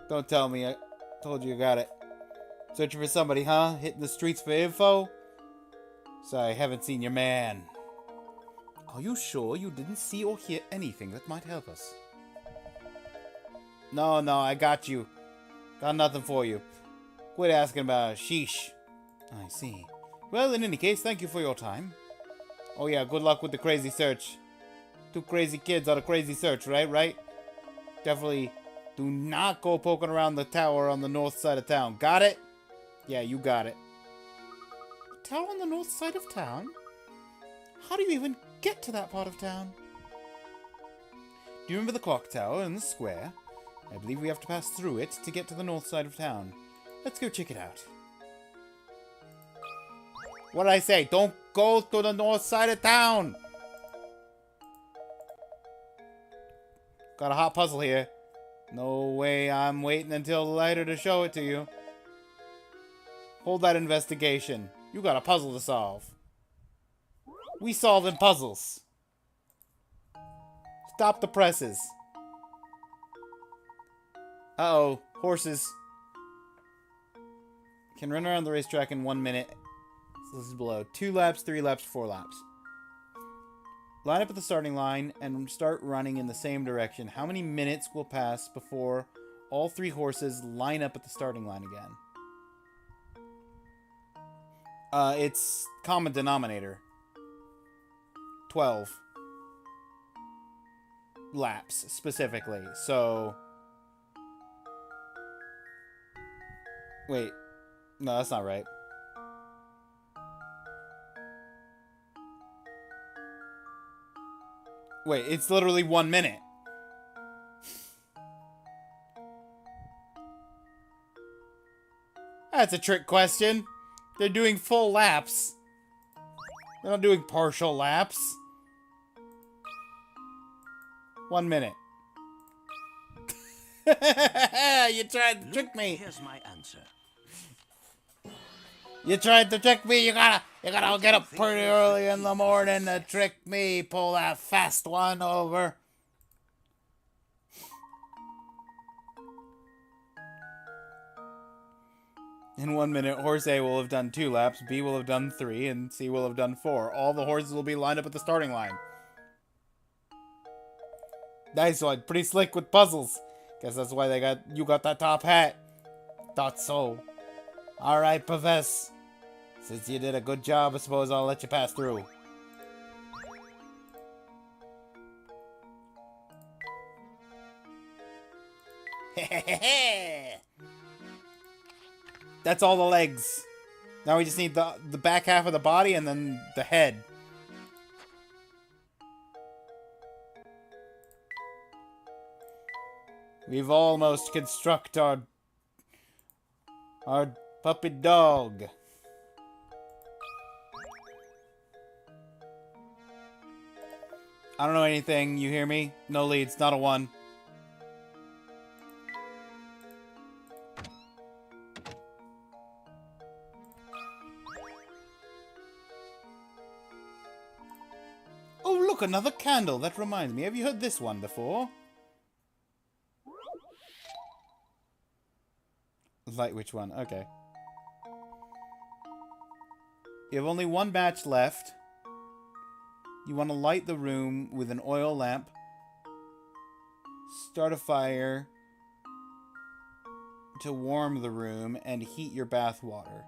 Don't tell me. I told you got it. Searching for somebody, huh? Hitting the streets for info? Sorry, haven't seen your man. Are you sure you didn't see or hear anything that might help us? No, I got you. Got nothing for you. Quit asking about it. Sheesh. I see. Well, in any case, thank you for your time. Oh yeah, good luck with the crazy search. 2 crazy kids on a crazy search, right? Definitely do not go poking around the tower on the north side of town. Got it? Yeah, you got it. A tower on the north side of town? How do you even get to that part of town? Do you remember the clock tower in the square? I believe we have to pass through it to get to the north side of town. Let's go check it out. What did I say? Don't go to the north side of town! Got a hot puzzle here. No way I'm waiting until later to show it to you. Hold that investigation. You got a puzzle to solve. We solving puzzles. Stop the presses. Uh-oh. Horses. Can run around the racetrack in 1 minute. So this is below. 2 laps, 3 laps, 4 laps. Line up at the starting line and start running in the same direction. How many minutes will pass before all 3 horses line up at the starting line again? It's common denominator. 12 laps, specifically. So... Wait. No, that's not right. Wait, it's literally 1 minute. That's a trick question. They're doing full laps. They're not doing partial laps. 1 minute. You tried to trick me. Here's my answer. You tried to trick me. You gotta get up pretty early in the morning to trick me. Pull that fast one over. In 1 minute, horse A will have done 2 laps, B will have done 3, and C will have done 4. All the horses will be lined up at the starting line. Nice one. Pretty slick with puzzles. Guess that's why you got that top hat. Thought so. Alright, Profess. Since you did a good job, I suppose I'll let you pass through. That's all the legs. Now we just need the back half of the body and then the head. We've almost construct our puppy dog. I don't know anything. You hear me? No leads. Not a 1. Oh, look, another candle. That reminds me. Have you heard this one before? Light which one? Okay. You have only 1 match left. You want to light the room with an oil lamp. Start a fire to warm the room and heat your bath water.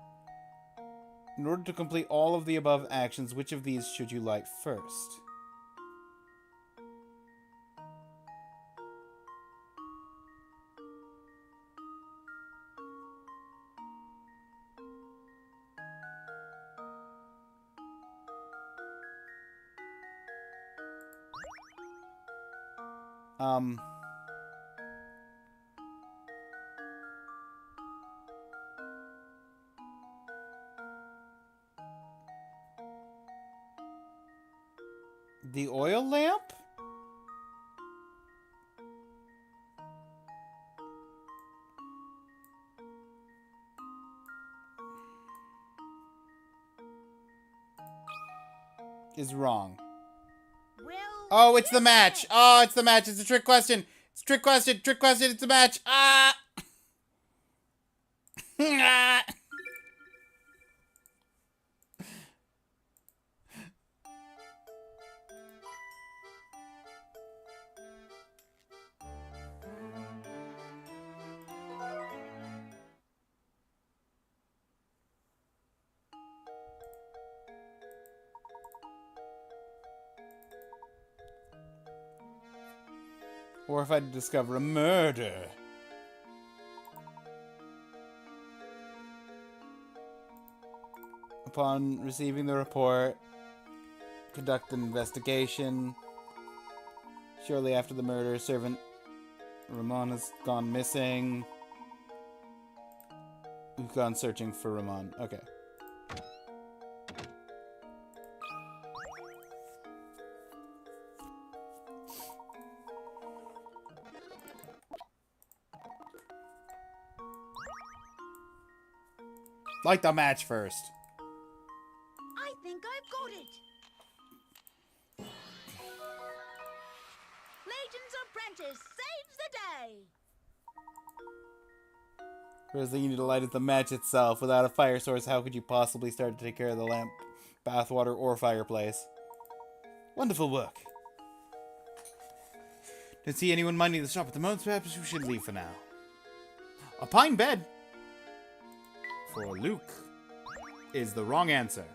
In order to complete all of the above actions, which of these should you light first? The oil lamp? Is wrong. Well, Oh, it's the match. Oh, it's the match. It's a trick question. It's a trick question. Trick question. It's a match. Ah! Ah! Or if I discover a murder. Upon receiving the report, conduct an investigation. Shortly after the murder, servant Ramon has gone missing. We've gone searching for Ramon. Okay. Light the match first. I think I've got it. Legion's apprentice saves the day. First thing you need to light is the match itself. Without a fire source, how could you possibly start to take care of the lamp, bathwater, or fireplace? Wonderful work. Don't see anyone minding the shop at the moment. Perhaps we should leave for now. A pine bed for Luke is the wrong answer.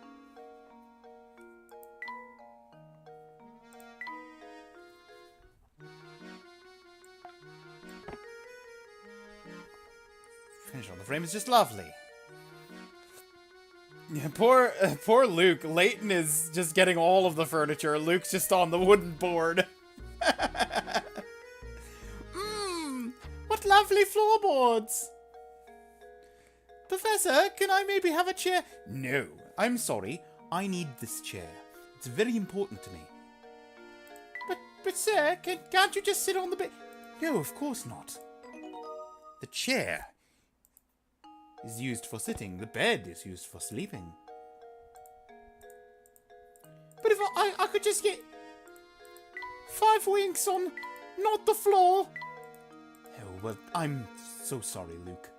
Finish on the frame is just lovely. Yeah, poor Luke. Leighton is just getting all of the furniture. Luke's just on the wooden board. What lovely floorboards! Professor, can I maybe have a chair? No, I'm sorry. I need this chair. It's very important to me. But sir, can't you just sit on the bed? No, of course not. The chair. is used for sitting. The bed is used for sleeping. But if I could just get 5 winks on not the floor. Oh, well, I'm so sorry, Luke.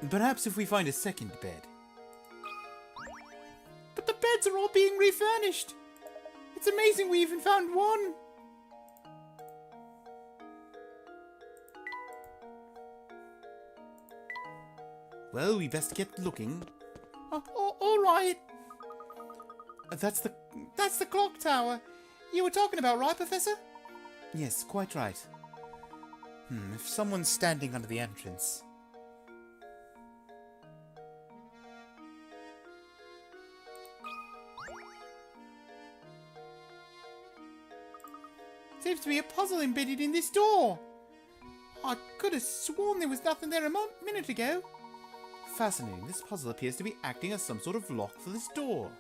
Perhaps if we find a second bed. But the beds are all being refurnished. It's amazing we even found one. Well, we best get looking. All right. That's the clock tower you were talking about, right, Professor? Yes, quite right. If someone's standing under the entrance. Seems to be a puzzle embedded in this door. I could have sworn there was nothing there a minute ago. Fascinating. This puzzle appears to be acting as some sort of lock for this door.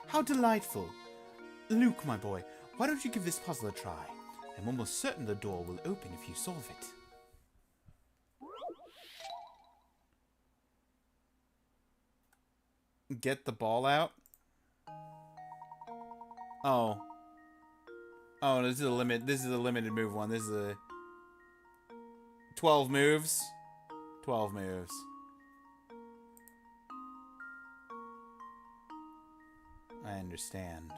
How delightful. Luke, my boy, why don't you give this puzzle a try? I'm almost certain the door will open if you solve it. Get the ball out? Oh. Oh, this is a limit. This is a limited move one. This is a 12 moves. 12 moves. I understand.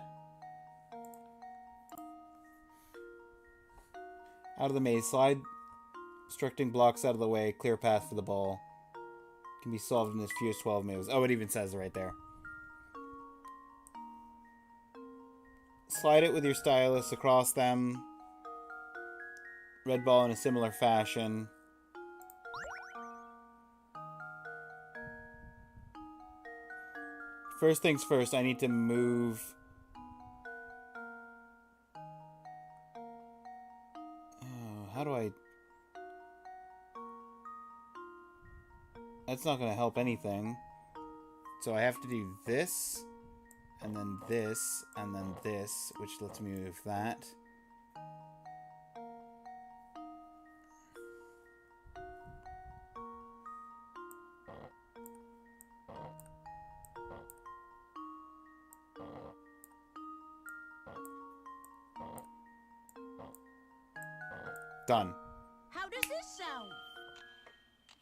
Out of the maze. Slide obstructing blocks out of the way. Clear path for the ball. Can be solved in as few as 12 moves. Oh, it even says it right there. Slide it with your stylus across them. Red ball in a similar fashion. First things first, I need to move. Oh, how do I... That's not going to help anything. So I have to do this, and then this, and then this, which lets me move that. Done. How does this sound?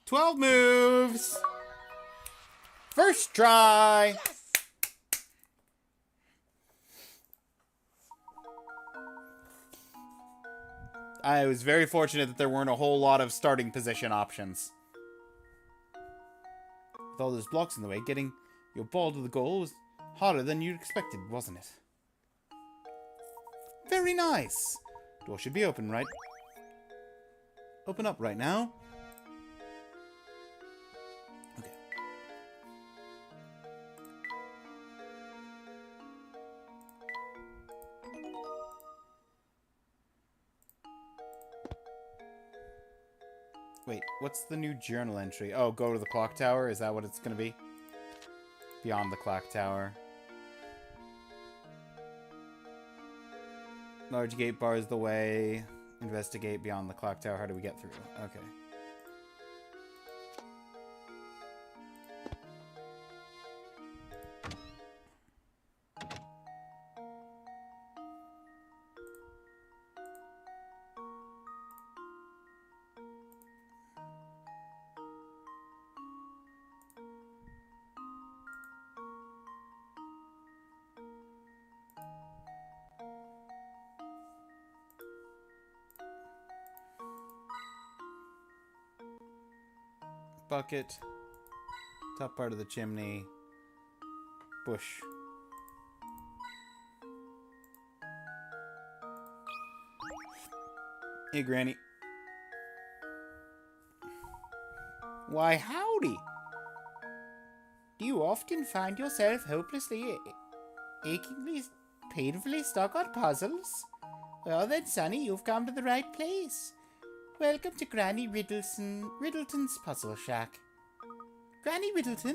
12 moves! First try! Yes! I was very fortunate that there weren't a whole lot of starting position options. With all those blocks in the way, getting your ball to the goal was harder than you'd expected, wasn't it? Very nice! Door should be open, right? Open up right now. Okay. Wait, what's the new journal entry? Oh, go to the clock tower? Is that what it's gonna be? Beyond the clock tower. Large gate bars the way. Investigate beyond the clock tower. How do we get through? Okay. Bucket. Top part of the chimney. Bush. Hey, Granny. Why, howdy. Do you often find yourself hopelessly, achingly, painfully stuck on puzzles? Well then, Sonny, you've come to the right place. Welcome to Granny Riddleton's Puzzle Shack. Granny Riddleton?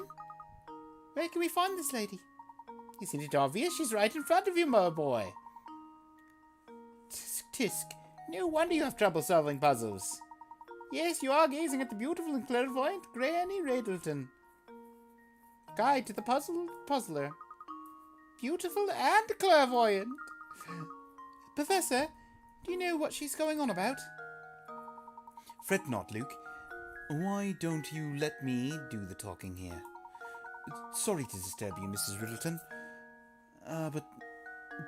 Where can we find this lady? Isn't it obvious? She's right in front of you, my boy. Tisk, tisk. No wonder you have trouble solving puzzles. Yes, you are gazing at the beautiful and clairvoyant Granny Rattleton. Guide to the puzzler. Beautiful and clairvoyant. Professor, do you know what she's going on about? Fret not, Luke. Why don't you let me do the talking here? Sorry to disturb you, Mrs. Riddleton. But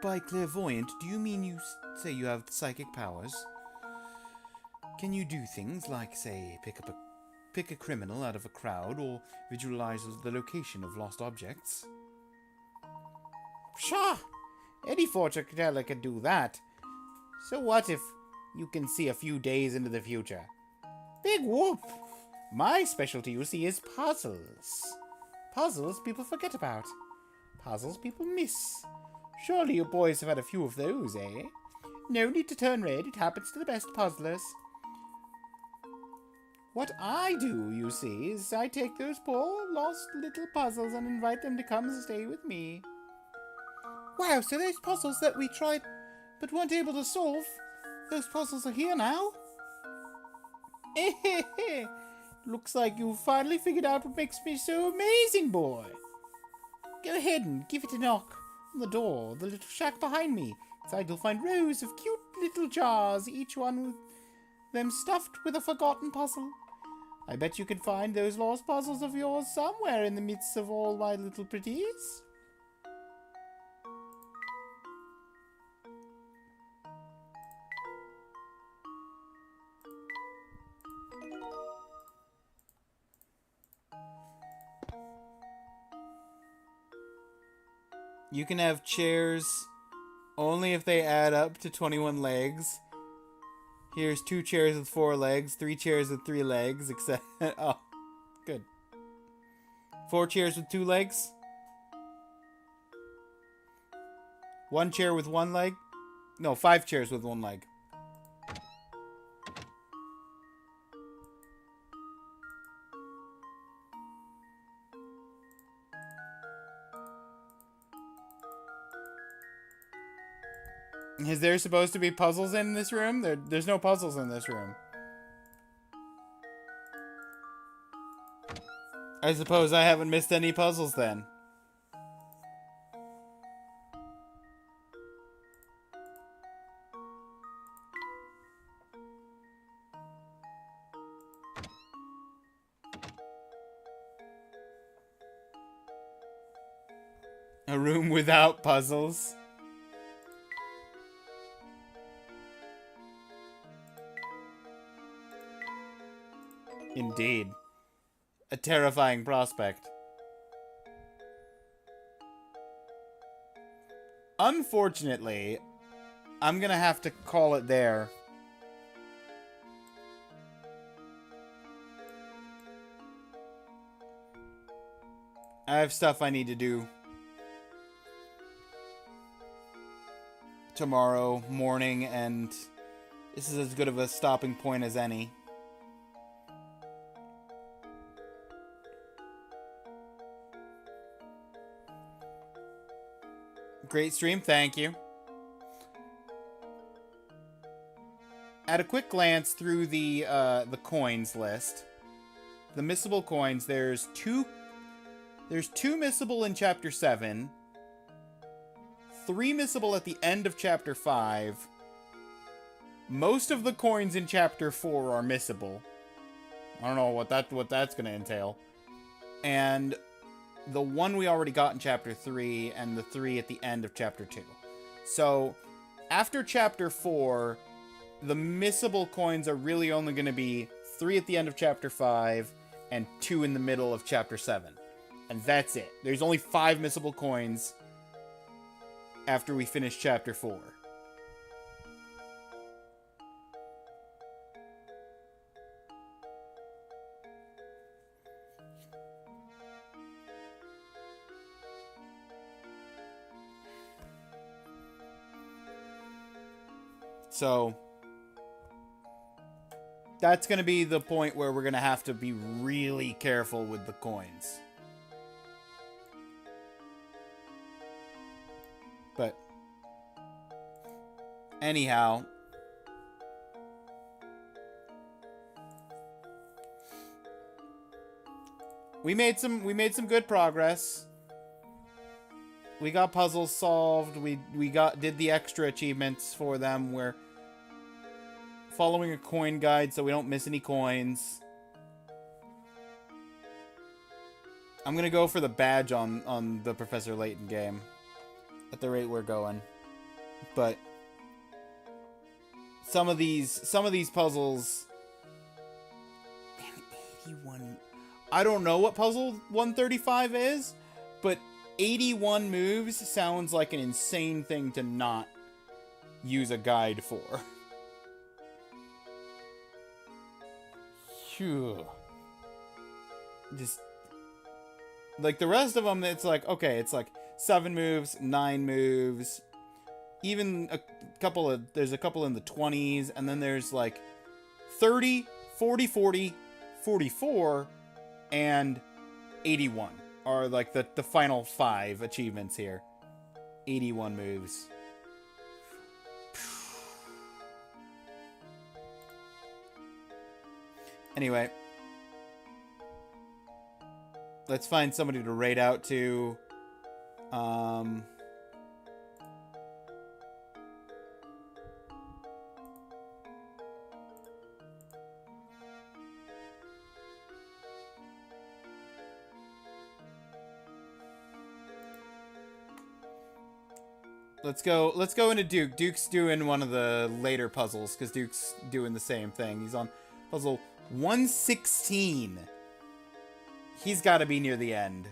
by clairvoyant, do you mean you say you have psychic powers? Can you do things like, say, pick a criminal out of a crowd or visualize the location of lost objects? Pshaw! Any fortune teller can do that. So what if you can see a few days into the future? Big whoop! My specialty, you see, is puzzles. Puzzles people forget about. Puzzles people miss. Surely you boys have had a few of those, eh? No need to turn red, it happens to the best puzzlers. What I do, you see, is I take those poor, lost little puzzles and invite them to come and stay with me. Wow, so those puzzles that we tried but weren't able to solve, those puzzles are here now? Looks like you finally figured out what makes me so amazing, boy. Go ahead and give it a knock on the door, the little shack behind me. Inside you'll find rows of cute little jars, each one with them stuffed with a forgotten puzzle. I bet you can find those lost puzzles of yours somewhere in the midst of all my little pretties. You can have chairs only if they add up to 21 legs. Here's 2 chairs with 4 legs, 3 chairs with 3 legs, except... Oh, good. 4 chairs with 2 legs? 1 chair with 1 leg? No, 5 chairs with 1 leg. Is there supposed to be puzzles in this room? There's no puzzles in this room. I suppose I haven't missed any puzzles then. A room without puzzles. Indeed. A terrifying prospect. Unfortunately, I'm gonna have to call it there. I have stuff I need to do tomorrow morning, and this is as good of a stopping point as any. Great stream, thank you. At a quick glance through the coins list, the missable coins, there's two missable in Chapter 7, 3 missable at the end of Chapter 5. Most of the coins in Chapter 4 are missable. I don't know what that's gonna entail. And the one we already got in Chapter 3, and the 3 at the end of Chapter 2. So, after Chapter 4, the missable coins are really only going to be 3 at the end of Chapter 5, and 2 in the middle of Chapter 7. And that's it. There's only 5 missable coins after we finish Chapter 4. So, that's going to be the point where we're going to have to be really careful with the coins. But, anyhow, we made some good progress. We got puzzles solved. We did the extra achievements for them. We're following a coin guide so we don't miss any coins. I'm gonna go for the badge on the Professor Layton game at the rate we're going. But some of these puzzles, man, 81. I don't know what puzzle 135 is, but 81 moves sounds like an insane thing to not use a guide for. Phew. Just like the rest of them, it's like, okay, it's like 7 moves, 9 moves, even there's a couple in the 20s, and then there's like 30, 40, 40, 44, and 81 are like the final 5 achievements here. 81 moves. Anyway, let's find somebody to raid out to. Let's go into Duke. Duke's doing one of the later puzzles because Duke's doing the same thing. He's on puzzle 116. He's got to be near the end.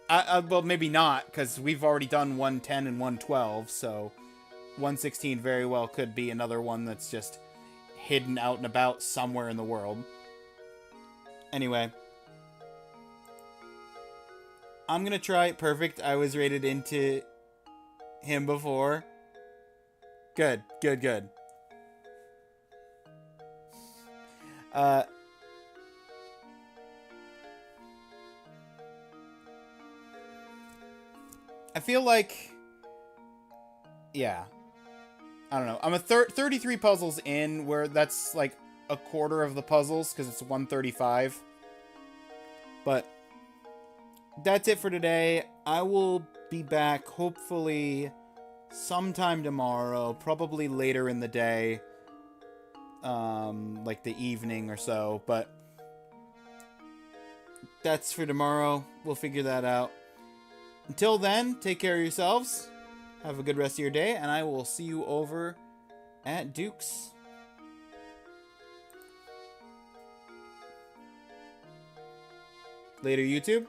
Well, maybe not, because we've already done 110 and 112, so 116 very well could be another one that's just hidden out and about somewhere in the world. Anyway. I'm gonna try it. Perfect. I was rated into him before. Good. I feel like, yeah, I don't know. I'm 33 puzzles in, where that's like a quarter of the puzzles because it's 135. But that's it for today. I will be back hopefully sometime tomorrow, probably later in the day, like the evening or so. But that's for tomorrow. We'll figure that out. Until then, take care of yourselves. Have a good rest of your day, and I will see you over at Duke's. Later, YouTube.